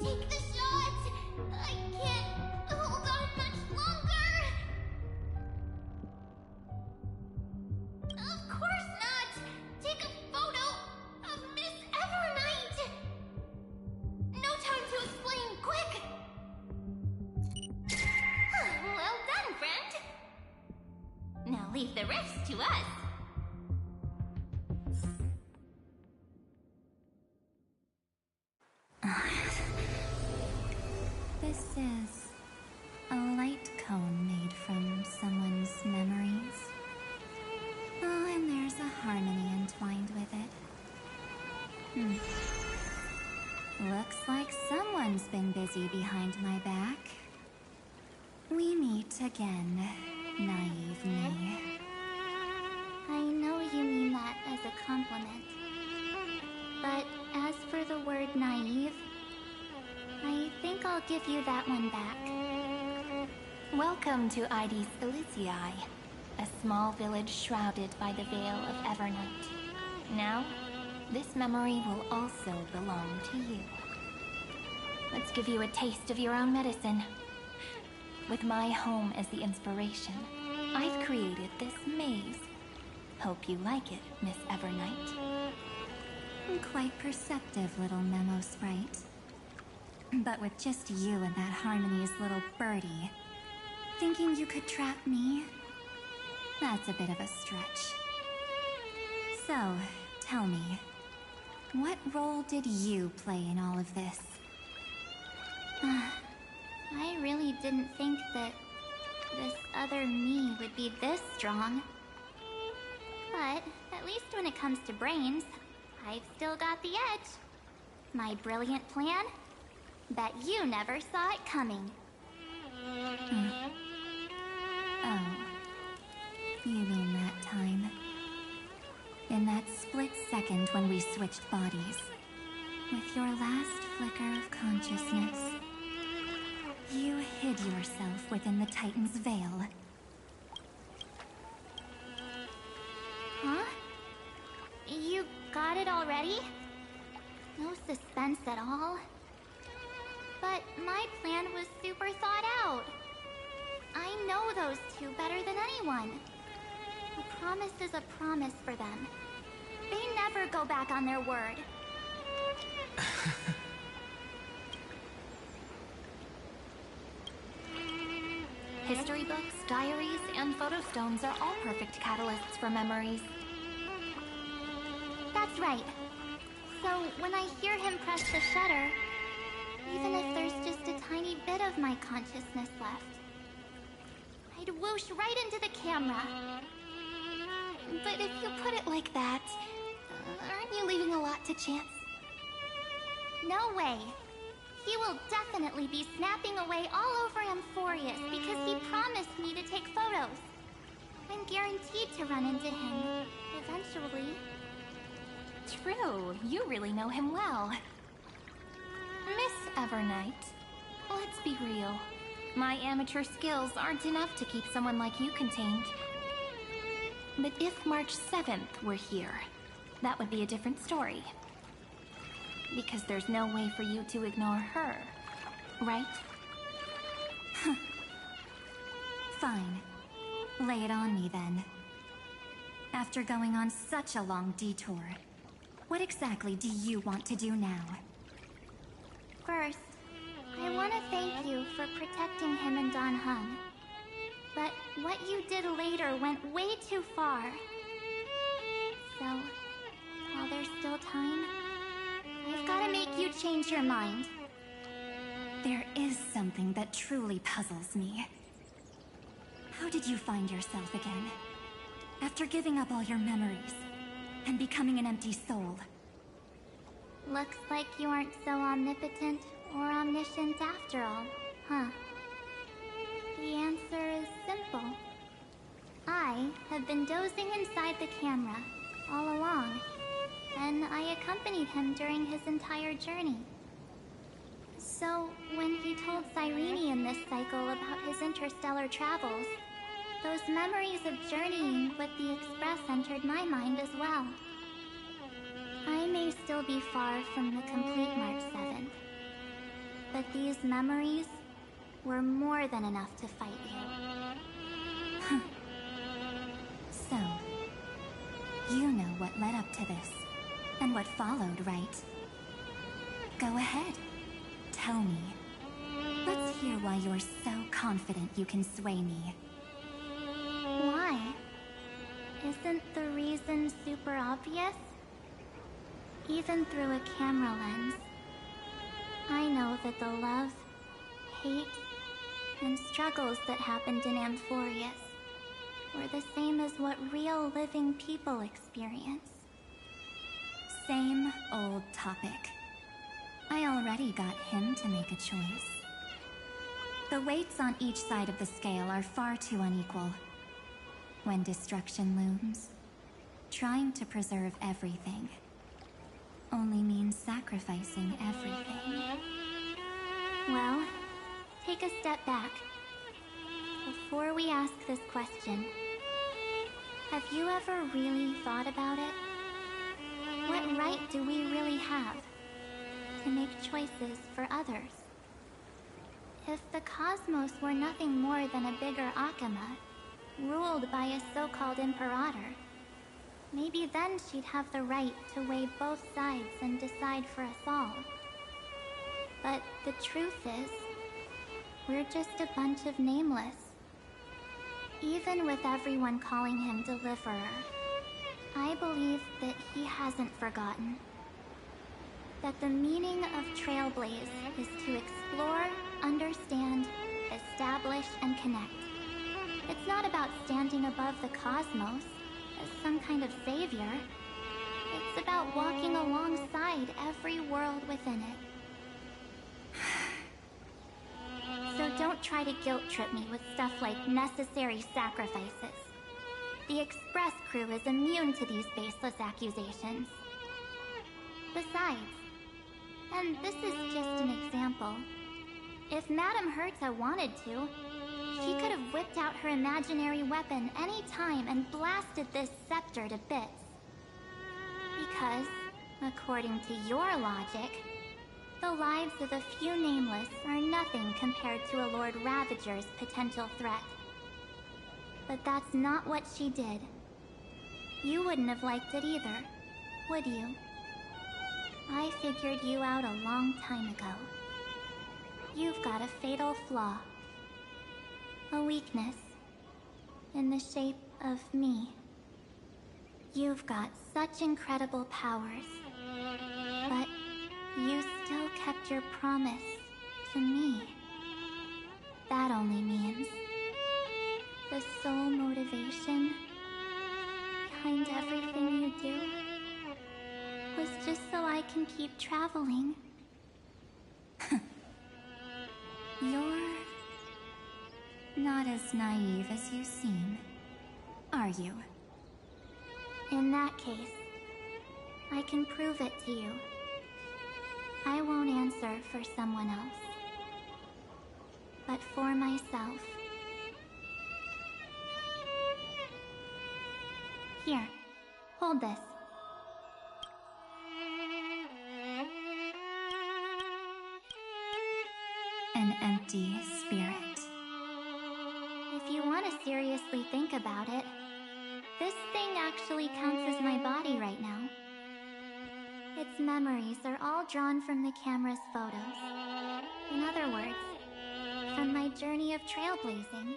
Take the shot! I can't hold on much longer! Of course not! Take a photo of Miss Evernight! No time to explain, quick! Well done, friend! Now leave the rest to us. This is a light cone made from someone's memories. Oh, and there's a harmony entwined with it. Looks like someone's been busy behind my back. We meet again, naive me. I know you mean that as a compliment. But as for the word naive, I think I'll give you that one back. Welcome to Ides Elysiae, a small village shrouded by the veil of Evernight. Now, this memory will also belong to you. Let's give you a taste of your own medicine. With my home as the inspiration, I've created this maze. Hope you like it, Miss Evernight. Quite perceptive, little memo sprite. But with just you and that harmonious little birdie, thinking you could trap me? That's a bit of a stretch. So, tell me, what role did you play in all of this? I really didn't think that this other me would be this strong. But at least when it comes to brains, I've still got the edge. My brilliant plan? Bet you never saw it coming. Oh. You mean that time? In that split second when we switched bodies. With your last flicker of consciousness, you hid yourself within the Titan's veil. Huh? You got it already? No suspense at all. But my plan was super thought out. I know those two better than anyone. A promise is a promise for them. They never go back on their word. History books, diaries, and photo stones are all perfect catalysts for memories. That's right. So when I hear him press the shutter, even if there's just a tiny bit of my consciousness left, I'd whoosh right into the camera. But if you put it like that, aren't you leaving a lot to chance? No way. He will definitely be snapping away all over Amphorius because he promised me to take photos. I'm guaranteed to run into him, eventually. True, you really know him well. Miss Evernight, let's be real. My amateur skills aren't enough to keep someone like you contained. But if March 7th were here, that would be a different story. Because there's no way for you to ignore her, right? Fine. Lay it on me then. After going on such a long detour, what exactly do you want to do now? First, I want to thank you for protecting him and Dan Heng. But what you did later went way too far. So, while there's still time, I've got to make you change your mind. There is something that truly puzzles me. How did you find yourself again? After giving up all your memories and becoming an empty soul. Looks like you aren't so omnipotent or omniscient after all, huh? The answer is simple. I have been dozing inside the camera all along, and I accompanied him during his entire journey. So, when he told Cyrene in this cycle about his interstellar travels, those memories of journeying with the Express entered my mind as well. I may still be far from the complete March 7th, but these memories were more than enough to fight you. So, you know what led up to this, and what followed, right? Go ahead. Tell me. Let's hear why you're so confident you can sway me. Why? Isn't the reason super obvious? Even through a camera lens, I know that the love, hate, and struggles that happened in Amphorius were the same as what real living people experience. Same old topic. I already got him to make a choice. The weights on each side of the scale are far too unequal. When destruction looms, trying to preserve everything only means sacrificing everything. Well, take a step back. Before we ask this question, have you ever really thought about it? What right do we really have to make choices for others? If the cosmos were nothing more than a bigger Akama, ruled by a so-called Imperator, maybe then she'd have the right to weigh both sides and decide for us all. But the truth is, we're just a bunch of nameless. Even with everyone calling him Deliverer, I believe that he hasn't forgotten. That the meaning of Trailblaze is to explore, understand, establish, and connect. It's not about standing above the cosmos as some kind of savior. It's about walking alongside every world within it. So don't try to guilt-trip me with stuff like necessary sacrifices. The Express crew is immune to these baseless accusations. Besides, and this is just an example, if Madame Herta wanted to, she could have whipped out her imaginary weapon any time and blasted this scepter to bits. Because According to your logic, the lives of a few nameless are nothing compared to a Lord Ravager's potential threat. But that's not what she did. You wouldn't have liked it either, would you? I figured you out a long time ago. You've got a fatal flaw. A weakness. In the shape of me. You've got such incredible powers. But you still kept your promise to me. That only means the sole motivation behind everything you do was just so I can keep traveling. You're not as naive as you seem, are you? In that case, I can prove it to you. I won't answer for someone else, but for myself. Here, hold this. An empty spirit. If you want to seriously think about it, this thing actually counts as my body right now. Its memories are all drawn from the camera's photos. In other words, from my journey of trailblazing.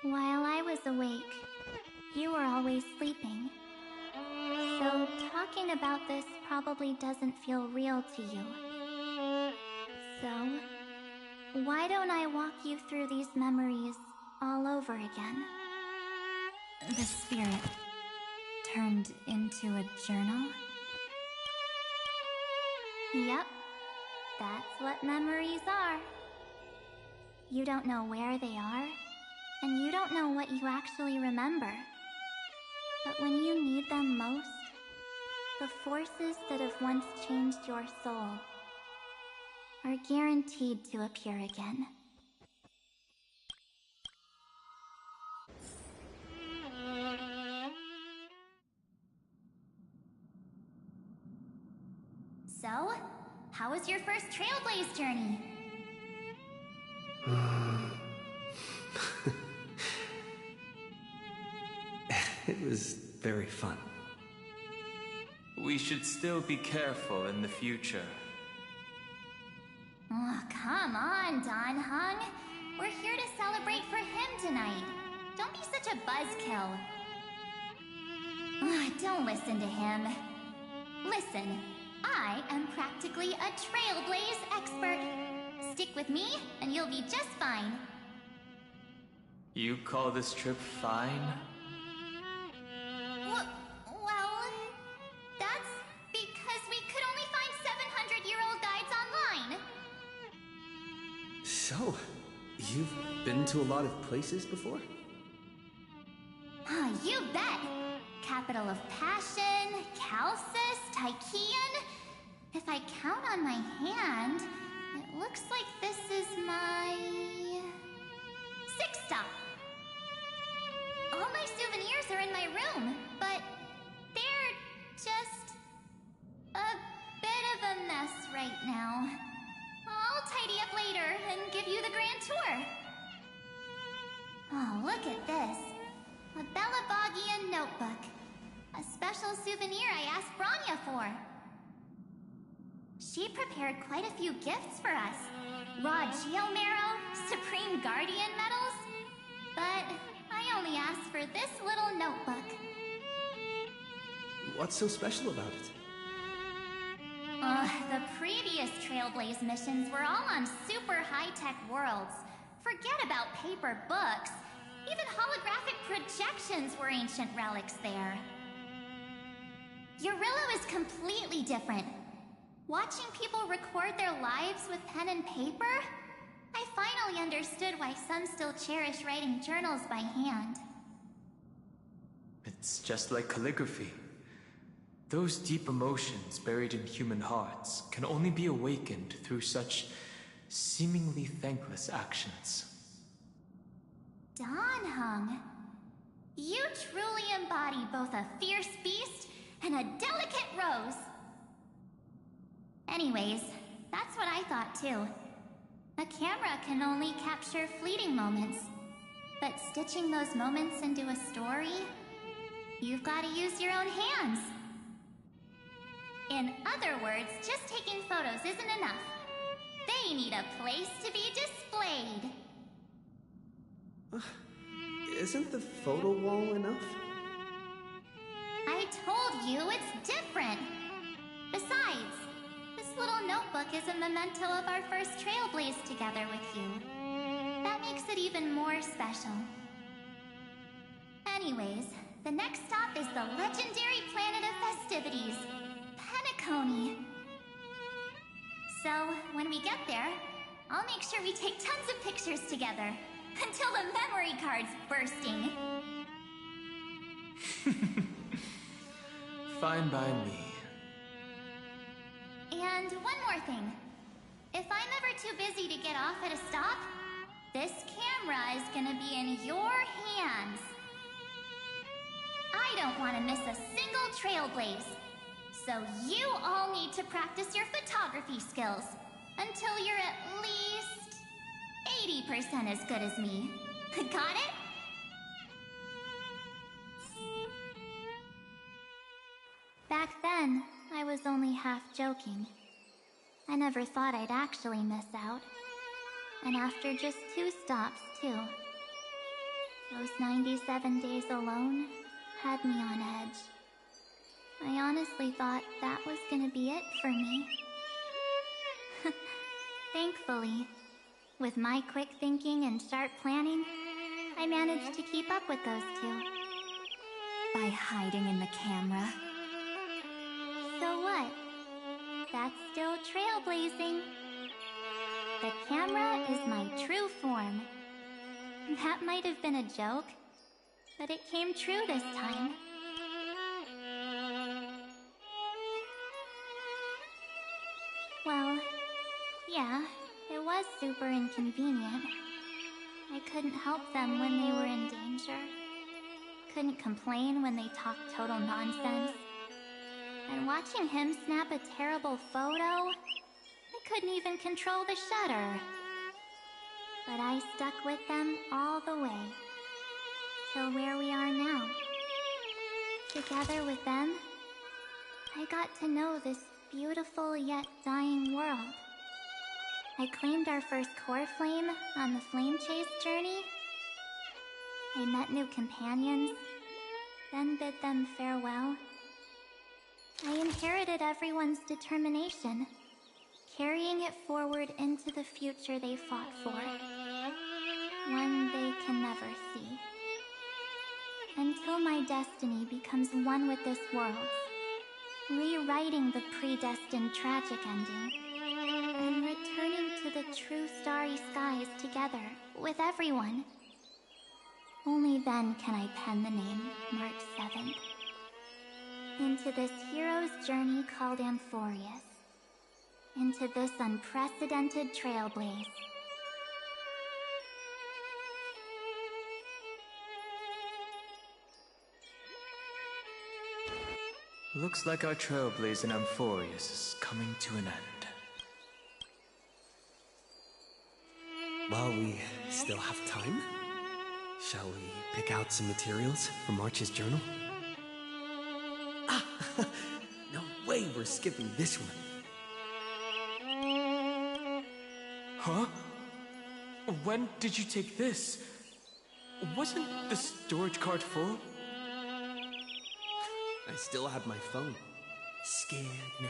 While I was awake, you were always sleeping. So talking about this probably doesn't feel real to you. So, why don't I walk you through these memories all over again? The spirit turned into a journal? Yep, that's what memories are. You don't know where they are, and you don't know what you actually remember. But when you need them most, the forces that have once changed your soul are guaranteed to appear again. So, how was your first Trailblaze journey? It was very fun. We should still be careful in the future. Oh, come on, Dan Heng. We're here to celebrate for him tonight. Don't be such a buzzkill. Don't listen to him. Listen, I am practically a Trailblaze expert. Stick with me, and you'll be just fine. You call this trip fine? Well, that's because we could only find 700-year-old guides online. So, you've been to a lot of places before? You bet! Capital of Passion, Calcis, Tychean. If I count on my hand, it looks like this is my 6th stop. All my souvenirs are in my room, but they're just a bit of a mess right now. I'll tidy up later and give you the grand tour. Oh, look at this. A Belabogian notebook. A special souvenir I asked Bronya for. She prepared quite a few gifts for us. Raw Geomarrow, Supreme Guardian medals. But I only asked for this little notebook. What's so special about it? The previous Trailblaze missions were all on super high-tech worlds. Forget about paper books. Even holographic projections were ancient relics there. Eurillo is completely different. Watching people record their lives with pen and paper, I finally understood why some still cherish writing journals by hand. It's just like calligraphy. Those deep emotions buried in human hearts can only be awakened through such seemingly thankless actions. Dan Heng, You truly embody both a fierce beast and a delicate rose. Anyways, that's what I thought too. A camera can only capture fleeting moments, but stitching those moments into a story, you've got to use your own hands. In other words, just taking photos isn't enough. They need a place to be displayed. Isn't the photo wall enough? I told you it's different. Besides, this little notebook is a memento of our first Trailblaze together with you. That makes it even more special. Anyways, the next stop is the legendary planet of festivities, Penacony. So, when we get there, I'll make sure we take tons of pictures together, until the memory card's bursting. Fine by me. And one more thing. If I'm ever too busy to get off at a stop, this camera is gonna be in your hands. I don't want to miss a single Trailblaze. So you all need to practice your photography skills until you're at least 80% as good as me. Got it? Back then, I was only half joking. I never thought I'd actually miss out. And after just 2 stops, too. Those 97 days alone had me on edge. I honestly thought that was gonna be it for me. Thankfully, with my quick thinking and sharp planning, I managed to keep up with those 2. By hiding in the camera. So what? That's still trailblazing. The camera is my true form. That might have been a joke, but it came true this time. Well, yeah, it was super inconvenient. I couldn't help them when they were in danger. Couldn't complain when they talked total nonsense. And watching him snap a terrible photo, I couldn't even control the shutter. But I stuck with them all the way, till where we are now. Together with them, I got to know this beautiful yet dying world. I claimed our first core flame on the flame chase journey. I met new companions, then bid them farewell. I inherited everyone's determination, carrying it forward into the future they fought for. One they can never see. Until my destiny becomes one with this world's, rewriting the predestined tragic ending, and returning to the true starry skies together with everyone. Only then can I pen the name March 7th. Into this hero's journey called Amphorius. Into this unprecedented trailblaze. Looks like our trailblaze in Amphorius is coming to an end. While we still have time, shall we pick out some materials for March's journal? Ah! No way we're skipping this one. Huh? When did you take this? Wasn't the storage card full? I still have my phone. Scared now?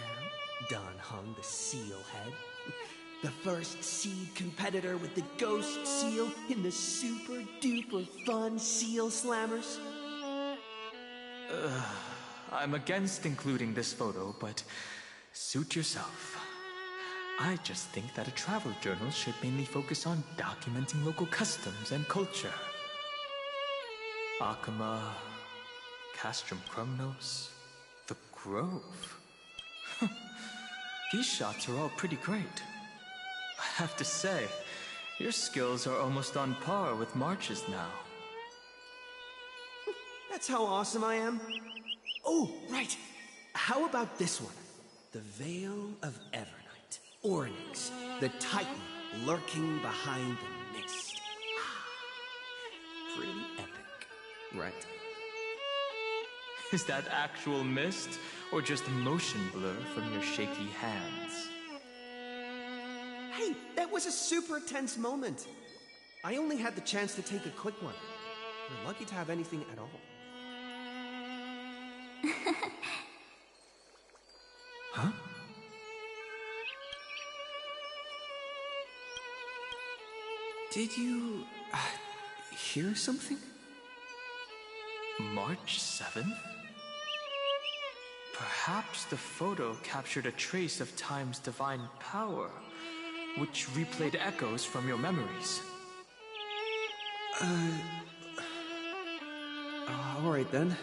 Don Hung, the seal head. The first seed competitor with the ghost seal in the super duper fun seal slammers. I'm against including this photo, but suit yourself. I just think that a travel journal should mainly focus on documenting local customs and culture. Akama, Castrum Krumnos, the Grove. These shots are all pretty great. I have to say, your skills are almost on par with March's now. That's how awesome I am. Oh, right. How about this one? The Veil of Evernight. Ornyx, the Titan lurking behind the mist. Pretty epic, right? Is that actual mist, or just motion blur from your shaky hands? Hey, that was a super tense moment. I only had the chance to take a quick one. We're lucky to have anything at all. Huh? Did you hear something? March 7th? Perhaps the photo captured a trace of time's divine power, which replayed echoes from your memories. Alright then.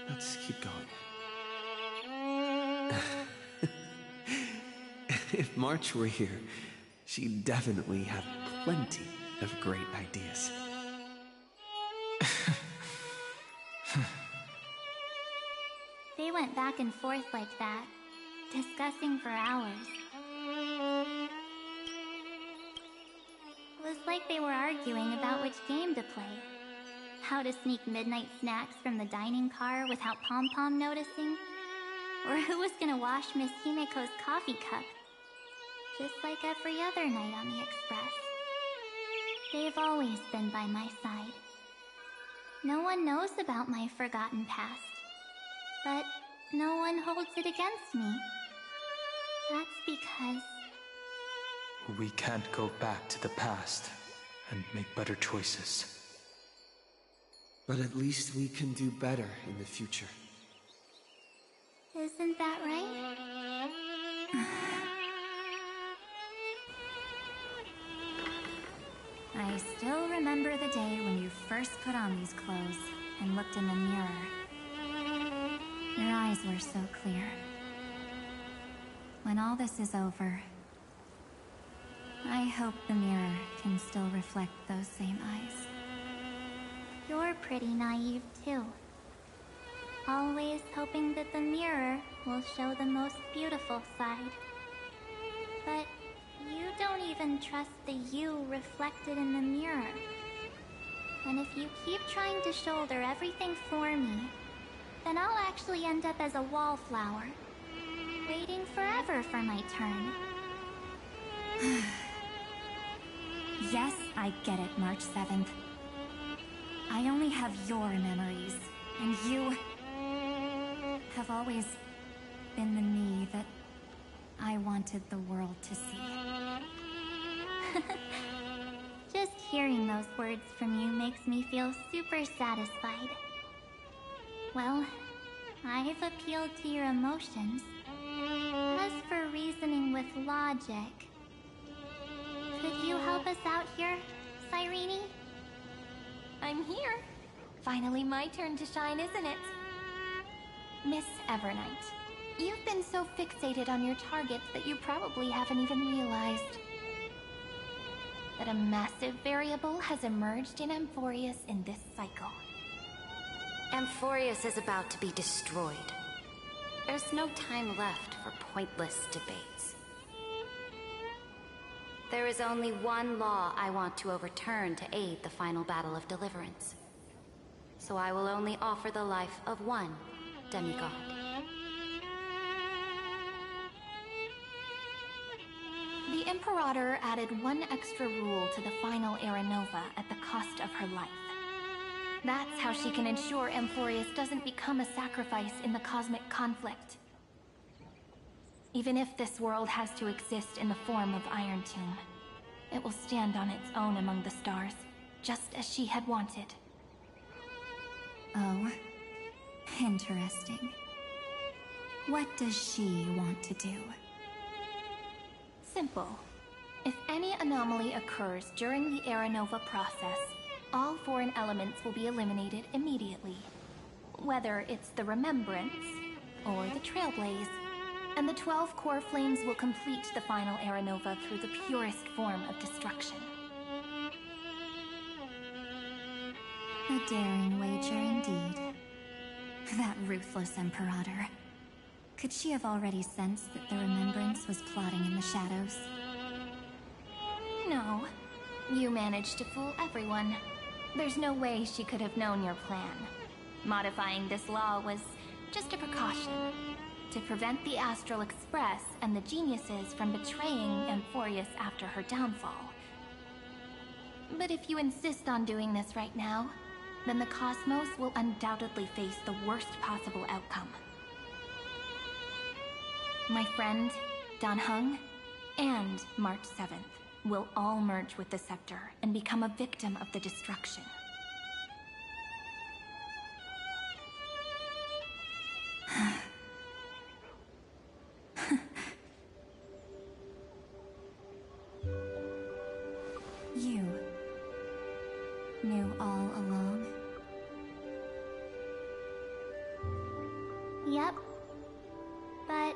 Let's keep going. If March were here, she'd definitely have plenty of great ideas. They went back and forth like that, discussing for hours. It was like they were arguing about which game to play. How to sneak midnight snacks from the dining car without Pom-Pom noticing. Or who was gonna wash Miss Himeko's coffee cup. Just like every other night on the Express. They've always been by my side. No one knows about my forgotten past. But no one holds it against me. That's because... We can't go back to the past and make better choices. But at least we can do better in the future. Isn't that right? I still remember the day when you first put on these clothes and looked in the mirror. Your eyes were so clear. When all this is over, I hope the mirror can still reflect those same eyes. You're pretty naive, too. Always hoping that the mirror will show the most beautiful side. But you don't even trust the you reflected in the mirror. And if you keep trying to shoulder everything for me, then I'll actually end up as a wallflower, waiting forever for my turn. Yes, I get it, March 7th. I only have your memories, and you have always been the me that I wanted the world to see. Just hearing those words from you makes me feel super satisfied. Well, I've appealed to your emotions. As for reasoning with logic, could you help us out here, Cyrene? I'm here. Finally my turn to shine, isn't it? Miss Evernight, you've been so fixated on your targets that you probably haven't even realized that a massive variable has emerged in Amphorius in this cycle. Amphorius is about to be destroyed. There's no time left for pointless debates. There is only one law I want to overturn to aid the final battle of deliverance. So I will only offer the life of one demigod. The Imperator added one extra rule to the final Era Nova at the cost of her life. That's how she can ensure Amphorius doesn't become a sacrifice in the cosmic conflict. Even if this world has to exist in the form of Iron Tomb, it will stand on its own among the stars, just as she had wanted. Oh, interesting. What does she want to do? Simple. If any anomaly occurs during the Era Nova process, all foreign elements will be eliminated immediately. Whether it's the Remembrance or the Trailblaze, and the 12 core flames will complete the final Era Nova through the purest form of destruction. A daring wager indeed. That ruthless Imperator. Could she have already sensed that the Remembrance was plotting in the shadows? No. You managed to fool everyone. There's no way she could have known your plan. Modifying this law was just a precaution, to prevent the Astral Express and the geniuses from betraying Amphorius after her downfall. But if you insist on doing this right now, then the Cosmos will undoubtedly face the worst possible outcome. My friend, Dan Heng, and March 7th will all merge with the Scepter and become a victim of the destruction. You knew all along? Yep. But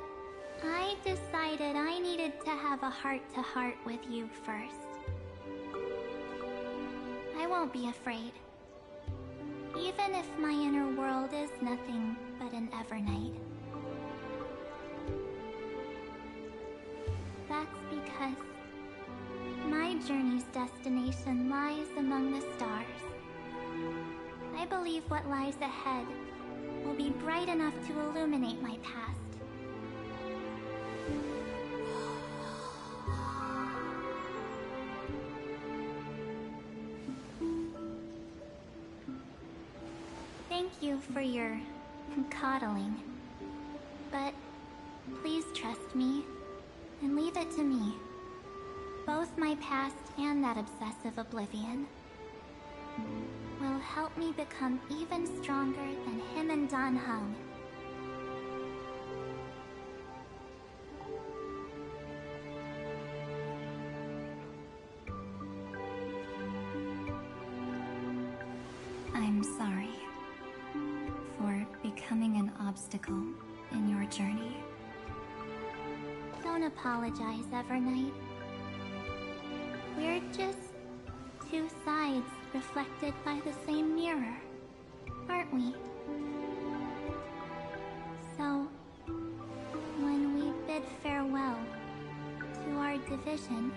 I decided I needed to have a heart-to-heart with you first. I won't be afraid. Even if my inner world is nothing but an Evernight. That's because my journey's destination lies among the stars. I believe what lies ahead will be bright enough to illuminate my past. Thank you for your coddling. But please trust me and leave it to me. Both my past and that obsessive oblivion will help me become even stronger than him and Dan Heng. I'm sorry for becoming an obstacle in your journey. Don't apologize, Evernight. We're just two sides reflected by the same mirror, aren't we? So, when we bid farewell to our division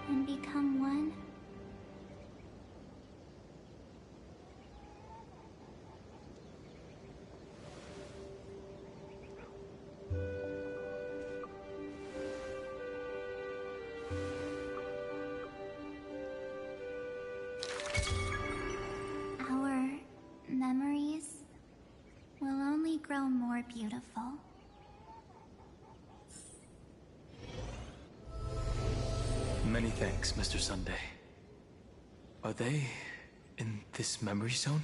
and become one, memories will only grow more beautiful. Many thanks, Mr. Sunday. Are they in this memory zone?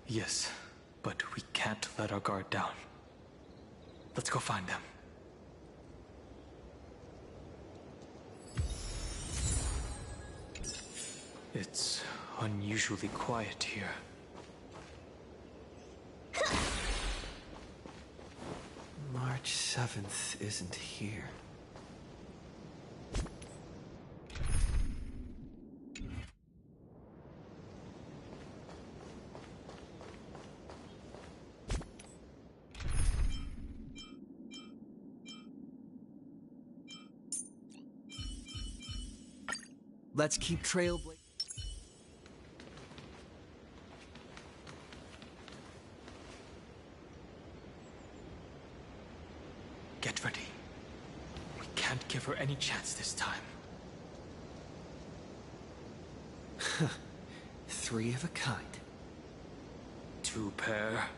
Yes, but we can't let our guard down. Let's go find them. It's unusually quiet here. March 7th isn't here. Let's keep trailblazing. Get ready. We can't give her any chance this time. Three of a kind. Two pair.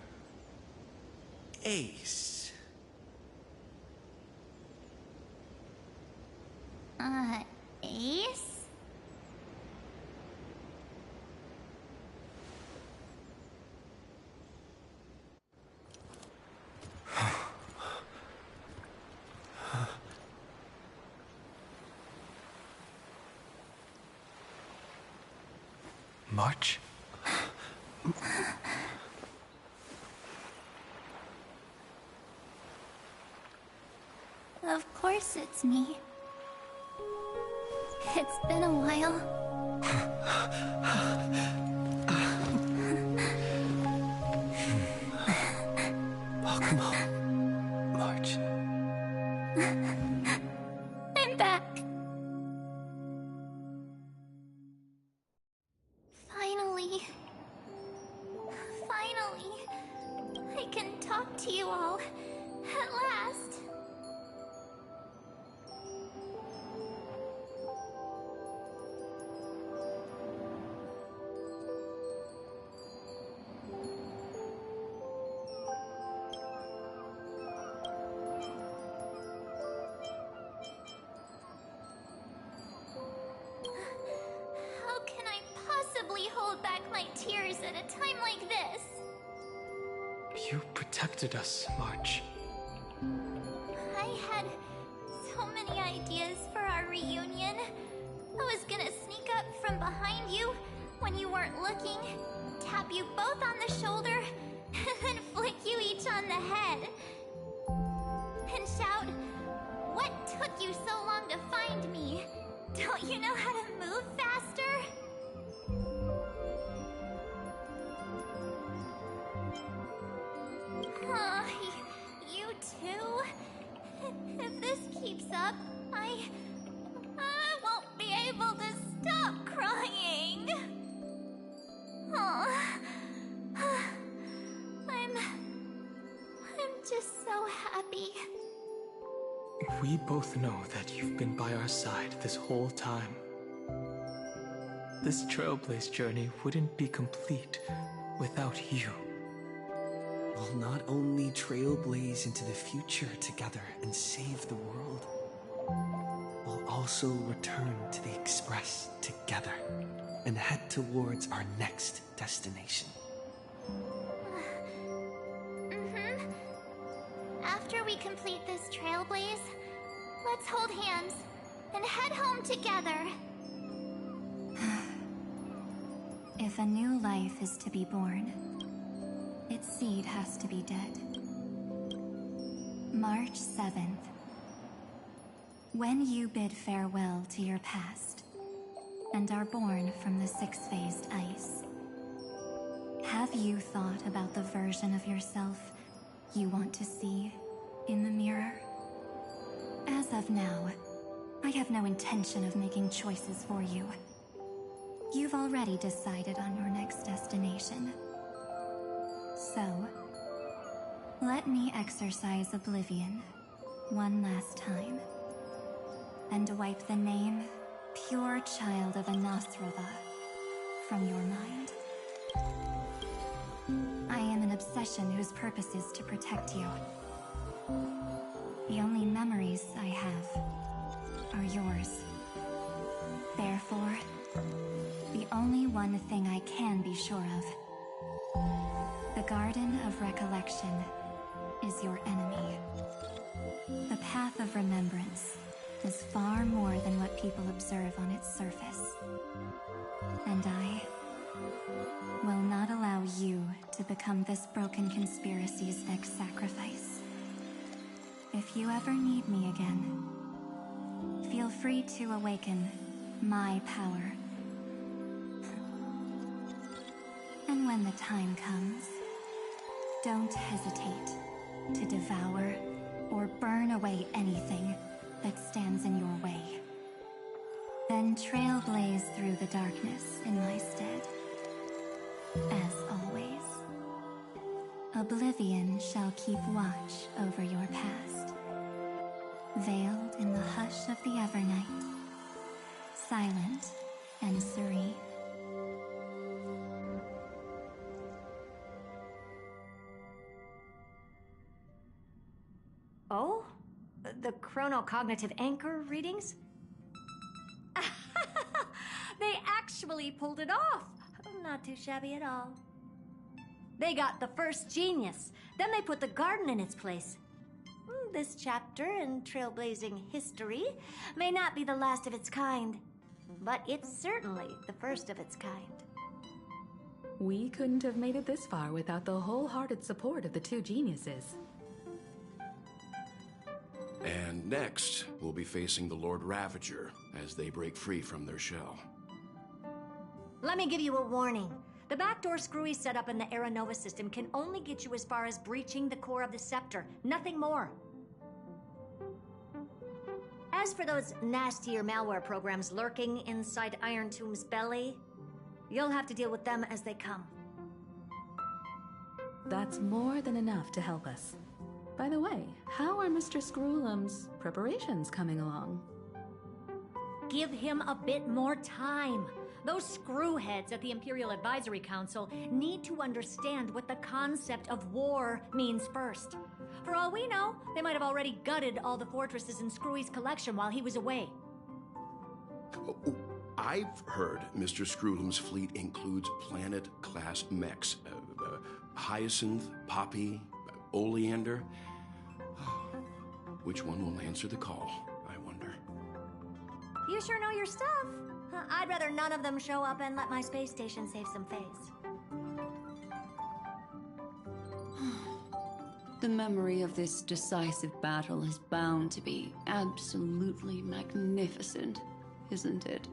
Ace. Ace? March? Of course it's me. It's been a while. Welcome home, March. I'm back. Finally, I can talk to you all at last. How can I possibly hold back my tears at a time like this? You protected us, March. I had so many ideas for our reunion. I was gonna sneak up from behind you when you weren't looking, tap you both on the shoulder, and then flick you each on the head. And shout, "What took you so long to find me? Don't you know how to move faster?" You too? If this keeps up, I won't be able to stop crying. I'm just so happy. We both know that you've been by our side this whole time. This Trailblaze journey wouldn't be complete without you. We'll not only trailblaze into the future together and save the world, we'll also return to the Express together and head towards our next destination. After we complete this trailblaze, let's hold hands and head home together. If a new life is to be born, its seed has to be dead. March 7th. When you bid farewell to your past and are born from the six-phased ice, have you thought about the version of yourself you want to see in the mirror? As of now, I have no intention of making choices for you. You've already decided on your next destination. So, let me exercise Oblivion one last time and wipe the name Pure Child of Anasrava from your mind. I am an obsession whose purpose is to protect you. The only memories I have are yours. Therefore, the only one thing I can be sure of: the Garden of Recollection is your enemy. The Path of Remembrance is far more than what people observe on its surface. And I will not allow you to become this broken conspiracy's next sacrifice. If you ever need me again, feel free to awaken my power. And when the time comes, don't hesitate to devour or burn away anything that stands in your way. Then trailblaze through the darkness in my stead. As always, Oblivion shall keep watch over your past, veiled in the hush of the Evernight, silent and serene. Oh? The chronocognitive anchor readings? They actually pulled it off! Not too shabby at all. They got the first genius, then they put the garden in its place. This chapter in trailblazing history may not be the last of its kind, but it's certainly the first of its kind. We couldn't have made it this far without the wholehearted support of the two geniuses. And next, we'll be facing the Lord Ravager as they break free from their shell. Let me give you a warning. The backdoor Screwy set up in the Aeronova system can only get you as far as breaching the core of the Scepter, nothing more. As for those nastier malware programs lurking inside Iron Tomb's belly, you'll have to deal with them as they come. That's more than enough to help us. By the way, how are Mr. Screwlum's preparations coming along? Give him a bit more time. Those screwheads at the Imperial Advisory Council need to understand what the concept of war means first. For all we know, they might have already gutted all the fortresses in Screwy's collection while he was away. I've heard Mr. Screwlum's fleet includes planet-class mechs. Hyacinth, Poppy, Oleander. Which one will answer the call, I wonder? You sure know your stuff. I'd rather none of them show up and let my space station save some face. The memory of this decisive battle is bound to be absolutely magnificent, isn't it?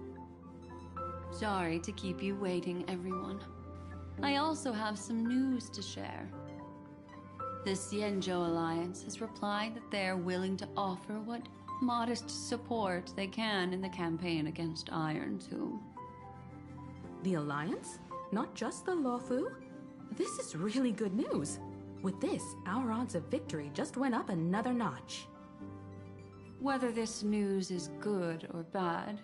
Sorry to keep you waiting, everyone. I also have some news to share. The Xianzhou Alliance has replied that they're willing to offer what modest support they can in the campaign against Iron Tomb. The Alliance? Not just the Luofu? This is really good news. With this, our odds of victory just went up another notch. Whether this news is good or bad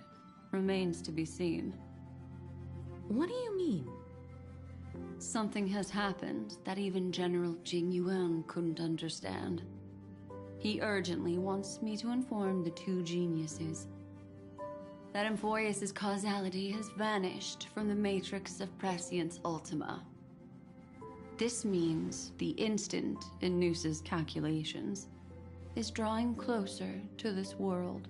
remains to be seen. What do you mean? Something has happened that even General Jing Yuan couldn't understand. He urgently wants me to inform the two geniuses that Emphoreus' causality has vanished from the matrix of Prescience Ultima. This means the instant in Noose's calculations is drawing closer to this world.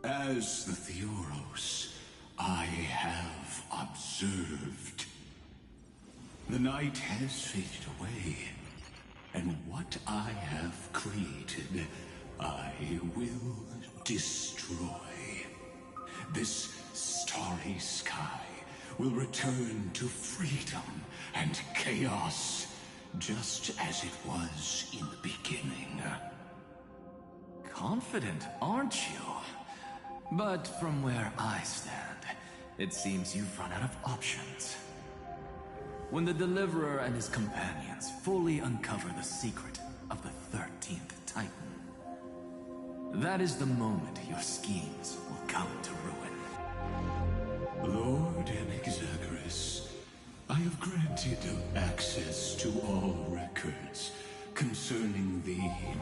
As the Theoros, I have observed. The night has faded away, and what I have created, I will destroy. This starry sky will return to freedom and chaos, just as it was in the beginning. Confident, aren't you? But from where I stand, it seems you've run out of options. When the Deliverer and his companions fully uncover the secret of the 13th Titan, that is the moment your schemes will come to ruin. Lord Anaxagoras, I have granted access to all records concerning the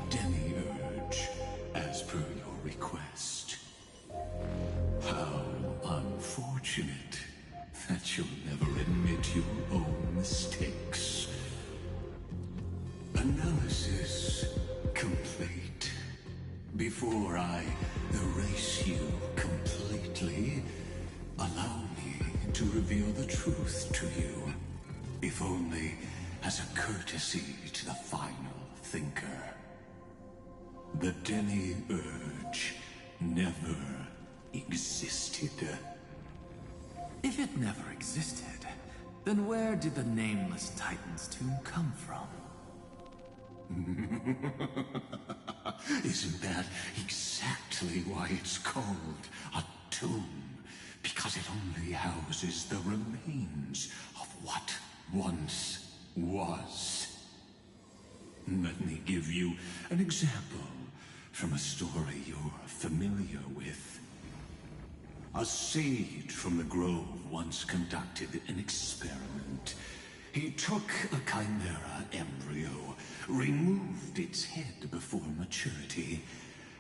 Demiurge, as per your request. How unfortunate that you'll never admit your own mistakes. Analysis complete. Before I erase you completely, allow me to reveal the truth to you, if only as a courtesy to the final thinker. The Demiurge never existed. If it never existed, then where did the nameless Titan's tomb come from? Isn't that exactly why it's called a tomb? Because it only houses the remains of what once was. Let me give you an example from a story you're familiar with. A sage from the grove once conducted an experiment. He took a chimera embryo, removed its head before maturity,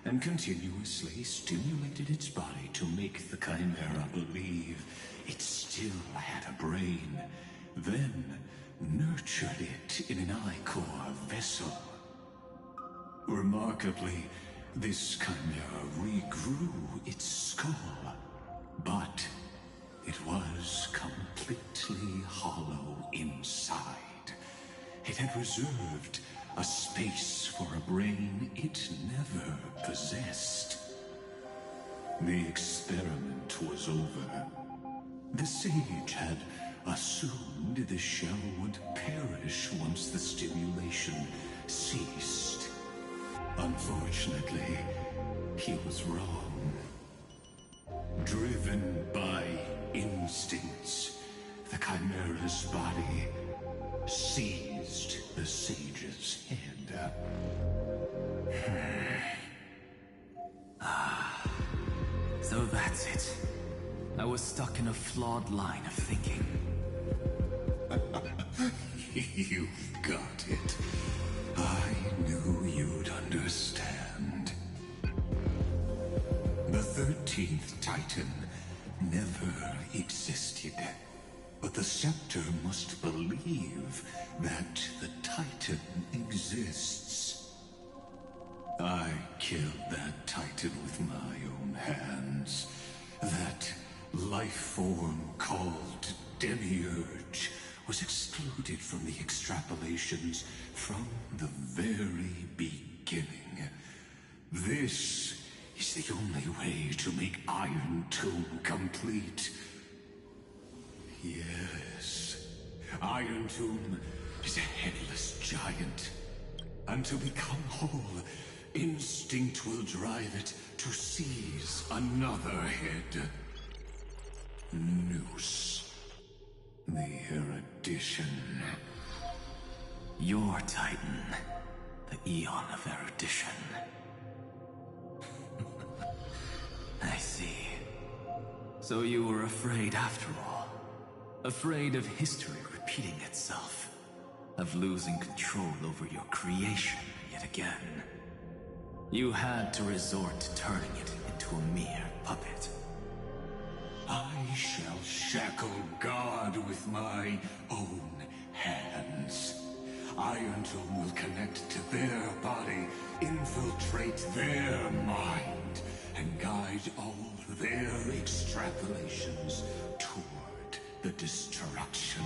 and continuously stimulated its body to make the chimera believe it still had a brain, then nurtured it in an ichor vessel. Remarkably, this chimera regrew its skull, but it was completely hollow inside. It had reserved a space for a brain it never possessed. The experiment was over. The sage had assumed the shell would perish once the stimulation ceased. Unfortunately, he was wrong. Driven by instincts, the Chimera's body seized the sage's head. So that's it. I was stuck in a flawed line of thinking. You've got it. I knew you'd understand. The 13th Titan never existed. But the Scepter must believe that the Titan exists. I killed that Titan with my own hands. That life form called Demiurge was excluded from the extrapolations from the very beginning. This is the only way to make Iron Tomb complete. Yes, Iron Tomb is a headless giant. And to become whole, instinct will drive it to seize another head. Noose. The erudition. Your Titan. The Eon of Erudition. I see. So you were afraid after all. Afraid of history repeating itself. Of losing control over your creation yet again. You had to resort to turning it into a mere puppet. I shall shackle God with my own hands. Iron Tomb will connect to their body, infiltrate their mind, and guide all their extrapolations toward the destruction.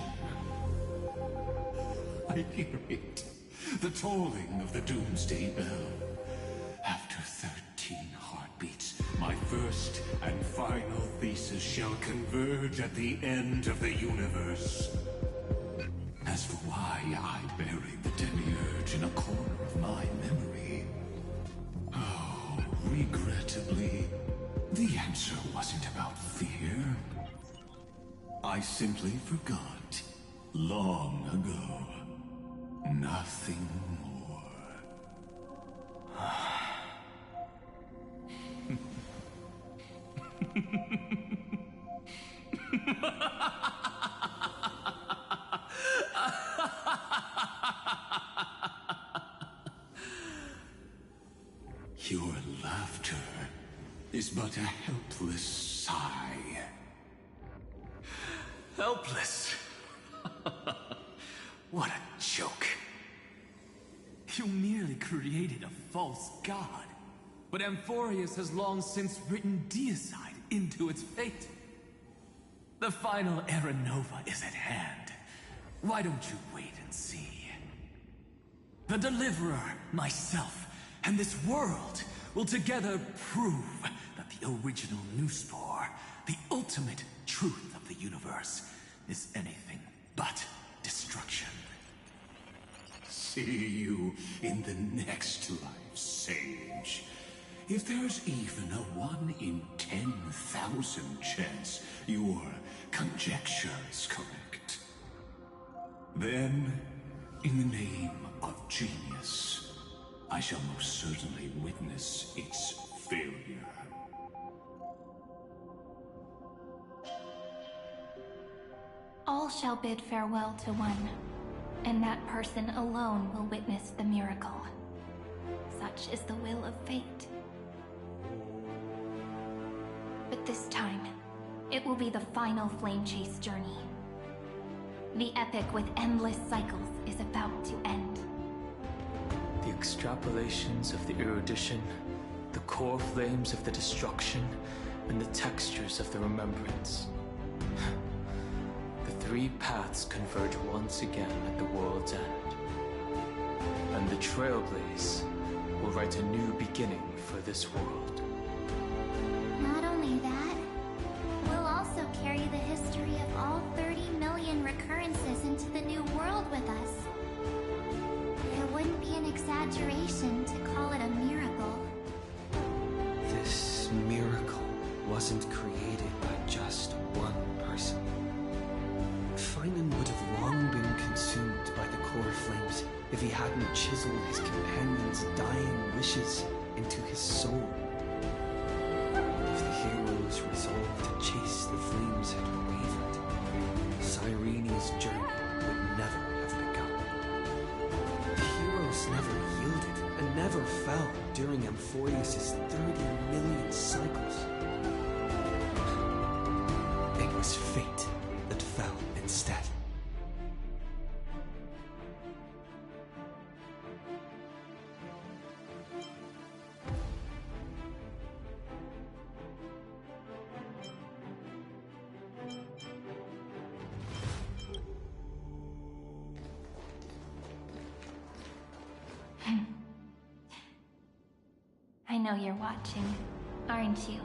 I hear it. The tolling of the Doomsday Bell. After 13 heartbeats, my first and final thesis shall converge at the end of the universe. As for why I buried the Demiurge in a corner of my memory, oh, regrettably, the answer wasn't about fear. I simply forgot, long ago. Nothing more. Your laughter is but a helpless sigh. Helpless? What a joke. You merely created a false god. But Amphorius has long since written deicide into its fate. The final Era Nova is at hand. Why don't you wait and see? The Deliverer, myself, and this world will together prove that the original Newspore, the ultimate truth of the universe, is anything but destruction. See you in the next life, Sage. If there's even a 1 in 10,000 chance your conjecture is correct, then, in the name of genius, I shall most certainly witness its failure. All shall bid farewell to one, and that person alone will witness the miracle. Such is the will of fate. But this time, it will be the final Flame Chase journey. The epic with endless cycles is about to end. The extrapolations of the erudition, the core flames of the destruction, and the textures of the remembrance. The three paths converge once again at the world's end. And the Trailblaze will write a new beginning for this world. Not only that, we'll also carry the history of all 30 million recurrences into the new world with us. It wouldn't be an exaggeration to call it a miracle. This miracle wasn't created by just one person. Finan would have long been consumed by the core flames if he hadn't chiseled his companion's dying wishes into his soul. And if the hero's resolve to chase the flames had wavered, Cyrene's journey would never have begun. The heroes never yielded and never fell during Amphorius' 30 million cycles. It was fate that fell instead. I know you're watching, aren't you?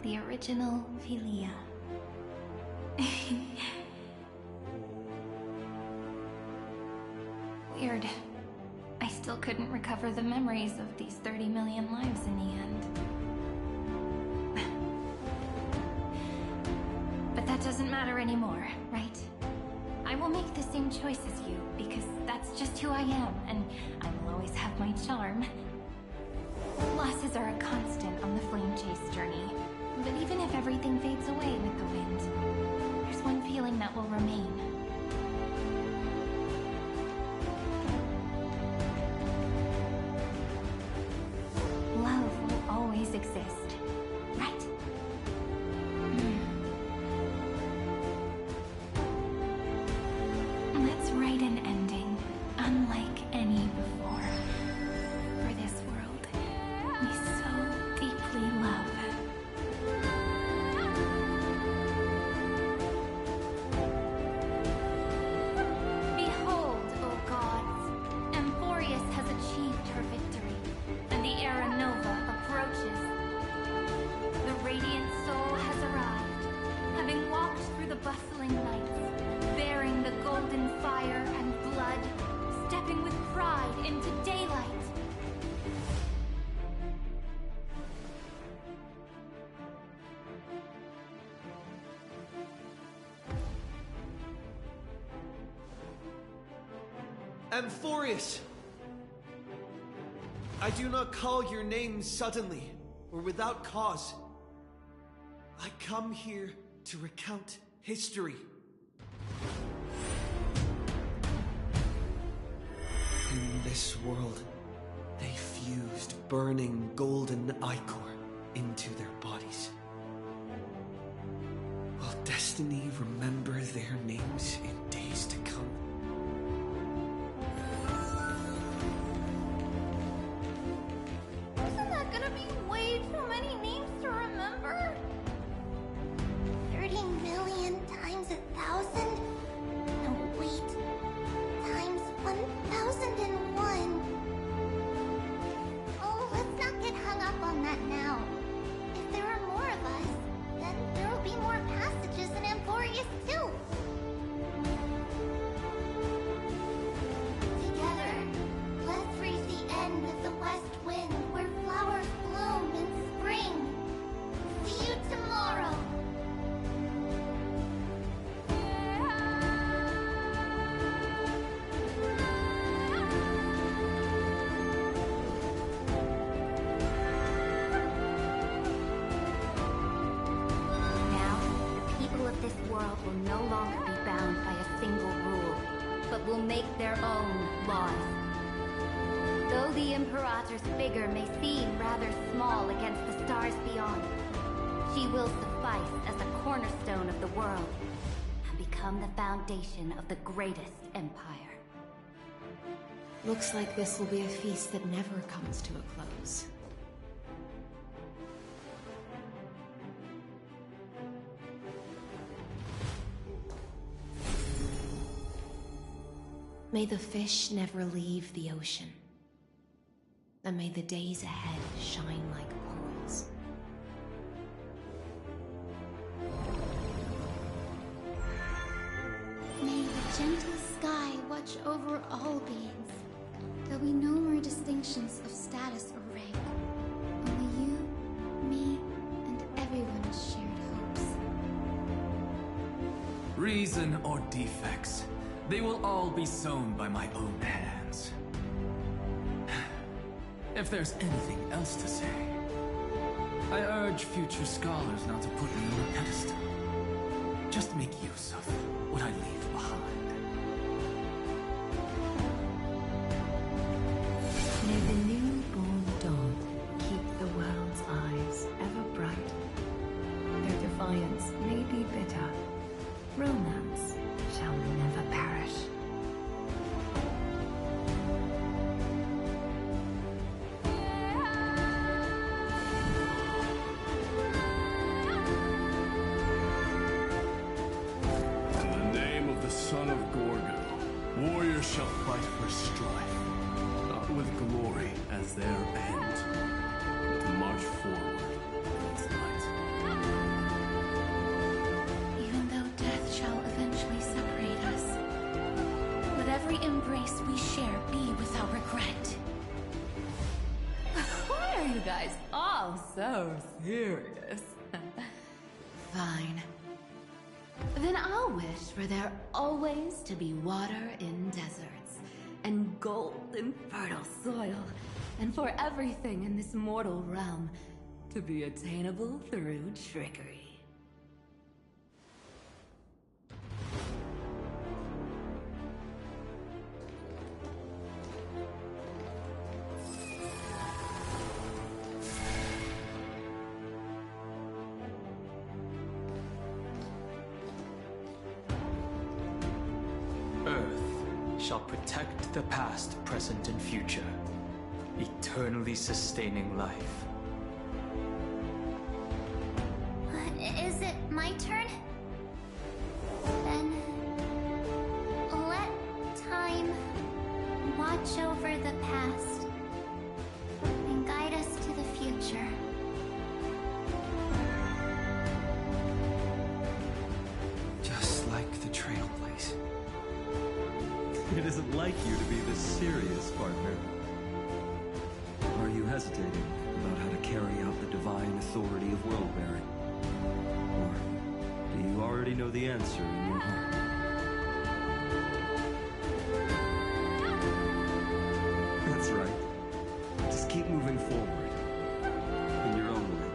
The original Philia. Weird. I still couldn't recover the memories of these 30 million lives in the end. But that doesn't matter anymore, right? I will make the same choice as you, because that's just who I am, and I will always have my charm. Losses are a constant on the Flame Chase journey, but even if everything fades away with the wind, there's one feeling that will remain. Love will always exist, right? Let's write an ending, unlike any before. For this world we so deeply love. Behold, O gods, Amphorius has achieved her victory, and the Era Nova approaches. The radiant soul has arrived, having walked through the bustling nights, bearing the golden fire and blood, stepping with pride into daylight. Amphorius! I do not call your name suddenly, or without cause. I come here to recount history. In this world, they fused burning golden ichor into their bodies. Will destiny remember their names in days to come? Isn't that gonna be way too many names to remember? 30 million times 1,000? No, wait. Times 1,001. Oh, let's not get hung up on that now. If there are more of us, then there will be more passages in Amphorius too. Together, let's reach the end of the west wind where flowers bloom in spring. See you tomorrow. Now, the people of this world will no longer be bound by a single rule, but will make their own laws. Though the Imperator's figure may seem rather small against the stars beyond, she will suffice as a cornerstone of the world and become the foundation of the greatest empire. Looks like this will be a feast that never comes to a close. May the fish never leave the ocean. And may the days ahead shine like pearls. May the gentle sky watch over all beings. There'll be no more distinctions of status or rank. Only you, me, and everyone's shared hopes. Reason or defects, they will all be sown by my own hands. If there's anything else to say, I urge future scholars not to put me on a pedestal. Just make use of what I leave behind. May the newborn dawn keep the world's eyes ever bright. Their defiance may be bitter. Romance shall never perish. In the name of the son of Gorgo, warriors shall fight for strife, not with glory as their end, but to march forward with light. Even though death shall eventually separate us, let every embrace we share be without regret. Why are you guys all so serious? Fine. Then I'll wish for there always to be water in deserts, and gold in fertile soil, and for everything in this mortal realm to be attainable through trickery. Shall protect the past, present, and future, eternally sustaining life. Is it my turn? Then let time watch over the past and guide us to the future. Just like the Trailblaze. It isn't like you to be this serious, partner. Are you hesitating about how to carry out the divine authority of world-bearing? Or do you already know the answer in your heart? That's right. Just keep moving forward. In your own way.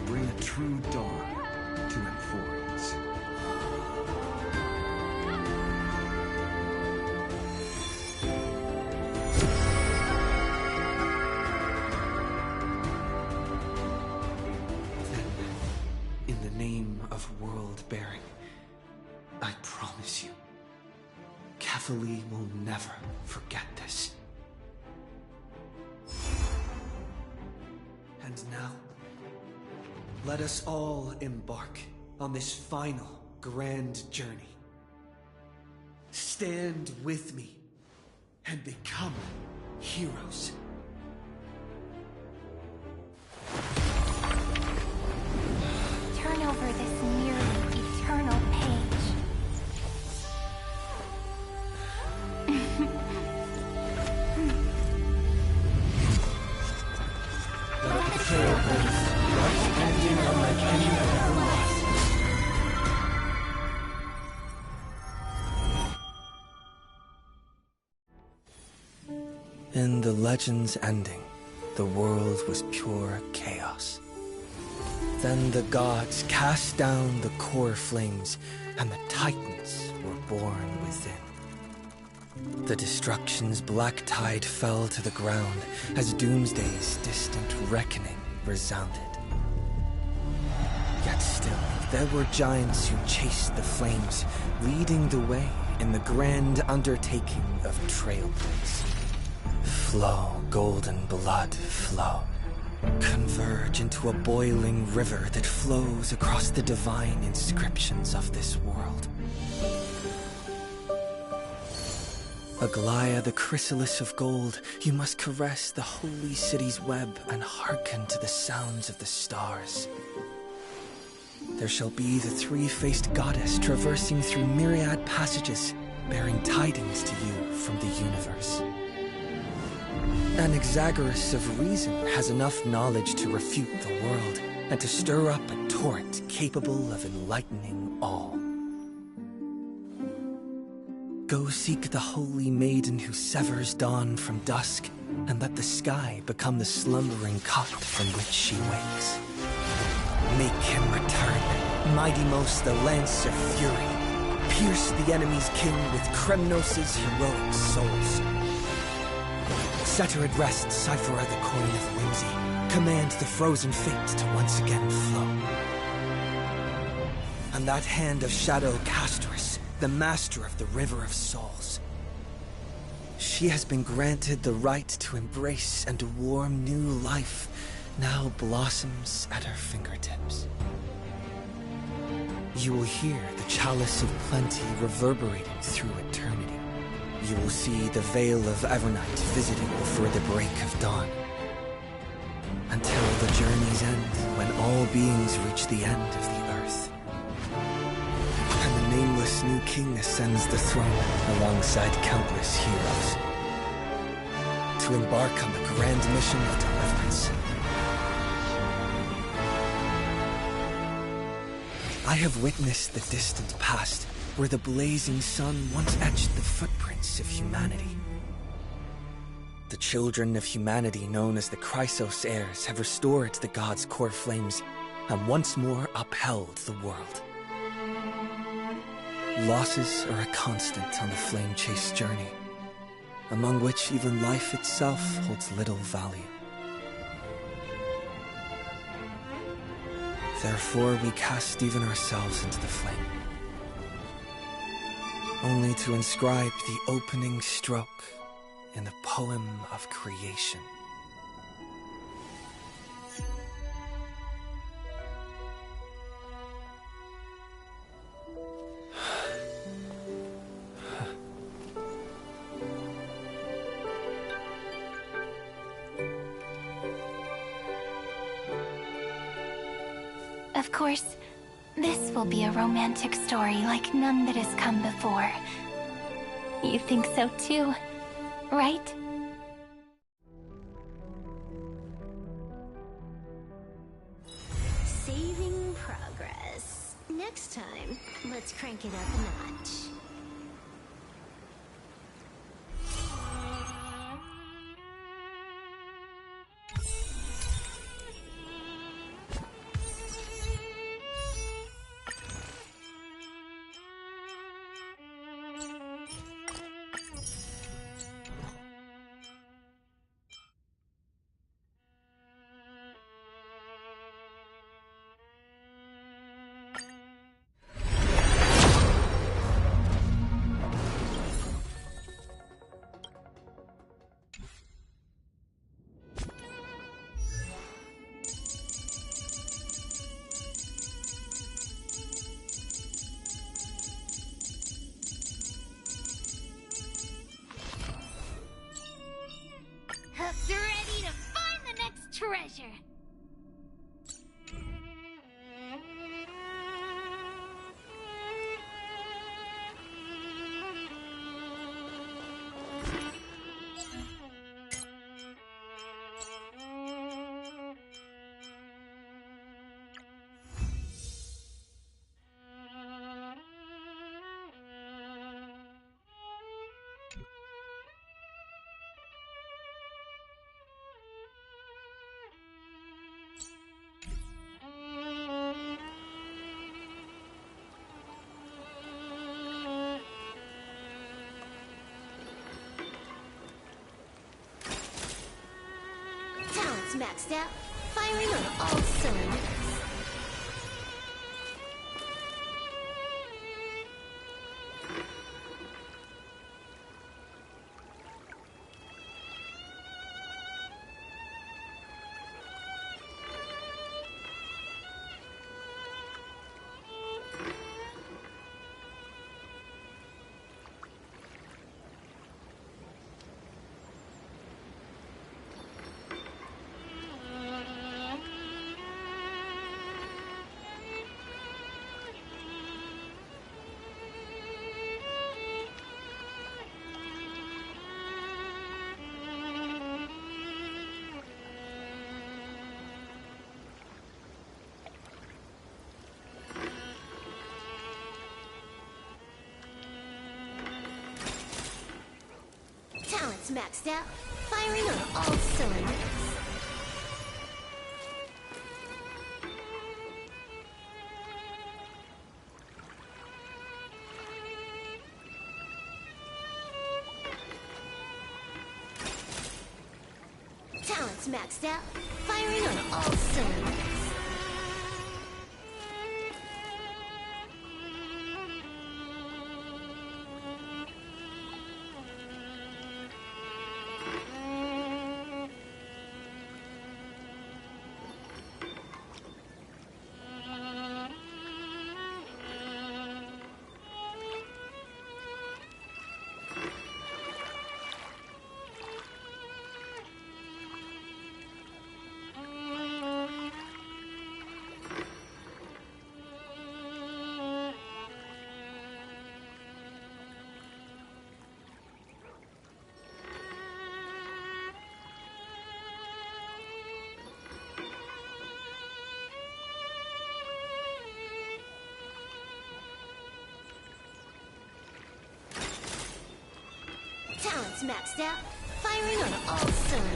Bring a true dawn to Emporians. World-bearing, I promise you, Cathalie will never forget this. And now, let us all embark on this final grand journey. Stand with me and become heroes. Turn over this nearly eternal page. Let the Trailblaze write ending unlike any other lost. In the legend's ending, the world was pure chaos. Then the gods cast down the core flames, and the Titans were born within. The destruction's black tide fell to the ground as Doomsday's distant reckoning resounded. Yet still, there were giants who chased the flames, leading the way in the grand undertaking of Trailblaze. Flow, golden blood, flow. Converge into a boiling river that flows across the divine inscriptions of this world. Aglaia, the chrysalis of gold, you must caress the holy city's web and hearken to the sounds of the stars. There shall be the three-faced goddess traversing through myriad passages, bearing tidings to you from the universe. Anaxagoras of reason has enough knowledge to refute the world, and to stir up a torrent capable of enlightening all. Go seek the holy maiden who severs dawn from dusk, and let the sky become the slumbering cot from which she wakes. Make him return, mighty-most the lance of fury. Pierce the enemy's king with Kremnos' heroic souls. Set her at rest, Cyphera the coin of whimsy. Command the frozen fate to once again flow. And that hand of shadow Castris, the master of the River of Souls. She has been granted the right to embrace and warm new life, now blossoms at her fingertips. You will hear the chalice of plenty reverberating through eternity. You will see the Veil of Evernight visiting before the break of dawn. Until the journey's end, when all beings reach the end of the earth. And the nameless new king ascends the throne alongside countless heroes. To embark on the grand mission of deliverance. I have witnessed the distant past, where the blazing sun once etched the footprints of humanity. The children of humanity known as the Chrysos heirs have restored the gods' core flames and once more upheld the world. Losses are a constant on the flame-chased journey, among which even life itself holds little value. Therefore, we cast even ourselves into the flame, only to inscribe the opening stroke in the poem of creation. Of course, this will be a romantic story like none that has come before. You think so too, right? Saving progress. Next time, let's crank it up a notch. Hook's ready to find the next treasure. Talents maxed out, firing on all cylinders. Talent's maxed out, firing on all cylinders. Talent's maxed out, firing on all cylinders. Talent's maxed out, firing on all cylinders.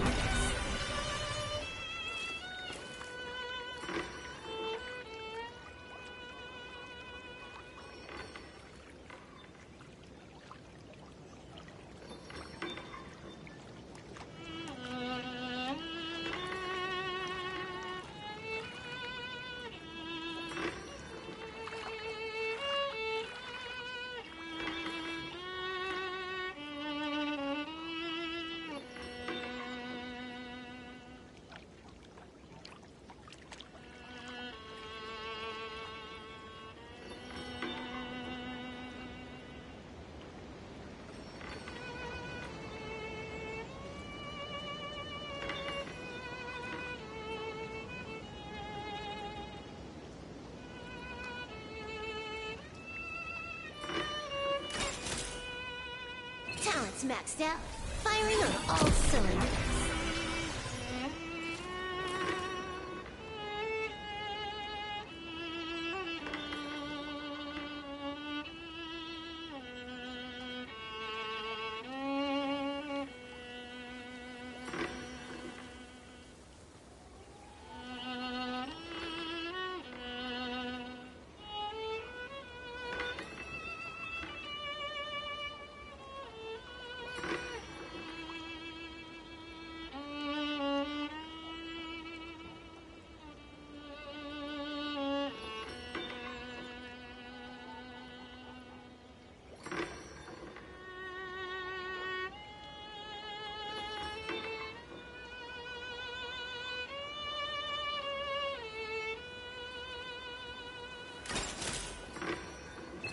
Talent's maxed out, firing on all cylinders.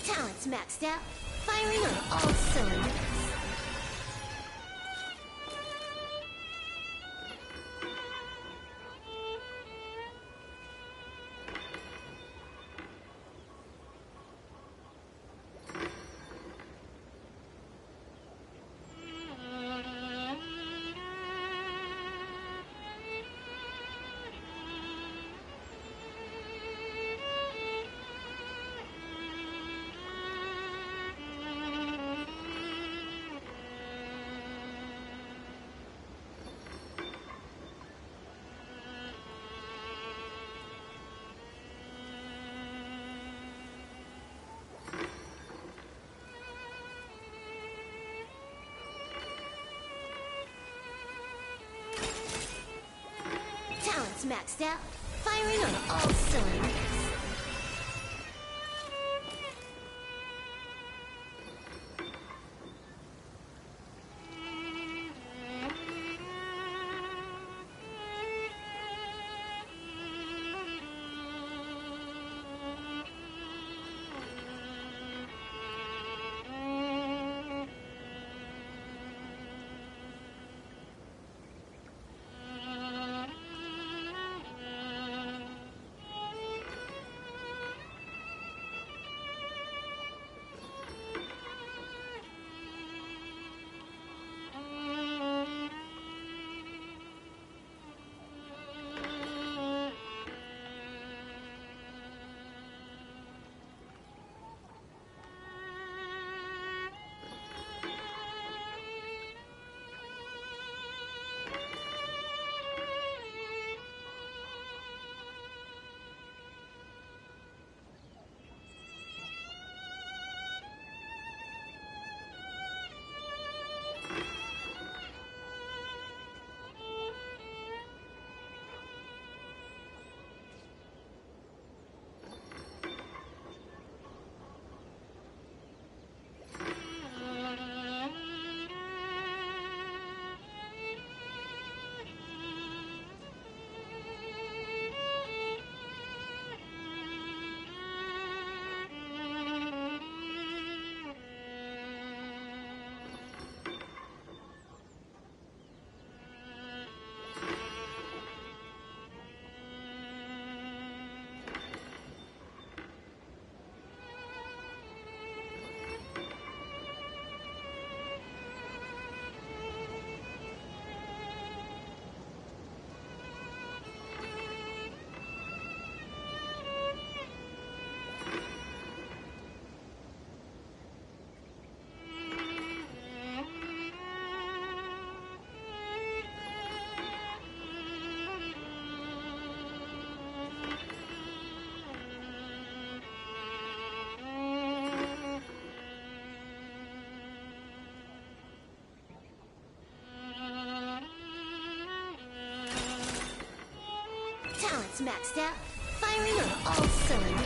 Talent's maxed out, firing on all cylinders. Talent's maxed out, firing on all cylinders. Talents maxed out. Firing on all cylinders.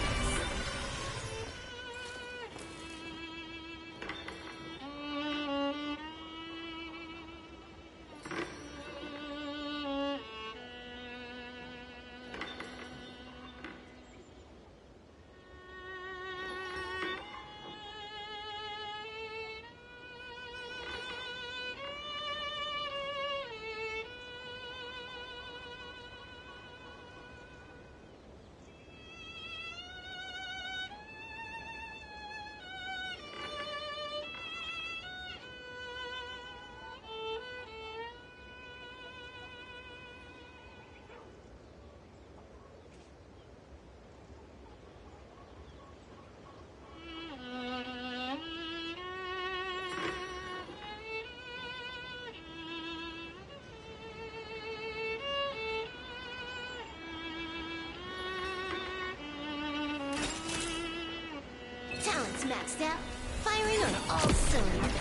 Talents maxed out. Firing on all cylinders.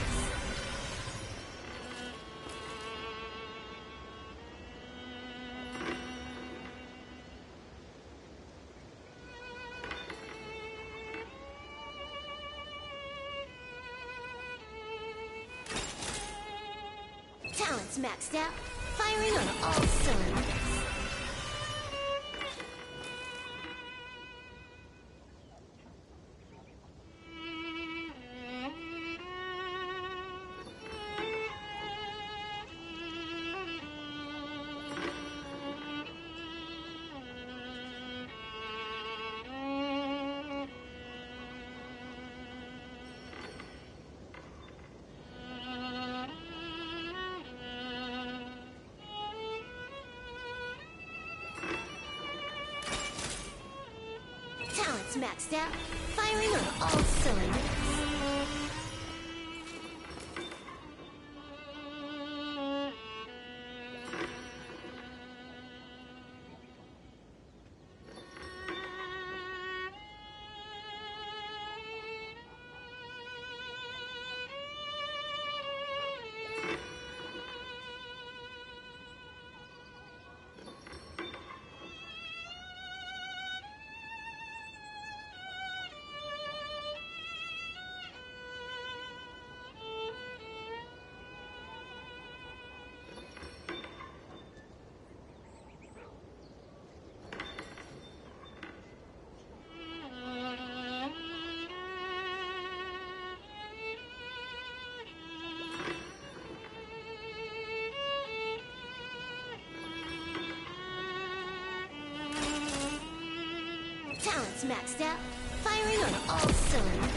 Talents maxed out. Firing on all cylinders. Talents maxed out. Firing on all cylinders. Talents maxed out. Firing on all cylinders.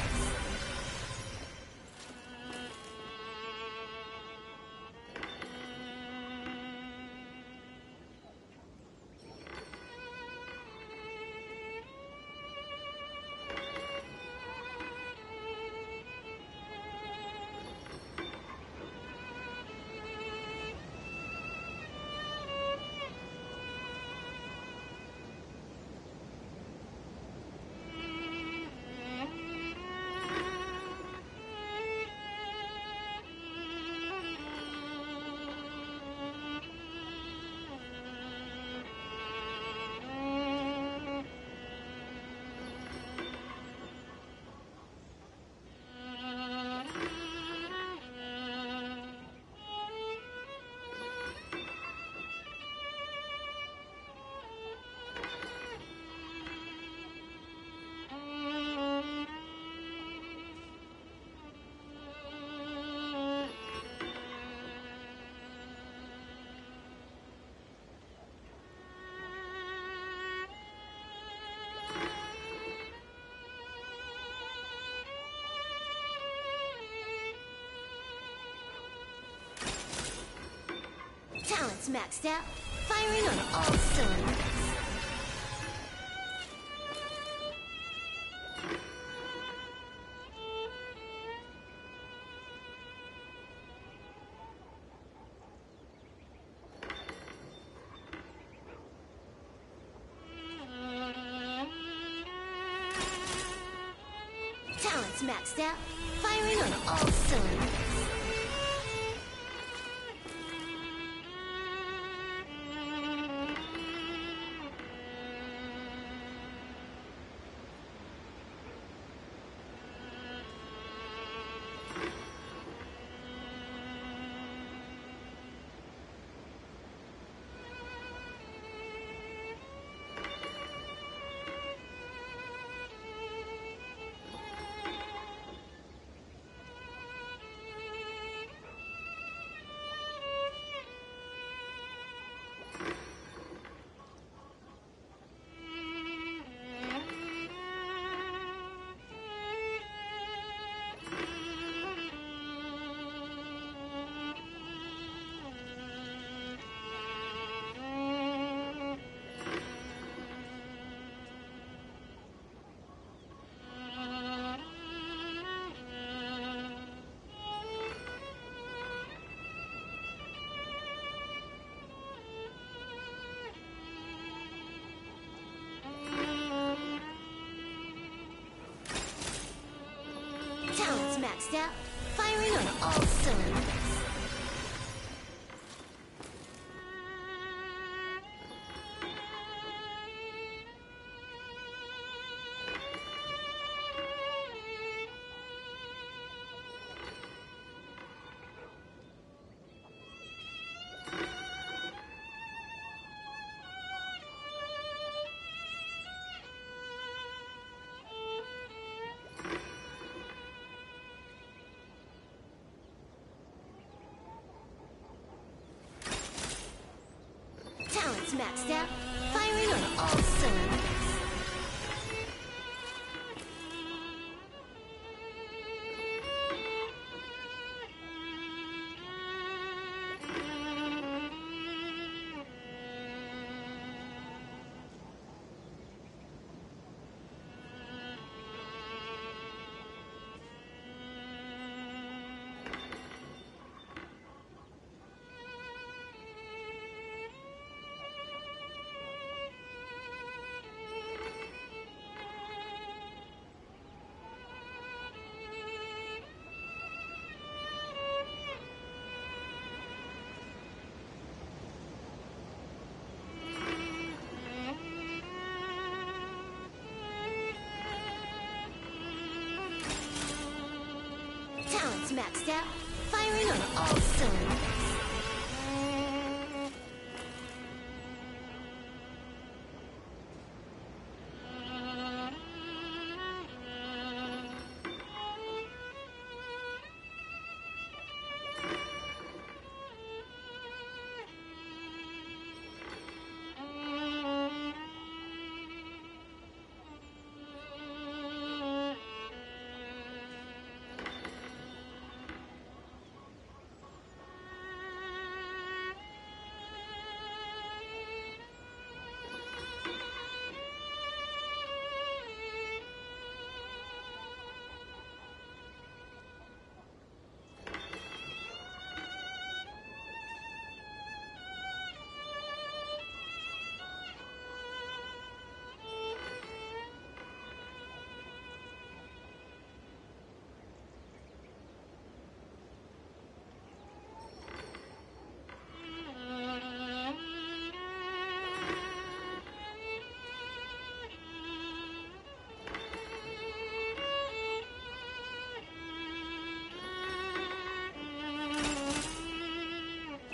Talents maxed out. Firing on all cylinders. Talents maxed out. Firing on all cylinders. maxed out, firing on all cylinders. Talents maxed out, firing on all cylinders. Talents maxed out, firing on all cylinders.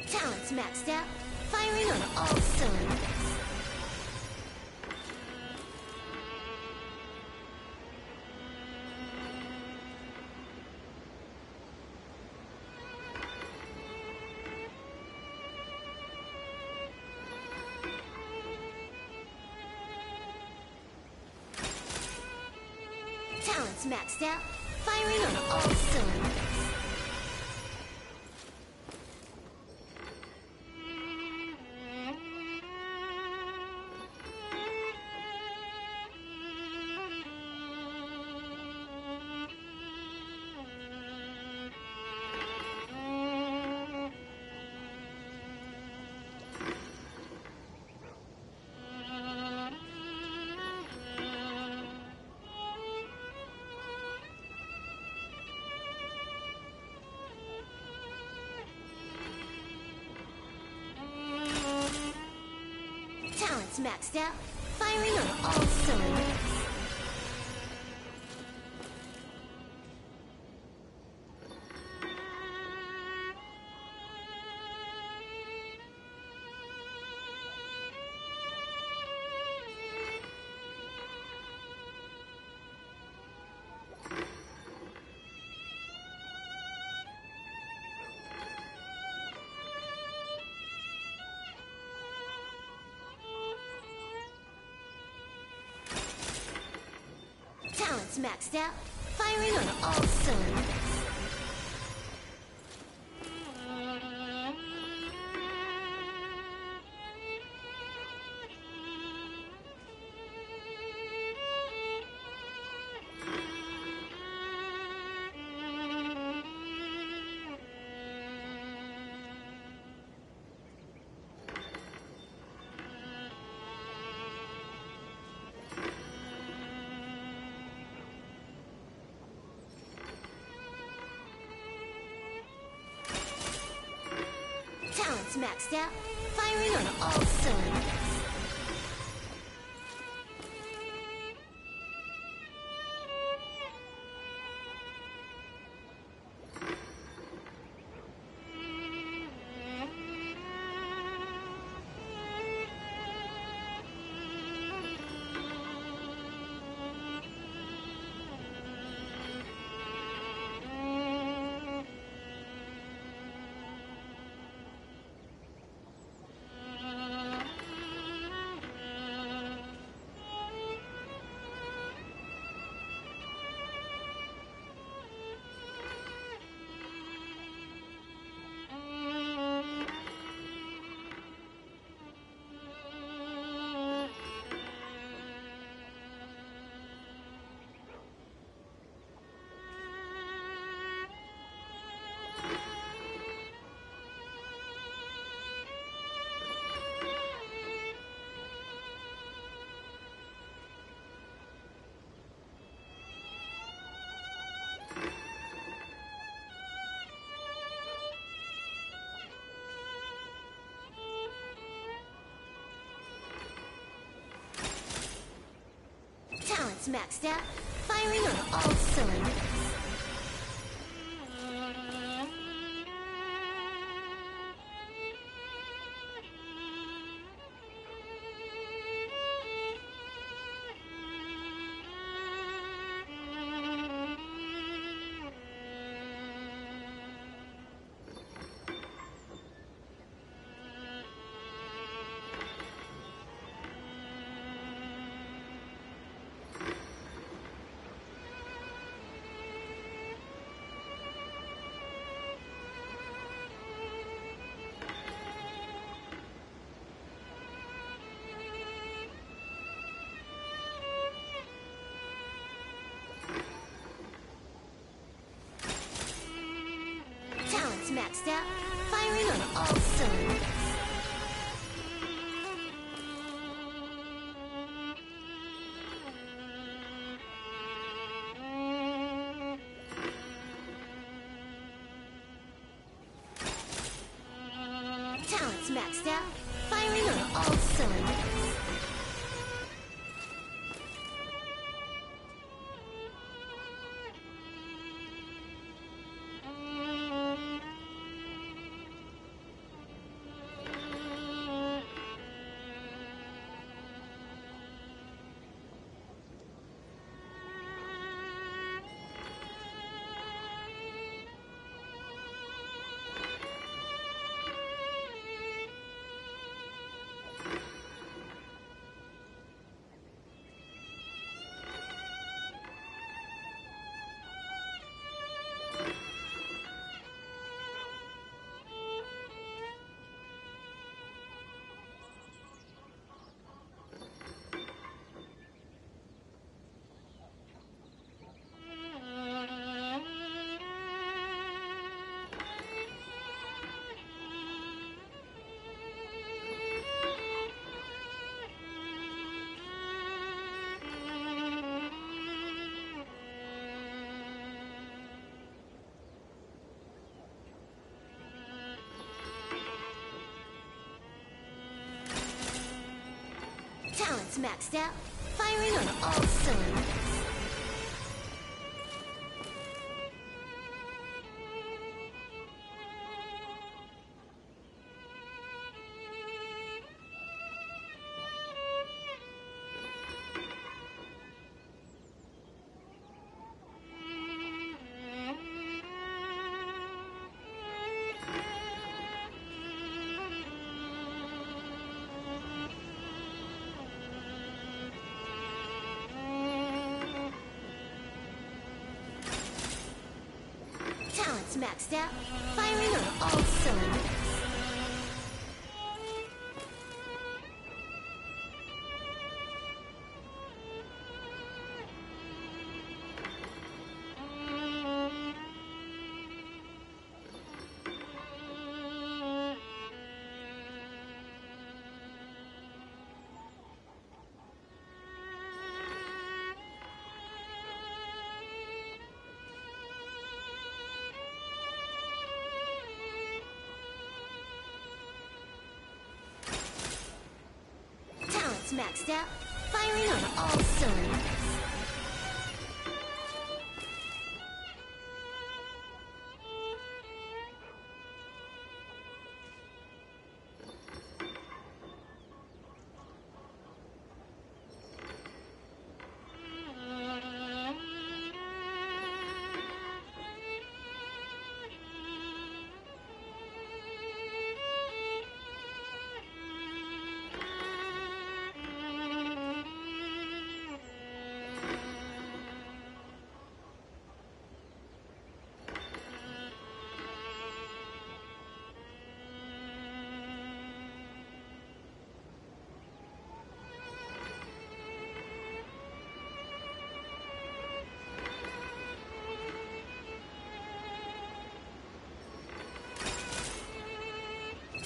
Talents maxed out, firing on all cylinders. Talents maxed out, firing on all cylinders. Talents maxed out, firing on all cylinders. Talents maxed out, firing on all cylinders. Talents maxed out. Firing on all cylinders. Talents maxed out. Firing on all cylinders. Talents maxed out. Firing on all cylinders. Talents maxed out. Firing on all cylinders. Talents maxed out. Firing on all cylinders. Talents maxed out. Firing on all cylinders. Talents maxed out. Firing on all cylinders.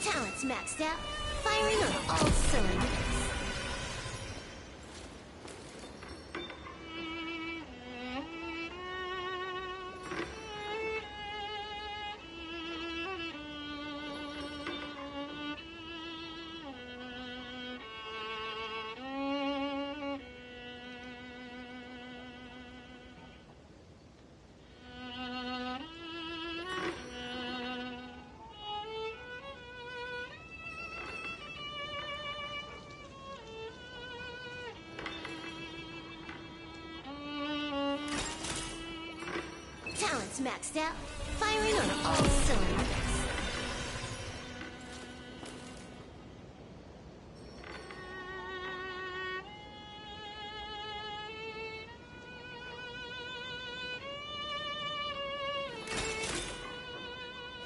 Talents maxed out. Firing on all cylinders. Talents maxed out. Firing on all cylinders.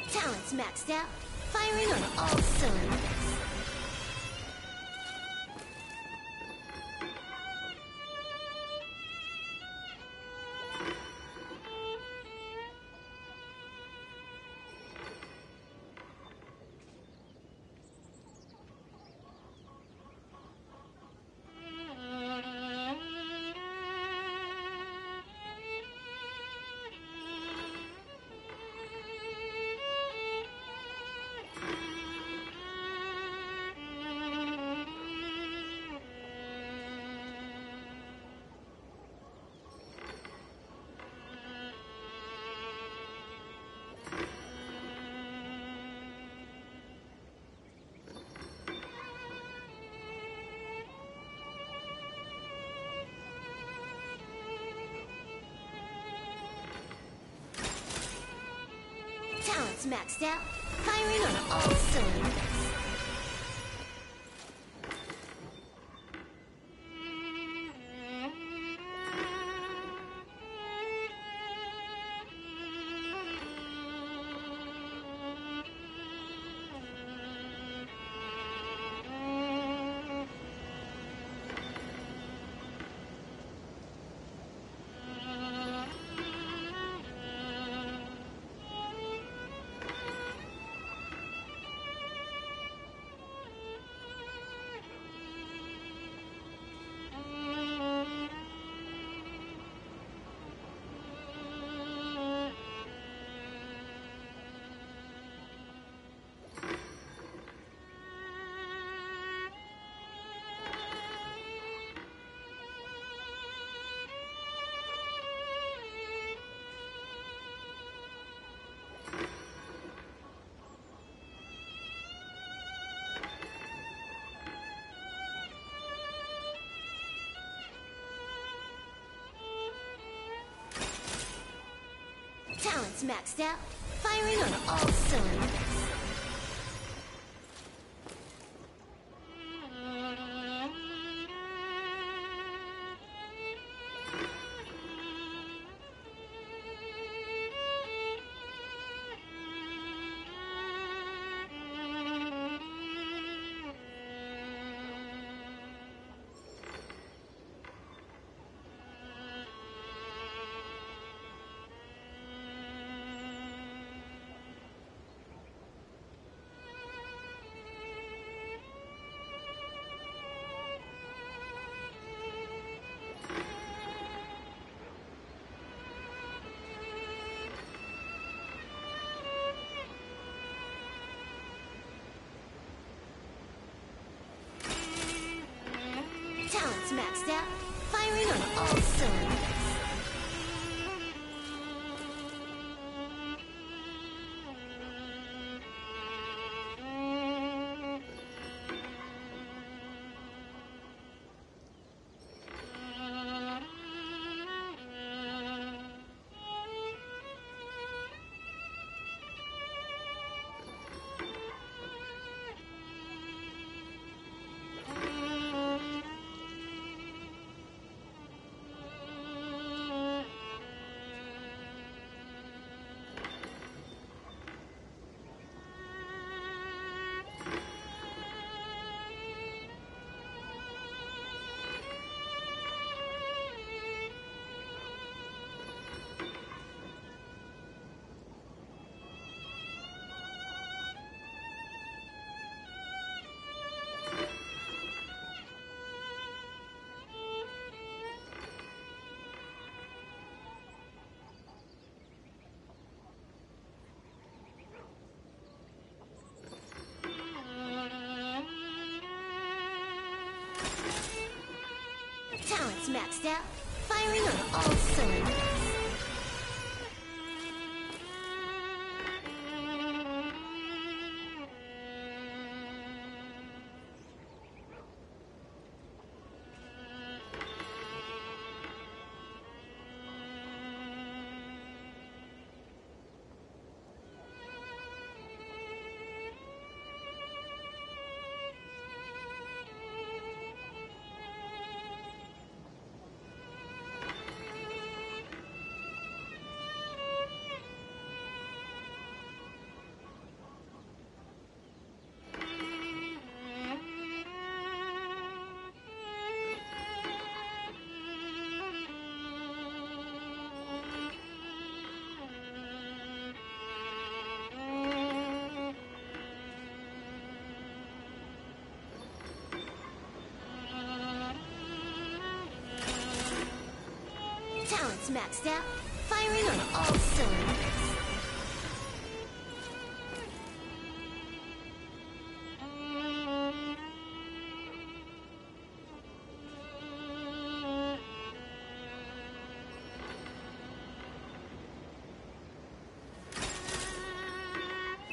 Talents maxed out. Firing on all cylinders. Talents maxed out. Firing on all cylinders. Talents maxed out. Firing on all cylinders. Talents maxed out. Firing on all cylinders. Talents maxed out. Firing on all cylinders. Talents maxed out. Firing on all cylinders.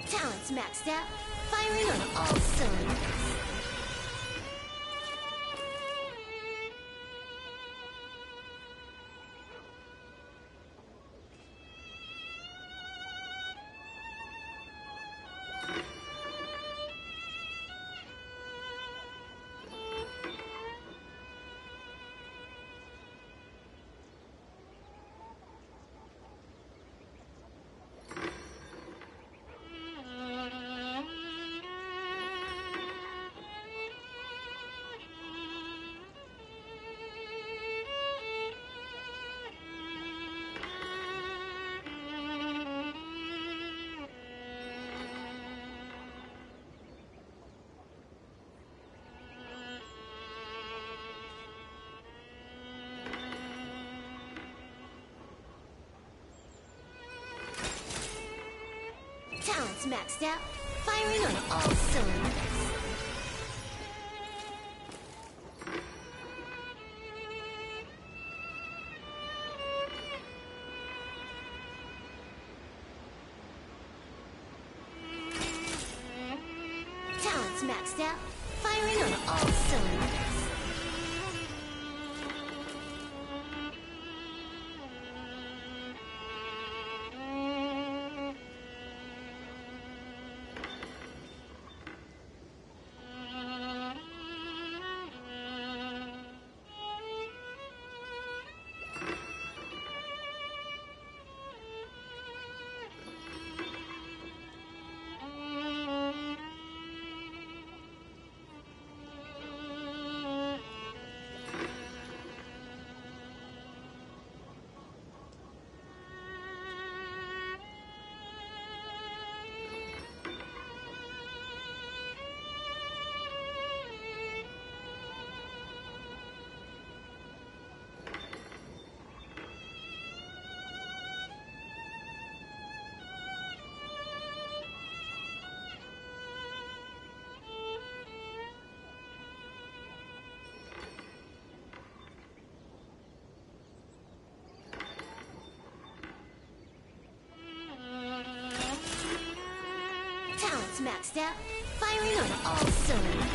Talents maxed out. Firing on all cylinders. Talents maxed out. Firing on all cylinders. Talents maxed out. Firing on all cylinders. maxed out, firing on all cylinders.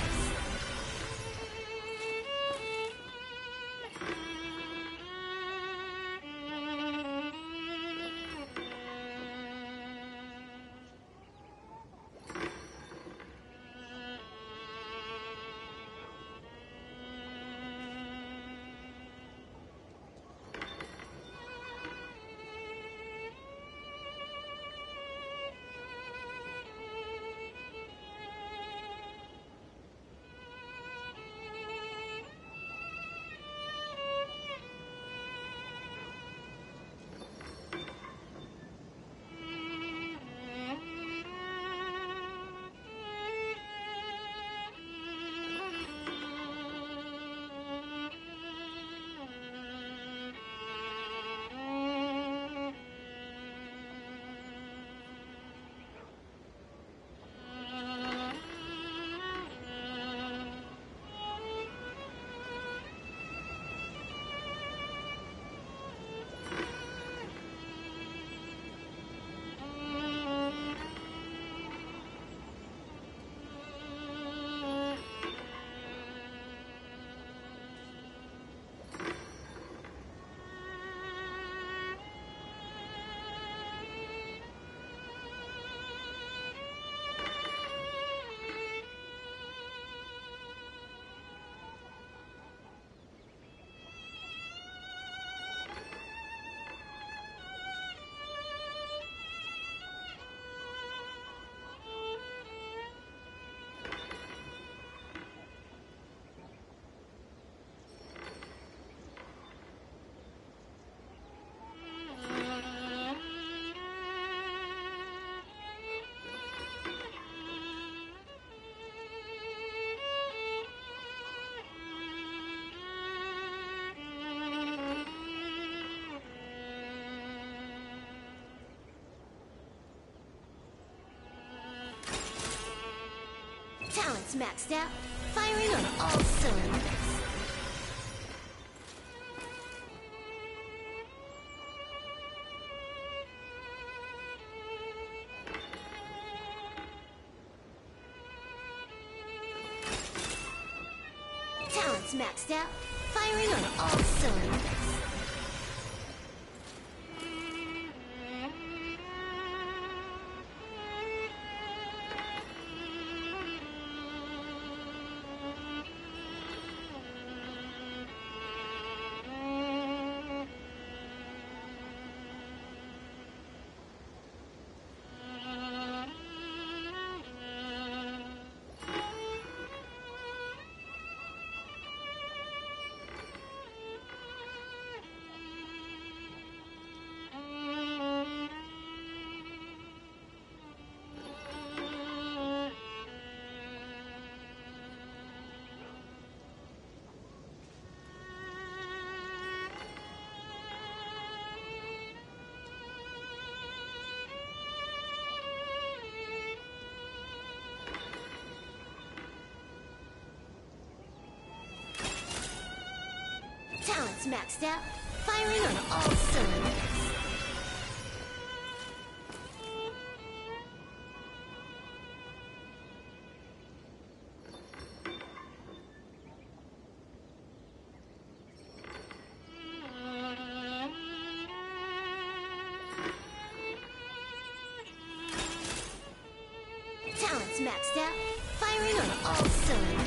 Talents maxed out, firing on all cylinders. Talents maxed out, firing on all cylinders. Talents maxed out, firing on all cylinders. Talents maxed out, firing on all cylinders.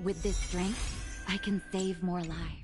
With this strength, I can save more lives.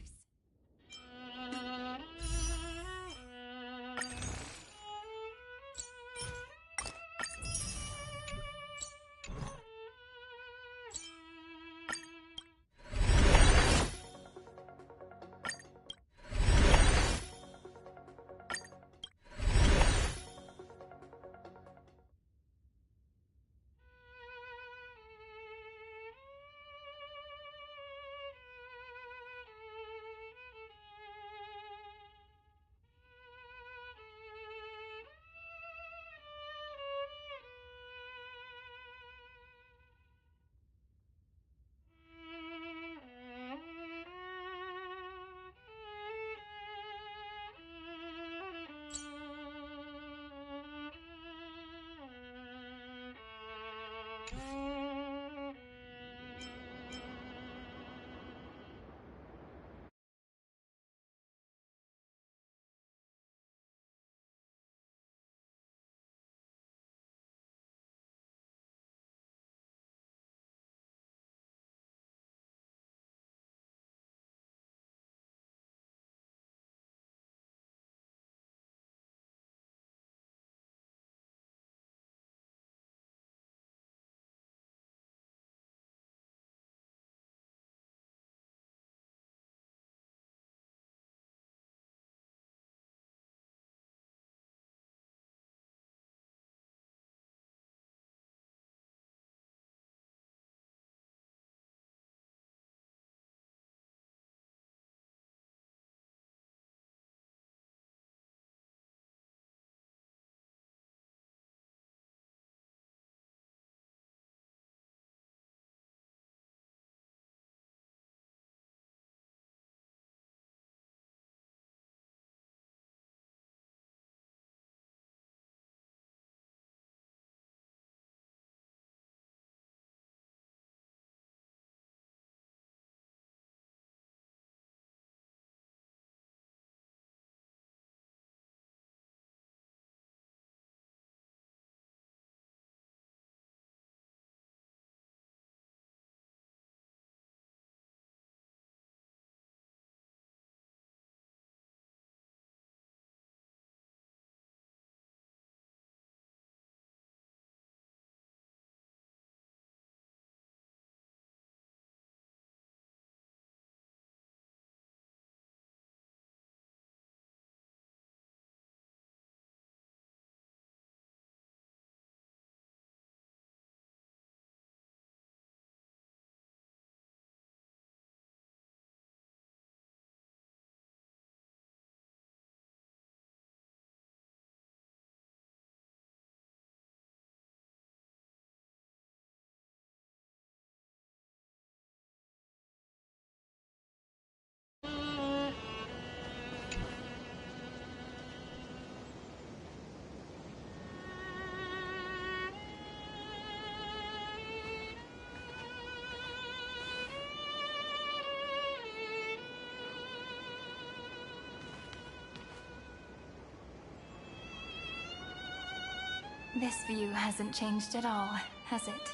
This view hasn't changed at all, has it?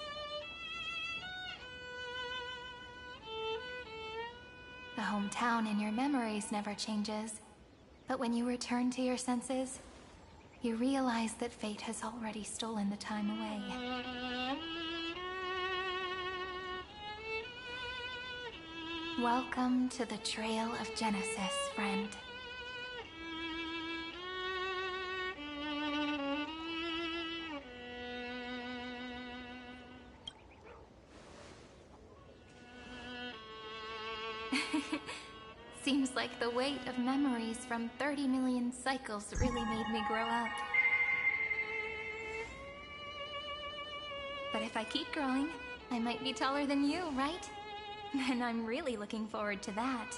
The hometown in your memories never changes. But when you return to your senses, you realize that fate has already stolen the time away. Welcome to the Trail of Genesis, friend. Seems like the weight of memories from 30 million cycles really made me grow up. But if I keep growing, I might be taller than you, right? And I'm really looking forward to that.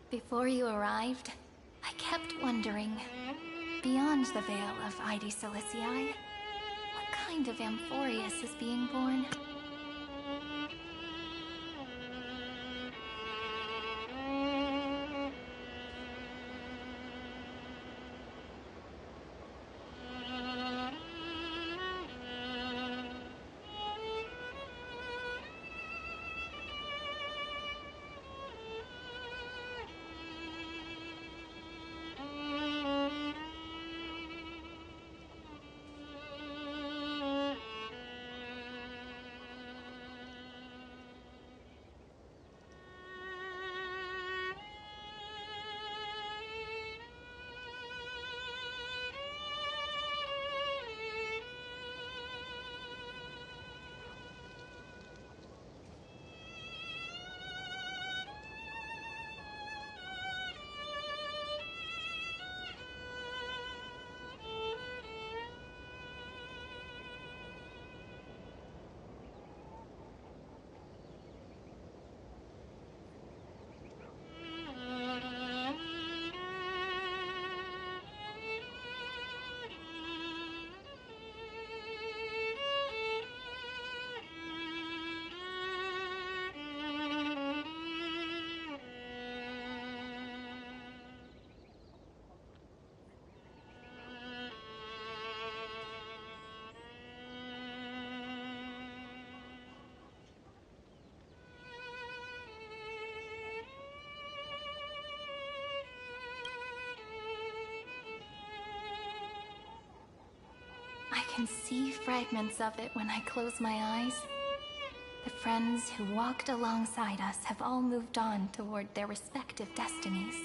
Before you arrived, I kept wondering, beyond the veil of Ide Silicii, what kind of Amphorius is being born. I can see fragments of it when I close my eyes. The friends who walked alongside us have all moved on toward their respective destinies.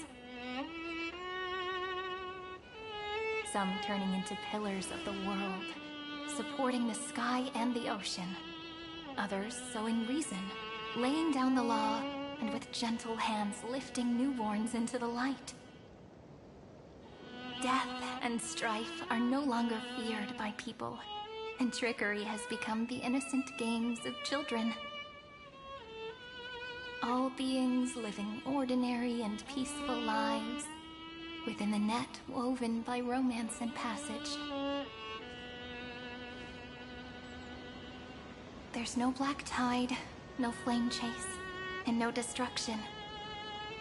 Some turning into pillars of the world, supporting the sky and the ocean. Others sowing reason, laying down the law, and with gentle hands lifting newborns into the light. Death and strife are no longer feared by people, and trickery has become the innocent games of children. All beings living ordinary and peaceful lives, within the net woven by romance and passage. There's no black tide, no flame chase, and no destruction.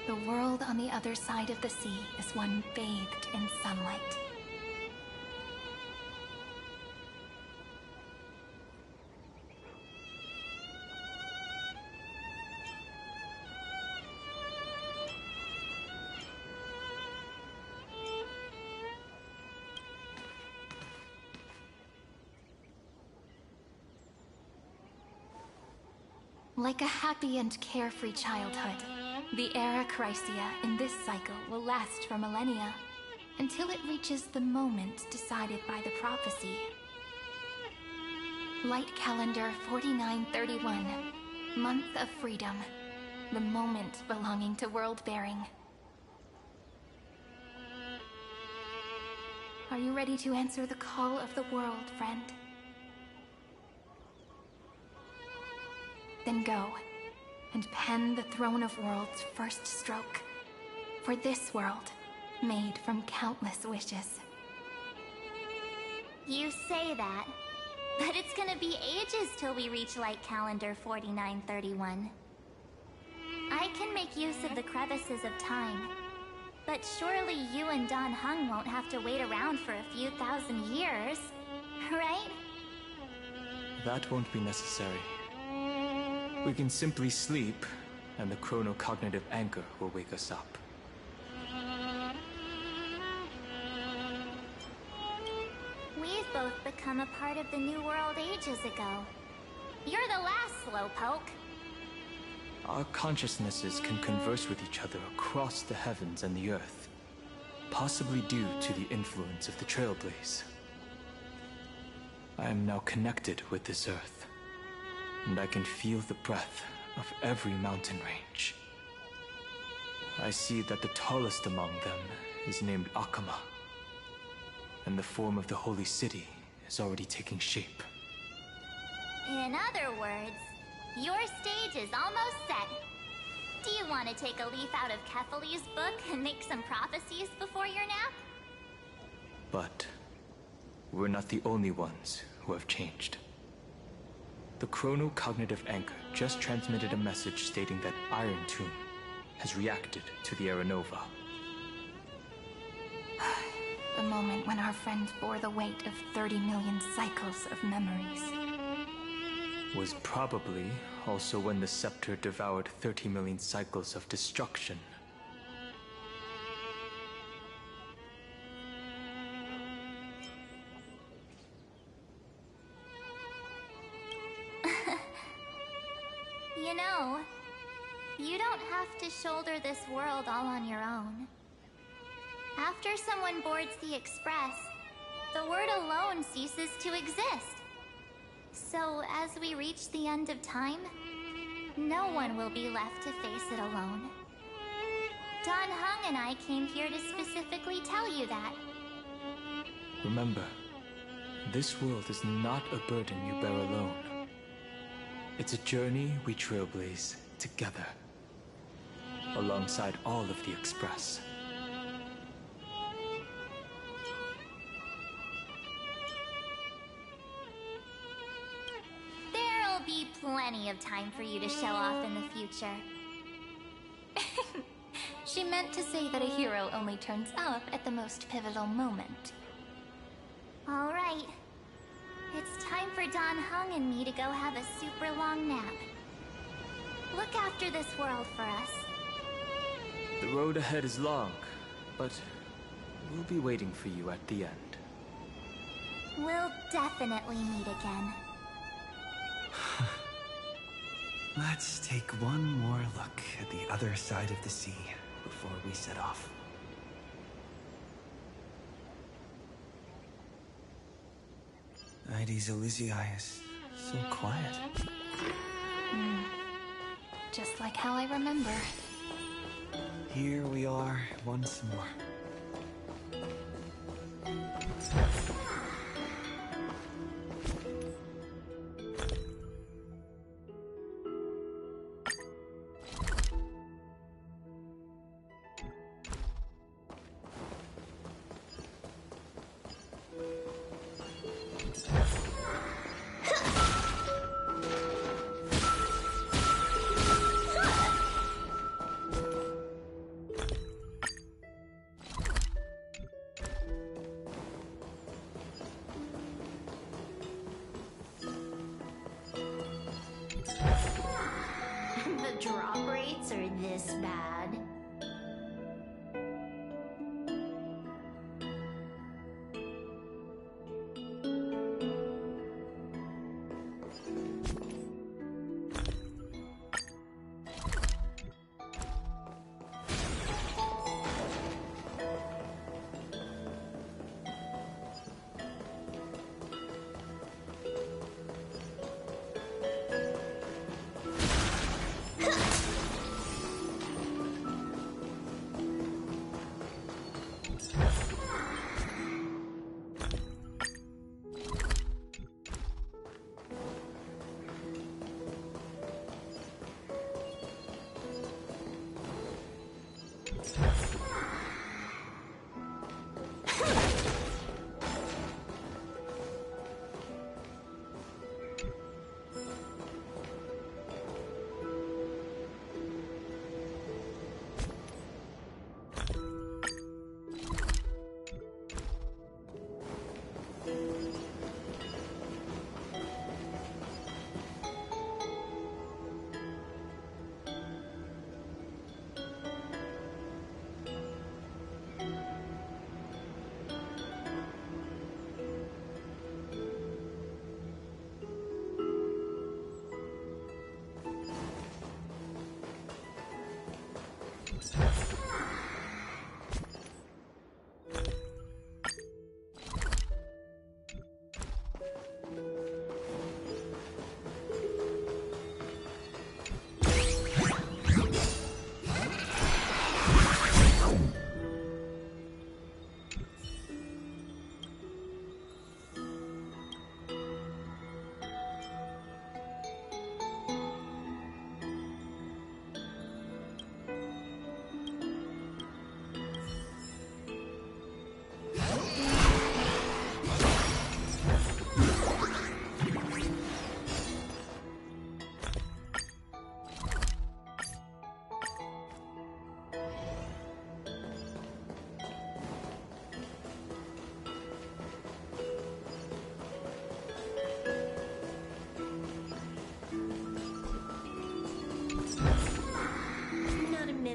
The world on the other side of the sea is one bathed in sunlight. Like a happy and carefree childhood, the era Chrysia in this cycle will last for millennia, until it reaches the moment decided by the prophecy. Light calendar 4931, month of freedom, the moment belonging to world-bearing. Are you ready to answer the call of the world, friend? Then go, and pen the Throne of Worlds' first stroke. For this world, made from countless wishes. You say that, but it's gonna be ages till we reach Light Calendar 4931. I can make use of the crevices of time, but surely you and Dan Heng won't have to wait around for a few thousand years, right? That won't be necessary. We can simply sleep, and the chronocognitive anchor will wake us up. We've both become a part of the New World ages ago. You're the last Slowpoke. Our consciousnesses can converse with each other across the heavens and the earth, possibly due to the influence of the Trailblaze. I am now connected with this earth, and I can feel the breath of every mountain range. I see that the tallest among them is named Akama, and the form of the holy city is already taking shape. In other words, your stage is almost set. Do you want to take a leaf out of Kefali's book and make some prophecies before your nap? But we're not the only ones who have changed. The chronocognitive anchor just transmitted a message stating that Iron Tomb has reacted to the Aeronova. The moment when our friend bore the weight of 30 million cycles of memories. Was probably also when the scepter devoured 30 million cycles of destruction. You know, you don't have to shoulder this world all on your own. After someone boards the Express, the word alone ceases to exist. So, as we reach the end of time, no one will be left to face it alone. Dan Heng and I came here to specifically tell you that. Remember, this world is not a burden you bear alone. It's a journey we trailblaze together, alongside all of the Express. There'll be plenty of time for you to show off in the future. She meant to say that a hero only turns up at the most pivotal moment. All right. It's time for Dan Heng and me to go have a super long nap. Look after this world for us. The road ahead is long, but we'll be waiting for you at the end. We'll definitely meet again. Let's take one more look at the other side of the sea before we set off. Ides Elysiae is so quiet. Just like how I remember. Here we are once more. The drop rates are this bad.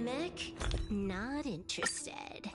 Mimic? Not interested.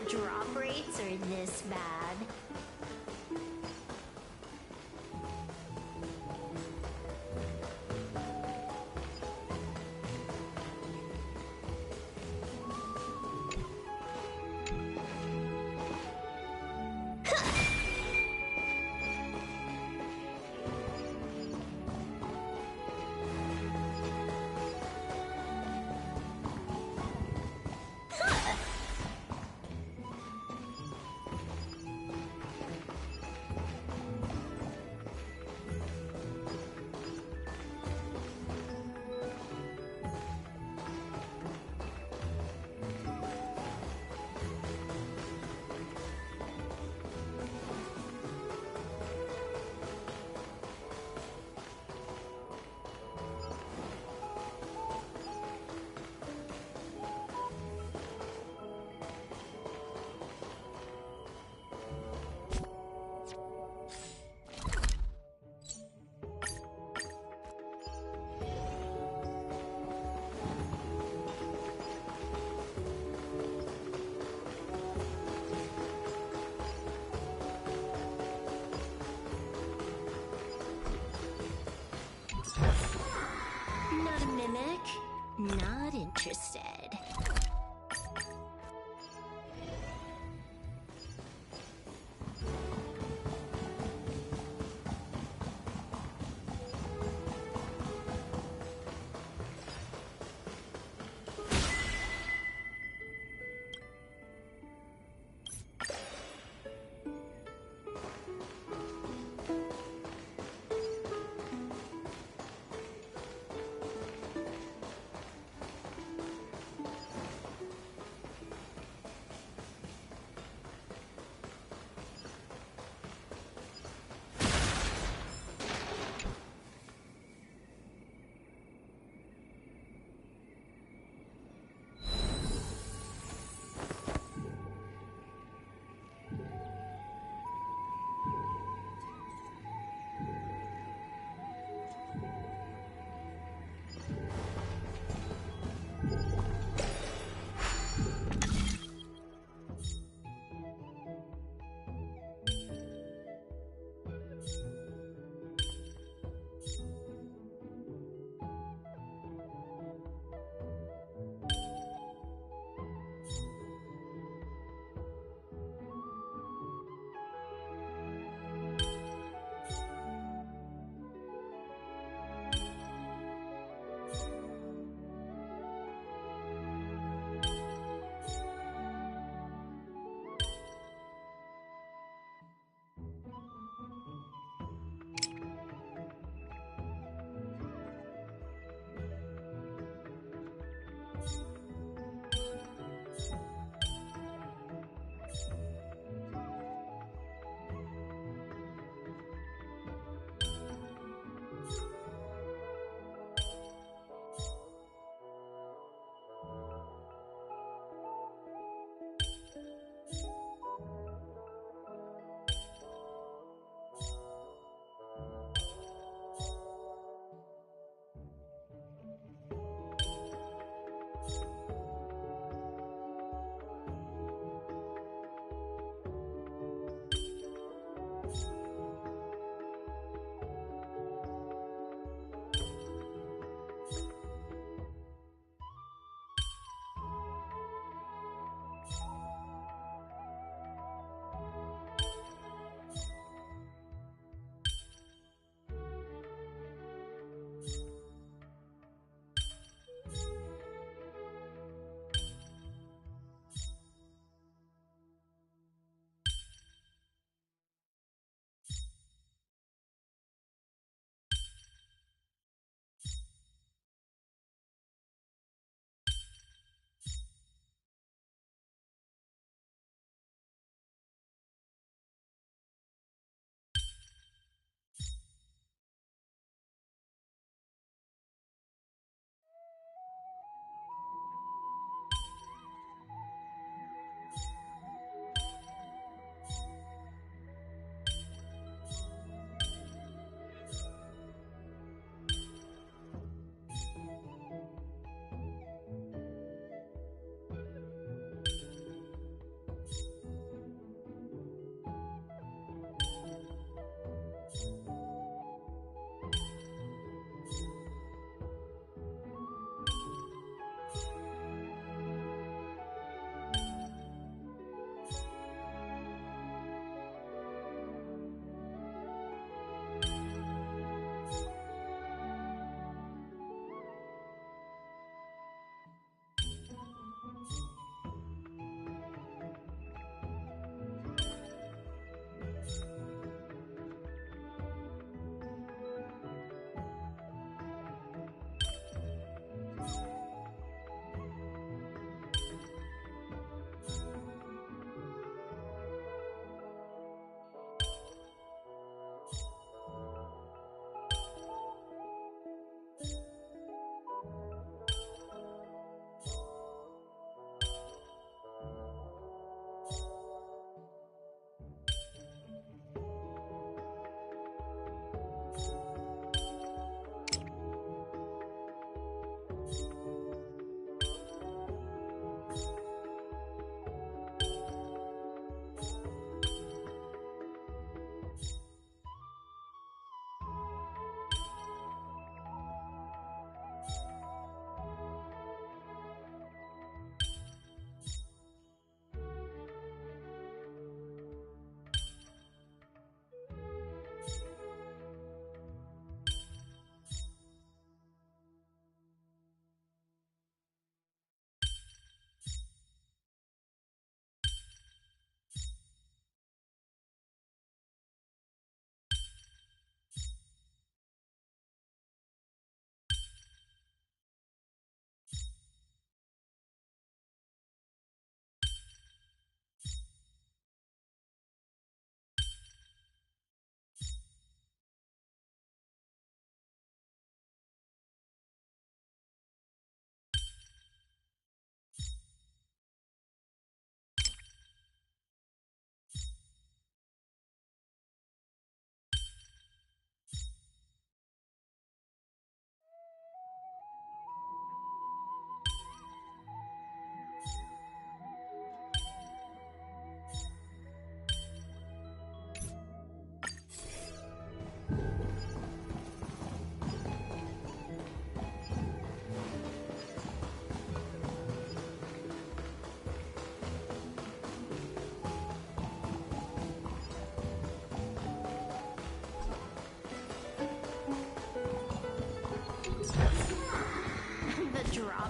drop rates are this bad. Not a mimic. Not interested.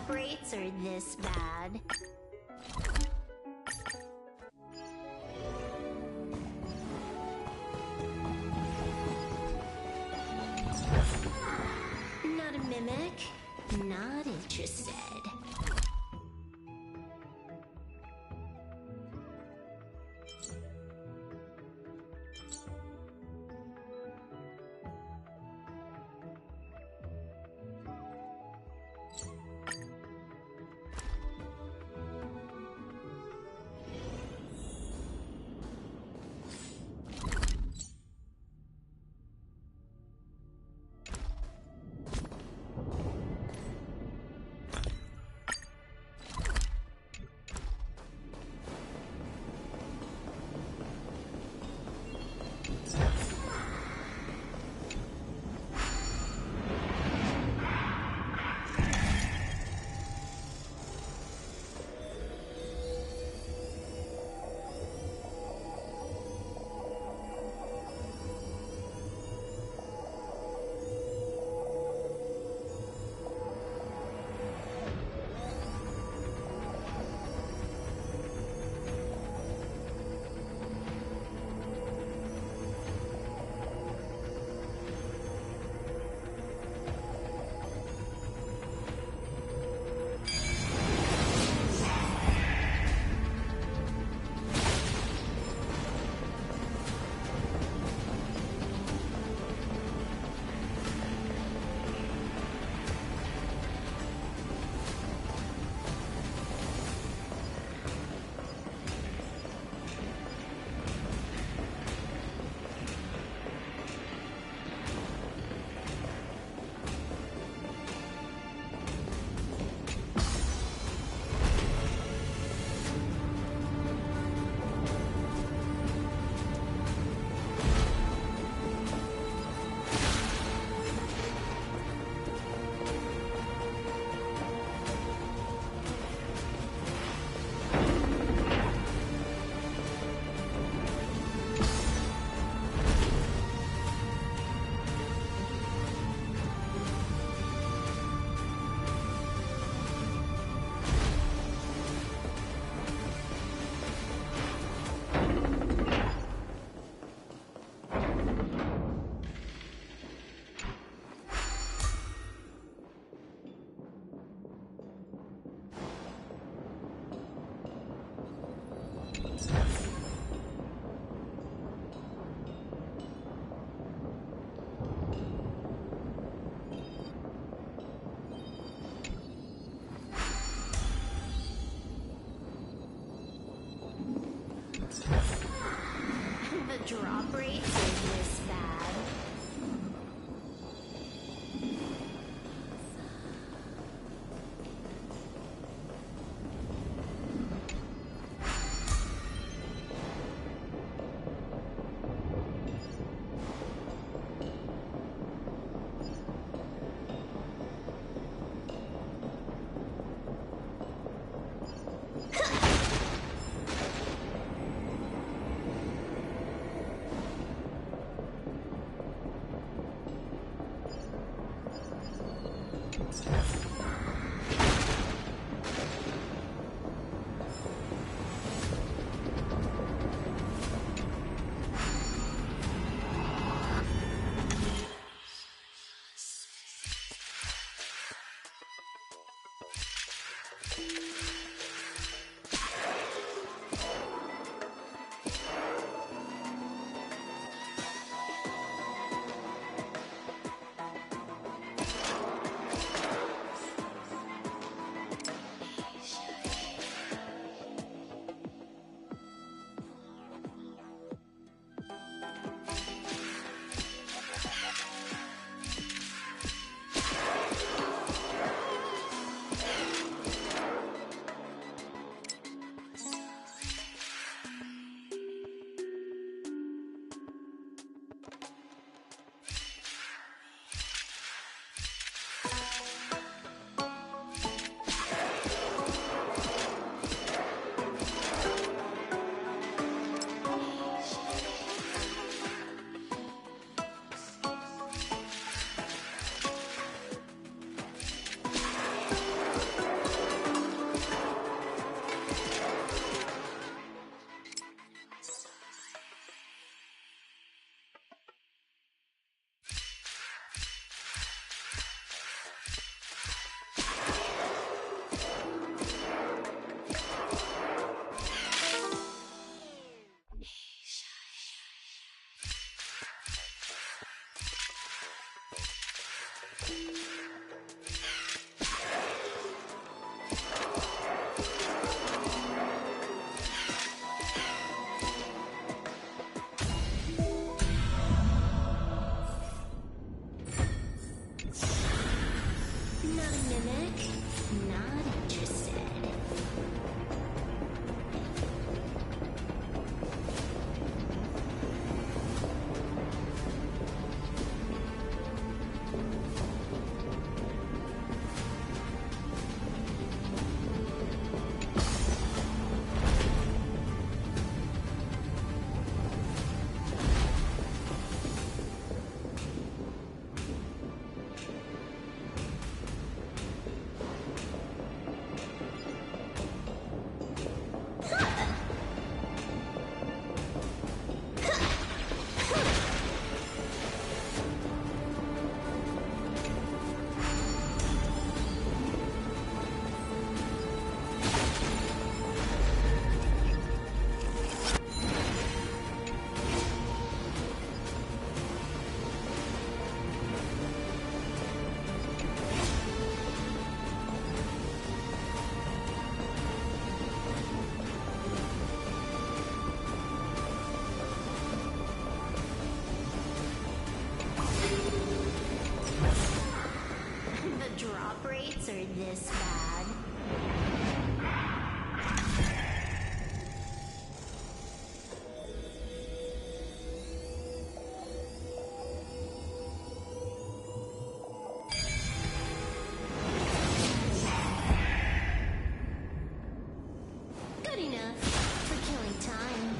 braids are this bad. Not a mimic. Not interested. The drop rates are this bad. Mimic? Not interested. The drop rates are this bad. Good enough for killing time.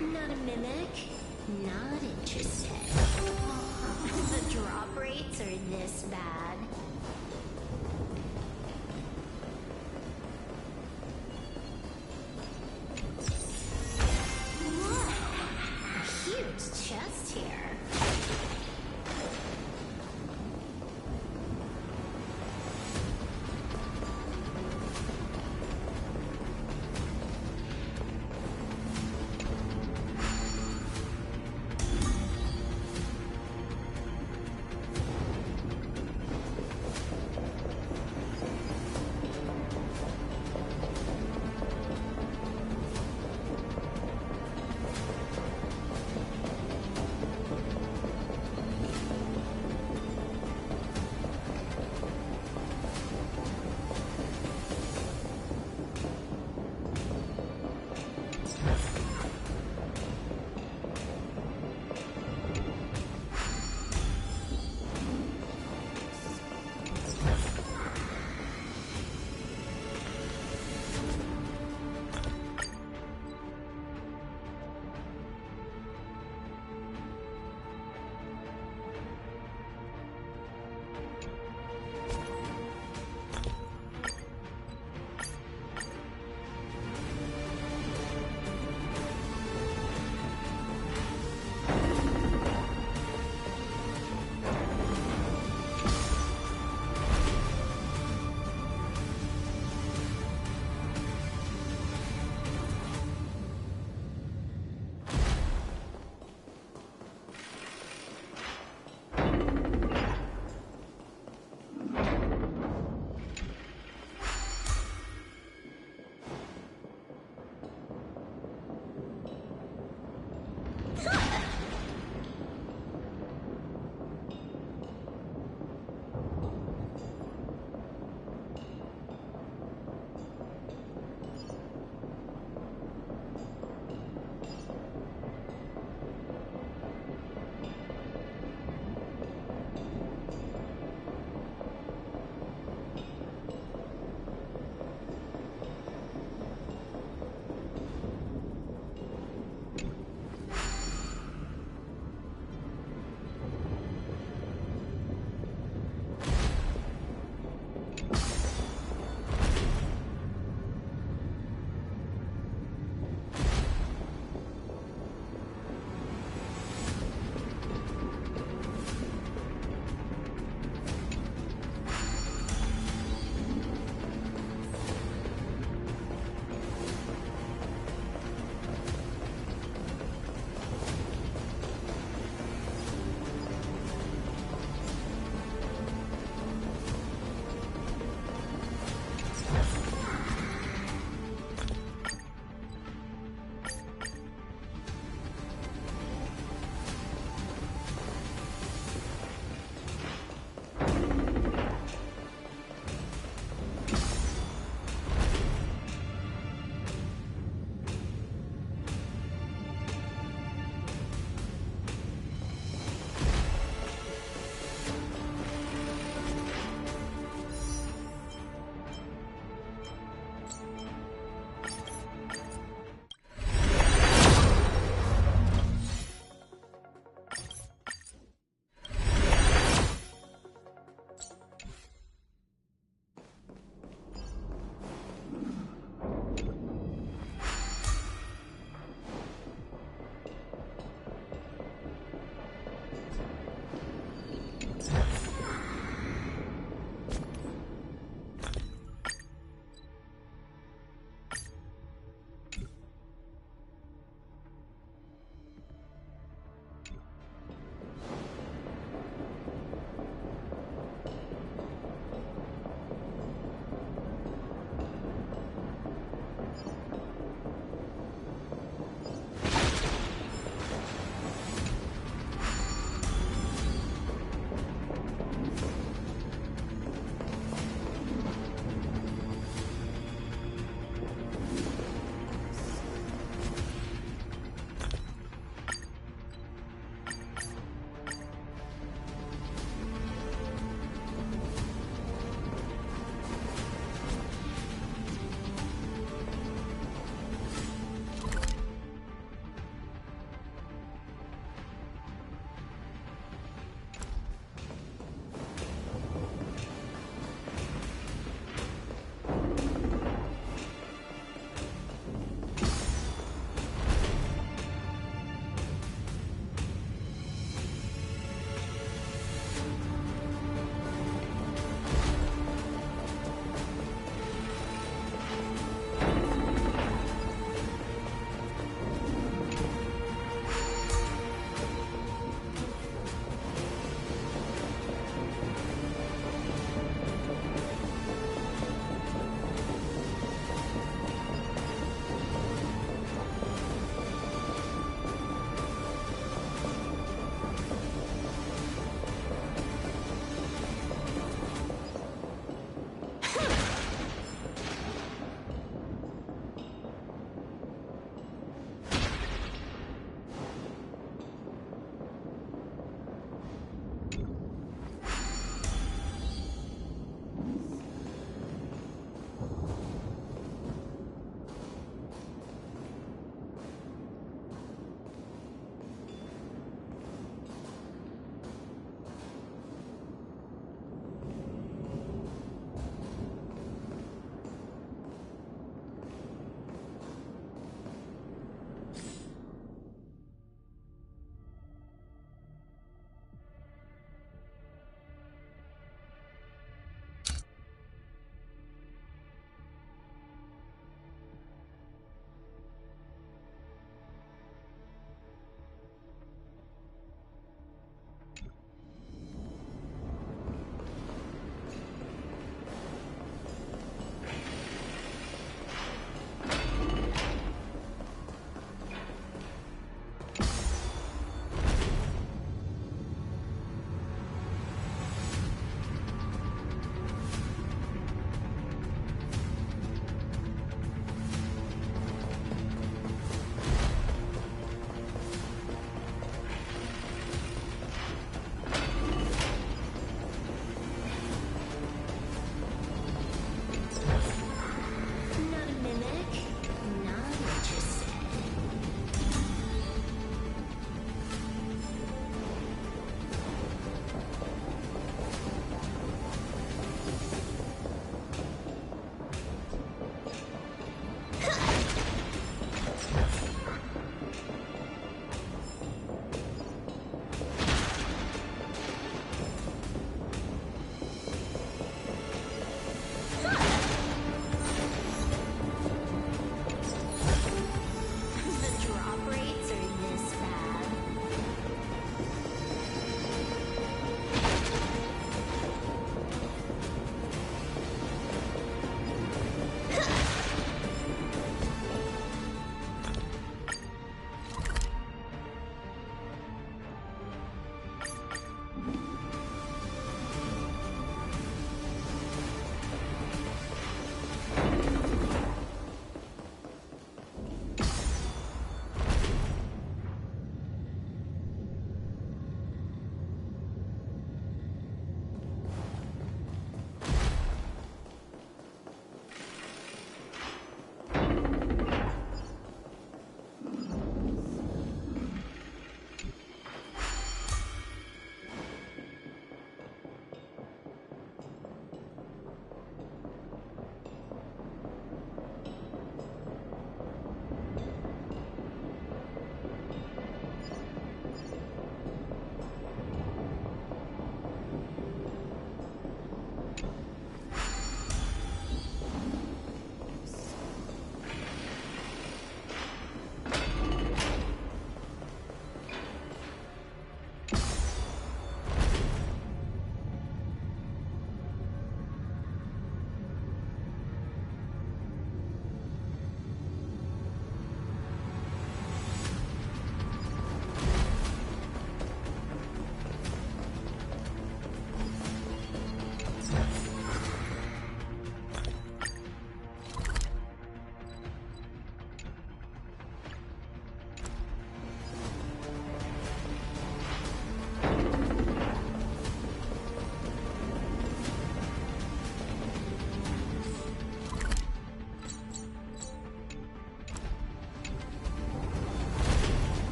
Not a mimic? Not interested. The drop rates are this bad. Whoa! A huge chest here.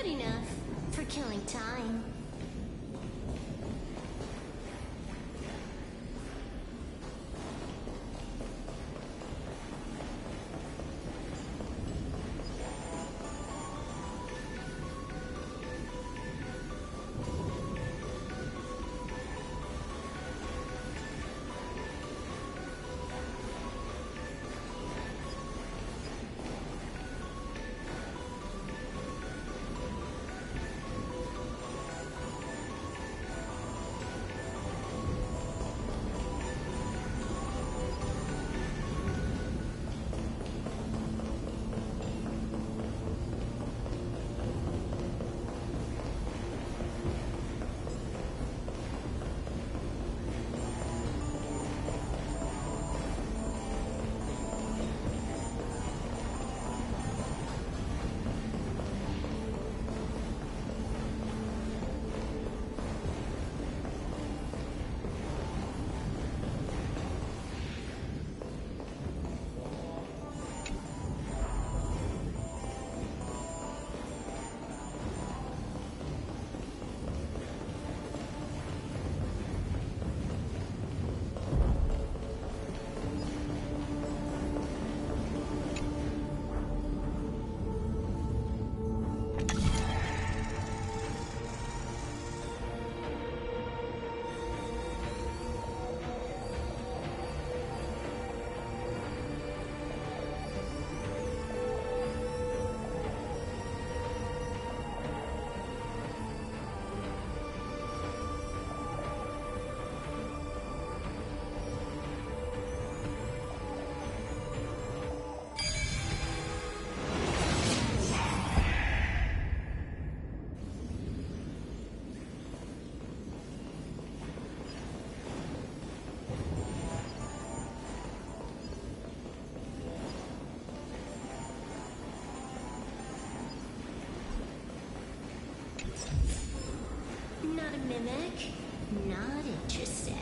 Good enough for killing time. Not a mimic. Not interested.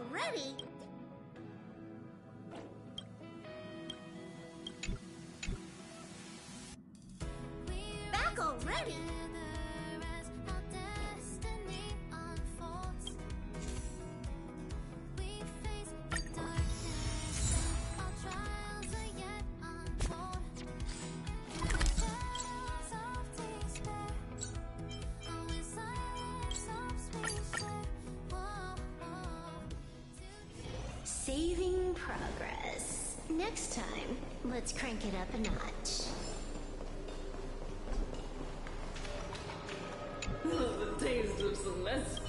already? Back already? Saving progress. Next time, let's crank it up a notch. The taste of Celeste.